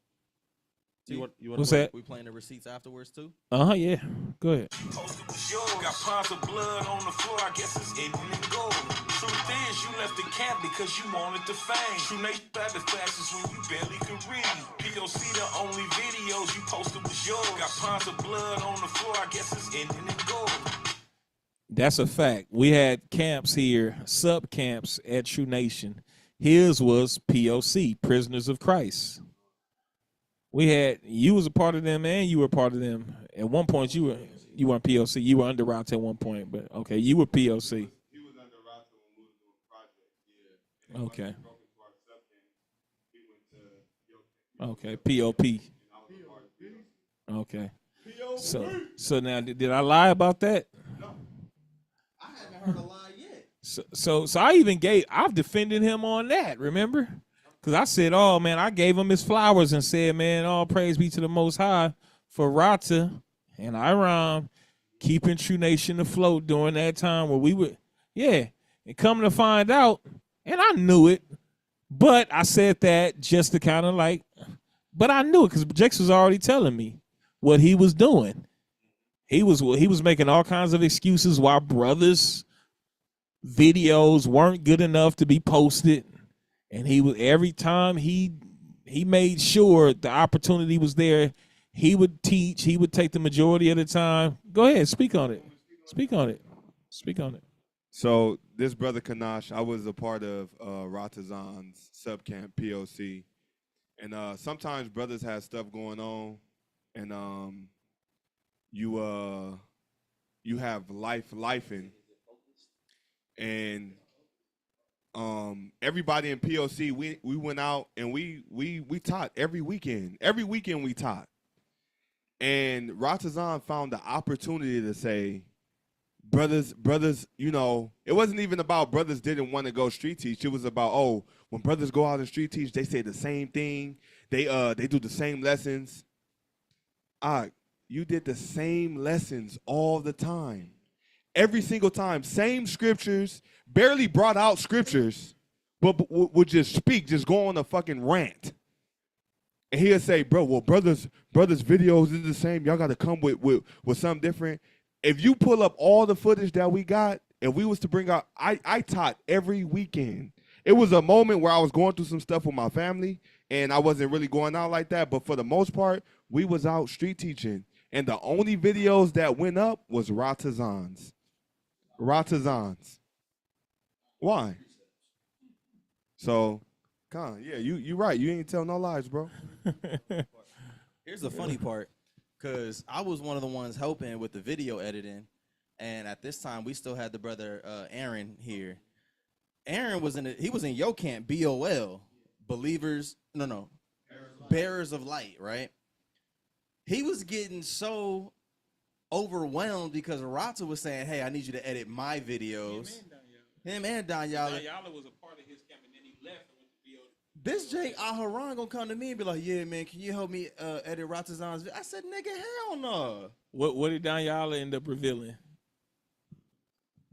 [SPEAKER 1] What's that?
[SPEAKER 3] We playing the receipts afterwards too?
[SPEAKER 1] Yeah. Go ahead.
[SPEAKER 9] Got pounds of blood on the floor. I guess it's in and gold. Truth is, you left the camp because you wanted the fame. True Nation Sabbath classes when you barely could read. POC, the only videos you posted was yours. Got pounds of blood on the floor. I guess it's in and gold.
[SPEAKER 1] That's a fact. We had camps here, sub camps at True Nation. His was POC, Prisoners of Christ. You was a part of them and you were a part of them. At one point you weren't POC. You were under Rata at one point, but okay, you were POC.
[SPEAKER 5] He was under Rata when we were doing project, yeah.
[SPEAKER 1] Okay.
[SPEAKER 5] He
[SPEAKER 1] Okay, POP. Okay. So now did I lie about that?
[SPEAKER 5] No.
[SPEAKER 3] I haven't heard a lie yet.
[SPEAKER 1] So I've defended him on that, remember? Because I said, oh, man, I gave him his flowers and said, man, all praise be to the Most High for Rata and Iram keeping True Nation afloat during that time where we would, and coming to find out, and I knew it, but I said that just to kind of but I knew it because Jakes was already telling me what he was doing. He was making all kinds of excuses why brothers' videos weren't good enough to be posted, and he was every time he made sure the opportunity was there. He would teach. He would take the majority of the time. Go ahead, speak on it. Speak on it. Speak on it.
[SPEAKER 11] So this brother Kanash, I was a part of Ratazan's subcamp POC, and sometimes brothers have stuff going on, and you have lifing, and everybody in POC we went out and we taught every weekend. Every weekend we taught, and Ratazan found the opportunity to say, brothers, you know, it wasn't even about brothers didn't want to go street teach. It was about, oh, when brothers go out and street teach, they say the same thing. They do the same lessons. You did the same lessons all the time. Every single time. Same scriptures, barely brought out scriptures, but would just speak, just go on a fucking rant. And he'll say, bro, well, brothers' videos is the same. Y'all got to come with something different. If you pull up all the footage that we got, if we was to bring out, I taught every weekend. It was a moment where I was going through some stuff with my family, and I wasn't really going out like that. But for the most part, we was out street teaching. And the only videos that went up was Ratazan's. Why? So, yeah, you right. You ain't tell no lies, bro.
[SPEAKER 3] Here's the funny part. Because I was one of the ones helping with the video editing. And at this time, we still had the brother Aaron here. Aaron was he was in your camp, BOL. Bearers of Light, right? He was getting so overwhelmed because Rata was saying, hey, I need you to edit my videos. Him and Daniela.
[SPEAKER 1] Daniela was a part of his camp, and then he left and went to BOL.
[SPEAKER 3] This Jake Aharon gonna come to me and be like, yeah, man, can you help me edit Ratazan's video? I said, nigga, hell no.
[SPEAKER 1] What did Daniela end up revealing?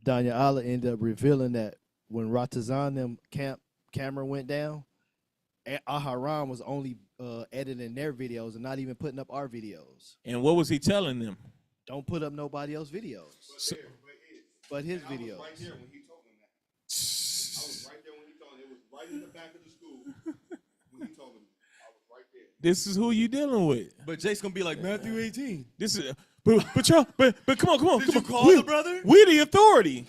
[SPEAKER 8] Daniela ended up revealing that when Ratazan them camera went down, Aharon was only editing their videos and not even putting up our videos.
[SPEAKER 1] And what was he telling them?
[SPEAKER 8] Don't put up nobody else's videos. But his videos.
[SPEAKER 11] Right here when he told him that. I was right there when he told him. It was right in the back of the school when he told him. I was right there.
[SPEAKER 1] This is who you dealing with.
[SPEAKER 3] But Jake's gonna be like, Matthew 18.
[SPEAKER 1] This is but y'all but come on.
[SPEAKER 3] Did you call the brother?
[SPEAKER 1] We the authority.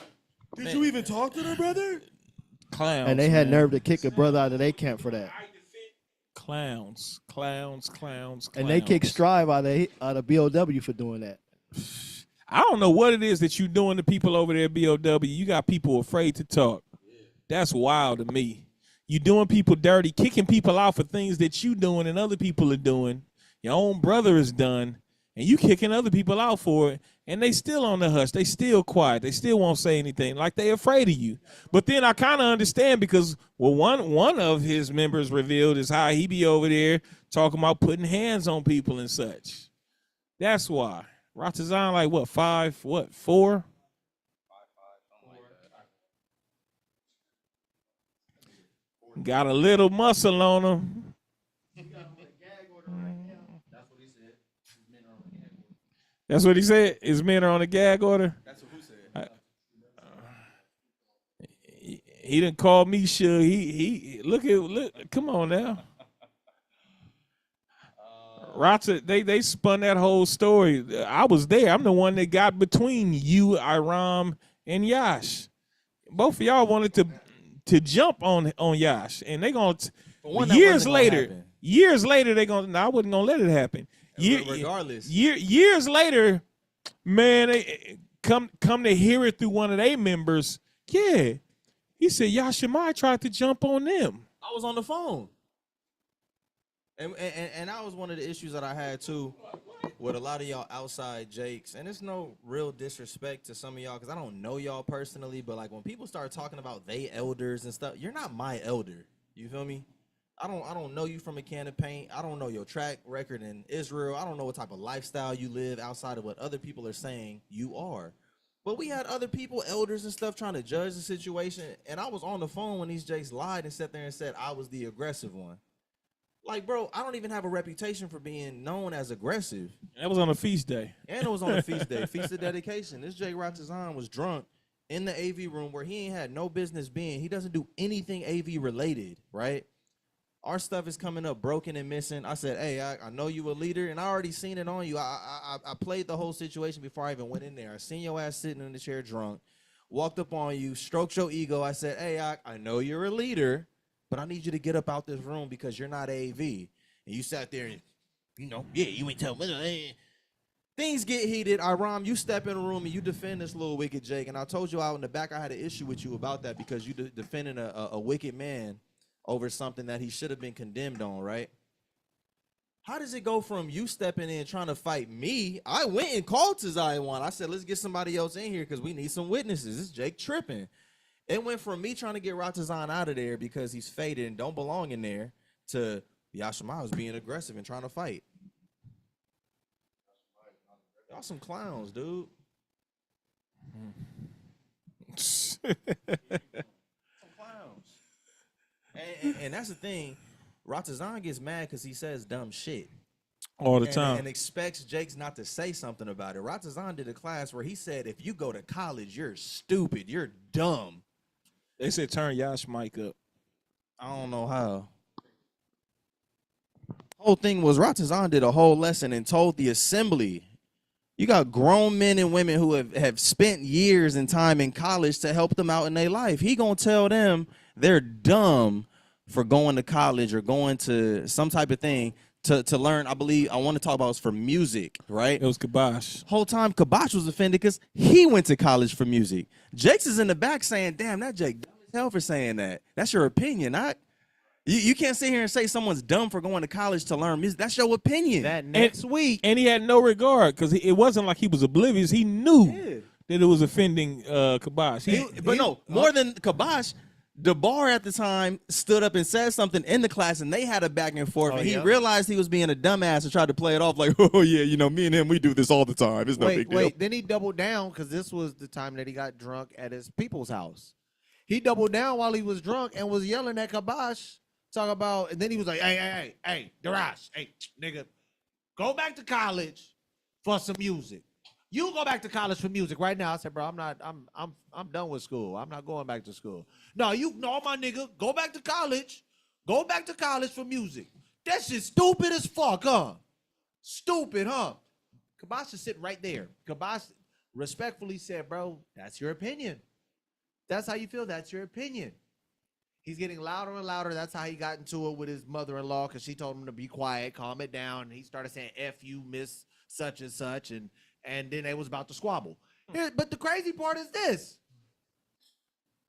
[SPEAKER 3] Did you even talk to the brother?
[SPEAKER 1] Clowns.
[SPEAKER 8] And they had nerve to kick a brother out of their camp for that.
[SPEAKER 1] Clowns.
[SPEAKER 8] And they kicked Strive out of BOW for doing that.
[SPEAKER 1] I don't know what it is that you doing to people over there at BOW. You got people afraid to talk. That's wild to me. You doing people dirty, kicking people out for things that you doing and other people are doing. Your own brother is done, and you kicking other people out for it, and they still on the hush. They still quiet. They still won't say anything, like they afraid of you. But then I kind of understand because, well, one of his members revealed is how he be over there talking about putting hands on people and such. That's why. Ratazan, like what, 5, 4? Got a little muscle on him. That's what he said. His men are on a gag order.
[SPEAKER 3] That's what he said.
[SPEAKER 1] He didn't call me sure. He look. Come on now. Rata, they spun that whole story. I was there. I'm the one that got between you, Iram, and Yash. Both of y'all wanted to jump on Yash, and they gonna years later they gonna. No, I wasn't gonna let it happen.
[SPEAKER 3] Regardless,
[SPEAKER 1] years later, man, they come to hear it through one of their members. Yeah, he said Yashimai tried to jump on them.
[SPEAKER 3] I was on the phone. And that was one of the issues that I had too with a lot of y'all outside Jakes. And it's no real disrespect to some of y'all because I don't know y'all personally, but like when people start talking about they elders and stuff, you're not my elder. You feel me? I don't know you from a can of paint. I don't know your track record in Israel. I don't know what type of lifestyle you live outside of what other people are saying you are. But we had other people, elders and stuff, trying to judge the situation. And I was on the phone when these Jakes lied and sat there and said I was the aggressive one. Like, bro, I don't even have a reputation for being known as aggressive.
[SPEAKER 1] That was on a feast day.
[SPEAKER 3] And it was on a feast day, feast of dedication. This Jay Ratazan was drunk in the AV room where he ain't had no business being. He doesn't do anything AV related, right? Our stuff is coming up broken and missing. I said, hey, I know you a leader, and I already seen it on you. I played the whole situation before I even went in there. I seen your ass sitting in the chair drunk, walked up on you, stroked your ego. I said, hey, I know you're a leader, but I need you to get up out this room because you're not AV. And you sat there and, yeah, you ain't tell me. Things get heated. You step in the room and you defend this little wicked Jake. And I told you out in the back I had an issue with you about that because you defending a wicked man over something that he should have been condemned on, right? How does it go from you stepping in trying to fight me? I went and called to Zion. I said, let's get somebody else in here because we need some witnesses. This Jake tripping. It went from me trying to get Ratazan out of there because he's faded and don't belong in there to Yashima being aggressive and trying to fight. Y'all some clowns, dude. Some clowns. And that's the thing. Ratazan gets mad because he says dumb shit.
[SPEAKER 1] All the time.
[SPEAKER 3] And expects Jakes not to say something about it. Ratazan did a class where he said, if you go to college, you're stupid. You're dumb.
[SPEAKER 1] They said turn Yash mic up.
[SPEAKER 3] I don't know how. Whole thing was Ratazan did a whole lesson and told the assembly, you got grown men and women who have spent years and time in college to help them out in their life. He gonna tell them they're dumb for going to college or going to some type of thing to learn. I want to talk about was for music, right?
[SPEAKER 1] It was Kibosh.
[SPEAKER 3] Whole time Kibosh was offended because he went to college for music. Jakes is in the back saying, damn, that Jake dumb as hell for saying that. That's your opinion, not. You can't sit here and say someone's dumb for going to college to learn music. That's your opinion.
[SPEAKER 2] That next week.
[SPEAKER 1] And he had no regard because it wasn't like he was oblivious. He knew that it was offending Kibosh.
[SPEAKER 3] More than Kibosh, DeBar at the time stood up and said something in the class, and they had a back and forth. And he realized he was being a dumbass and tried to play it off like, oh, yeah, me and him, we do this all the time. It's no big deal.
[SPEAKER 2] Then he doubled down because this was the time that he got drunk at his people's house. He doubled down while he was drunk and was yelling at Kibosh. Talk about, and then he was like, hey, Darash, hey, nigga, go back to college for some music. You go back to college for music right now. I said, bro, I'm done with school. I'm not going back to school. No, my nigga, go back to college. Go back to college for music. That shit stupid as fuck, huh? Stupid, huh? Kibosh is sitting right there. Kibosh respectfully said, bro, that's your opinion. That's how you feel. That's your opinion. He's getting louder and louder. That's how he got into it with his mother-in-law because she told him to be quiet, calm it down. And he started saying, F you, miss such and such. And then they was about to squabble. But the crazy part is this.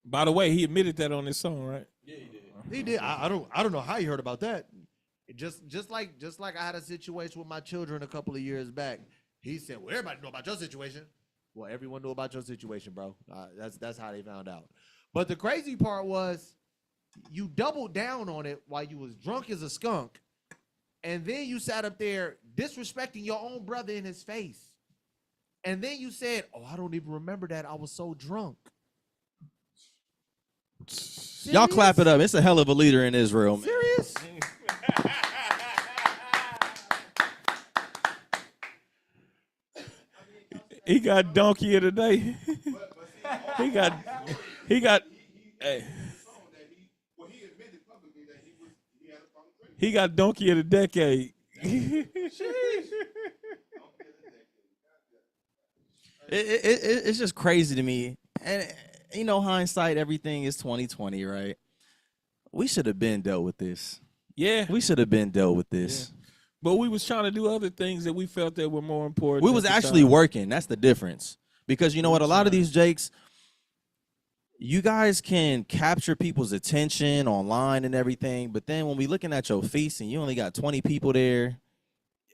[SPEAKER 1] By the way, he admitted that on his song, right?
[SPEAKER 3] Yeah, he did.
[SPEAKER 2] He did. I don't know how he heard about that. Just like I had a situation with my children a couple of years back. He said, well, everybody know about your situation. Well, everyone knew about your situation, bro. That's how they found out. But the crazy part was, you doubled down on it while you was drunk as a skunk, and then you sat up there disrespecting your own brother in his face. And then you said, oh, I don't even remember that. I was so drunk. Serious?
[SPEAKER 3] Y'all clap it up. It's a hell of a leader in Israel, man.
[SPEAKER 2] Serious?
[SPEAKER 1] He got donkey of the day. he got hey. He got donkey of the decade.
[SPEAKER 3] It's just crazy to me. And hindsight, everything is 2020, right? We should have been dealt with this.
[SPEAKER 1] Yeah.
[SPEAKER 3] We should have been dealt with this.
[SPEAKER 1] Yeah. But we was trying to do other things that we felt that were more important.
[SPEAKER 3] We was actually working. That's the difference. Because you know what? A lot of these Jakes, you guys can capture people's attention online and everything, but then when we looking at your feast and you only got 20 people there,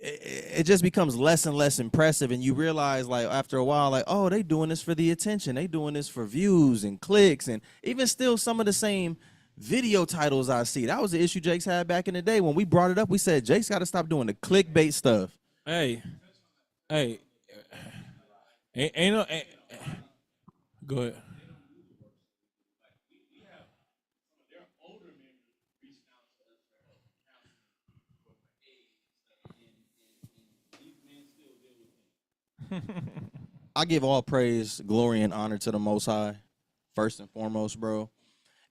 [SPEAKER 3] it just becomes less and less impressive, and you realize, like, after a while, like, oh, they doing this for the attention. They doing this for views and clicks, and even still some of the same video titles I see. That was the issue Jakes had back in the day. When we brought it up, we said, Jakes got to stop doing the clickbait stuff.
[SPEAKER 1] Hey, go ahead.
[SPEAKER 3] I give all praise, glory, and honor to the Most High, first and foremost, bro.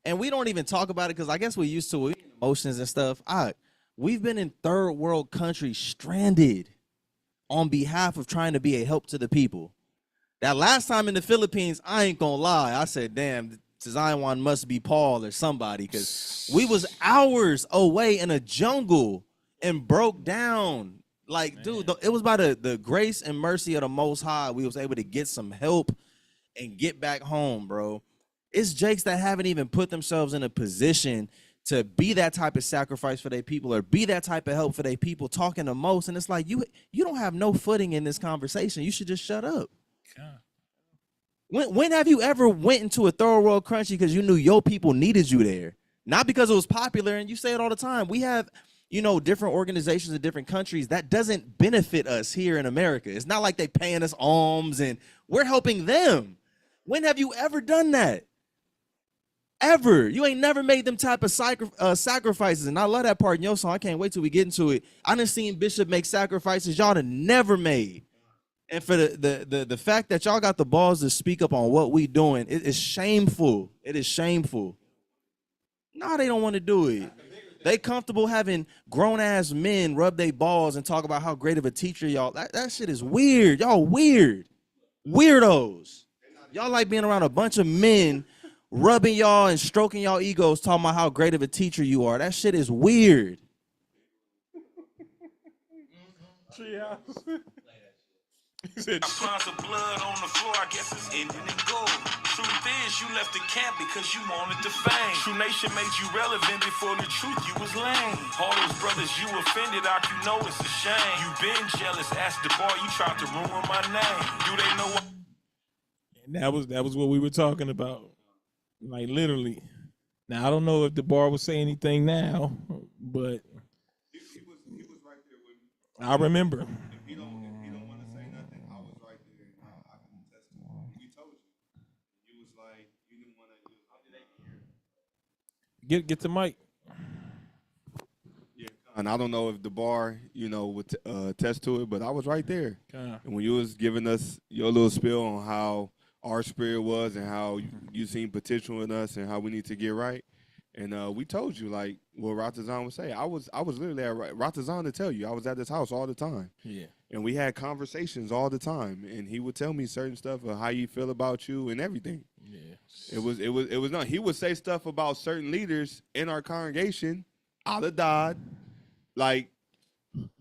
[SPEAKER 3] And we don't even talk about it because I guess we're used to it, emotions and stuff. We've been in third world countries stranded on behalf of trying to be a help to the people. That last time in the Philippines, I ain't gonna lie, I said, damn, Zion must be Paul or somebody, because we was hours away in a jungle and broke down. Like, dude, it was by the grace and mercy of the Most High we was able to get some help and get back home, bro. It's jakes that haven't even put themselves in a position to be that type of sacrifice for their people or be that type of help for their people talking the most. And it's like, you don't have no footing in this conversation. You should just shut up. When have you ever went into a third world country because you knew your people needed you there? Not because it was popular, and you say it all the time. We have, different organizations in different countries that doesn't benefit us here in America. It's not like they paying us alms and we're helping them. When have you ever done that? Ever. You ain't never made them type of sacrifices. And I love that part in your song. I can't wait till we get into it. I done seen Bishop make sacrifices y'all done never made. And for the fact that y'all got the balls to speak up on what we doing, it is shameful. It is shameful. No, they don't want to do it. They comfortable having grown-ass men rub their balls and talk about how great of a teacher y'all. That shit is weird. Y'all weird. Weirdos. Y'all like being around a bunch of men rubbing y'all and stroking y'all egos, talking about how great of a teacher you are. That shit is weird.
[SPEAKER 9] Pounds of blood on the floor, I guess it's ending in gold. Truth is, you left the camp because you wanted the fame. True Nation made you relevant before the truth, you was lame. All those brothers you offended, you know it's a shame. You been jealous, ask the bar, you tried to ruin my name. Do they know what?
[SPEAKER 1] And that was what we were talking about. Like, literally. Now, I don't know if the bar will say anything now, but
[SPEAKER 11] He was right there with me.
[SPEAKER 1] I remember.
[SPEAKER 11] If he don't want to say nothing, I was right there. I can attest to it. We told you. You was like, you didn't want to.
[SPEAKER 1] Get the mic.
[SPEAKER 11] Yeah, and I don't know if the bar, would attest to it, but I was right there. And when you was giving us your little spiel on how our spirit was and how you seen potential in us and how we need to get right. And we told you, like what Ratazan would say. I was literally at Ratazan to tell you. I was at this house all the time.
[SPEAKER 1] Yeah.
[SPEAKER 11] And we had conversations all the time. And he would tell me certain stuff of how he feel about you and everything.
[SPEAKER 1] Yeah.
[SPEAKER 11] It was not. He would say stuff about certain leaders in our congregation, Aladad. Like,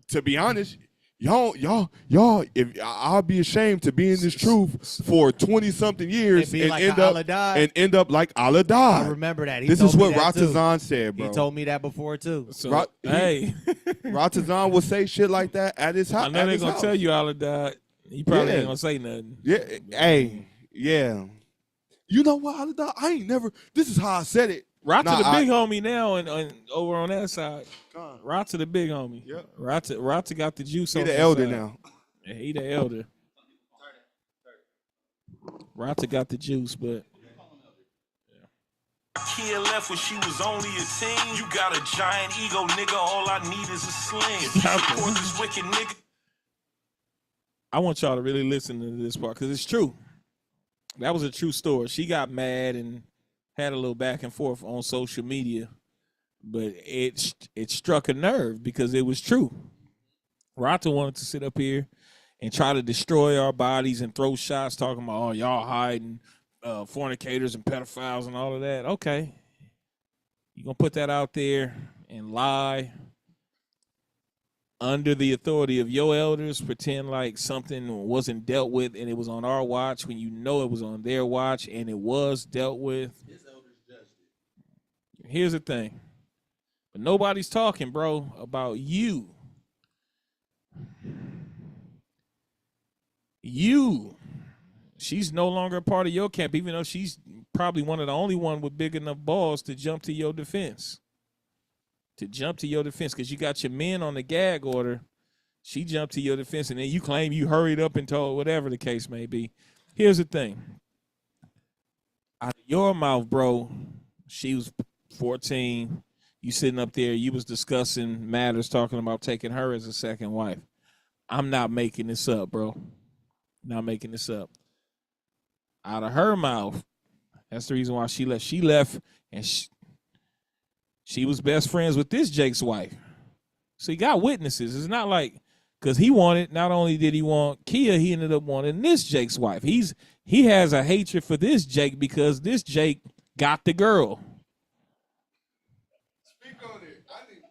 [SPEAKER 11] to be honest, y'all, if I'll be ashamed to be in this truth for 20-something years and end up like Aladad.
[SPEAKER 2] I remember that.
[SPEAKER 11] This is what Ratazan said, bro.
[SPEAKER 2] He told me that before too.
[SPEAKER 1] So, hey,
[SPEAKER 11] Ratazan will say shit like that at his house.
[SPEAKER 1] I know they're gonna tell you all of that. He probably ain't gonna say nothing.
[SPEAKER 11] Yeah, hey, yeah. You know what, Aladad? I ain't never. This is how I said it.
[SPEAKER 1] Rata the big homie now, and over on that side. Rata the big homie.
[SPEAKER 11] Yep.
[SPEAKER 1] Rata got the juice.
[SPEAKER 11] He
[SPEAKER 1] on
[SPEAKER 11] the
[SPEAKER 1] that
[SPEAKER 11] elder
[SPEAKER 1] side.
[SPEAKER 11] now.
[SPEAKER 1] Yeah, he the elder. Rata got the juice, but
[SPEAKER 9] Kid left when she was only a teen. You got a giant ego, nigga. All I need is a sling. If you support this wicked nigga.
[SPEAKER 1] I want y'all to really listen to this part because it's true. That was a true story. She got mad and had a little back and forth on social media, but it struck a nerve because it was true. Rata wanted to sit up here and try to destroy our bodies and throw shots talking about, oh, y'all hiding fornicators and pedophiles and all of that. Okay. You're going to put that out there and lie under the authority of your elders, pretend like something wasn't dealt with and it was on our watch when you know it was on their watch and it was dealt with. Here's the thing. But nobody's talking, bro, about you. She's no longer a part of your camp, even though she's probably one of the only one with big enough balls to jump to your defense. Because you got your men on the gag order. She jumped to your defense, and then you claim you hurried up and told whatever the case may be. Here's the thing. Out of your mouth, bro, she was 14. You sitting up there, you was discussing matters, talking about taking her as a second wife. I'm not making this up, bro. Not making this up. Out of her mouth. That's the reason why she left. She left, and she was best friends with this Jake's wife. So he got witnesses. It's not like, because he wanted, not only did he want Kia, he ended up wanting this Jake's wife. He has a hatred for this Jake because this Jake got the girl.
[SPEAKER 11] Speak on it. Speak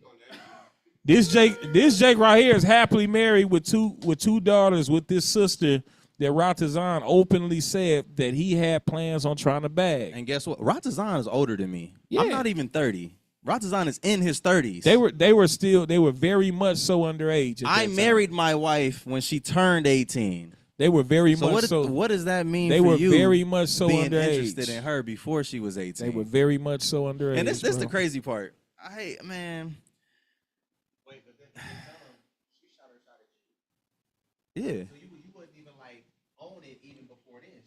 [SPEAKER 11] on that.
[SPEAKER 1] This Jake right here is happily married with two daughters with this sister that Ratazan openly said that he had plans on trying to bag.
[SPEAKER 3] And guess what? Ratazan is older than me.
[SPEAKER 1] Yeah.
[SPEAKER 3] I'm not even 30. Ratazan is in his 30s.
[SPEAKER 1] They were very much so underage.
[SPEAKER 3] I married my wife when she turned 18.
[SPEAKER 1] They were very much
[SPEAKER 3] What does that mean
[SPEAKER 1] they
[SPEAKER 3] for
[SPEAKER 1] were
[SPEAKER 3] you
[SPEAKER 1] very much so
[SPEAKER 3] being
[SPEAKER 1] underage.
[SPEAKER 3] interested in her before she was 18?
[SPEAKER 1] They were very much so underage.
[SPEAKER 3] And this
[SPEAKER 1] bro.
[SPEAKER 3] the crazy part. I hate, man.
[SPEAKER 2] Wait, but then she shot her shot at you.
[SPEAKER 3] Yeah.
[SPEAKER 2] So you wouldn't even like own it even before then.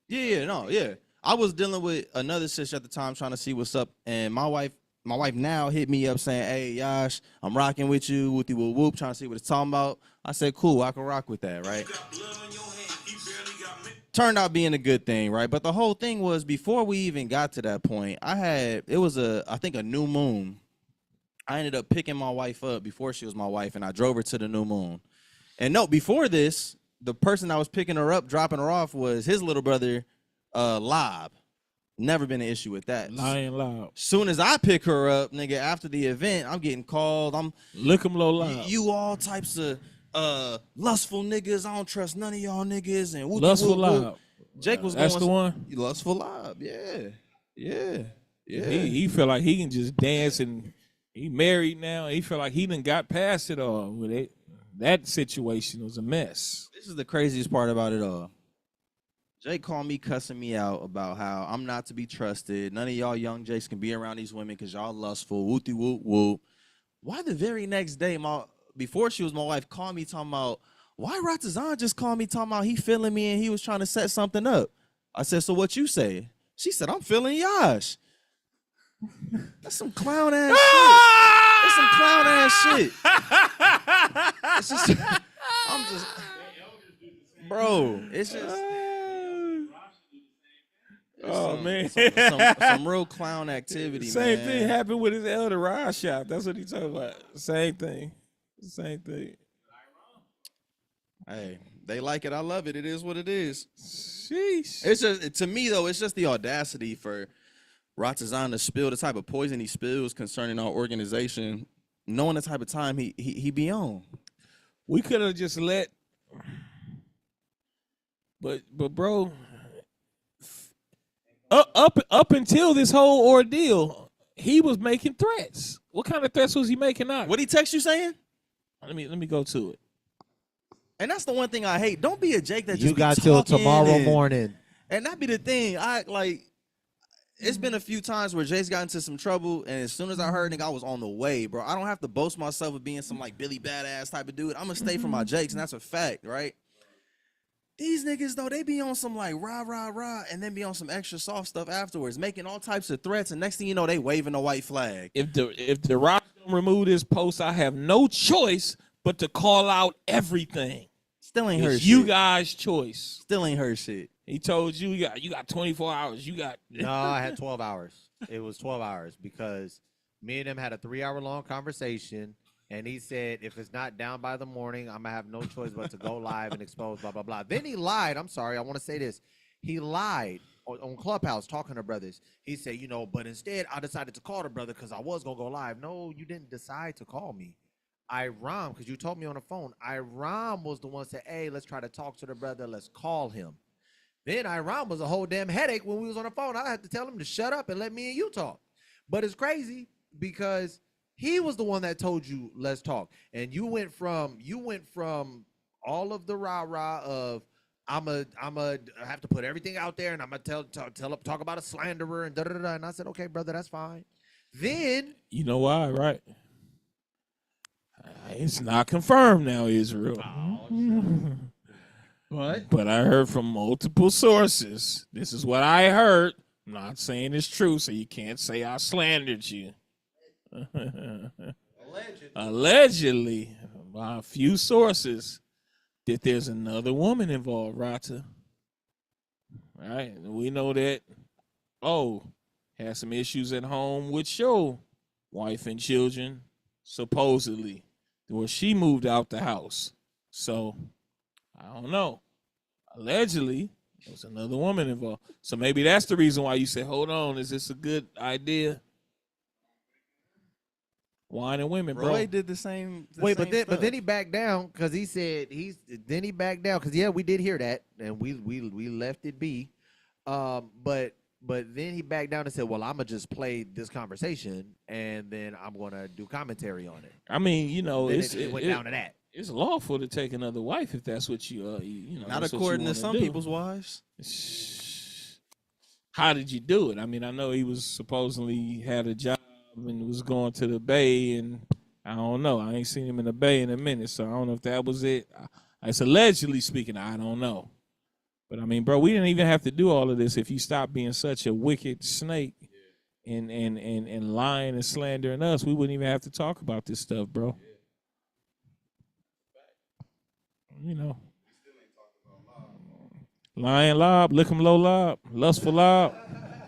[SPEAKER 3] Yeah. I was dealing with another sister at the time trying to see what's up, and my wife now hit me up saying, "Hey, Yash, I'm rocking with you, whoopty whoop whoop, trying to see what it's talking about." I said, "Cool, I can rock with that, right?" Turned out being a good thing, right? But the whole thing was before we even got to that point, I think a new moon. I ended up picking my wife up before she was my wife, and I drove her to the new moon. And no, before this, the person I was picking her up, dropping her off, was his little brother, Lob. Never been an issue with that.
[SPEAKER 1] Lying loud.
[SPEAKER 3] Soon as I pick her up, nigga, after the event, I'm getting called.
[SPEAKER 1] Look 'em low loud.
[SPEAKER 3] You all types of lustful niggas. I don't trust none of y'all niggas. And
[SPEAKER 1] Lustful Lob.
[SPEAKER 3] Jake was
[SPEAKER 1] That's
[SPEAKER 3] going
[SPEAKER 1] the one.
[SPEAKER 3] Lustful Lob. Yeah.
[SPEAKER 1] He feel like he can just dance, and he married now. He feel like he done got past it all. With it, that situation was a mess.
[SPEAKER 3] This is the craziest part about it all. Jake called me cussing me out about how I'm not to be trusted. None of y'all young Jakes can be around these women because y'all lustful. Whoopty whoop whoop. Why the very next day, before she was my wife, called me talking about, why Ratazan just called me talking about he feeling me and he was trying to set something up? I said, so what you say? She said, I'm feeling Yash. That's some clown ass shit. That's some clown ass shit. It's just, I'm just, bro, it's just.
[SPEAKER 1] Oh man,
[SPEAKER 3] some real clown activity.
[SPEAKER 1] Same
[SPEAKER 3] man.
[SPEAKER 1] thing happened with his elder ride shop. That's what he talking about. Same thing.
[SPEAKER 3] Hey, they like it. I love it. It is what it is.
[SPEAKER 1] Sheesh.
[SPEAKER 3] It's just, to me though, it's just the audacity for Ratazan to spill the type of poison he spills concerning our organization, knowing the type of time he be on.
[SPEAKER 1] We could have just let, but bro. Up until this whole ordeal, he was making threats. What kind of threats was he making out?
[SPEAKER 3] What he text you saying?
[SPEAKER 1] Let me go to it.
[SPEAKER 3] And that's the one thing I hate. Don't be a Jake that just
[SPEAKER 2] You
[SPEAKER 3] be
[SPEAKER 2] got till
[SPEAKER 3] talking
[SPEAKER 2] tomorrow morning.
[SPEAKER 3] And that be the thing. It's been a few times where Jake's got into some trouble, and as soon as I heard, nigga, I was on the way, bro. I don't have to boast myself of being some like Billy Badass type of dude. I'm gonna stay for my Jakes, and that's a fact, right? These niggas, though, they be on some like rah, and then be on some extra soft stuff afterwards, making all types of threats, and next thing you know, they waving a white flag.
[SPEAKER 1] If the Rock don't remove this post, I have no choice but to call out everything.
[SPEAKER 3] Still ain't her shit.
[SPEAKER 1] You guys' choice.
[SPEAKER 3] Still ain't her shit.
[SPEAKER 1] He told you you got 24 hours. You got
[SPEAKER 2] No, I had 12 hours. It was 12 hours because me and him had a 3-hour long conversation. And he said, if it's not down by the morning, I'm going to have no choice but to go live and expose blah, blah, blah. Then he lied. I'm sorry. I want to say this. He lied on Clubhouse talking to brothers. He said, but instead I decided to call the brother because I was going to go live. No, you didn't decide to call me. Iram, because you told me on the phone. Iram was the one that said, hey, let's try to talk to the brother. Let's call him. Then Iram was a whole damn headache when we was on the phone. I had to tell him to shut up and let me and you talk. But it's crazy because he was the one that told you, let's talk. And you went from all of the rah-rah of I'm a have to put everything out there and I'm gonna talk about a slanderer and da-da-da. And I said, okay, brother, that's fine. Then
[SPEAKER 1] you know why, right? It's not confirmed now, Israel.
[SPEAKER 3] What?
[SPEAKER 1] But I heard from multiple sources. This is what I heard. I'm not saying it's true, so you can't say I slandered you. Allegedly, by a few sources, that there's another woman involved, Rata. Right? We know that, had some issues at home with your wife and children, supposedly. Well, she moved out the house. So, I don't know. Allegedly, there's another woman involved. So maybe that's the reason why you say, hold on, is this a good idea? Wine and women, bro.
[SPEAKER 3] Roy did the same.
[SPEAKER 2] Wait, but then he backed down because he said then he backed down because we did hear that and we left it be, but then he backed down and said, well, I'm gonna just play this conversation and then I'm gonna do commentary on it.
[SPEAKER 1] I mean,
[SPEAKER 2] it went down to that.
[SPEAKER 1] It's lawful to take another wife if that's what you
[SPEAKER 3] Not according to some people's wives.
[SPEAKER 1] How did you do it? I mean, I know he was supposedly had a job and was going to the Bay, and I don't know. I ain't seen him in the Bay in a minute, so I don't know if that was it. It's allegedly speaking. I don't know. But, I mean, bro, we didn't even have to do all of this if you stopped being such a wicked snake and lying and slandering us. We wouldn't even have to talk about this stuff, bro. Lying lob, lick 'em low lob, lustful lob.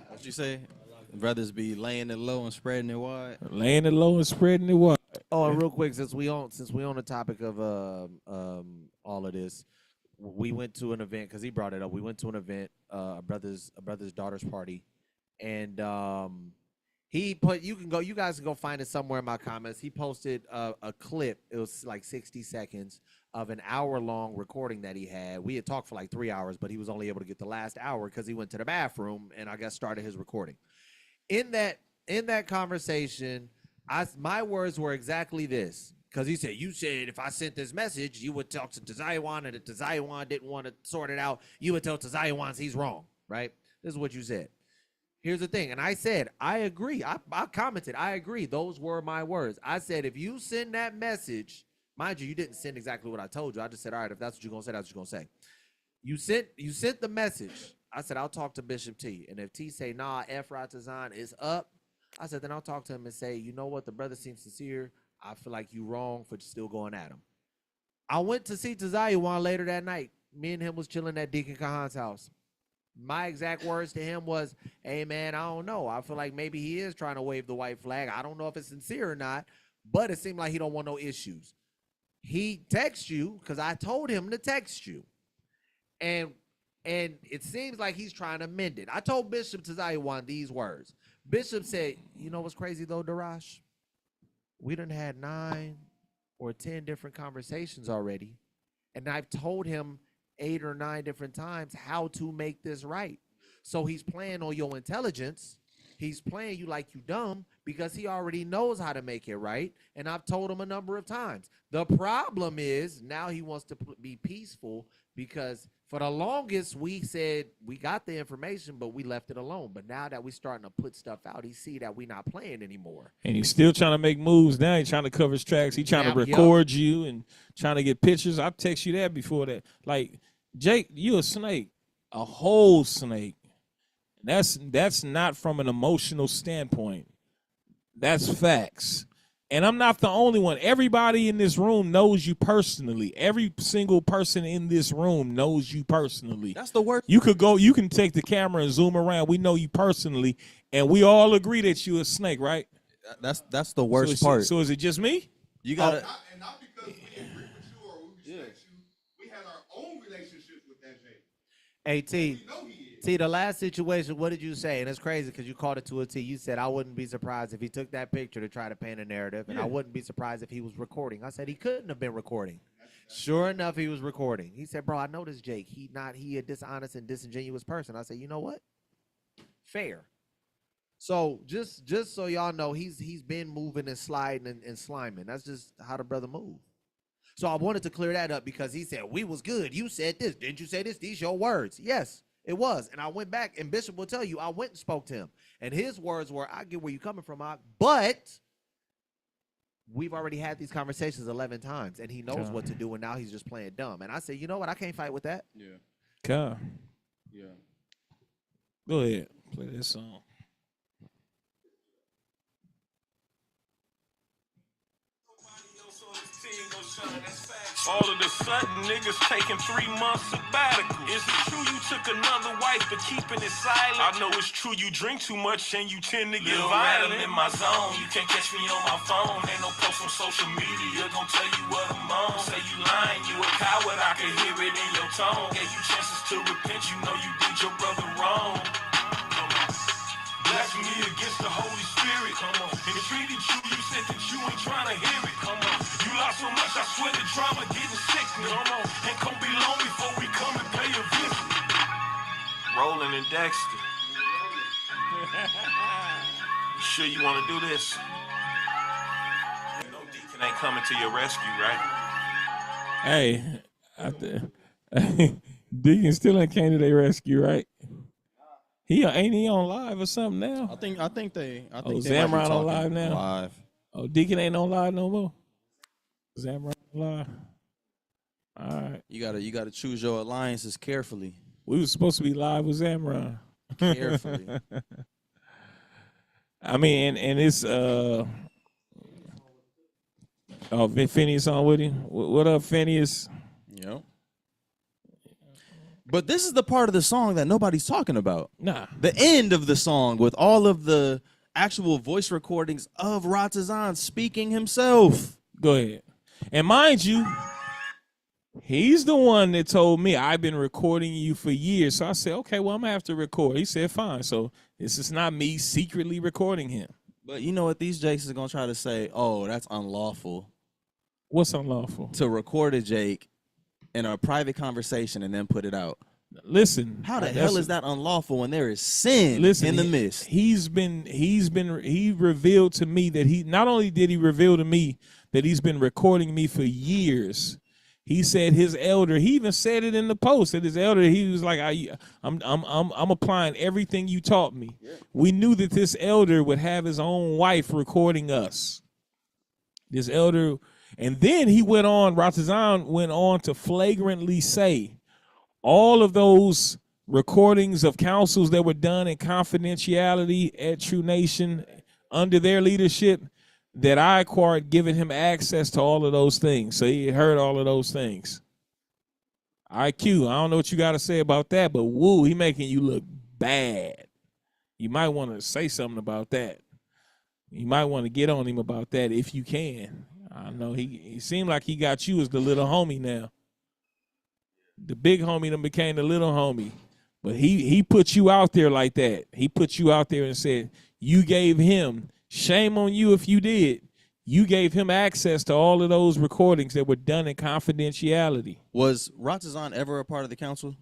[SPEAKER 3] What you say? Brothers be laying it low and spreading it wide.
[SPEAKER 1] Laying it low and spreading it wide.
[SPEAKER 2] Oh, and real quick, since we on the topic of all of this, we went to an event because he brought it up. We went to an event, a brother's daughter's party, and he put you guys can go find it somewhere in my comments. He posted a clip. It was like 60 seconds of an hour-long recording that he had. We had talked for like 3 hours, but he was only able to get the last hour because he went to the bathroom and I guess started his recording. In that conversation, my words were exactly this. Because he said, you said if I sent this message, you would talk to Tazayawan, and if Tazayawan didn't want to sort it out, you would tell Tazayawan he's wrong, right? This is what you said. Here's the thing, and I said, I agree. I commented, I agree. Those were my words. I said, if you send that message, mind you, you didn't send exactly what I told you. I just said, all right, if that's what you're going to say, that's what you're going to say. You sent the message. I said, I'll talk to Bishop T. And if T say, nah, Ratazan is up, I said, then I'll talk to him and say, you know what, the brother seems sincere. I feel like you wrong for still going at him. I went to see Tazayawan later that night. Me and him was chilling at Deacon Kahan's house. My exact words to him was, hey, man, I don't know. I feel like maybe he is trying to wave the white flag. I don't know if it's sincere or not, but it seemed like he don't want no issues. He texts you because I told him to text you. And it seems like he's trying to mend it. I told Bishop Tazayawan these words. Bishop said, you know what's crazy, though, Darash? We done had 9 or 10 different conversations already, and I've told him 8 or 9 different times how to make this right. So he's playing on your intelligence. He's playing you like you dumb because he already knows how to make it right, and I've told him a number of times. The problem is now he wants to be peaceful because for the longest we said we got the information, but we left it alone. But now that we're starting to put stuff out, he see that we're not playing anymore.
[SPEAKER 1] And he's still trying to make moves now. He's trying to cover his tracks. He's trying to record you and trying to get pictures. I've texted you that before that. Like, Jake, you a snake, a whole snake. That's not from an emotional standpoint. That's facts. And I'm not the only one. Everybody in this room knows you personally. Every single person in this room knows you personally.
[SPEAKER 3] That's the worst.
[SPEAKER 1] You can take the camera and zoom around. We know you personally, and we all agree that you're a snake, right?
[SPEAKER 3] That's the worst part.
[SPEAKER 1] So is it just me?
[SPEAKER 3] You gotta
[SPEAKER 11] and not because we agree with you or we respect you. We had our own relationship with that Jake.
[SPEAKER 2] Hey, T. T, the last situation, what did you say? And it's crazy because you called it to a T. You said, I wouldn't be surprised if he took that picture to try to paint a narrative, and I wouldn't be surprised if he was recording. I said he couldn't have been recording. Sure enough, he was recording. He said, bro, I know this Jake. He a dishonest and disingenuous person. I said, you know what? Fair. So just so y'all know, he's been moving and sliding and sliming. That's just how the brother moved. So I wanted to clear that up because he said, we was good. You said this. Didn't you say this? These your words. Yes. It was. And I went back, and Bishop will tell you, I went and spoke to him. And his words were, I get where you're coming from, but we've already had these conversations 11 times, and he knows what to do, and now he's just playing dumb. And I said, you know what? I can't fight with that.
[SPEAKER 10] Yeah.
[SPEAKER 1] God.
[SPEAKER 10] Yeah.
[SPEAKER 1] Go ahead. Play this song.
[SPEAKER 9] All of a sudden, niggas taking 3 months sabbatical. Is it true you took another wife but keeping it silent? I know it's true you drink too much and you tend to get violent. I'm in my zone, you can't catch me on my phone. Ain't no post on social media gon' tell you what I'm on. Say you lying, you a coward, I can hear it in your tone. Gave you chances to repent, you know you did your brother wrong. Come on. Blasphemy against the Holy Spirit. Come on. And treated you, you said that you ain't trying to hear it. Come on. You lost so much, I swear the drama getting sick. Come on. Ain't gonna be long before we come and pay a visit. Roland and Dexter. You sure you want to do this? You know Deacon ain't coming to your rescue, right?
[SPEAKER 1] Hey, Deacon still ain't came to their rescue, right? Ain't he on live or something now?
[SPEAKER 3] I think they
[SPEAKER 1] Zamron on live now.
[SPEAKER 3] Live.
[SPEAKER 1] Oh, Deacon ain't on live no more. Zamron on live. All right.
[SPEAKER 3] You gotta choose your alliances carefully.
[SPEAKER 1] We was supposed to be live with Zamron.
[SPEAKER 3] Carefully.
[SPEAKER 1] I mean, and it's Phineas on with him. What up, Phineas?
[SPEAKER 3] Yep. But this is the part of the song that nobody's talking about.
[SPEAKER 1] Nah.
[SPEAKER 3] The end of the song with all of the actual voice recordings of Ratazan speaking himself.
[SPEAKER 1] Go ahead. And mind you, he's the one that told me I've been recording you for years. So I said, okay, well, I'm going to have to record. He said, fine. So this is not me secretly recording him.
[SPEAKER 3] But you know what? These Jakes is going to try to say, oh, that's unlawful.
[SPEAKER 1] What's unlawful?
[SPEAKER 3] To record a Jake in a private conversation and then put it out.
[SPEAKER 1] Listen,
[SPEAKER 3] how the hell is that unlawful when there is sin in the midst?
[SPEAKER 1] He revealed to me that not only did he reveal to me that he's been recording me for years. He said his elder, he even said it in the post that his elder, he was like, I'm applying everything you taught me. Yeah. We knew that this elder would have his own wife recording us. This elder. And then Ratazan went on to flagrantly say all of those recordings of councils that were done in confidentiality at True Nation under their leadership, that I acquired, giving him access to all of those things. So he heard all of those things. IQ, I don't know what you got to say about that, but woo, he making you look bad. You might want to say something about that. You might want to get on him about that if you can. I know he seemed like he got you as the little homie now. The big homie then became the little homie. But he put you out there like that. He put you out there and said, you gave him, shame on you if you did, you gave him access to all of those recordings that were done in confidentiality.
[SPEAKER 3] Was Ratazan ever a part of the council?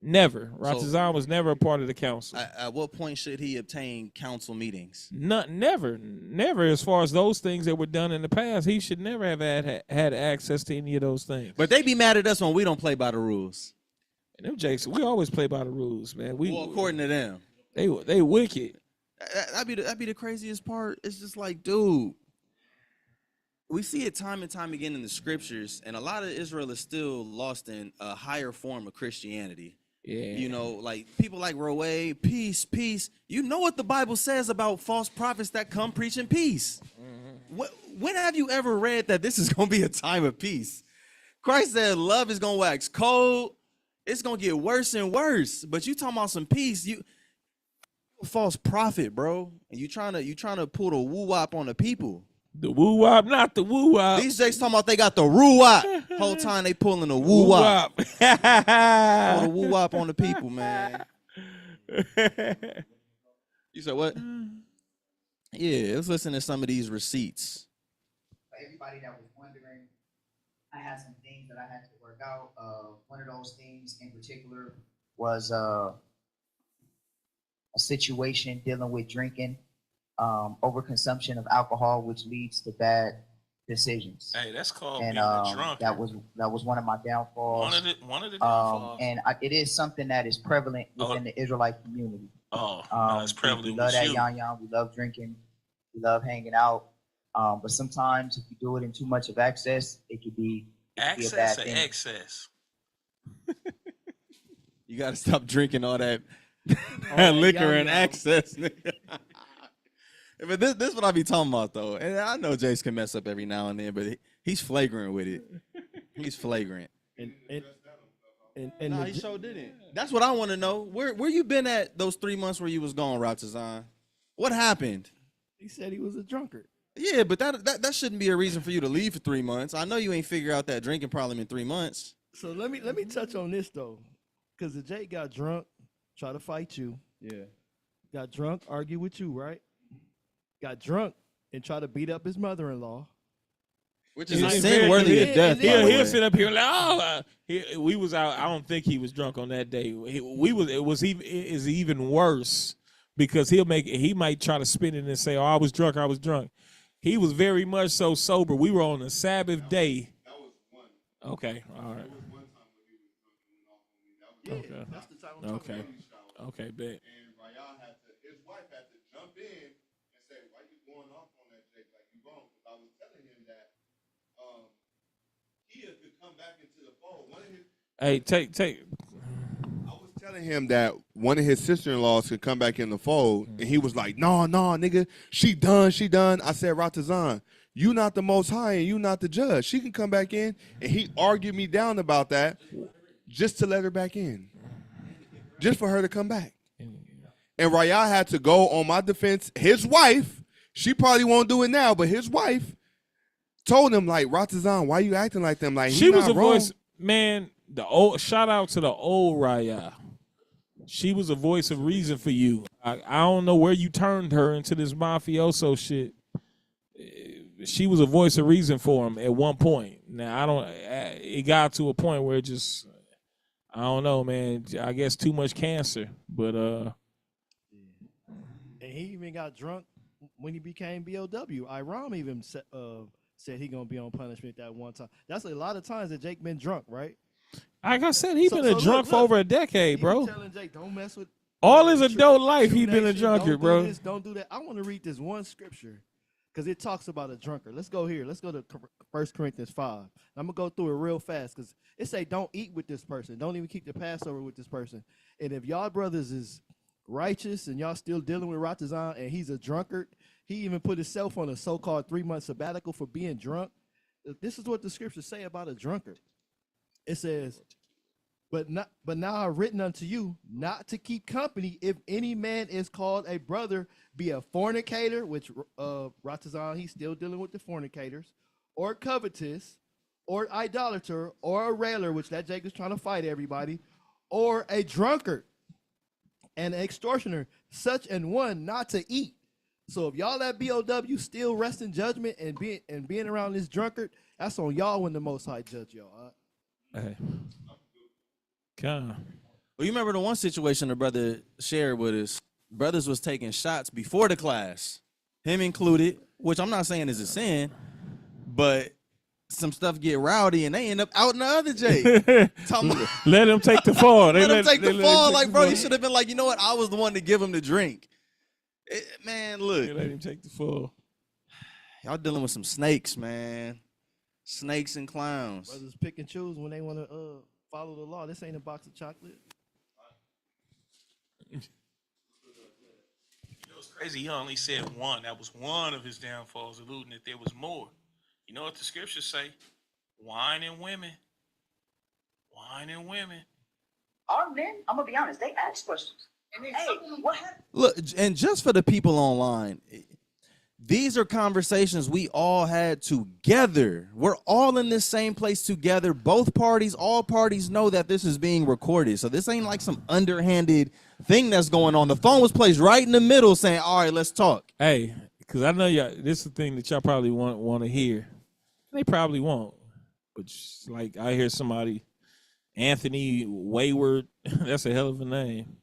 [SPEAKER 1] Never. Ratazan was never a part of the council.
[SPEAKER 3] At what point should he obtain council meetings?
[SPEAKER 1] Never. As far as those things that were done in the past, he should never have had access to any of those things.
[SPEAKER 3] But they be mad at us when we don't play by the rules.
[SPEAKER 1] And them Jakes, we always play by the rules, man.
[SPEAKER 3] Well, according to them,
[SPEAKER 1] they wicked.
[SPEAKER 3] That'd be the craziest part. It's just like, dude, we see it time and time again in the scriptures, and a lot of Israel is still lost in a higher form of Christianity. Yeah. You know, like people like Roe, peace. You know what the Bible says about false prophets that come preaching peace. Mm-hmm. When have you ever read that this is going to be a time of peace? Christ said love is going to wax cold. It's going to get worse and worse. But you talking about some peace, you a false prophet, bro. And you trying to pull the woo-wop on the people.
[SPEAKER 1] The woo-wop, not the woo-wop.
[SPEAKER 3] These Jakes talking about they got the woo-wop. Whole time they pulling the woo-wop. Pull the woo-wop on the people, man. You said what? Yeah, let's listen to some of these receipts.
[SPEAKER 7] For everybody that was wondering, I had some things that I had to work out. One of those things in particular was a situation dealing with drinking. Overconsumption of alcohol, which leads to bad decisions.
[SPEAKER 9] Hey, that's called being
[SPEAKER 7] drunk. That was one of my downfalls.
[SPEAKER 9] One of the downfalls.
[SPEAKER 7] It is something that is prevalent within the Israelite community.
[SPEAKER 9] It's prevalent.
[SPEAKER 7] We love that yon. We love drinking. We love hanging out. But sometimes if you do it in too much of excess, it could be a bad thing.
[SPEAKER 9] Excess.
[SPEAKER 3] You got to stop drinking all that liquor and excess. But this is what I be talking about, though. And I know Jace can mess up every now and then, but He's flagrant with it. He's flagrant.
[SPEAKER 8] And
[SPEAKER 3] Nah, he sure didn't. That's what I want to know. Where you been at those 3 months where you was gone, Ratazan? What happened?
[SPEAKER 8] he said he was a drunkard.
[SPEAKER 3] Yeah, but that shouldn't be a reason for you to leave for 3 months. I know you ain't figure out that drinking problem in 3 months.
[SPEAKER 8] So let me touch on this though, because the Jake got drunk, try to fight you.
[SPEAKER 3] Yeah.
[SPEAKER 8] Got drunk, argue with you, right? Got drunk and try to beat up his mother-in-law.
[SPEAKER 3] Which is a sin worthy of death.
[SPEAKER 1] He'll sit up here like, oh, we was out. I don't think he was drunk on that day. It is even worse because he might try to spin it and say, "Oh, I was drunk. He was very much so sober. We were on a Sabbath day.
[SPEAKER 11] That was one.
[SPEAKER 1] Okay, all right.
[SPEAKER 11] There was one time when he was drunk and went off on me. That was
[SPEAKER 1] Okay.
[SPEAKER 8] That's the time I'm
[SPEAKER 1] Okay. Okay, bet.
[SPEAKER 11] And Raya his wife had to jump in and say, "Why you going off on that Jake? Like you wrong?" Because I was telling him that he could come back into the fold.
[SPEAKER 1] Hey, take.
[SPEAKER 11] I was telling him that one of his sister-in-laws could come back in the fold, and he was like, "No, nigga, she done." I said, Ratazan, you not the Most High, and you not the judge. She can come back in, and he argued me down about that, just to let her back in, just for her to come back. And Raya had to go on my defense. His wife, she probably won't do it now, but his wife told him, like, Ratazan, why you acting like them? Like,
[SPEAKER 1] She was a voice, man. Shout out to the old Raya. She was a voice of reason for you. I don't know where you turned her into this mafioso shit. She was a voice of reason for him at one point. Now it got to a point where it just, I don't know, man. I guess too much cancer, but
[SPEAKER 8] And he even got drunk when he became BOW. Iram even said he gonna be on punishment that one time. That's a lot of times that Jake been drunk, right?
[SPEAKER 1] like I said, he been a drunk for over a decade,
[SPEAKER 8] He
[SPEAKER 1] bro.
[SPEAKER 8] been telling Jake, don't mess with
[SPEAKER 1] All his adult life, he been a drunkard,
[SPEAKER 8] don't do
[SPEAKER 1] bro.
[SPEAKER 8] this, don't do that. I want to read this one scripture because it talks about a drunkard. Let's go here. Let's go to 1 Corinthians 5. I'm gonna go through it real fast because it say don't eat with this person. Don't even keep the Passover with this person. And if y'all brothers is righteous and y'all still dealing with Ratazan and he's a drunkard, he even put himself on a so-called 3-month sabbatical for being drunk. This is what the scriptures say about a drunkard. It says, but now I've written unto you not to keep company if any man is called a brother, be a fornicator, which Ratazan, he's still dealing with the fornicators, or covetous, or idolater, or a railer, which that Jake is trying to fight everybody, or a drunkard and an extortioner, such an one not to eat. So if y'all at BOW still rest in judgment and being around this drunkard, that's on y'all when the Most High judge y'all.
[SPEAKER 1] Hey. Kind.
[SPEAKER 3] Well, you remember the one situation the brother shared with us? Brothers was taking shots before the class, him included, which I'm not saying is a sin, but some stuff get rowdy and they end up out in the other Jake.
[SPEAKER 1] Let him take the fall.
[SPEAKER 3] Let him take the fall. Like, bro, you should have been like, you know what? I was the one to give him the drink. Man, look.
[SPEAKER 1] Let him take the fall.
[SPEAKER 3] Y'all dealing with some snakes, man. Snakes and clowns.
[SPEAKER 8] Brothers pick and choose when they want to follow the law. This ain't a box of chocolate.
[SPEAKER 9] You know, it's crazy. He only said one. That was one of his downfalls, alluding that there was more. You know what the scriptures say? Wine and women. Wine and women.
[SPEAKER 7] Our men, I'm gonna be honest, they ask questions. Hey, what happened?
[SPEAKER 3] Look, and just for the people online, these are conversations we all had together. We're all in this same place together. Both parties, all parties know that this is being recorded. So this ain't like some underhanded thing that's going on. The phone was placed right in the middle saying, all right, let's talk.
[SPEAKER 1] Hey, because I know y'all, this is the thing that y'all probably want to hear. They probably won't. But just like I hear somebody, Anthony Wayward, that's a hell of a name.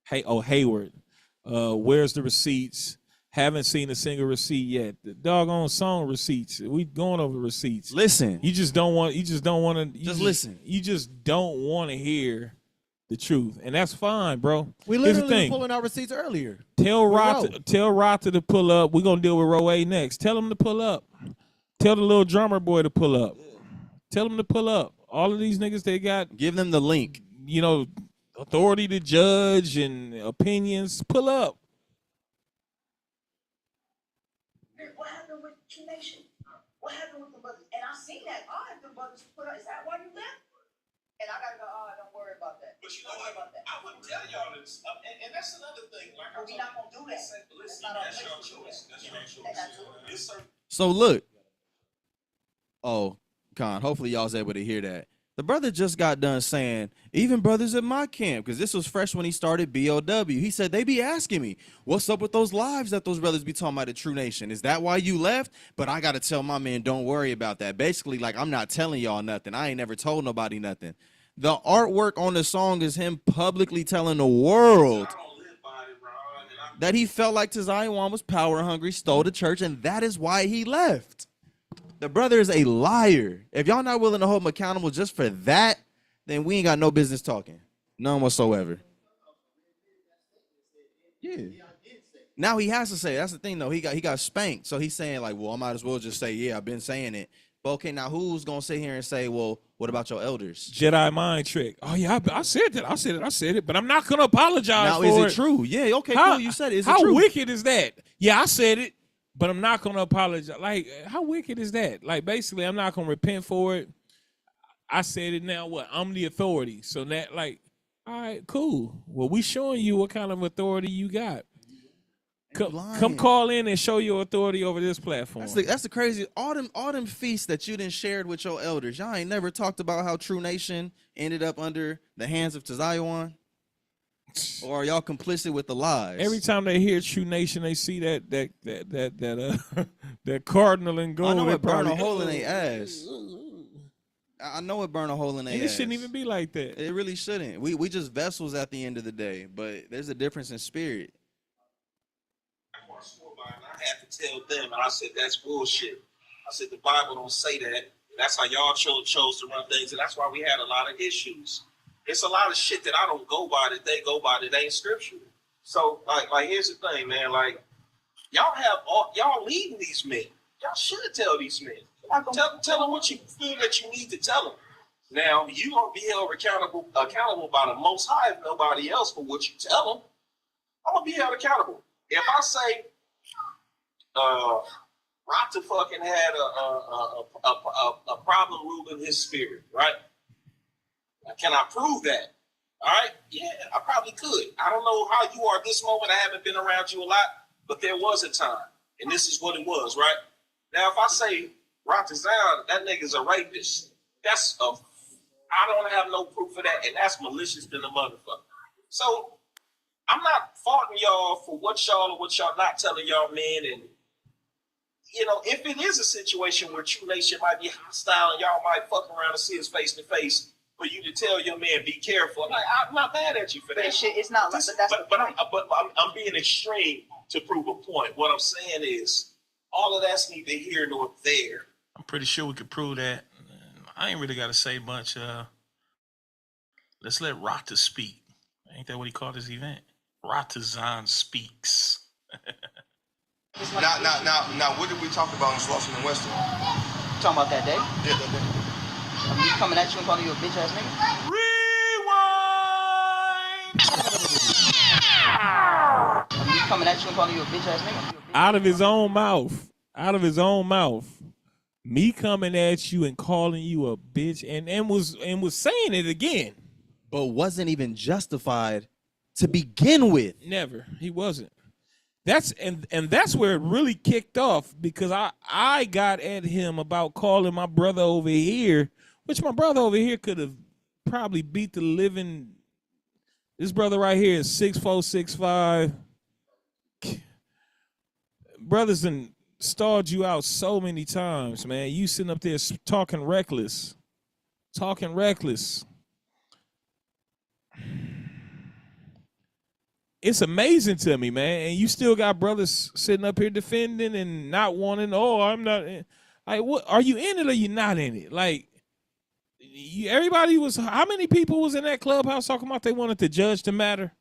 [SPEAKER 1] Hayward. Where's the receipts? Haven't seen a single receipt yet. The doggone song receipts. We going over receipts.
[SPEAKER 3] Listen.
[SPEAKER 1] You just don't want to.
[SPEAKER 3] Listen.
[SPEAKER 1] You just don't want to hear the truth, and that's fine, bro.
[SPEAKER 2] We
[SPEAKER 1] Here's the
[SPEAKER 2] literally
[SPEAKER 1] thing.
[SPEAKER 2] were pulling our receipts earlier.
[SPEAKER 1] Tell Rata to pull up. We're gonna deal with row A next. Tell him to pull up. Tell the little drummer boy to pull up. Tell him to pull up. All of these niggas they got.
[SPEAKER 3] Give them the link.
[SPEAKER 1] You know, authority to judge and opinions. Pull up.
[SPEAKER 7] What happened with Q Nation? What happened with the brothers? And I seen that. The brothers put up. Is that why you left? And I gotta go. Don't worry about that.
[SPEAKER 9] But you know what? I wouldn't tell y'all this, and that's another thing. Like
[SPEAKER 7] We're not gonna do that.
[SPEAKER 9] Listen, that's your choice. That's your choice.
[SPEAKER 3] So look. Oh, Con, hopefully y'all's able to hear that. The brother just got done saying, even brothers at my camp, because this was fresh when he started BOW. He said, they be asking me, what's up with those lives that those brothers be talking about at True Nation? Is that why you left? But I got to tell my man, don't worry about that. Basically, like, I'm not telling y'all nothing. I ain't never told nobody nothing. The artwork on the song is him publicly telling the world that he felt like Zion was power hungry, stole the church, and that is why he left. The brother is a liar. If y'all not willing to hold him accountable just for that, then we ain't got no business talking. None whatsoever. Yeah. Now he has to say it. That's the thing, though. He got spanked. So he's saying, like, well, I might as well just say, yeah, I've been saying it. But okay, now who's gonna sit here and say, well, what about your elders?
[SPEAKER 1] Jedi mind trick. Oh yeah, I said that. I said it. But I'm not gonna apologize
[SPEAKER 3] now,
[SPEAKER 1] for
[SPEAKER 3] is
[SPEAKER 1] it.
[SPEAKER 3] it true? Yeah, okay, cool. You said it. Is it
[SPEAKER 1] how
[SPEAKER 3] true?
[SPEAKER 1] wicked is that? Yeah, I said it, but I'm not gonna apologize. Like, how wicked is that? Like, basically, I'm not gonna repent for it. I said it. Now what? I'm the authority. So that, like, all right, cool. Well, we showing you what kind of authority you got. Come call in and show your authority over this platform.
[SPEAKER 3] That's the crazy. All them feasts that you didn't shared with your elders. Y'all ain't never talked about how True Nation ended up under the hands of Zion. Or are y'all complicit with the lies?
[SPEAKER 1] Every time they hear True Nation, they see that cardinal and gold.
[SPEAKER 3] I know it burn a hole in their ass. I know it burn a hole in their ass.
[SPEAKER 1] It shouldn't even be like that.
[SPEAKER 3] It really shouldn't. We just vessels at the end of the day, but there's a difference in spirit.
[SPEAKER 9] I had to tell them, and I said, that's bullshit. I said, the Bible don't say that. That's how y'all chose to run things, and that's why we had a lot of issues. It's a lot of shit that I don't go by that they go by that ain't scriptural. So, like here's the thing, man. Like, y'all leading these men. Y'all should tell these men. Tell them what you feel that you need to tell them. Now, you gonna be held accountable by the Most High, if nobody else, for what you tell them. I'm gonna be held accountable. If I say, Rata fucking had a problem ruling his spirit, right? Can I prove that? All right, yeah, I probably could. I don't know how you are at this moment. I haven't been around you a lot, but there was a time, and this is what it was, right? Now, if I say Rata Zion, that nigga's a rapist, I don't have no proof of that, and that's malicious than a motherfucker. So I'm not faulting y'all for what y'all not telling y'all men. And, you know, if it is a situation where True Nation might be hostile and y'all might fuck around and see us face to face, for you to tell your man, be careful. Like, I'm not mad at you for that.
[SPEAKER 7] Shit, it's not like
[SPEAKER 9] I'm being extreme to prove a point. What I'm saying is, all of that's neither here nor there.
[SPEAKER 12] I'm pretty sure we could prove that. I ain't really got to say much. Let's let Rata speak. Ain't that what he called his event? Ratazan Speaks.
[SPEAKER 11] Now, what did we talk about in Slauson and Western?
[SPEAKER 7] Talking about that day?
[SPEAKER 11] Yeah, that day.
[SPEAKER 7] Me coming at you and calling you a bitch ass nigga?
[SPEAKER 12] Rewind!
[SPEAKER 7] Me coming at you and calling you a bitch ass nigga?
[SPEAKER 1] Out of his own mouth. Me coming at you and calling you a bitch and was saying it again.
[SPEAKER 3] But wasn't even justified to begin with.
[SPEAKER 1] Never. He wasn't. That's where it really kicked off, because I got at him about calling my brother over here, which my brother over here could have probably beat the living. This brother right here is 6'4", 6'5". Brothers done stalled you out so many times, man. You sitting up there talking reckless. It's amazing to me, man. And you still got brothers sitting up here defending and not wanting, I'm not. Like, what? Are you in it or you not in it? Like, how many people was in that clubhouse talking about they wanted to judge the matter?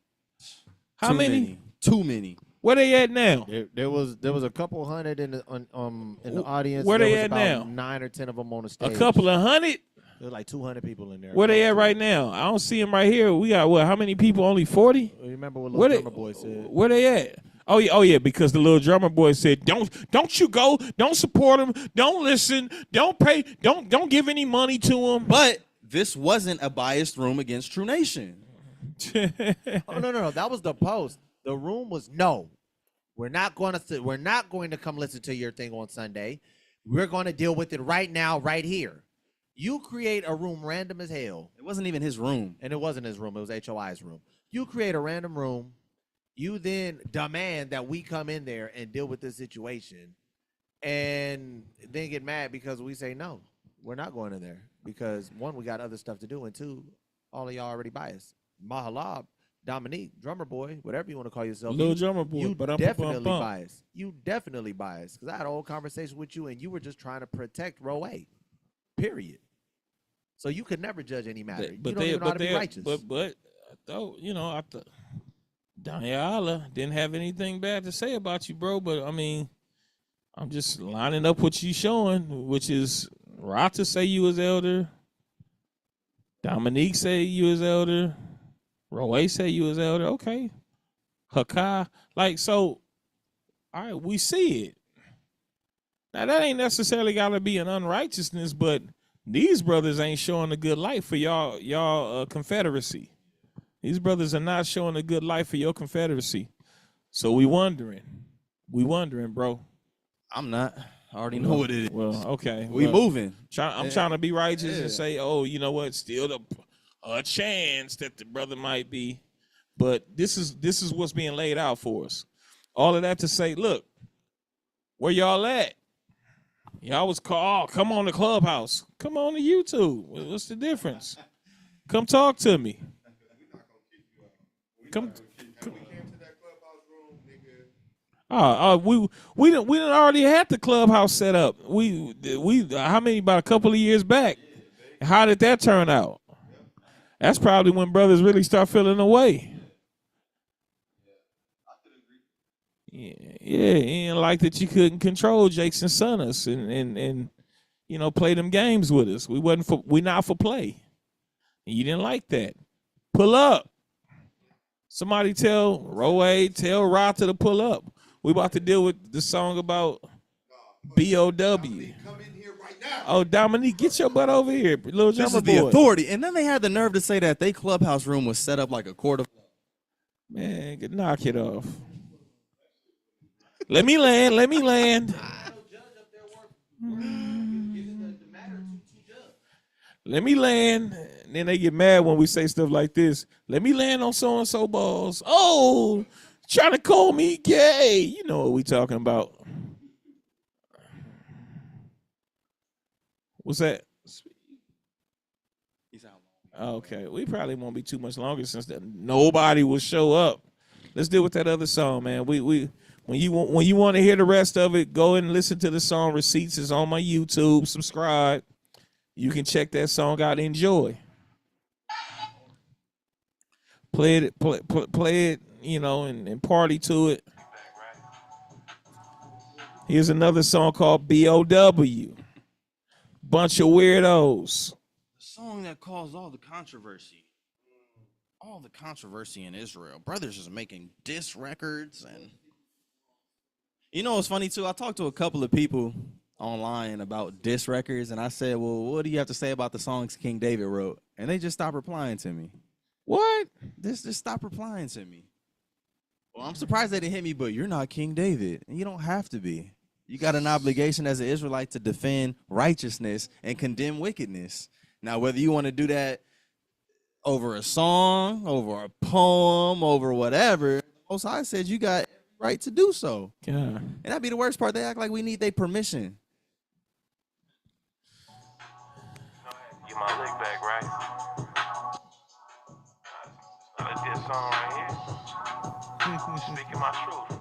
[SPEAKER 1] How many?
[SPEAKER 3] Too many.
[SPEAKER 1] Where they at now?
[SPEAKER 2] There was a couple hundred in the audience.
[SPEAKER 1] Where they
[SPEAKER 2] was
[SPEAKER 1] at
[SPEAKER 2] about
[SPEAKER 1] now?
[SPEAKER 2] 9 or 10 of them on the stage.
[SPEAKER 1] A couple of hundred?
[SPEAKER 2] There's like 200 people in there.
[SPEAKER 1] Where they at right now? I don't see them right here. We got what? How many people? Only 40?
[SPEAKER 2] Remember what Little Drummer Boy said?
[SPEAKER 1] Where they at? Oh yeah, because the little drummer boy said, "Don't you go, don't support him, don't listen, don't pay, don't give any money to him."
[SPEAKER 3] But this wasn't a biased room against True Nation.
[SPEAKER 2] Oh no, that was the post. The room was no. We're not going to come listen to your thing on Sunday. We're going to deal with it right now, right here. You create a room random as hell.
[SPEAKER 3] It wasn't even his room.
[SPEAKER 2] And it wasn't his room. It was HOI's room. You create a random room. You then demand that we come in there and deal with this situation. And then get mad because we say, no, we're not going in there. Because one, we got other stuff to do. And two, all of y'all already biased. Mahalab, Dominique, drummer boy, whatever you want to call yourself.
[SPEAKER 1] Little drummer boy.
[SPEAKER 2] You definitely biased. You definitely biased. Because I had a whole conversation with you and you were just trying to protect row A. Period. So you could never judge any matter.
[SPEAKER 1] But
[SPEAKER 2] you don't even know how to be righteous.
[SPEAKER 1] But though, I thought Daniela didn't have anything bad to say about you, bro. But I mean, I'm just lining up what you showing, which is Rata say you was elder, Dominique say you was elder, Roe say you was elder. Okay, Hakai, like so. All right, we see it. Now that ain't necessarily got to be an unrighteousness, but these brothers ain't showing a good light for y'all confederacy. These brothers are not showing a good light for your confederacy. So we wondering, bro.
[SPEAKER 3] I'm not. I already know what it is.
[SPEAKER 1] Well, okay.
[SPEAKER 3] We moving.
[SPEAKER 1] I'm trying to be righteous and say, oh, you know what? Still a chance that the brother might be. But this is what's being laid out for us. All of that to say, look, where y'all at? Y'all was called, come on to Clubhouse. Come on to YouTube. What's the difference? Come talk to me. Come. We done already had the Clubhouse set up. We how many, about a couple of years back? How did that turn out? That's probably when brothers really start feeling away. Yeah, and like that you couldn't control Jakes and Sunners and play them games with us. We not for play. And you didn't like that. Pull up. Somebody tell Rata to pull up. We about to deal with the song about B.O.W. Oh, Dominique, get your butt over here, little
[SPEAKER 3] This
[SPEAKER 1] drummer
[SPEAKER 3] is the
[SPEAKER 1] boy.
[SPEAKER 3] authority. And then they had the nerve to say that they Clubhouse room was set up like a court of law.
[SPEAKER 1] Man, knock it off. Let me land. Let me land. And then they get mad when we say stuff like this. Let me land on so-and-so balls. Oh, trying to call me gay. You know what we talking about. What's that? Okay, we probably won't be too much longer since nobody will show up. Let's deal with that other song, man. When you want to hear the rest of it, go and listen to the song. Receipts is on my YouTube. Subscribe. You can check that song out. Enjoy. Play it, and party to it. Here's another song called B.O.W. Bunch of weirdos.
[SPEAKER 3] The song that caused all the controversy. All the controversy in Israel. Brothers is making diss records and it's funny too. I talked to a couple of people online about diss records, and I said, well, what do you have to say about the songs King David wrote? And they just stopped replying to me.
[SPEAKER 1] What?
[SPEAKER 3] Just stop replying to me. Well, I'm surprised they didn't hit me, but you're not King David, and you don't have to be. You got an obligation as an Israelite to defend righteousness and condemn wickedness. Now, whether you want to do that over a song, over a poem, over whatever, Most High said you got right to do so.
[SPEAKER 1] Yeah.
[SPEAKER 3] And that'd be the worst part. They act like we need their permission.
[SPEAKER 9] Get my lick back, right? I like this song right here. Speaking my truth.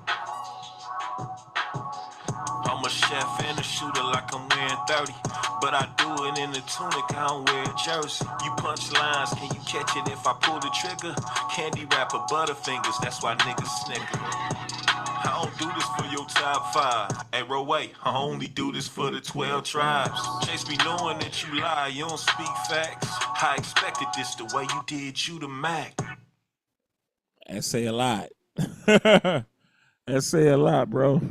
[SPEAKER 9] I'm a chef and a shooter like I'm wearing 30. But I do it in a tunic, I don't wear a jersey. You punch lines, can you catch it if I pull the trigger? Candy wrapper, Butterfingers, that's why niggas snicker. I don't do this for your top 5. Hey, Roe, I only do this for the 12 tribes. Chase me knowing that you lie, you don't speak facts. I expected this the way you did you the Mac.
[SPEAKER 1] That say a lot. That That say a lot, bro.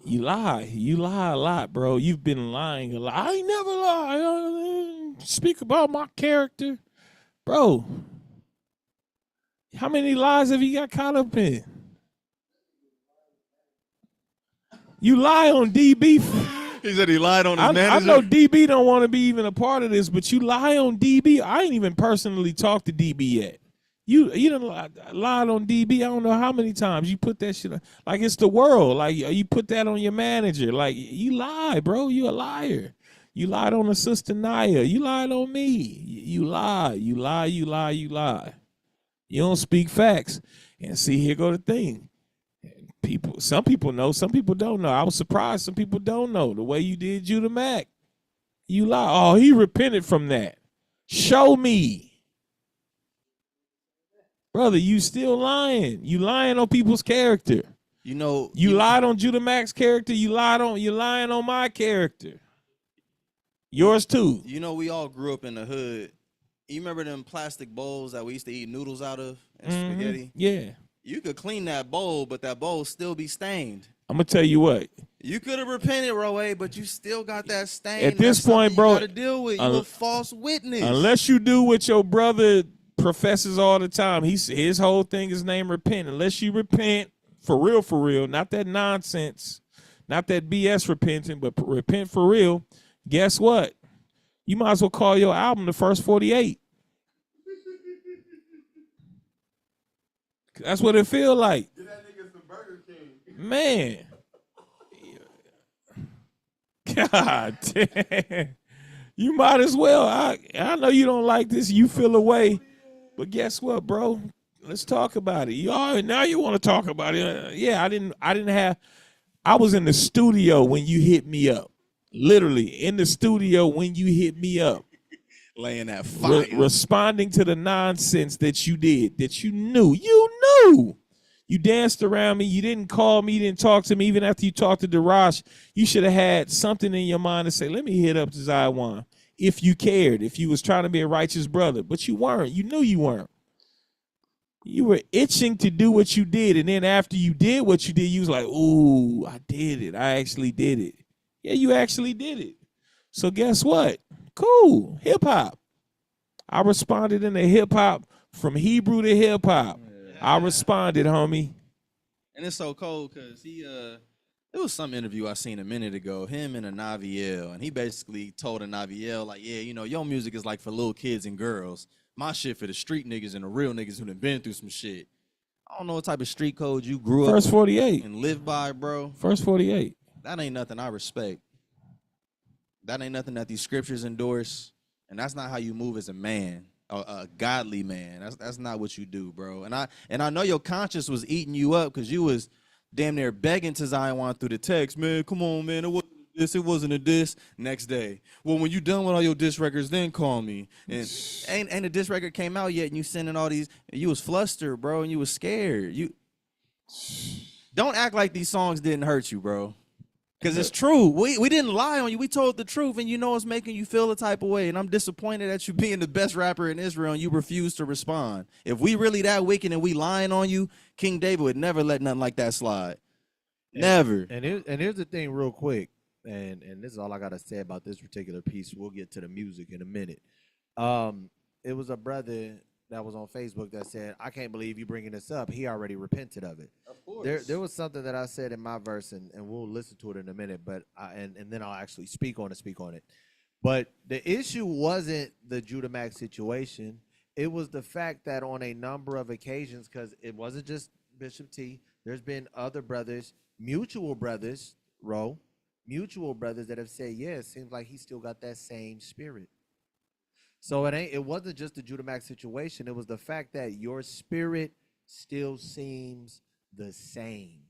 [SPEAKER 1] You lie a lot, bro. You've been lying a lot. I ain't never lie. Speak about my character, bro. How many lies have you got caught up in? You lie on DB.
[SPEAKER 10] He said he lied on his manager.
[SPEAKER 1] I know DB don't want to be even a part of this, but you lie on DB. I ain't even personally talked to DB yet. You done lied on DB. I don't know how many times you put that shit on. Like it's the world. Like you put that on your manager. Like you lie, bro. You a liar. You lied on the sister Naya. You lied on me. You lie. You lie. You lie. You lie. You don't speak facts. And see, here go the thing. Some people know, some people don't know. I was surprised some people don't know. The way you did Judah Mack. You lie. Oh, he repented from that. Show me. Brother, you still lying. You lying on people's character.
[SPEAKER 3] You know,
[SPEAKER 1] you lied on Judah Mack's character. You lying on my character. Yours too.
[SPEAKER 3] You know, we all grew up in the hood. You remember them plastic bowls that we used to eat noodles out of and spaghetti?
[SPEAKER 1] Yeah.
[SPEAKER 3] You could clean that bowl, but that bowl still be stained.
[SPEAKER 1] I'm gonna tell you what.
[SPEAKER 3] You could have repented, Roe, but you still got that stain.
[SPEAKER 1] At this point, bro,
[SPEAKER 3] you gotta deal with. You a false witness.
[SPEAKER 1] Unless you do what your brother professes all the time. His whole thing is named repent. Unless you repent for real, not that nonsense, not that BS repenting, but repent for real. Guess what? You might as well call your album The First 48. That's what it feel like.
[SPEAKER 11] Get that nigga some Burger King.
[SPEAKER 1] Man. God damn. You might as well. I know you don't like this. You feel away. But guess what, bro? Let's talk about it. Now you want to talk about it. Yeah, I was in the studio when you hit me up. Literally in the studio when you hit me up.
[SPEAKER 3] Laying that fire.
[SPEAKER 1] Responding to the nonsense that you did, that you knew. You knew. You danced around me. You didn't call me. You didn't talk to me. Even after you talked to Darash, you should have had something in your mind to say, let me hit up Zion. If you cared, if you was trying to be a righteous brother. But you weren't. You knew you weren't. You were itching to do what you did. And then after you did what you did, you was like, ooh, I did it. I actually did it. Yeah, you actually did it. So guess what? Cool. Hip hop. I responded in the hip hop from Hebrew to hip hop. Yeah. I responded, homie.
[SPEAKER 3] And it's so cold because there was some interview I seen a minute ago, him and a Naviel, and he basically told a Naviel, like, yeah, you know, your music is like for little kids and girls. My shit for the street niggas and the real niggas who done been through some shit. I don't know what type of street code you grew up
[SPEAKER 1] First 48
[SPEAKER 3] and live by, bro.
[SPEAKER 1] First 48.
[SPEAKER 3] That ain't nothing I respect. That ain't nothing that these scriptures endorse, and that's not how you move as a man, a godly man. That's not what you do, bro. And I know your conscience was eating you up because you was damn near begging to Zion through the text, man. Come on, man. It wasn't this. It wasn't a diss. Next day, well, when you done with all your diss records, then call me. And ain't the diss record came out yet, and you sending all these. You was flustered, bro, and you was scared. You don't act like these songs didn't hurt you, bro. Because it's true. We didn't lie on you. We told the truth, and you know it's making you feel a type of way. And I'm disappointed at you being the best rapper in Israel, and you refuse to respond. If we really that wicked and we lying on you, King David would never let nothing like that slide. Never.
[SPEAKER 2] And here's the thing real quick, and this is all I got to say about this particular piece. We'll get to the music in a minute. It was a brother that was on Facebook that said, I can't believe you bringing this up. He already repented of it.
[SPEAKER 3] Of course.
[SPEAKER 2] There was something that I said in my verse, and we'll listen to it in a minute, but and then I'll actually speak on it. But the issue wasn't the Judah Mack situation. It was the fact that on a number of occasions, because it wasn't just Bishop T, there's been other brothers, mutual brothers that have said, yeah, it seems like he still got that same spirit. So it wasn't just the Judah Mack situation. It was the fact that your spirit still seems the same.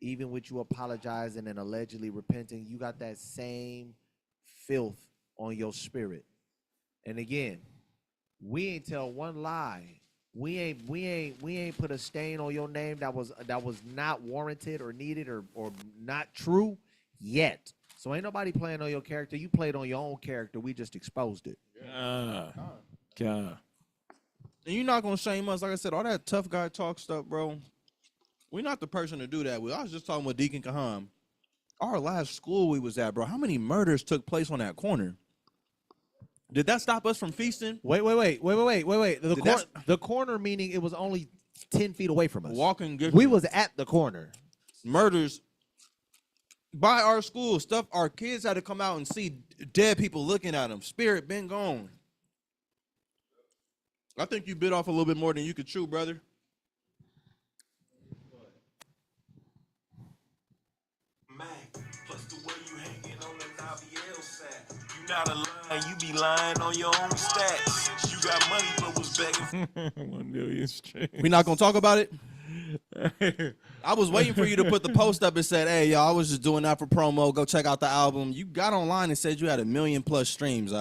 [SPEAKER 2] Even with you apologizing and allegedly repenting, you got that same filth on your spirit. And again, we ain't tell one lie. We ain't put a stain on your name that was not warranted or needed or not true yet. So ain't nobody playing on your character. You played on your own character. We just exposed it.
[SPEAKER 1] God.
[SPEAKER 3] And you're not gonna shame us. Like I said, all that tough guy talk stuff, bro. We're not the person to do that with. I was just talking with Deacon Kaham. Our last school we was at, bro. How many murders took place on that corner? Did that stop us from feasting?
[SPEAKER 2] Wait. The corner meaning it was only 10 feet away from us.
[SPEAKER 3] Walking.
[SPEAKER 2] We was at the corner.
[SPEAKER 3] Murders by our school. Stuff our kids had to come out and see dead people looking at them. Spirit been gone. I think you bit off a little bit more than you could chew, brother.
[SPEAKER 9] Plus the way you hanging on the Naviel side. You not a lie, you be lying on your own stats. You got money, but was begging.
[SPEAKER 1] 1 million straight.
[SPEAKER 3] We not gonna talk about it. I was waiting for you to put the post up and said, "Hey, y'all, I was just doing that for promo. Go check out the album." You got online and said you had 1 million+ streams.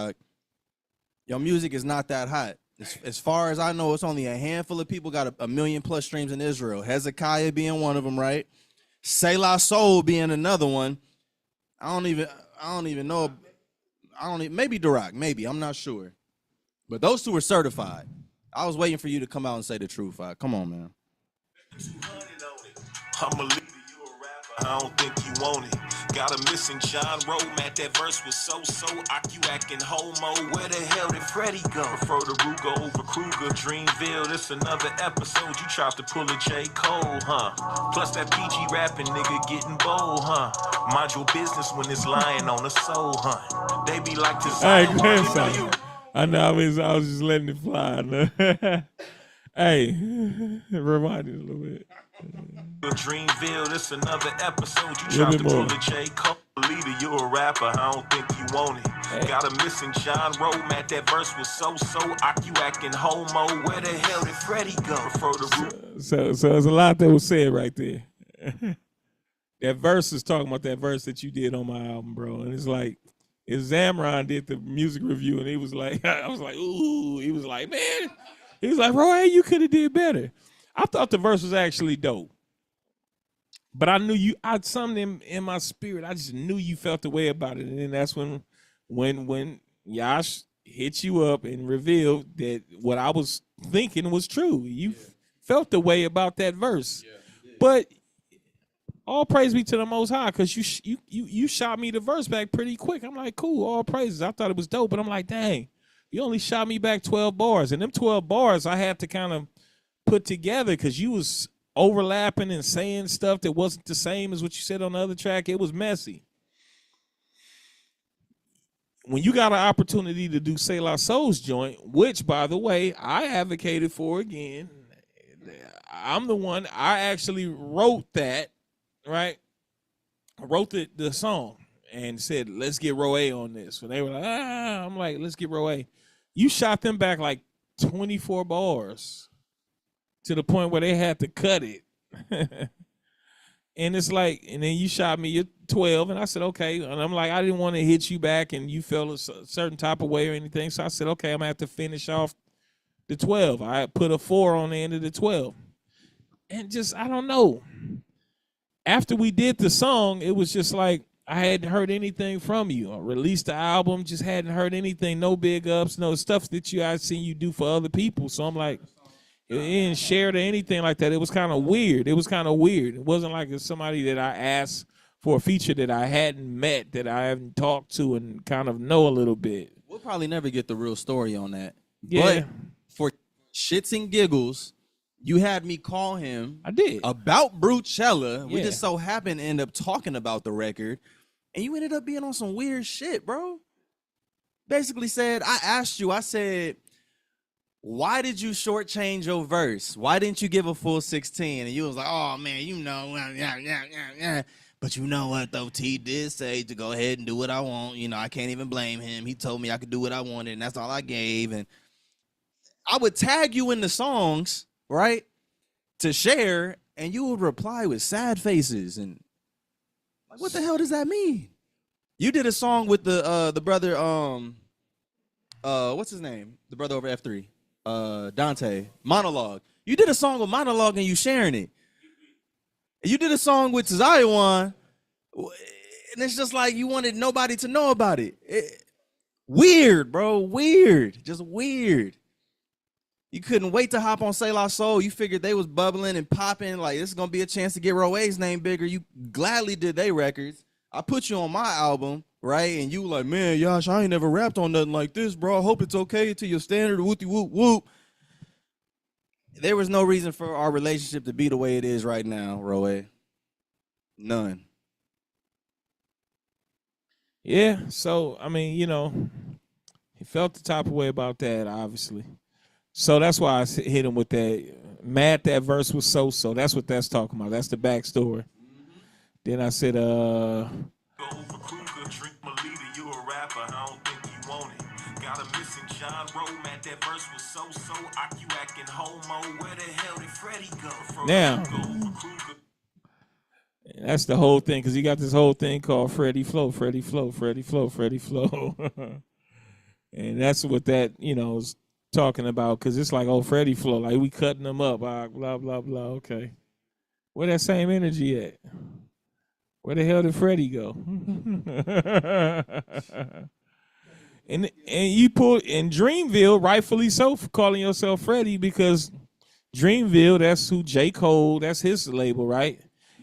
[SPEAKER 3] Your music is not that hot. As far as I know, it's only a handful of people got a 1 million+ streams in Israel. Hezekiah being one of them, right? Selah Soul being another one. I don't even know. Maybe Dirac, maybe. I'm not sure. But those two are certified. I was waiting for you to come out and say the truth. Come on, man.
[SPEAKER 9] I'm a leader, you a rapper. I don't think you want it. Got a missing John Romatt. That verse was so you acting homo. Where the hell did Freddie go? Prefer the Ruger over Kruger. Dreamville, this another episode. You tried to pull a J. Cole, huh? Plus that PG rapping nigga getting bold, huh? Mind your business when it's lying on the soul, huh? They be like to
[SPEAKER 1] Hey, grandson. I know I was just letting it fly. Hey, remind me a little bit.
[SPEAKER 9] Dreamville, this another episode. You tried to pull a J. Cole. Leader, you a rapper. I don't think you want it. Hey. Got a missing John Romatt. That verse was so you acting homo. Where the hell did Freddie go? Prefer the
[SPEAKER 1] so there's a lot that was said right there. That verse is talking about that verse that you did on my album, bro. And it's like, if Zamron did the music review, and he was like, I was like, ooh. He was like, man. He was like, Roy, you could have did better. I thought the verse was actually dope. But I knew I something in my spirit. I just knew you felt the way about it. And then that's when Yash hit you up and revealed that what I was thinking was true. You felt the way about that verse. Yeah, but all praise be to the Most High, because you shot me the verse back pretty quick. I'm like, cool, all praises. I thought it was dope, but I'm like, dang, you only shot me back 12 bars. And them 12 bars I had to kind of put together because you was overlapping and saying stuff that wasn't the same as what you said on the other track. It was messy. When you got an opportunity to do Selah Soul's joint, which, by the way, I advocated for again. I'm the one, I actually wrote that, right? I wrote the song and said, let's get Roe on this. When they were like, I'm like, let's get Roe. You shot them back like 24 bars. To the point where they had to cut it. And it's like, and then you shot me your 12, and I said, okay. And I'm like, I didn't want to hit you back and you felt a certain type of way or anything. So I said, okay, I'm going to have to finish off the 12. I put a 4 on the end of the 12. And just, I don't know. After we did the song, it was just like, I hadn't heard anything from you. I released the album, just hadn't heard anything. No big ups, no stuff that I'd seen you do for other people. So I'm like, it didn't share to anything like that. It was kind of weird. It wasn't like it's somebody that I asked for a feature that I hadn't met, that I haven't talked to and kind of know a little bit.
[SPEAKER 3] We'll probably never get the real story on that.
[SPEAKER 1] Yeah.
[SPEAKER 3] But for shits and giggles, you had me call him.
[SPEAKER 1] I did.
[SPEAKER 3] About Brewella. We
[SPEAKER 1] Yeah.
[SPEAKER 3] just so happened to end up talking about the record. And you ended up being on some weird shit, bro. Basically said, I asked you, I said, why did you shortchange your verse? Why didn't you give a full 16? And you was like, oh, man, you know, yeah. But you know what, though? T did say to go ahead and do what I want. You know, I can't even blame him. He told me I could do what I wanted, and that's all I gave. And I would tag you in the songs, right, to share, and you would reply with sad faces. And like, what the hell does that mean? You did a song with the brother, what's his name? The brother over F3. Dante, Monologue. You did a song with Monologue and you sharing it. You did a song with Zion, and it's just like you wanted nobody to know about it. Weird, bro. Weird. Just weird. You couldn't wait to hop on Say La Soul. You figured they was bubbling and popping. Like, this is going to be a chance to get Roe's name bigger. You gladly did they records. I put you on my album, right? And you like, man, Yash, I ain't never rapped on nothing like this, bro. I hope it's okay to your standard. Whoopty whoop whoop. There was no reason for our relationship to be the way it is right now, Roe. None.
[SPEAKER 1] Yeah, so I mean, you know, he felt the type of way about that, obviously. So that's why I hit him with that. Mad that verse was so. That's what that's talking about. That's the backstory. Then I said,
[SPEAKER 9] Go for Kruger, drink my leader, you a rapper, I don't think you want it. Got a missing John Rowe, man, that verse was so, you acting homo, where the hell did Freddie go?
[SPEAKER 1] now, that's the whole thing, because he got this whole thing called Freddie Flow, Freddie Flow, Freddie Flow, Freddie Flow. And that's what that, you know, is talking about, because it's like, oh, Freddie Flow, like we cutting them up, blah, blah, blah, okay. Where that same energy at? Where the hell did Freddie go? and you pull in Dreamville, rightfully so, for calling yourself Freddie, because Dreamville, that's who J. Cole, that's his label, right?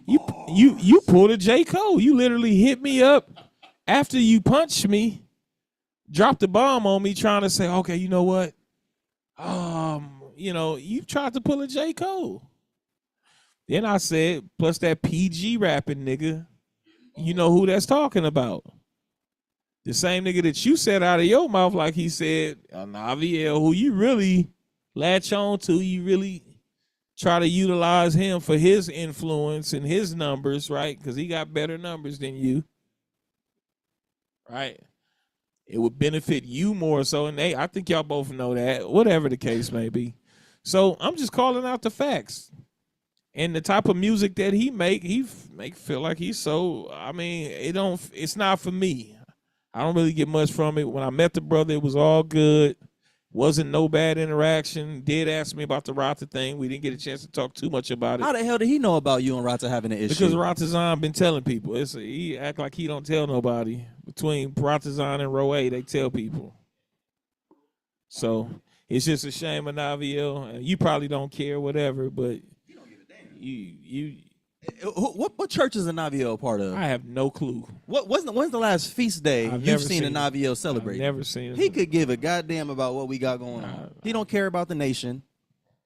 [SPEAKER 1] You pulled a J. Cole. You literally hit me up after you punched me, dropped the bomb on me, trying to say, okay, you know what? You know, you tried to pull a J. Cole. Then I said, plus that PG rapping nigga, you know who that's talking about. The same nigga that you said out of your mouth, like he said, Naviel, who you really latch on to, you really try to utilize him for his influence and his numbers, right? Because he got better numbers than you, right? It would benefit you more so, and I think y'all both know that, whatever the case may be. So I'm just calling out the facts. And the type of music that he feel like he's so, I mean, it's not for me. I don't really get much from it. When I met the brother, it was all good. Wasn't no bad interaction. Did ask me about the Rata thing. We didn't get a chance to talk too much about it.
[SPEAKER 3] How the hell did he know about you and Rata having an issue?
[SPEAKER 1] Because Ratazan been telling people. He act like he don't tell nobody. Between Ratazan and Roe, they tell people. So it's just a shame of Naviel. You probably don't care, whatever, but you
[SPEAKER 3] what church is a Naviel a part of?
[SPEAKER 1] I have no clue.
[SPEAKER 3] When's the last feast day you've seen a Naviel celebrate?
[SPEAKER 1] I've never seen it.
[SPEAKER 3] He could give a goddamn about what we got going on. He don't care about the nation.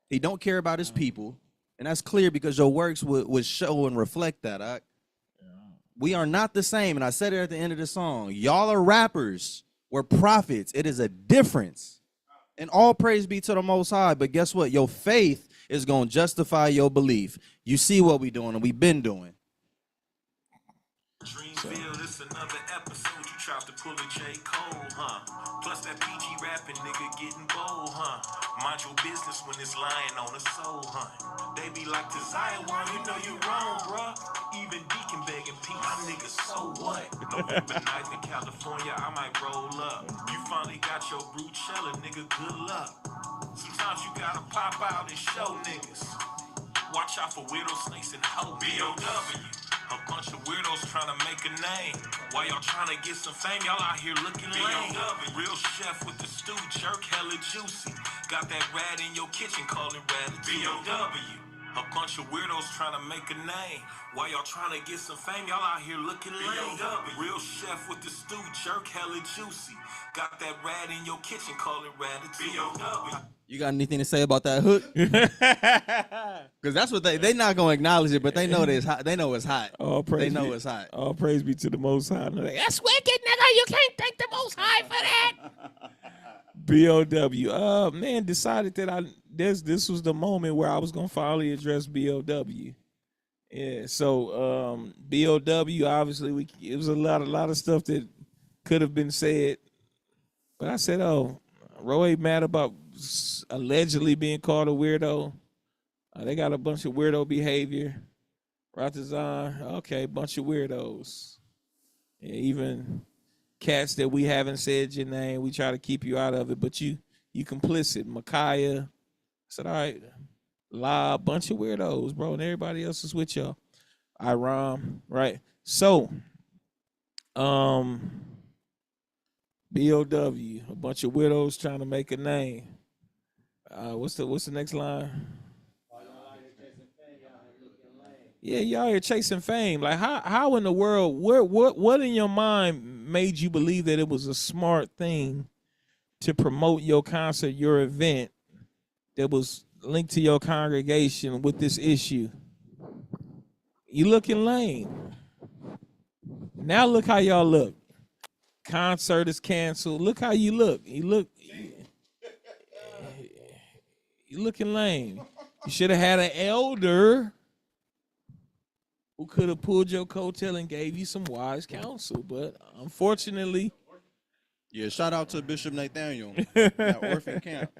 [SPEAKER 3] He don't care about his people. And that's clear because your works would show and reflect that. We are not the same. And I said it at the end of the song. Y'all are rappers. We're prophets. It is a difference. And all praise be to the Most High. But guess what? Your faith is going to justify your belief. You see what we doing and we've been doing.
[SPEAKER 9] Dreamville, this another episode. You tried to pull a J. Cole, huh? Plus that PG rapping nigga getting bold, huh? Mind your business when it's lying on the soul, huh? They be like, to Zion, you know you wrong, bruh. Even Deacon begging Pete, my nigga, so what? November night in California, I might roll up. You finally got your brewella, nigga, good luck. Sometimes you gotta pop out and show niggas. Watch out for weirdo snakes and hoe. B.O.W. A bunch of weirdos trying to make a name. While y'all trying to get some fame, y'all out here looking lame. Real chef with the stew, jerk, hella juicy. Got that rat in your kitchen, call it ratatouille. B.O.W. A bunch of weirdos trying to make a name. While y'all trying to get some fame, y'all out here looking lame. Real chef with the stew, jerk, hella juicy. Got that rat in your kitchen, call it ratatouille. B.O.W.
[SPEAKER 3] You got anything to say about that hook? Because that's what they not gonna acknowledge it, but they know that it's hot. They know it's hot. They know it's hot.
[SPEAKER 1] All praise be to the Most High. Like, that's wicked, nigga. You can't thank the Most High for that. B.O.W. Man, decided that this was the moment where I was gonna finally address B.O.W. Yeah. So B.O.W. Obviously, it was a lot of stuff that could have been said, but I said, oh, Roe mad about allegedly being called a weirdo. They got a bunch of weirdo behavior. Ratazan, okay, bunch of weirdos. Yeah, even cats that we haven't said your name, we try to keep you out of it, but you complicit. Micaiah, I said, all right, bunch of weirdos, bro, and everybody else is with y'all. Iram, right? So, B.O.W., a bunch of widows trying to make a name. What's the next line? Yeah, y'all here chasing fame. Like how in the world? What in your mind made you believe that it was a smart thing to promote your concert, your event that was linked to your congregation with this issue? You looking lame. Now look how y'all look. Concert is canceled. Look how you look. You looking lame. You should have had an elder who could have pulled your coattail and gave you some wise counsel. But unfortunately,
[SPEAKER 13] yeah, shout out to Bishop Nathaniel, that orphan camp.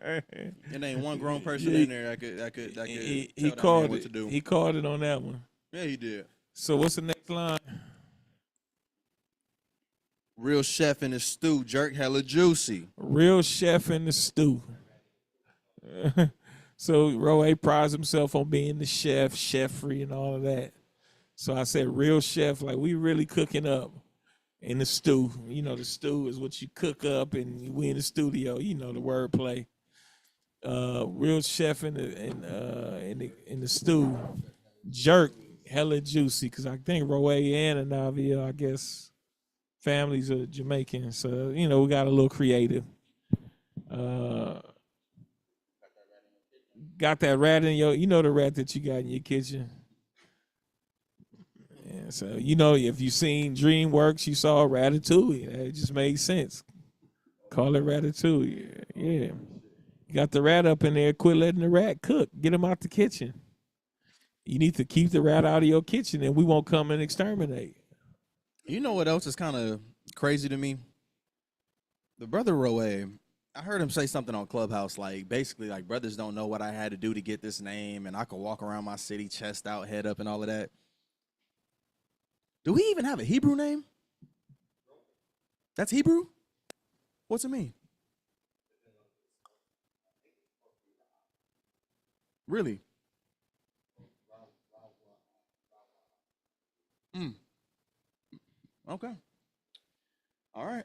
[SPEAKER 13] It ain't one grown person in there that could
[SPEAKER 1] he
[SPEAKER 13] tell that
[SPEAKER 1] called
[SPEAKER 13] man what
[SPEAKER 1] it.
[SPEAKER 13] to do.
[SPEAKER 1] He called it on that one.
[SPEAKER 13] Yeah, he did.
[SPEAKER 1] So what's the next line?
[SPEAKER 13] Real chef in the stew, jerk hella juicy.
[SPEAKER 1] Real chef in the stew. So Roe prides himself on being the chef, chefry, and all of that. So I said real chef, like we really cooking up in the stew. You know, the stew is what you cook up, and we in the studio. You know the wordplay. Real chef in the stew, jerk hella juicy. Because I think Roe and Anavia, I guess, families are Jamaican, so you know we got a little creative. Got that rat in you know the rat that you got in your kitchen. Yeah, so you know if you seen DreamWorks, you saw Ratatouille. It just made sense. Call it Ratatouille. Yeah. You got the rat up in there. Quit letting the rat cook. Get him out the kitchen. You need to keep the rat out of your kitchen, and we won't come and exterminate.
[SPEAKER 13] You know what else is kind of crazy to me? The brother Roe, I heard him say something on Clubhouse, like basically like brothers don't know what I had to do to get this name, and I could walk around my city chest out, head up, and all of that. Do we even have a Hebrew name? That's Hebrew? What's it mean? Really? Okay. All right.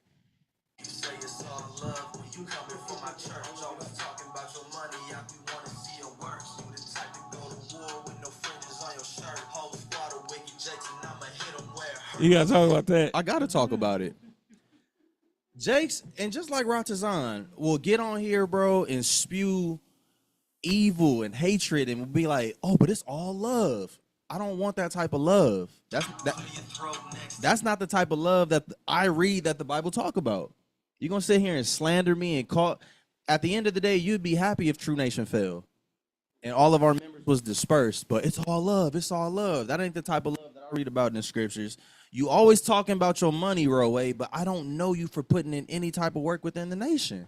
[SPEAKER 9] You say it's all love when you coming from my church. Always talking about your money, we want to see your works. You the type to go to war with no fringes on your shirt. Whole squad of wicked jakes, and I'ma hit them where it hurts.
[SPEAKER 1] You gotta talk about that.
[SPEAKER 13] I gotta talk about it. Jakes, and just like Ratazan, will get on here, bro, and spew evil and hatred and will be like, oh, but it's all love. I don't want that type of love. That's not the type of love that I read that the Bible talk about. You're going to sit here and slander me and call. At the end of the day, you'd be happy if True Nation fell and all of our members was dispersed. But it's all love. It's all love. That ain't the type of love that I read about in the scriptures. You always talking about your money, Roe, but I don't know you for putting in any type of work within the nation.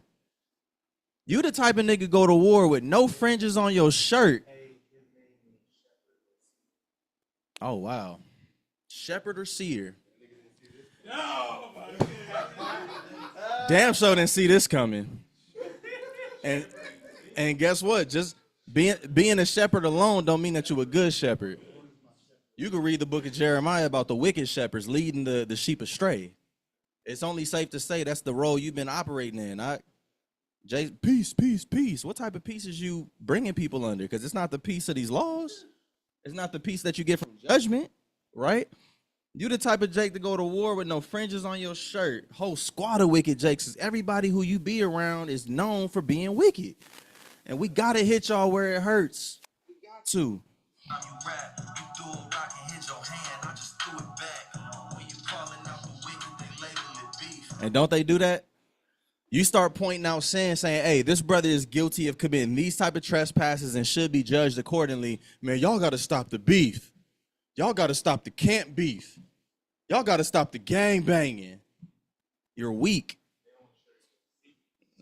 [SPEAKER 13] You the type of nigga go to war with no fringes on your shirt. Oh, wow. Shepherd or seer? No. Damn sure didn't see this coming. And guess what? Just being a shepherd alone don't mean that you're a good shepherd. You can read the book of Jeremiah about the wicked shepherds leading the sheep astray. It's only safe to say that's the role you've been operating in. Peace, peace, peace. What type of peace is you bringing people under? Because it's not the peace of these laws. It's not the peace that you get from judgment, right? You the type of Jake to go to war with no fringes on your shirt. Whole squad of wicked Jakes. Everybody who you be around is known for being wicked. And we got to hit y'all where it hurts. We got to. And don't they do that? You start pointing out sin, saying, hey, this brother is guilty of committing these type of trespasses and should be judged accordingly. Man, y'all got to stop the beef. Y'all got to stop the camp beef. Y'all got to stop the gang banging. You're weak.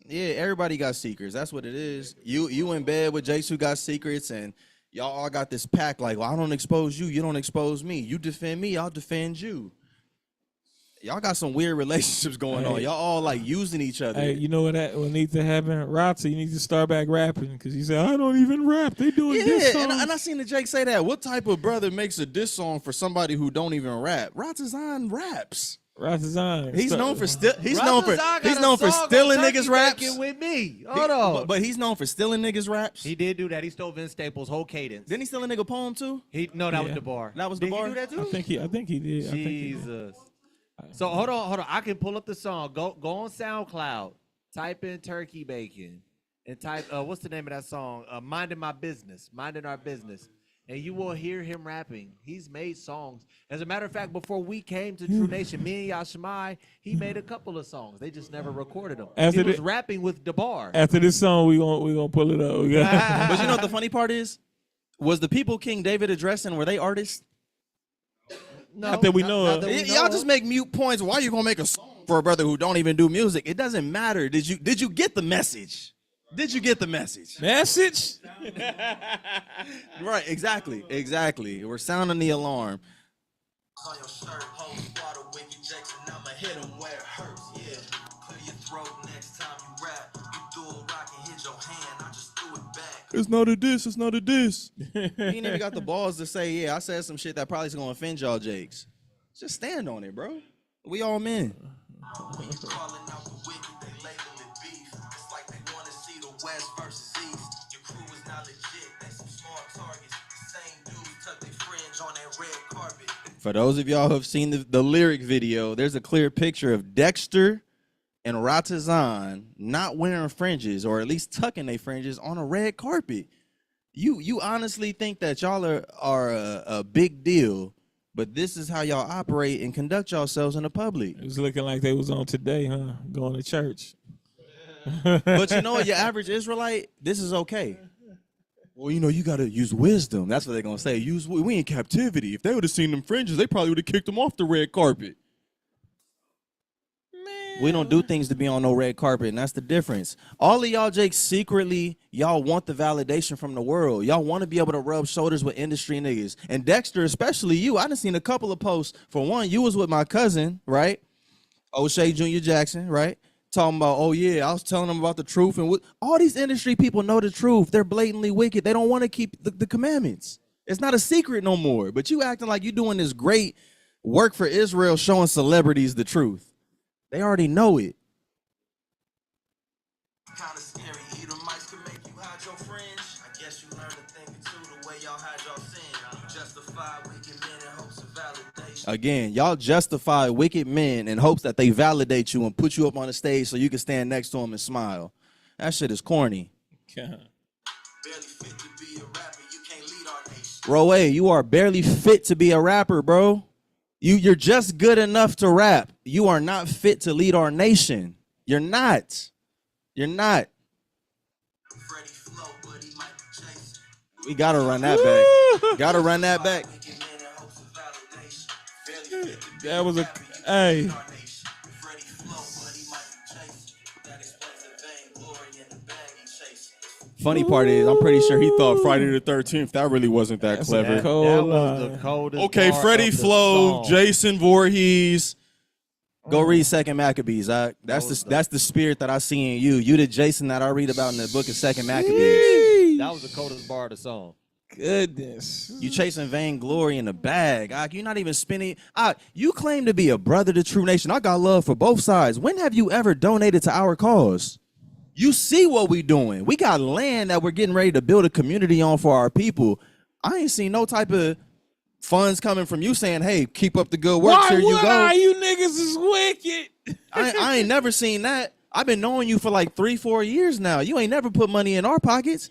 [SPEAKER 13] Yeah, everybody got secrets. That's what it is. You in bed with Jace who got secrets, and y'all all got this pact like, well, I don't expose you. You don't expose me. You defend me. I'll defend you. Y'all got some weird relationships going on. Y'all all like using each other.
[SPEAKER 1] Hey, you know what needs to happen? Rata, you need to start back rapping because he said, I don't even rap. They doing diss songs.
[SPEAKER 13] And I seen the Jake say that. What type of brother makes a diss song for somebody who don't even rap? Ratazan raps.
[SPEAKER 1] Ratazan.
[SPEAKER 13] He's known for
[SPEAKER 2] Ratazan
[SPEAKER 13] he's
[SPEAKER 2] got
[SPEAKER 13] known
[SPEAKER 2] a
[SPEAKER 13] for
[SPEAKER 2] song on
[SPEAKER 13] stealing
[SPEAKER 2] Turkey
[SPEAKER 13] niggas raps.
[SPEAKER 2] Bacon with me. Hold on.
[SPEAKER 13] But he's known for stealing niggas raps.
[SPEAKER 2] He did do that. He stole Vince Staples' whole cadence.
[SPEAKER 13] Didn't he steal a nigga poem too?
[SPEAKER 2] No, that was the bar.
[SPEAKER 13] That was
[SPEAKER 2] Did
[SPEAKER 13] the bar.
[SPEAKER 2] he do that too?
[SPEAKER 1] I think he did.
[SPEAKER 2] Jesus. So hold on. I can pull up the song. Go on SoundCloud. Type in Turkey Bacon and type what's the name of that song? Minding My Business. Minding Our Business. And you will hear him rapping. He's made songs. As a matter of fact, before we came to True Nation, me and Yashimai, he made a couple of songs. They just never recorded them. He was rapping with DeBar.
[SPEAKER 1] After this song, we gonna pull it up.
[SPEAKER 13] But you know what the funny part is? Was the people King David addressing, were they artists?
[SPEAKER 2] No,
[SPEAKER 1] Not that we know of.
[SPEAKER 13] Y'all just make mute points. Why you gonna make a song for a brother who don't even do music? It doesn't matter. Did you get the message? Did you get the message?
[SPEAKER 1] Message?
[SPEAKER 13] Right, exactly. We're sounding the alarm.
[SPEAKER 9] On your shirt, hold water with you, Jackson. I'ma hit him where it hurts. Yeah, clear your throat next time you rap. You do a rock and hit your hand. I just threw it back.
[SPEAKER 10] It's not a diss. It's not a diss.
[SPEAKER 13] You ain't even got the balls to say, yeah, I said some shit that probably is gonna offend y'all, Jakes. Just stand on it, bro. We all men.
[SPEAKER 9] When you calling out the wicked, they label it beef. It's like they want to see the West versus East. Your crew is not legit. They some smart targets. The same dudes tuck their fringe on that red carpet.
[SPEAKER 13] For those of y'all who have seen the lyric video, there's a clear picture of Dexter and Ratazan not wearing fringes, or at least tucking their fringes on a red carpet. You honestly think that y'all are a big deal, but this is how y'all operate and conduct yourselves in the public.
[SPEAKER 1] It was looking like they was on today, huh? Going to church.
[SPEAKER 13] But you know what? Your average Israelite, this is okay. Well, you know, you got to use wisdom. That's what they're going to say. We in captivity. If they would have seen them fringes, they probably would have kicked them off the red carpet. We don't do things to be on no red carpet, and that's the difference. All of y'all, Jake, secretly, y'all want the validation from the world. Y'all want to be able to rub shoulders with industry niggas. And Dexter, especially you, I done seen a couple of posts. For one, you was with my cousin, right? O'Shea Jr. Jackson, right? Talking about, oh, yeah, I was telling them about the truth. And all these industry people know the truth. They're blatantly wicked. They don't want to keep the commandments. It's not a secret no more. But you acting like you doing this great work for Israel, showing celebrities the truth. They already know it.
[SPEAKER 9] Kind of scary. Edomites can make you hide your fringe. I guess you learned a thing or two the way y'all hide y'all sin. You justify wicked men in hopes of validation.
[SPEAKER 13] Again, y'all justify wicked men in hopes that they validate you and put you up on the stage so you can stand next to them and smile. That shit is corny.
[SPEAKER 9] Barely fit to be a rapper. You can't lead our nation.
[SPEAKER 13] Roe, you are barely fit to be a rapper, bro. You're just good enough to rap. You are not fit to lead our nation. You're not. You're not. We gotta run that back. Gotta run that back.
[SPEAKER 1] That was a hey.
[SPEAKER 13] Funny part is, I'm pretty sure he thought Friday the 13th. That really wasn't that clever.
[SPEAKER 2] That was the coldest.
[SPEAKER 13] Okay,
[SPEAKER 2] bar
[SPEAKER 13] Freddie
[SPEAKER 2] of the
[SPEAKER 13] Flo,
[SPEAKER 2] song.
[SPEAKER 13] Jason Voorhees. Go read Second Maccabees. That's the spirit that I see in you. You the Jason that I read about in the book of Second Maccabees.
[SPEAKER 2] That was the coldest bar of the song.
[SPEAKER 1] Goodness.
[SPEAKER 13] You chasing vainglory in the bag. You're not even spending. You claim to be a brother to True Nation. I got love for both sides. When have you ever donated to our cause? You see what we doing. We got land that we're getting ready to build a community on for our people. I ain't seen no type of funds coming from you saying, hey, keep up the good work.
[SPEAKER 1] Why
[SPEAKER 13] Here you
[SPEAKER 1] would
[SPEAKER 13] go.
[SPEAKER 1] you niggas is wicked.
[SPEAKER 13] I ain't never seen that. I've been knowing you for like 3-4 years now. You ain't never put money in our pockets.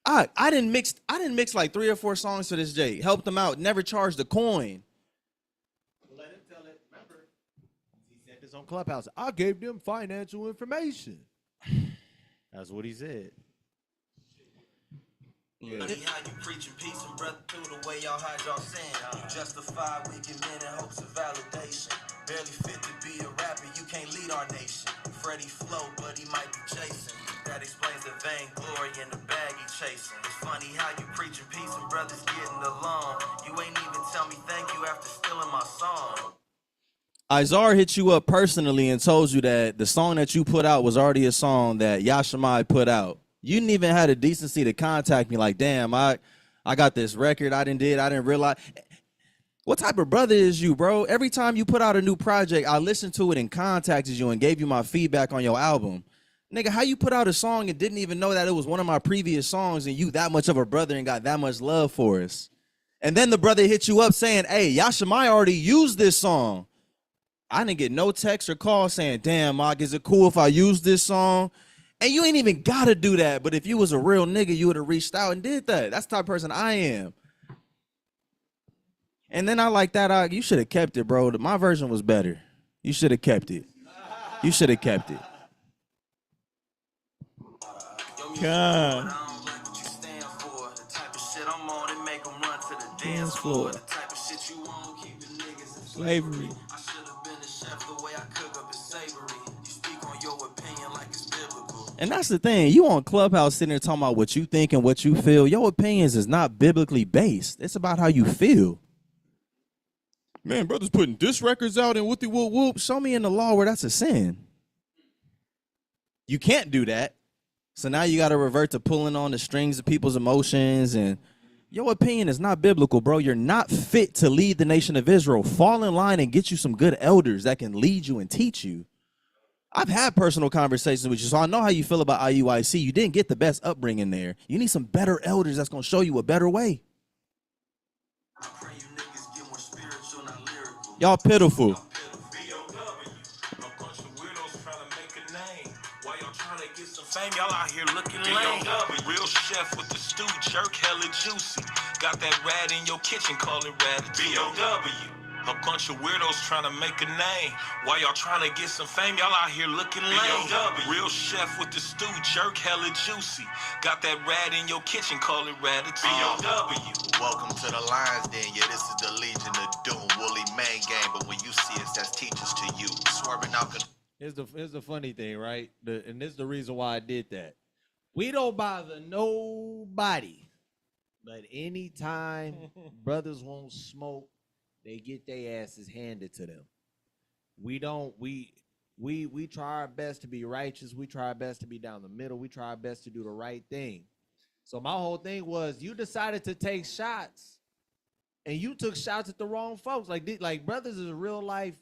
[SPEAKER 13] I didn't mix like 3 or 4 songs for this J. Helped them out. Never charged a coin.
[SPEAKER 2] Let him tell it. Remember, he said this on Clubhouse. I gave them financial information. That's what he said.
[SPEAKER 9] Funny how you preaching peace and brother through the way y'all hide y'all sin. You justify wicked men in hopes of validation. Barely fit to be a rapper, you can't lead our nation. Freddie Flo, but he might be Jason. That explains the vainglory and the bag he chasing. It's funny how you preaching peace and brothers getting along. You ain't even tell me thank you after stealing my song.
[SPEAKER 13] Izar hit you up personally and told you that the song that you put out was already a song that Yashimai put out. You didn't even have the decency to contact me like, damn, I got this record I didn't realize. What type of brother is you, bro? Every time you put out a new project, I listened to it and contacted you and gave you my feedback on your album. Nigga, how you put out a song and didn't even know that it was one of my previous songs and you that much of a brother and got that much love for us? And then the brother hit you up saying, hey, Yashamai already used this song. I didn't get no text or call saying, damn, Mark, is it cool if I use this song? And you ain't even got to do that. But if you was a real nigga, you would have reached out and did that. That's the type of person I am. And then I like that. You should have kept it, bro. My version was better. You should have kept it. You should have kept it.
[SPEAKER 1] God.
[SPEAKER 12] Dance floor.
[SPEAKER 1] Slavery.
[SPEAKER 13] And that's the thing. You on Clubhouse sitting there talking about what you think and what you feel. Your opinions is not biblically based. It's about how you feel. Man, brothers putting diss records out and whoopty whoop whoop. Show me in the law where that's a sin. You can't do that. So now you got to revert to pulling on the strings of people's emotions. And your opinion is not biblical, bro. You're not fit to lead the nation of Israel. Fall in line and get you some good elders that can lead you and teach you. I've had personal conversations with you, so I know how you feel about IUIC. You didn't get the best upbringing there. You need some better elders that's going to show you a better way. Y'all pitiful.
[SPEAKER 12] Y'all out here looking lame. Real chef with the stew, jerk hella juicy. Got that rat in your kitchen, call it ratatouille. B.O.W. A bunch of weirdos trying to make a name. While y'all trying to get some fame, y'all out here looking lame. Real chef with the stew, jerk hella juicy. Got that rat in your kitchen, call it ratatouille. B.O.W.
[SPEAKER 14] Welcome to the Lions Den. Yeah, this is the Legion of Doom. Woolly main game, but when you see us, that's teachers to you. Swerving out.
[SPEAKER 2] Here's the funny thing, right? And this is the reason why I did that. We don't bother nobody, but anytime brothers won't smoke, they get their asses handed to them. We try our best to be righteous. We try our best to be down the middle. We try our best to do the right thing. So my whole thing was, you decided to take shots, and you took shots at the wrong folks. Like brothers is real life.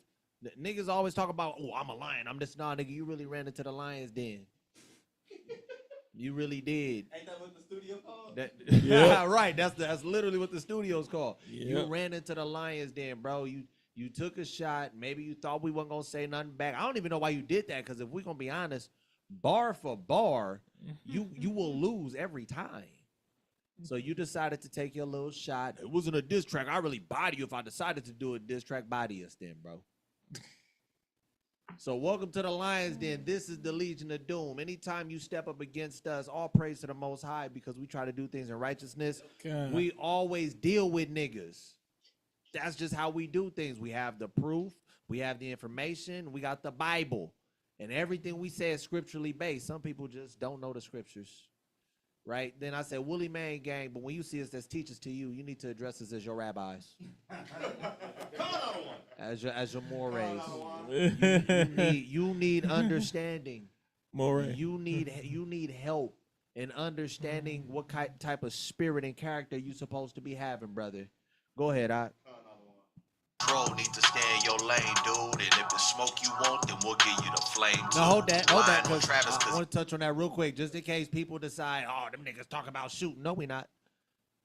[SPEAKER 2] Niggas always talk about, oh, I'm a lion. I'm this. Nah, nigga, you really ran into the lion's den. You really did.
[SPEAKER 3] Ain't that what the studio called?
[SPEAKER 2] Yeah, right. That's literally what the studio's called.
[SPEAKER 1] Yep.
[SPEAKER 2] You ran into the lion's den, bro. You took a shot. Maybe you thought we weren't gonna say nothing back. I don't even know why you did that, because if we're gonna be honest, bar for bar, you will lose every time. So you decided to take your little shot. It wasn't a diss track. I really body you. If I decided to do a diss track, body us then, bro. So welcome to the Lions Den. This is the Legion of Doom. Anytime you step up against us, all praise to the Most High, because we try to do things in righteousness.
[SPEAKER 1] God.
[SPEAKER 2] We always deal with niggas. That's just how we do things. We have the proof. We have the information. We got the Bible. And everything we say is scripturally based. Some people just don't know the scriptures. Right? Then I said, Woolly Man Gang, but when you see us as teachers to you, you need to address us as your rabbis. As your mores. You need understanding.
[SPEAKER 1] More.
[SPEAKER 2] You need help in understanding what type of spirit and character you're supposed to be having, brother. Go ahead,
[SPEAKER 14] Control need to stay in your lane, dude. And if the smoke you want, then we'll give you the flame too.
[SPEAKER 2] No, hold that.
[SPEAKER 14] Cause Travis,
[SPEAKER 2] I want to touch on that real quick, just in case people decide, oh, them niggas talk about shooting. No, we not.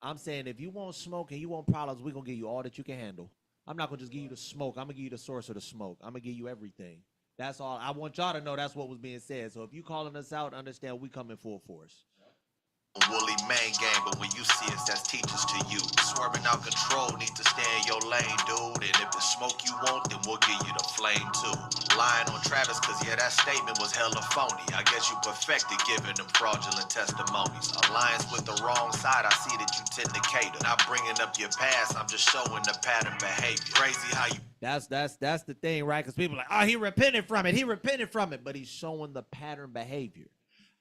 [SPEAKER 2] I'm saying if you want smoke and you want problems, we're going to give you all that you can handle. I'm not going to just give you the smoke. I'm going to give you the source of the smoke. I'm going to give you everything. That's all. I want y'all to know that's what was being said. So if you calling us out, understand we come in full force.
[SPEAKER 14] Woolly main game, but when you see us, that's teachers to you. Swerving out control, need to stay in your lane, dude. And if the smoke you want, then we'll give you the flame too. Lying on Travis, cause yeah, that statement was hella phony. I guess you perfected giving them fraudulent testimonies. Alliance with the wrong side, I see that you tend to cater. Not bringing up your past, I'm just showing the pattern behavior. Crazy how you.
[SPEAKER 2] That's the thing, right? Because people are like, oh, he repented from it. He repented from it, but he's showing the pattern behavior.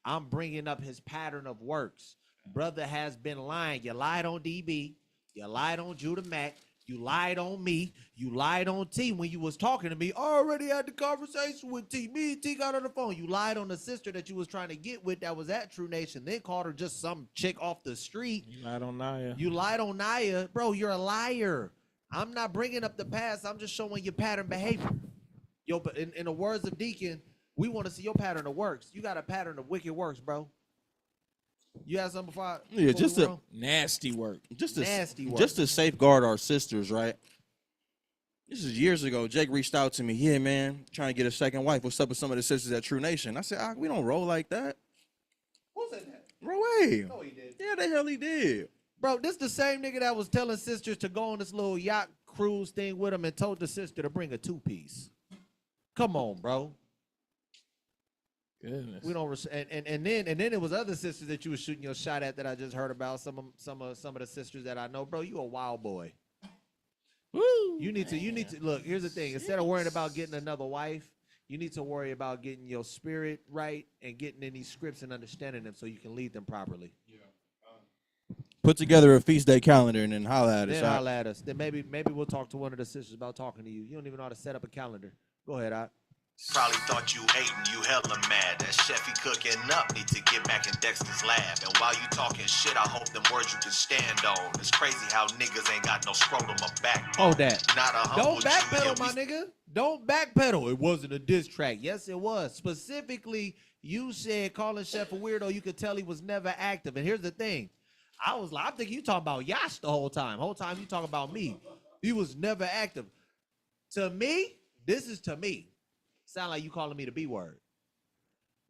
[SPEAKER 2] I'm bringing up his pattern of works. Brother has been lying. You lied on DB. You lied on Judah Mack. You lied on me. You lied on T when you was talking to me. I already had the conversation with T. Me and T got on the phone. You lied on the sister that you was trying to get with that was at True Nation. Then called her just some chick off the street.
[SPEAKER 1] You lied on Naya.
[SPEAKER 2] You lied on Naya. Bro, you're a liar. I'm not bringing up the past. I'm just showing your pattern behavior. Yo, but in the words of Deacon, we want to see your pattern of works. You got a pattern of wicked works, bro. You have something before?
[SPEAKER 13] Yeah, just a
[SPEAKER 1] nasty work.
[SPEAKER 13] Just
[SPEAKER 2] nasty work.
[SPEAKER 13] Just to safeguard our sisters, right? This is years ago. Jake reached out to me. Yeah, man, trying to get a second wife. What's up with some of the sisters at True Nation? I said, we don't roll like that.
[SPEAKER 2] Who said that?
[SPEAKER 13] Roy.
[SPEAKER 2] No, he did.
[SPEAKER 13] Yeah, the hell he did.
[SPEAKER 2] Bro, this the same nigga that was telling sisters to go on this little yacht cruise thing with him and told the sister to bring a 2-piece. Come on, bro.
[SPEAKER 1] Goodness.
[SPEAKER 2] We don't and then it was other sisters that you was shooting your shot at that I just heard about. Some of the sisters that I know, bro. You a wild boy.
[SPEAKER 1] Woo,
[SPEAKER 2] you need to look. Here's the thing: instead of worrying about getting another wife, you need to worry about getting your spirit right and getting in these scripts and understanding them so you can lead them properly. Yeah.
[SPEAKER 13] Put together a feast day calendar and then holla at us.
[SPEAKER 2] Then holla at us. Then maybe we'll talk to one of the sisters about talking to you. You don't even know how to set up a calendar. Go ahead, Ike.
[SPEAKER 14] Probably thought you hating, you hella mad. That chef he cooking up need to get back in Dexter's lab. And while you talking shit, I hope them words you can stand on. It's crazy how niggas ain't got no scrotum or back.
[SPEAKER 2] Hold that.
[SPEAKER 14] Not a humble
[SPEAKER 2] Don't backpedal,
[SPEAKER 14] Jew,
[SPEAKER 2] my nigga. Don't backpedal. It wasn't a diss track. Yes, it was. Specifically, you said calling Chef a weirdo. You could tell he was never active. And here's the thing. I was like, I'm thinking you talking about Yash the whole time. Whole time you talking about me. He was never active. To me, this is to me. Sound like you calling me the B word.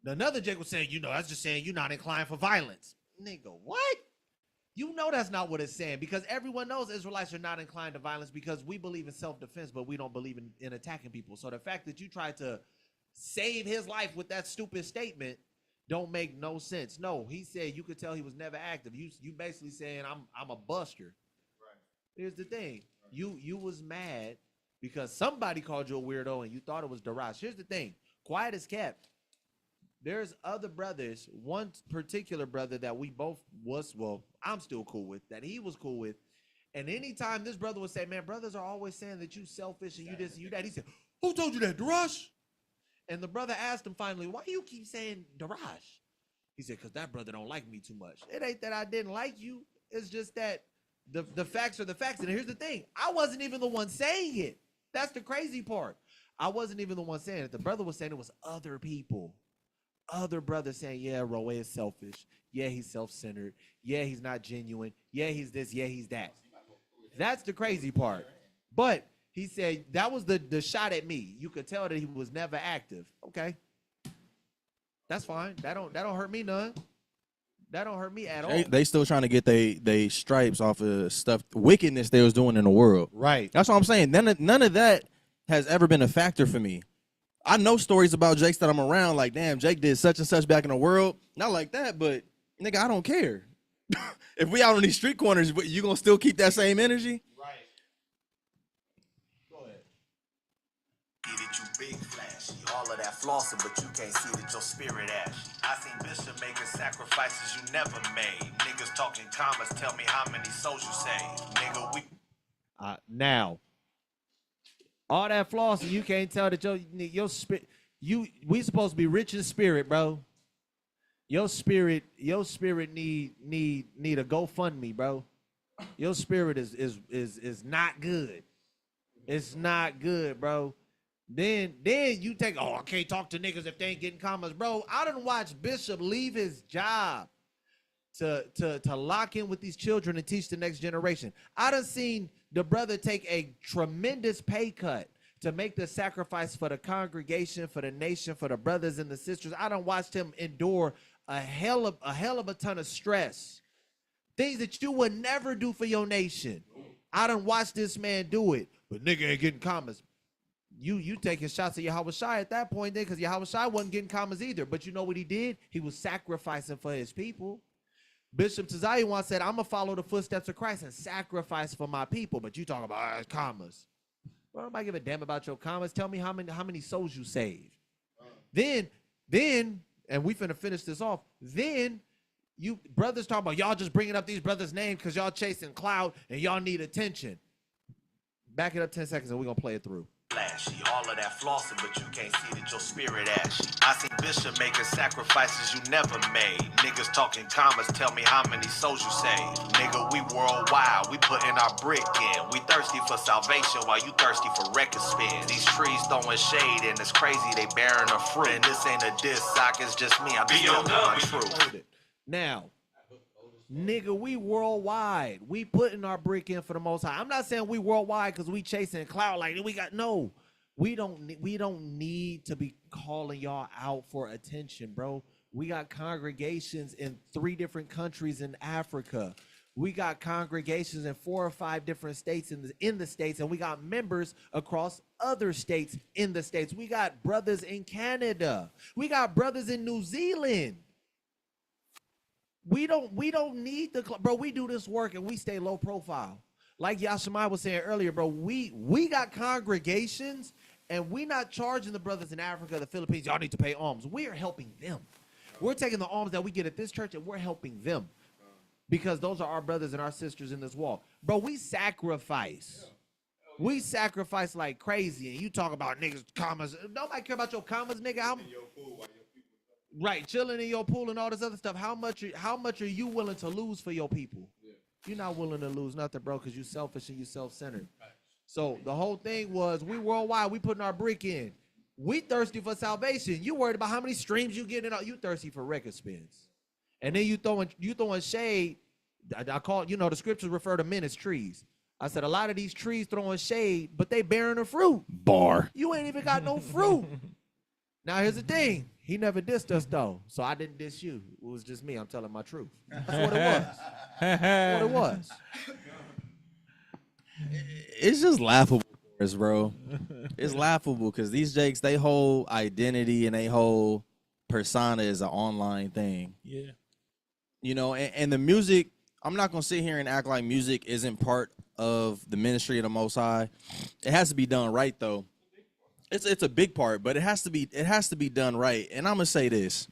[SPEAKER 2] Another Jake was saying, that's just saying you're not inclined for violence. Nigga, what? You know that's not what it's saying because everyone knows Israelites are not inclined to violence because we believe in self-defense, but we don't believe in attacking people. So the fact that you tried to save his life with that stupid statement don't make no sense. No, he said you could tell he was never active. You basically saying I'm a buster. Right. Here's the thing. Right. You was mad because somebody called you a weirdo and you thought it was Darash. Here's the thing. Quiet as kept. There's other brothers, one particular brother that we both I'm still cool with, that he was cool with. And anytime this brother would say, man, brothers are always saying that you selfish and you this and you that, he said, who told you that, Darash? And the brother asked him finally, why you keep saying Darash? He said, because that brother don't like me too much. It ain't that I didn't like you. It's just that the facts are the facts. And here's the thing. I wasn't even the one saying it. That's the crazy part. I wasn't even the one saying it. The brother was saying it was other people. Other brothers saying, yeah, Roe is selfish. Yeah, he's self-centered. Yeah, he's not genuine. Yeah, he's this. Yeah, he's that. That's the crazy part. But he said that was the shot at me. You could tell that he was never active. Okay. That's fine. That don't hurt me none. That don't hurt me at all.
[SPEAKER 13] They still trying to get they stripes off of stuff, wickedness they was doing in the world.
[SPEAKER 2] Right.
[SPEAKER 13] That's what I'm saying. None of that has ever been a factor for me. I know stories about Jakes that I'm around, like, damn, Jake did such and such back in the world. Not like that, but, nigga, I don't care. If we out on these street corners, you going to still keep that same energy?
[SPEAKER 2] Right. Go ahead.
[SPEAKER 14] Get it, you big flashy. All of that flossing, but you can't see that your spirit ashy. I seen Bishop making sacrifices you never made. Niggas talking commas, tell me how many souls you saved. Nigga, we...
[SPEAKER 2] Now, all that flossing, you can't tell that your spirit, we supposed to be rich in spirit, bro. Your spirit need a GoFundMe, bro. Your spirit is not good. It's not good, bro. Then you take, I can't talk to niggas if they ain't getting commas, bro. I done watched Bishop leave his job to lock in with these children and teach the next generation. I done seen the brother take a tremendous pay cut to make the sacrifice for the congregation, for the nation, for the brothers and the sisters. I done watched him endure a hell of a ton of stress. Things that you would never do for your nation. I done watched this man do it, but nigga ain't getting commas. You taking shots at Yahweh Shai at that point then, because Yahweh Shai wasn't getting commas either. But you know what he did? He was sacrificing for his people. Bishop Tazai once said, I'm going to follow the footsteps of Christ and sacrifice for my people. But you talking about commas. Well, nobody give a damn about your commas. Tell me how many souls you saved. Then, and we finna finish this off, then you brothers talking about y'all just bringing up these brothers' names because y'all chasing clout and y'all need attention. Back it up 10 seconds and we're going to play it through.
[SPEAKER 14] flashy. All of that flossing, but you can't see that your spirit ashy. I seen Bishop making sacrifices you never made. Niggas talking commas, tell me how many souls you saved. Nigga, we worldwide, we putting our brick in. We thirsty for salvation while you thirsty for record spins. These trees throwing shade and it's crazy they bearing a fruit. And this ain't a diss sock, it's just me, I'm still my truth.
[SPEAKER 2] Now, nigga, we worldwide. We putting our brick in for the Most High. I'm not saying we worldwide because we chasing clout like we got no. We don't need to be calling y'all out for attention, bro. We got congregations in 3 different countries in Africa. We got congregations in 4 or 5 different states in the states, and we got members across other states in the states. We got brothers in Canada. We got brothers in New Zealand. We don't need bro. We do this work and we stay low profile. Like Yashimai was saying earlier, bro. We got congregations and we not charging the brothers in Africa, the Philippines. Y'all need to pay alms. We are helping them. We're taking the alms that we get at this church and we're helping them because those are our brothers and our sisters in this walk, bro. We sacrifice. We sacrifice like crazy, and you talk about niggas commas. Nobody care about your commas, nigga. Right, chilling in your pool and all this other stuff. How much are you willing to lose for your people? Yeah. You're not willing to lose nothing, bro, because you selfish and you self-centered. So the whole thing was we worldwide, we putting our brick in. We thirsty for salvation. You worried about how many streams you getting? You thirsty for record spins. And then you throwing shade. I call it, the scriptures refer to men as trees. I said a lot of these trees throwing shade, but they bearing a fruit.
[SPEAKER 1] Bar.
[SPEAKER 2] You ain't even got no fruit. Now here's the thing. He never dissed us though, so I didn't diss you. It was just me. I'm telling my truth. That's what it was. That's what it was.
[SPEAKER 13] It's just laughable for us, bro. It's laughable because these jakes, they whole identity and they whole persona is an online thing.
[SPEAKER 1] Yeah.
[SPEAKER 13] And the music, I'm not gonna sit here and act like music isn't part of the ministry of the Most High. It has to be done right though. It's a big part, but it has to be done right. And I'm gonna say this: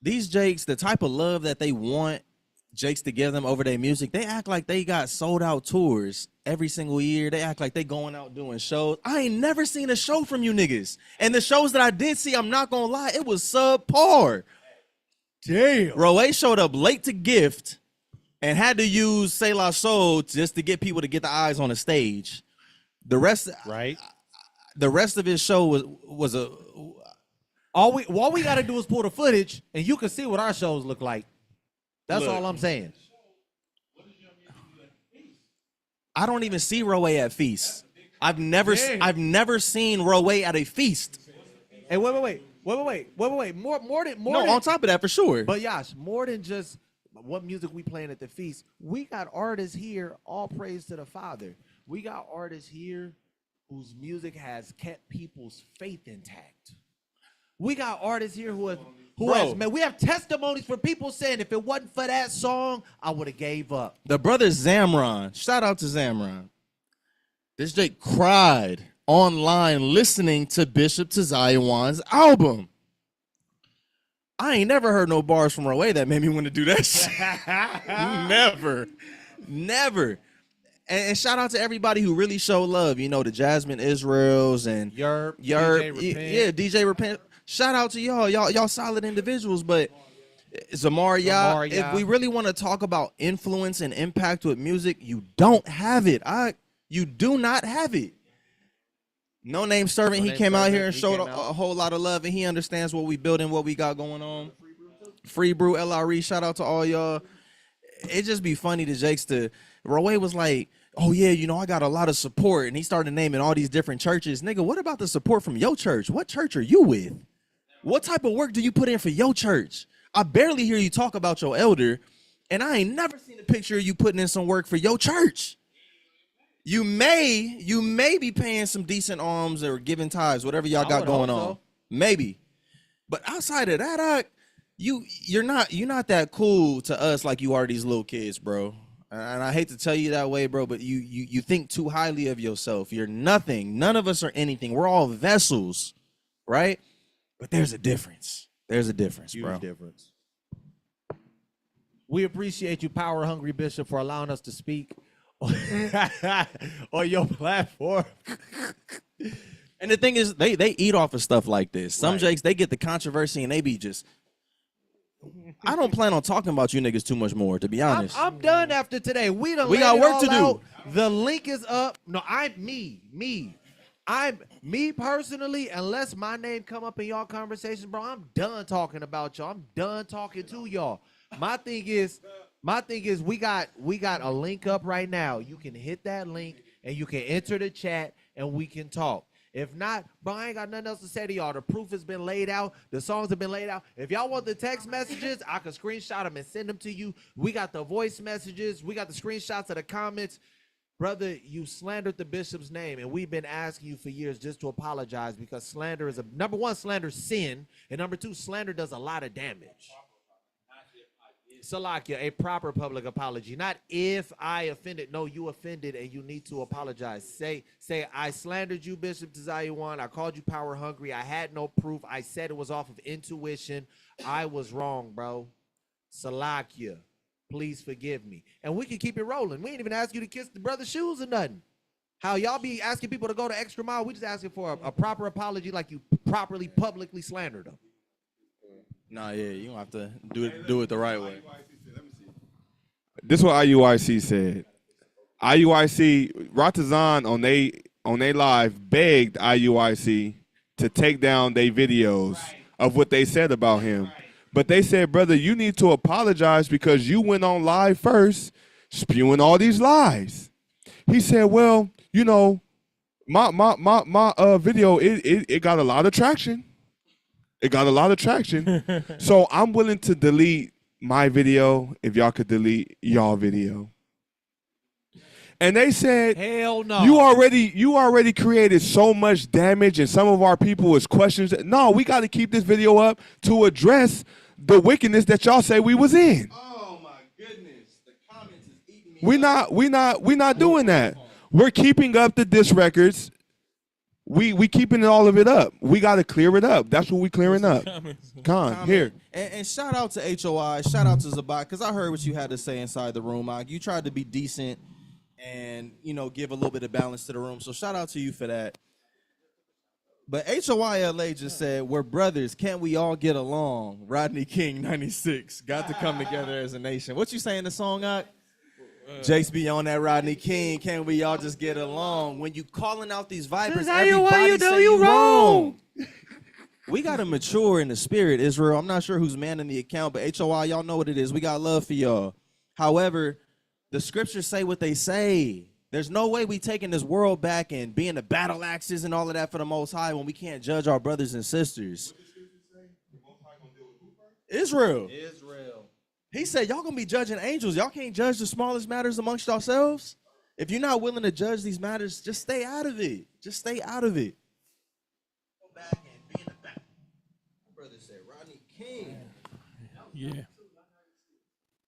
[SPEAKER 13] these jakes, the type of love that they want jakes to give them over their music, they act like they got sold out tours every single year. They act like they going out doing shows. I ain't never seen a show from you niggas, and the shows that I did see, I'm not gonna lie, it was subpar.
[SPEAKER 2] Damn.
[SPEAKER 13] Roe showed up late to gift and had to use Say La Soul just to get people to get the eyes on the stage. The rest,
[SPEAKER 2] right?
[SPEAKER 13] The rest of his show was a.
[SPEAKER 2] All we got to do is pull the footage, and you can see what our shows look like. That's all I'm saying.
[SPEAKER 13] I don't even see Roe at feasts. I've never seen Roe at a feast.
[SPEAKER 2] Hey, wait. More than
[SPEAKER 13] on top of that for sure.
[SPEAKER 2] But Yash, more than just what music we playing at the feast, we got artists here. All praise to the Father. We got artists here whose music has kept people's faith intact. We got artists here who we have testimonies for people saying if it wasn't for that song, I would have gave up.
[SPEAKER 13] The brother Zamron, shout out to Zamron. This Jake cried online listening to Bishop Tazaiwan's album. I ain't never heard no bars from Roe that made me want to do that shit. Never. And shout out to everybody who really showed love. The Jasmine Israels and
[SPEAKER 2] Yerp,
[SPEAKER 13] DJ Repent. Shout out to y'all. Y'all solid individuals. But Zamaria, if we really want to talk about influence and impact with music, you don't have it. You do not have it. No Name Servant, he came out here and showed a whole lot of love, and he understands what we building, what we got going on. Free Brew, LRE, shout out to all y'all. It just be funny to Jakes to Roe was like, oh yeah, I got a lot of support, and he started naming all these different churches. Nigga, what about the support from your church? What church are you with? What type of work do you put in for your church? I barely hear you talk about your elder, and I ain't never seen a picture of you putting in some work for your church. You may be paying some decent alms or giving tithes, whatever y'all got going on. So. Maybe. But outside of that, you're not that cool to us like you are these little kids, bro. And I hate to tell you that way, bro, but you think too highly of yourself. You're nothing. None of us are anything. We're all vessels, right? But there's a difference. There's a difference, bro.
[SPEAKER 2] Huge difference. We appreciate you, Power Hungry Bishop, for allowing us to speak on your platform.
[SPEAKER 13] And the thing is, they eat off of stuff like this. Some
[SPEAKER 2] Right.
[SPEAKER 13] Jakes, they get the controversy and they be just. I don't plan on talking about you niggas too much more, to be honest.
[SPEAKER 2] I'm done after today. We
[SPEAKER 13] We
[SPEAKER 2] laid
[SPEAKER 13] got
[SPEAKER 2] it
[SPEAKER 13] work
[SPEAKER 2] all
[SPEAKER 13] to do.
[SPEAKER 2] out. The link is up. No, I'm me personally, unless my name come up in y'all conversations, bro, I'm done talking about y'all. I'm done talking to y'all. My thing is we got a link up right now. You can hit that link and you can enter the chat and we can talk. If not, bro, I ain't got nothing else to say to y'all. The proof has been laid out. The songs have been laid out. If y'all want the text messages, I can screenshot them and send them to you. We got the voice messages. We got the screenshots of the comments. Brother, you slandered the bishop's name, and we've been asking you for years just to apologize because slander is number one, slander sin, and number two, slander does a lot of damage. Salakia, a proper public apology, not if I offended. No, you offended, and you need to apologize. Say, I slandered you, Bishop Tzayawan. I called you power hungry. I had no proof. I said it was off of intuition. I was wrong, bro. Salakia. Please forgive me. And we can keep it rolling. We ain't even ask you to kiss the brother's shoes or nothing. How y'all be asking people to go the extra mile. We just asking for a proper apology like you properly, publicly slandered them.
[SPEAKER 13] Nah, yeah, you don't have to do it the right way.
[SPEAKER 11] This is what IUIC said. IUIC, Ratazan on they live begged IUIC to take down their videos of what they said about him. But they said, brother, you need to apologize because you went on live first spewing all these lies. He said, well, you know, my video, it got a lot of traction. It got a lot of traction. So I'm willing to delete my video if y'all could delete y'all video. And they said,
[SPEAKER 2] hell no.
[SPEAKER 11] You already created so much damage, and some of our people is questions. No, we got to keep this video up to address the wickedness that y'all say we was in.
[SPEAKER 13] Oh my goodness, the comments is eating me.
[SPEAKER 11] We not doing that. We're keeping up the diss records. We keeping all of it up. We got to clear it up. That's what we clearing up. Here.
[SPEAKER 13] And shout out to HOI, shout out to Zabak, because I heard what you had to say inside the room. You tried to be decent and, you know, give a little bit of balance to the room. So shout out to you for that. But HOILA just said, we're brothers. Can't we all get along? Rodney King, 96. Got to come together as a nation. What you saying the song, Ak? Jake's be on that Rodney King. Can't we all just get along? When you calling out these vipers, everybody say you wrong. We got to mature in the spirit, Israel. I'm not sure who's manning the account, but HOI, y'all know what it is. We got love for y'all. However, the scriptures say what they say. There's no way we taking this world back and being the battle axes and all of that for the Most High when we can't judge our brothers and sisters. Israel. He said, y'all going to be judging angels. Y'all can't judge the smallest matters amongst yourselves. If you're not willing to judge these matters, just stay out of it. Just stay out of it. Go back and be in the back. My brother said, Rodney King.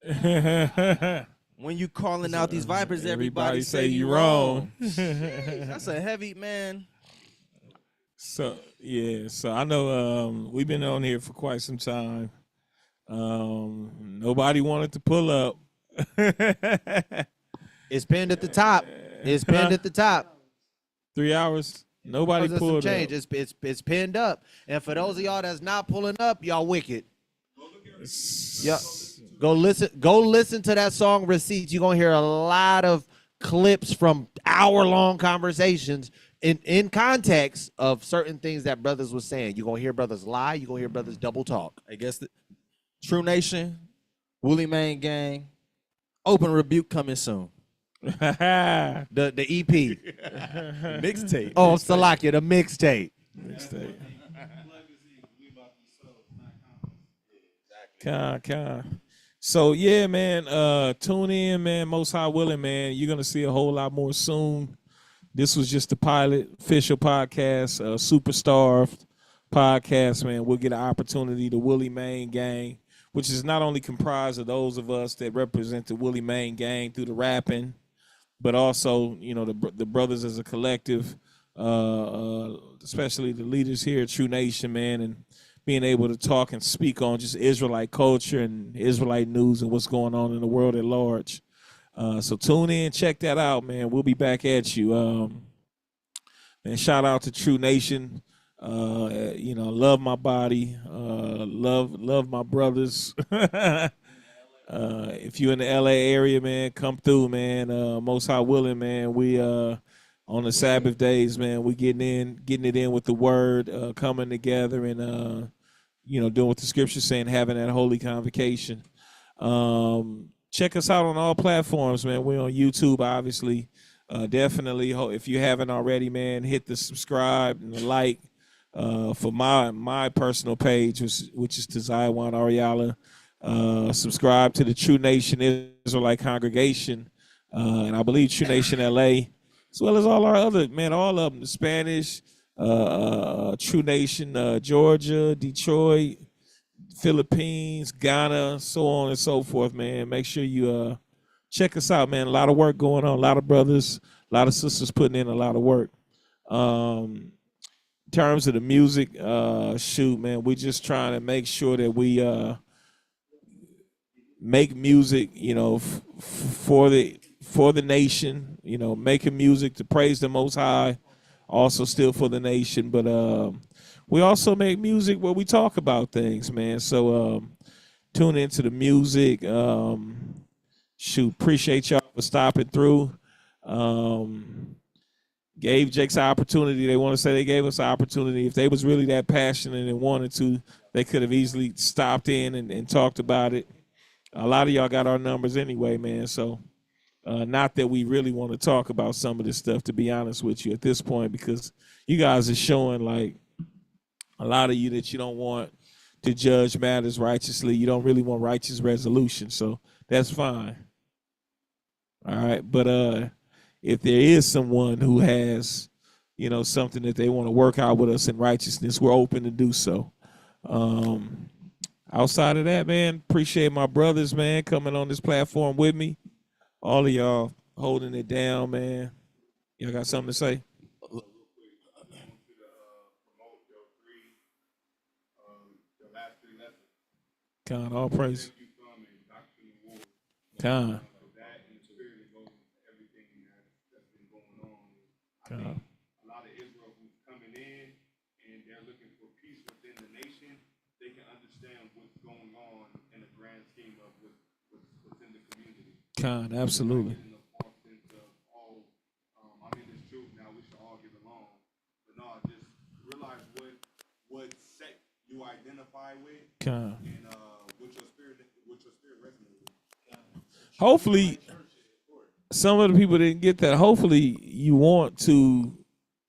[SPEAKER 1] Yeah.
[SPEAKER 13] When you calling out these vipers, everybody say you wrong. That's a heavy, man.
[SPEAKER 1] So I know we've been on here for quite some time. Nobody wanted to pull up.
[SPEAKER 2] It's pinned at the top. It's pinned at the top.
[SPEAKER 1] 3 hours. Nobody pulled up.
[SPEAKER 2] It's pinned up. And for those of y'all that's not pulling up, y'all wicked. Yep. Go listen to that song Receipts. You're gonna hear a lot of clips from hour-long conversations in context of certain things that brothers was saying. You're gonna hear brothers lie, you're gonna hear brothers double talk.
[SPEAKER 13] I guess the True Nation, Woolly Main Gang, Open Rebuke coming soon.
[SPEAKER 2] the EP.
[SPEAKER 13] Mixtape.
[SPEAKER 2] Oh, Salakia, the mixtape.
[SPEAKER 1] So yeah, man, tune in, man. Most High willing, man. You're gonna see a whole lot more soon. This was just the pilot official podcast, Superstarved podcast, man. We'll get an opportunity. The Willie Main Gang, which is not only comprised of those of us that represent the Willie Main Gang through the rapping, but also, you know, the brothers as a collective, especially the leaders here at True Nation, man, and being able to talk and speak on just Israelite culture and Israelite news and what's going on in the world at large. So tune in, check that out, man. We'll be back at you. And shout out to True Nation. Love my body. Love my brothers. If you're in the LA area, man, come through, man. Most High willing, man. We on the Sabbath days, man, we getting it in with the word, coming together and doing what the scripture's saying, having that holy convocation. Check us out on all platforms, man. We're on YouTube, obviously. Definitely, if you haven't already, man, hit the subscribe and the like for my personal page, which is to Zion Ariala. Subscribe to the True Nation Israelite congregation, and I believe True Nation LA, as well as all our other, man, all of them, the Spanish, True Nation, Georgia, Detroit, Philippines, Ghana, so on and so forth, man. Make sure you check us out, man. A lot of work going on, a lot of brothers, a lot of sisters putting in a lot of work. In terms of the music, shoot, man, we're just trying to make sure that we make music, for the nation, making music to praise the Most High, also still for the nation. But we also make music where we talk about things, man. So tune into the music. Appreciate y'all for stopping through. Gave Jake's an opportunity. They want to say they gave us an opportunity. If they was really that passionate and wanted to, they could have easily stopped in and talked about it. A lot of y'all got our numbers anyway, man. So not that we really want to talk about some of this stuff, to be honest with you, at this point, because you guys are showing, like, a lot of you that you don't want to judge matters righteously. You don't really want righteous resolution. So that's fine. All right. But if there is someone who has, something that they want to work out with us in righteousness, we're open to do so. Outside of that, man, appreciate my brothers, man, coming on this platform with me. All of y'all holding it down, man. Y'all got something to say? Con, all praise. Con. Con. Con, absolutely.
[SPEAKER 11] What sect you identify with,
[SPEAKER 1] Con.
[SPEAKER 11] and what your spirit resonates with.
[SPEAKER 1] Hopefully, some of the people didn't get that. Hopefully, you want to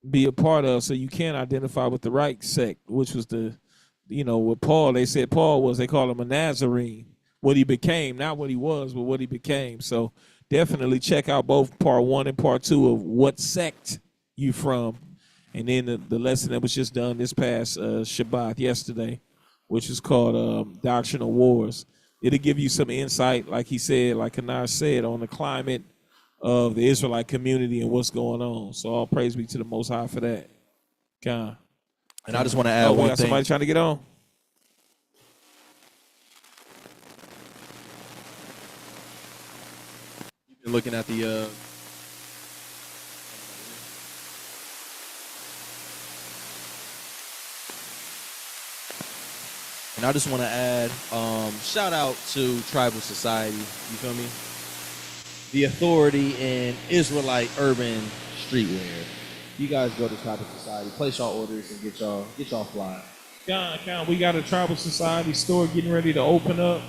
[SPEAKER 1] be a part of, so you can identify with the right sect, which was with Paul. They said Paul was, they call him a Nazarene. What he became, not what he was, but what he became. So definitely check out both part 1 and part 2 of what sect you from. And then the lesson that was just done this past Shabbat yesterday, which is called Doctrinal Wars. It'll give you some insight, like he said, like Kanar said, on the climate of the Israelite community and what's going on. So all praise be to the Most High for that. God.
[SPEAKER 13] And I just want to add
[SPEAKER 1] we
[SPEAKER 13] one
[SPEAKER 1] got
[SPEAKER 13] thing.
[SPEAKER 1] somebody trying to get on.
[SPEAKER 13] You've been looking at the and I just want to add, shout out to Tribal Society, you feel me? The authority in Israelite urban streetwear. You guys go to Tribal Society, place y'all orders, and get y'all fly.
[SPEAKER 1] Con, we got a Tribal Society store getting ready to open up.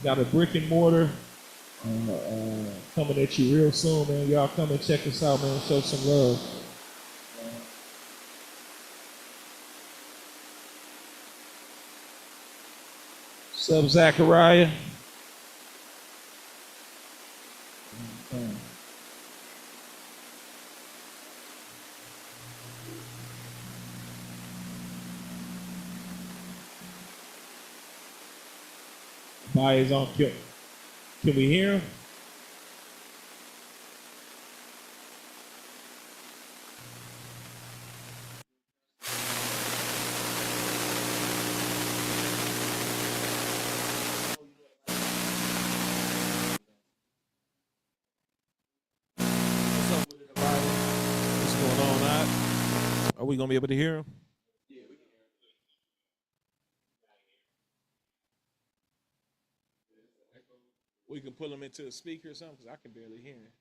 [SPEAKER 1] Got a brick and mortar coming at you real soon, man. Y'all come and check us out, man. Show some love. What's up, Zachariah? Bias on. Can we hear him? What's going on, Ike? Are we gonna be able to hear him? We can pull him into a speaker or something because I can barely hear him.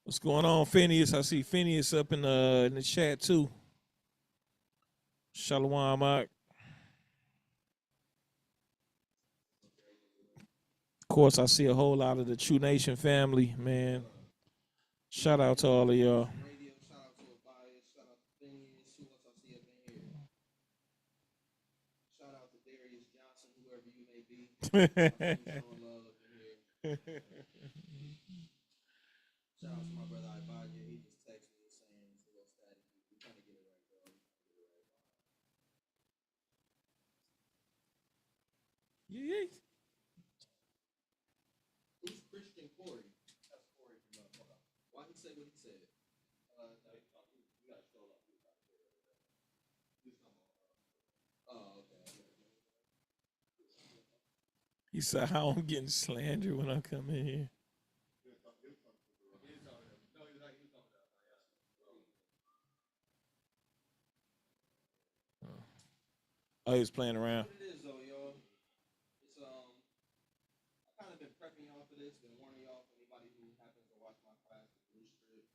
[SPEAKER 1] What's going on, Phineas? I see Phineas up in the chat too. Shalom, Mike. Of course, I see a whole lot of the True Nation family, man. Shout out to all of y'all.
[SPEAKER 13] Shout out to Darius Johnson, whoever you may be. Shout out to my brother Ibadia. He just texted me saying it's a little static. We're trying to get it right, bro.
[SPEAKER 1] Yeah.
[SPEAKER 13] Who's Christian Corey? That's Corey from hold on. Why he say what he said? Oh, okay.
[SPEAKER 1] He said, "How I'm getting slandered when I come in here." Oh, he was playing around.
[SPEAKER 13] What it is though, y'all? It's I kind of been prepping y'all for this, been warning y'all for anybody who happens to watch my class, the Blue Strip.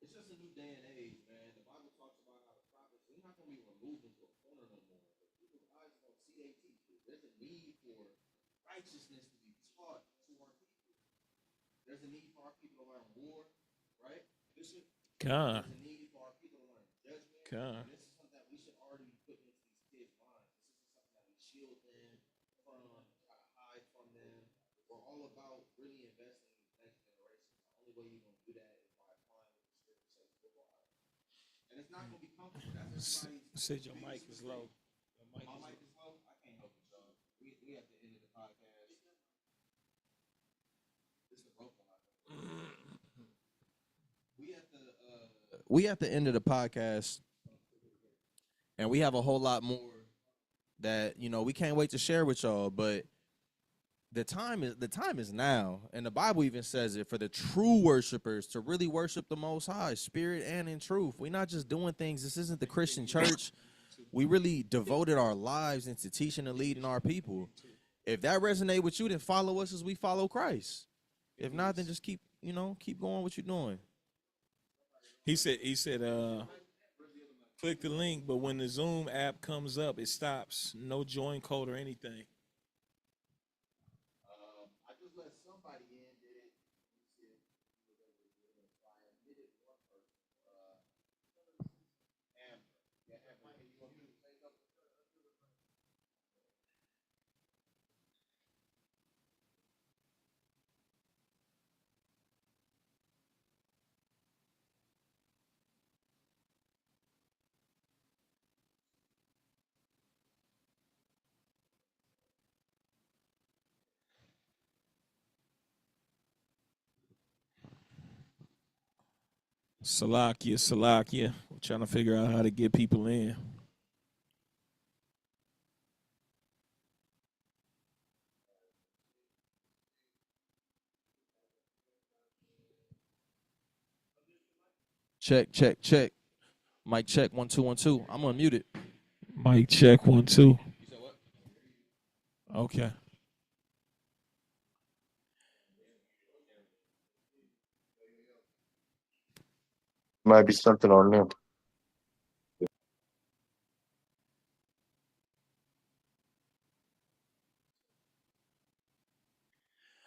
[SPEAKER 13] It's just a new day and age, man. The Bible talks about how the prophets, we're not gonna be removed into a corner no more. But people's eyes don't see they teach it. There's a need for righteousness to be taught to our people. There's a need for our people to learn war, right? Bishop?
[SPEAKER 1] God.
[SPEAKER 13] There's a need for our people to learn judgment.
[SPEAKER 1] God.
[SPEAKER 13] And this is something that we should already be putting into these kids' minds. This isn't something that we shield them from, try to hide from them. We're all about really investing in these next generations. The only way you're going to do that is by applying what the scripture says to your life. And it's not going to be comfortable. That's everybody's.
[SPEAKER 1] Said your mic is low.
[SPEAKER 13] My mic is low? I can't help it, y'all. We have to end the podcast. This is the broke one. We at the end of the podcast, and we have a whole lot more that we can't wait to share with y'all. But the time is now, and the Bible even says it for the true worshipers to really worship the Most High, spirit and in truth. We're not just doing things. This isn't the Christian church. We really devoted our lives into teaching and leading our people. If that resonates with you, then follow us as we follow Christ. If not, then just keep going what you're doing.
[SPEAKER 1] He said, click the link, but when the Zoom app comes up, it stops. No join code or anything.
[SPEAKER 13] I just let somebody in, did it?
[SPEAKER 1] Salakia. We're trying to figure out how to get people in.
[SPEAKER 13] Check. Mic check 1 2 1 2. I'm unmuted.
[SPEAKER 1] Mic check 1 2.
[SPEAKER 13] You said what?
[SPEAKER 1] Okay.
[SPEAKER 15] Might be something on them.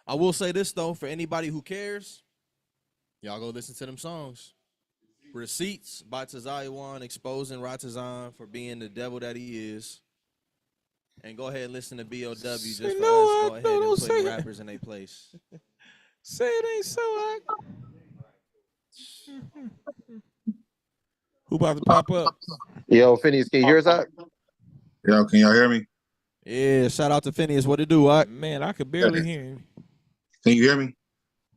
[SPEAKER 13] I will say this though, for anybody who cares, y'all go listen to them songs. Receipts by Tazayawan exposing Ratazan for being the devil that he is. And go ahead and listen to BOW just for us. Go ahead and put rappers in their place.
[SPEAKER 1] Say it ain't so. Who about to pop up?
[SPEAKER 15] Yo, Phineas, can you hear us out?
[SPEAKER 16] Yo, can y'all hear me?
[SPEAKER 13] Yeah, shout out to Phineas. What it do, what?
[SPEAKER 1] Man, I could barely hear him.
[SPEAKER 16] Can you hear me?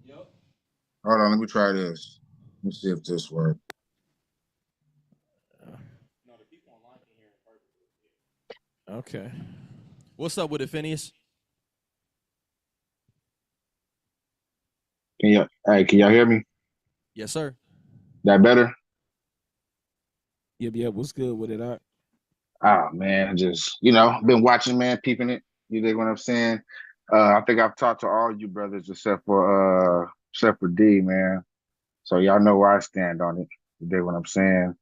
[SPEAKER 13] Yep.
[SPEAKER 16] Hold on, let me try this. Let me see if this works.
[SPEAKER 1] Okay.
[SPEAKER 13] What's up with it, Phineas?
[SPEAKER 16] Can y'all hear me?
[SPEAKER 3] Yes, sir.
[SPEAKER 16] That better?
[SPEAKER 1] Yep. What's good with it?
[SPEAKER 16] Ah man, just been watching, man, peeping it. You dig what I'm saying? I think I've talked to all you brothers except for D, man. So y'all know where I stand on it. You dig what I'm saying?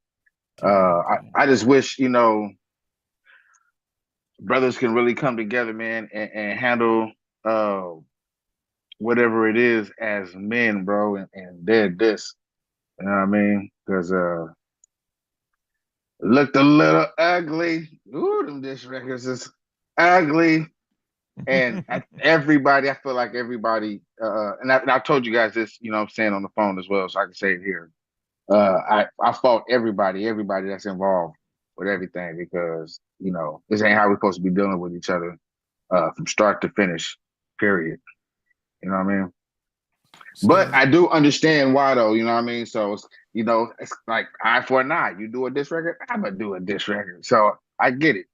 [SPEAKER 16] I just wish, brothers can really come together, man, and handle uh whatever it is as men, bro, and they're this. You know what I mean? Because looked a little ugly. Ooh, them dish records is ugly. And everybody, I feel like everybody, and I told you guys this, what I'm saying, on the phone as well, so I can say it here. I fault everybody that's involved with everything because, this ain't how we're supposed to be dealing with each other from start to finish, period. You know what I mean? But I do understand why, though. You know what I mean? So it's like eye for an eye. You do a diss record, I'm gonna do a diss record. So I get it.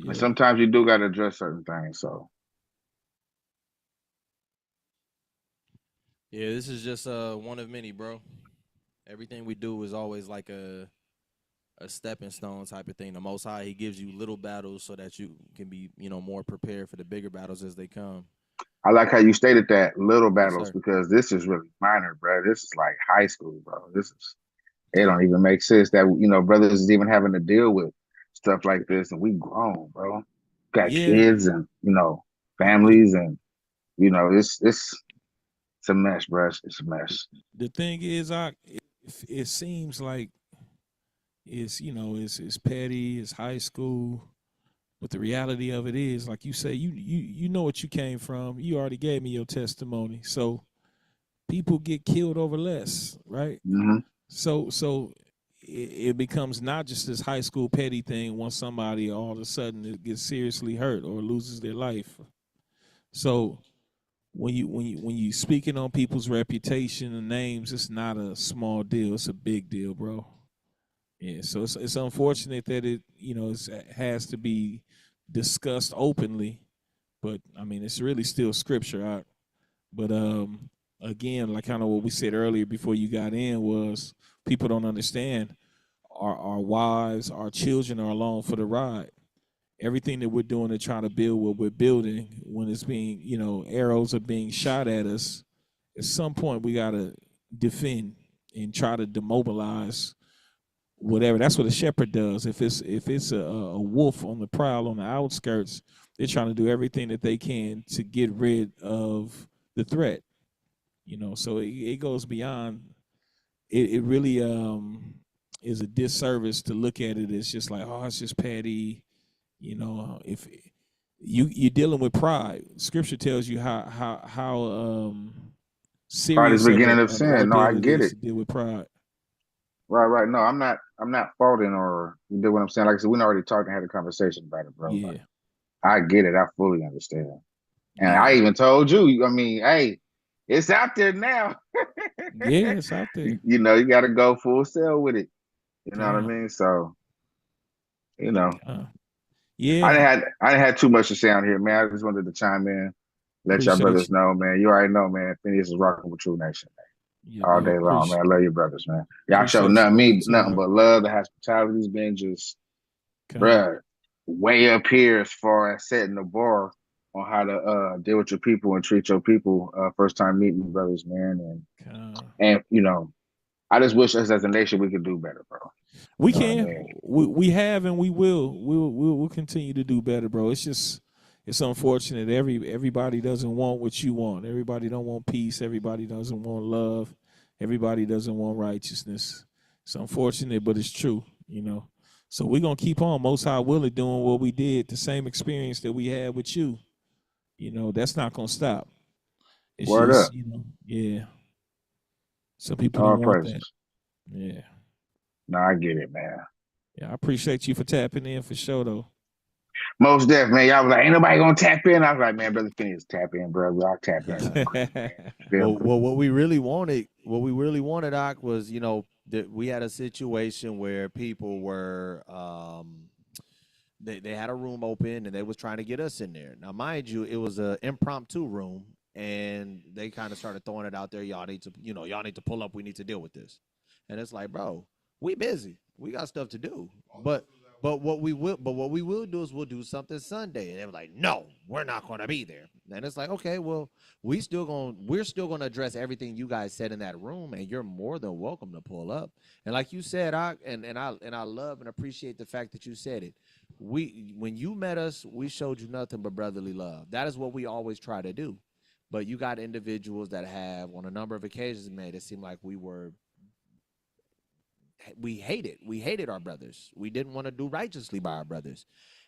[SPEAKER 16] But sometimes you do got to address certain things. So
[SPEAKER 3] Yeah, this is just one of many, bro. Everything we do is always like a stepping stone type of thing. The Most High, He gives you little battles so that you can be, more prepared for the bigger battles as they come.
[SPEAKER 16] I like how you stated that little
[SPEAKER 3] Yes,
[SPEAKER 16] battles
[SPEAKER 3] sir.
[SPEAKER 16] because this is really minor, bro. This is like high school, bro. It don't even make sense that brothers is even having to deal with stuff like this, and we grown, bro. Got
[SPEAKER 1] Yeah.
[SPEAKER 16] kids and families, and it's a mess, bro. It's a mess.
[SPEAKER 1] The thing is, it seems like it's petty, it's high school, but the reality of it is, like you say, you know what you came from. You already gave me your testimony, so people get killed over less, right?
[SPEAKER 16] Mm-hmm.
[SPEAKER 1] So it becomes not just this high school petty thing once somebody all of a sudden gets seriously hurt or loses their life. So when you speaking on people's reputation and names, it's not a small deal. It's a big deal, bro. Yeah. So it's unfortunate that it has to be discussed openly, but I mean it's really still scripture. But again, like kind of what we said earlier before you got in was people don't understand our wives, our children are along for the ride. Everything that we're doing to try to build what we're building, when it's being, arrows are being shot at us, at some point we gotta defend and try to demobilize whatever. That's what a shepherd does. If it's a wolf on the prowl on the outskirts, they're trying to do everything that they can to get rid of the threat. So it goes beyond. It really is a disservice to look at it as just like, oh, it's just petty. If you're dealing with pride, Scripture tells you how
[SPEAKER 16] Pride is
[SPEAKER 1] serious of
[SPEAKER 16] beginning of
[SPEAKER 1] an
[SPEAKER 16] sin. No, I
[SPEAKER 1] ordeal it
[SPEAKER 16] get
[SPEAKER 1] is
[SPEAKER 16] it.
[SPEAKER 1] to deal with pride.
[SPEAKER 16] Right. No, I'm not faulting, or you do what I'm saying. Like I said, we already talked and had a conversation about it, bro.
[SPEAKER 1] Yeah,
[SPEAKER 16] Like, I get it. I fully understand. And I
[SPEAKER 1] yeah,
[SPEAKER 16] even told you, I mean, hey, it's out there now.
[SPEAKER 1] yeah. It's out there.
[SPEAKER 16] You got to go full sale with it. You know what I
[SPEAKER 1] God,
[SPEAKER 16] mean? So, you know,
[SPEAKER 1] God.
[SPEAKER 16] I
[SPEAKER 1] Yeah,
[SPEAKER 16] didn't had I didn't have too much to say on here, man. I just wanted to chime in, let y'all
[SPEAKER 1] appreciate
[SPEAKER 16] brothers
[SPEAKER 1] you.
[SPEAKER 16] know, man. You already know, man. Phineas is rocking with True Nation,
[SPEAKER 1] Yeah,
[SPEAKER 16] man, all
[SPEAKER 1] yeah.
[SPEAKER 16] day long, man. I love you, brothers, man. Y'all show
[SPEAKER 1] Appreciate you,
[SPEAKER 16] nothing
[SPEAKER 1] brother.
[SPEAKER 16] me
[SPEAKER 1] Too,
[SPEAKER 16] nothing
[SPEAKER 1] bro.
[SPEAKER 16] but love. The hospitality's been just,
[SPEAKER 1] God,
[SPEAKER 16] bruh, way up here as far as setting the bar on how to deal with your people and treat your people. First time meeting brothers, man,
[SPEAKER 1] God.
[SPEAKER 16] and I just wish us as a nation we could do better, bro.
[SPEAKER 1] We
[SPEAKER 16] You know what I
[SPEAKER 1] can.
[SPEAKER 16] mean?
[SPEAKER 1] We have and we will. We'll continue to do better, bro. It's unfortunate. Everybody doesn't want what you want. Everybody don't want peace. Everybody doesn't want love. Everybody doesn't want righteousness. It's unfortunate, but it's true. So we're gonna keep on most high willing doing what we did, the same experience that we had with you. That's not gonna stop. It's
[SPEAKER 16] Word
[SPEAKER 1] just,
[SPEAKER 16] up.
[SPEAKER 1] yeah. Some people
[SPEAKER 16] All
[SPEAKER 1] don't want that.
[SPEAKER 16] praises.
[SPEAKER 1] Yeah.
[SPEAKER 16] No, I get it, man.
[SPEAKER 1] Yeah, I appreciate you for tapping in for sure though.
[SPEAKER 16] Most def, man. Y'all was like, ain't nobody gonna tap in. I was like, man, brother Phineas, tap in, bro. I'll tap in real quick, man. Feel me?
[SPEAKER 2] Well, what we really wanted, Doc, was that we had a situation where people were they had a room open and they was trying to get us in there. Now, mind you, it was an impromptu room, and they kind of started throwing it out there. Y'all need to, y'all need to pull up. We need to deal with this. And it's like, bro, we busy. We got stuff to do. But what we will do is we'll do something Sunday. And they were like, no, we're not going to be there. And it's like, okay, well, we're still going to address everything you guys said in that room, and you're more than welcome to pull up. And like you said, I love and appreciate the fact that you said it. When you met us, we showed you nothing but brotherly love. That is what we always try to do. But you got individuals that have, on a number of occasions, made it seem like we hated our brothers. We didn't want to do righteously by our brothers,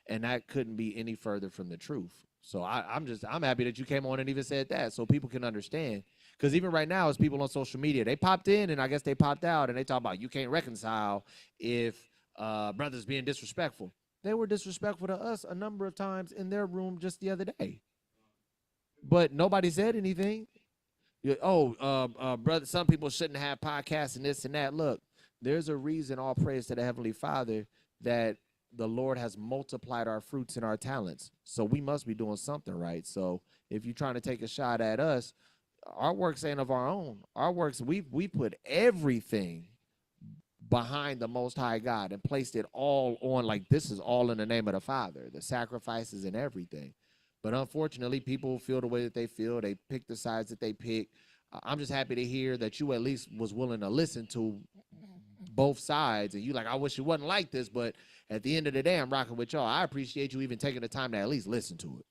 [SPEAKER 2] and that couldn't be any further from the truth. So I'm happy that you came on and even said that, so people can understand. Because even right now, as people on social media, they popped in and I guess they popped out, and they talk about you can't reconcile if brothers being disrespectful. They were disrespectful to us a number of times in their room just the other day, but nobody said anything. Brother, some people shouldn't have podcasts and this and that. Look, there's a reason, all praise to the Heavenly Father, that the Lord has multiplied our fruits and our talents. So we must be doing something right. So if you're trying to take a shot at us, our works ain't of our own. Our works, we put everything behind the Most High God and placed it all on, like, this is all in the name of the Father, the sacrifices and everything. But unfortunately, people feel the way that they feel. They pick the sides that they pick. I'm just happy to hear that you at least was willing to listen to both sides. And you like, I wish it wasn't like this, but at the end of the day, I'm rocking with y'all. I appreciate you even taking the time to at least listen to it.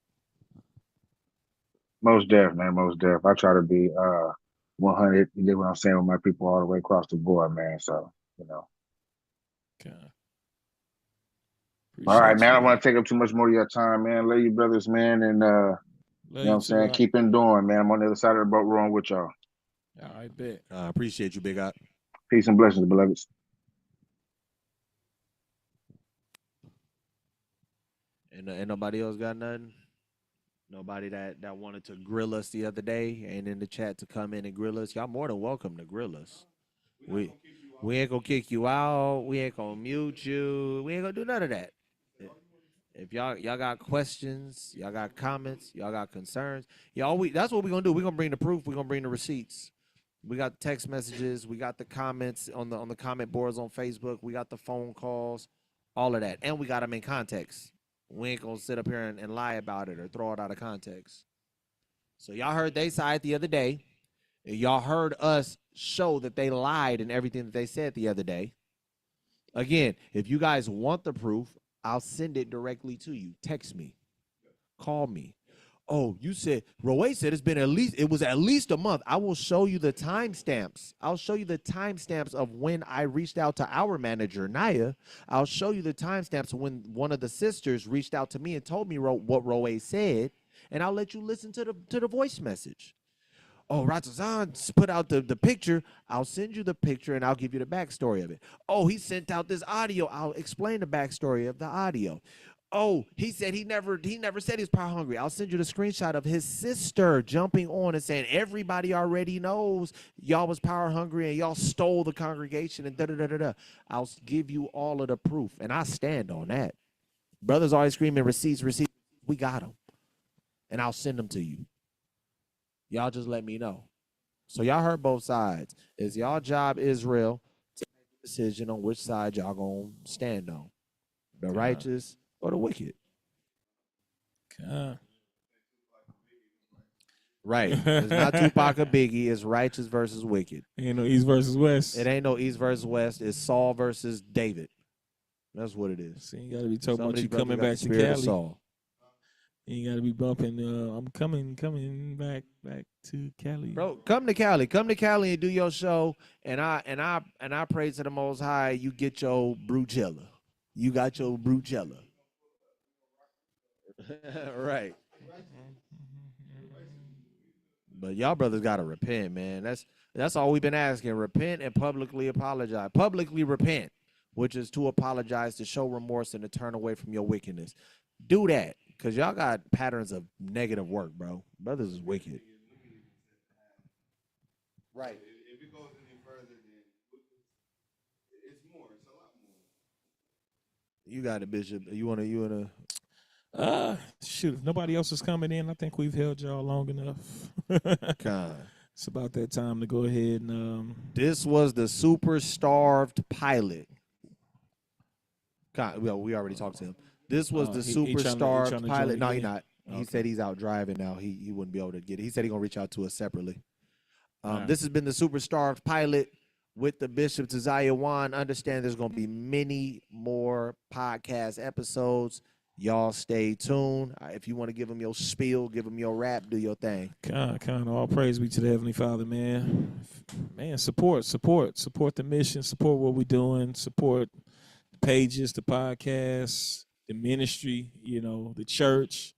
[SPEAKER 16] Most def, man. Most def. I try to be 100. You get what I'm saying with my people all the way across the board, man. So,
[SPEAKER 1] Okay.
[SPEAKER 16] All right,
[SPEAKER 1] Appreciate
[SPEAKER 16] man. I
[SPEAKER 1] you,
[SPEAKER 16] don't want to take up too much more of your time, man. Love you, brothers, man. And,
[SPEAKER 1] Love
[SPEAKER 16] what
[SPEAKER 1] you
[SPEAKER 16] I'm
[SPEAKER 1] too,
[SPEAKER 16] saying? Keep it doing, man. I'm on the other side of the boat rolling with y'all.
[SPEAKER 1] All right, bet.
[SPEAKER 2] I appreciate you, Big Op.
[SPEAKER 16] Peace and blessings, beloveds.
[SPEAKER 2] And nobody else got nothing? Nobody that wanted to grill us the other day and in the chat to come in and grill us? Y'all more than welcome to grill us. We ain't gonna kick you out. We ain't gonna mute you. We ain't gonna do none of that. If y'all got questions, y'all got comments, y'all got concerns, that's what we're gonna do. We're gonna bring the proof. We're gonna bring the receipts. We got text messages. We got the comments on the comment boards on Facebook. We got the phone calls, all of that, and we got them in context. We ain't gonna sit up here and lie about it or throw it out of context. So y'all heard they side the other day. Y'all heard us show that they lied in everything that they said the other day. Again, if you guys want the proof, I'll send it directly to you. Text me. Call me. Oh, you said, Roe said it was at least a month. I will show you the timestamps. I'll show you the timestamps of when I reached out to our manager, Naya. I'll show you the timestamps of when one of the sisters reached out to me and told me what Roe said, and I'll let you listen to the voice message. Oh, Ratazan put out the picture. I'll send you the picture and I'll give you the backstory of it. Oh, he sent out this audio. I'll explain the backstory of the audio. Oh, he said he never said he was power hungry. I'll send you the screenshot of his sister jumping on and saying everybody already knows y'all was power hungry and y'all stole the congregation and da-da-da-da-da. I'll give you all of the proof, and I stand on that. Brothers always screaming receipts. We got them, and I'll send them to you. Y'all just let me know. So y'all heard both sides. It's y'all job, Israel, to make a decision on which side y'all gonna stand on, the righteous or the wicked. Right. It's not Tupac or Biggie. It's righteous versus wicked.
[SPEAKER 1] Ain't no East versus West.
[SPEAKER 2] It ain't no East versus West. It's Saul versus David. That's what it is.
[SPEAKER 1] See, you gotta be talking about you coming back to Cali.
[SPEAKER 2] Saul.
[SPEAKER 1] You gotta be bumping. I'm coming back to Cali,
[SPEAKER 2] bro. Come to Cali and do your show. And I pray to the Most High. You get your brewella. You got your brewella. Right. But y'all brothers gotta repent, man. That's all we've been asking. Repent and publicly apologize. Publicly repent, which is to apologize, to show remorse, and to turn away from your wickedness. Do that, because y'all got patterns of negative work, bro. Brothers is wicked. Right.
[SPEAKER 11] If it goes any further, then it's more. It's a lot more.
[SPEAKER 2] You got it, Bishop. You wanna
[SPEAKER 1] Shoot, if nobody else is coming in, I think we've held y'all long enough. It's about that time to go ahead and
[SPEAKER 2] This was the Superstarved pilot. Well, we already talked to him. This was the
[SPEAKER 1] he
[SPEAKER 2] Superstarved
[SPEAKER 1] trying to
[SPEAKER 2] pilot.
[SPEAKER 1] join
[SPEAKER 2] No, he's
[SPEAKER 1] again?
[SPEAKER 2] not. He
[SPEAKER 1] Okay.
[SPEAKER 2] said he's out driving now. He wouldn't be able to get it. He said he's gonna reach out to us separately.
[SPEAKER 1] Alright.
[SPEAKER 2] This has been the Superstarved pilot with the Bishop Tazaya Wan. Understand there's gonna be many more podcast episodes. Y'all stay tuned. If you want to give him your spiel, give him your rap, do your thing.
[SPEAKER 1] Kind of. All praise be to the Heavenly Father, man. Man, support the mission, support what we're doing, support the pages, the podcasts, the ministry, the church,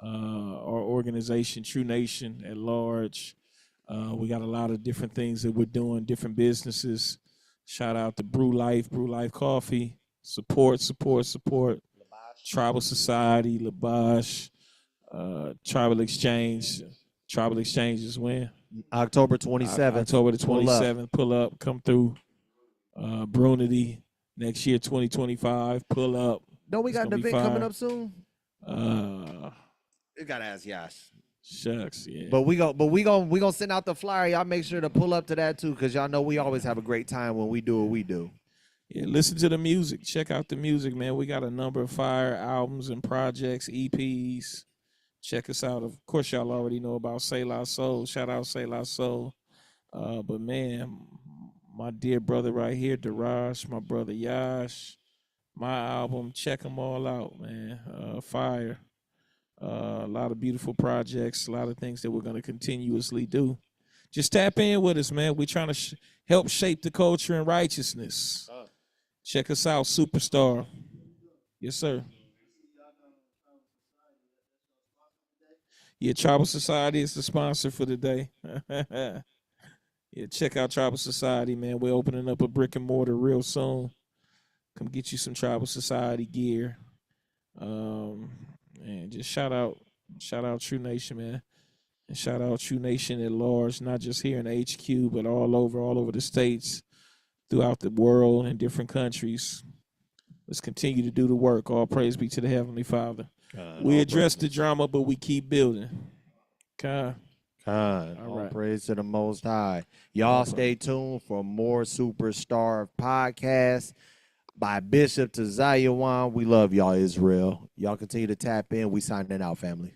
[SPEAKER 1] our organization, True Nation at large. We got a lot of different things that we're doing, different businesses. Shout out to Brew Life Coffee. Support. Tribal Society, Labash, Tribal Exchange. Tribal Exchange is when?
[SPEAKER 2] October 27th.
[SPEAKER 1] October the
[SPEAKER 2] Pull up.
[SPEAKER 1] 27th. Pull up. Come through. Brunity next year, 2025. Pull up.
[SPEAKER 2] Don't we
[SPEAKER 1] It's
[SPEAKER 2] got an
[SPEAKER 1] gonna be
[SPEAKER 2] event coming
[SPEAKER 1] fire.
[SPEAKER 2] up soon?
[SPEAKER 11] You gotta ask Yash.
[SPEAKER 1] Shucks, yeah.
[SPEAKER 2] But we gonna send out the flyer. Y'all make sure to pull up to that too, because y'all know we always have a great time when we do what we do.
[SPEAKER 1] Yeah, listen to the music. Check out the music, man. We got a number of fire albums and projects, EPs. Check us out. Of course, y'all already know about Say La Soul. Shout out Say La Soul. But man, my dear brother right here, Daraj, my brother Yash, my album, check them all out, man. Fire. A lot of beautiful projects, a lot of things that we're going to continuously do. Just tap in with us, man. We're trying to help shape the culture and righteousness. Check us out, Superstar. Yes, sir. Yeah, Tribal Society is the sponsor for the day. Yeah, check out Tribal Society, man. We're opening up a brick and mortar real soon. Come get you some Tribal Society gear. And just shout out True Nation, man. And shout out True Nation at large, not just here in HQ, but all over the states, throughout the world, in different countries. Let's continue to do the work. All praise be to the Heavenly Father. We address the drama, but we keep building.
[SPEAKER 2] All
[SPEAKER 1] right.
[SPEAKER 2] praise to the Most High. Y'all stay tuned for more Superstar podcasts by Bishop to Zion. We love y'all, Israel. Y'all continue to tap in. We signing out, family.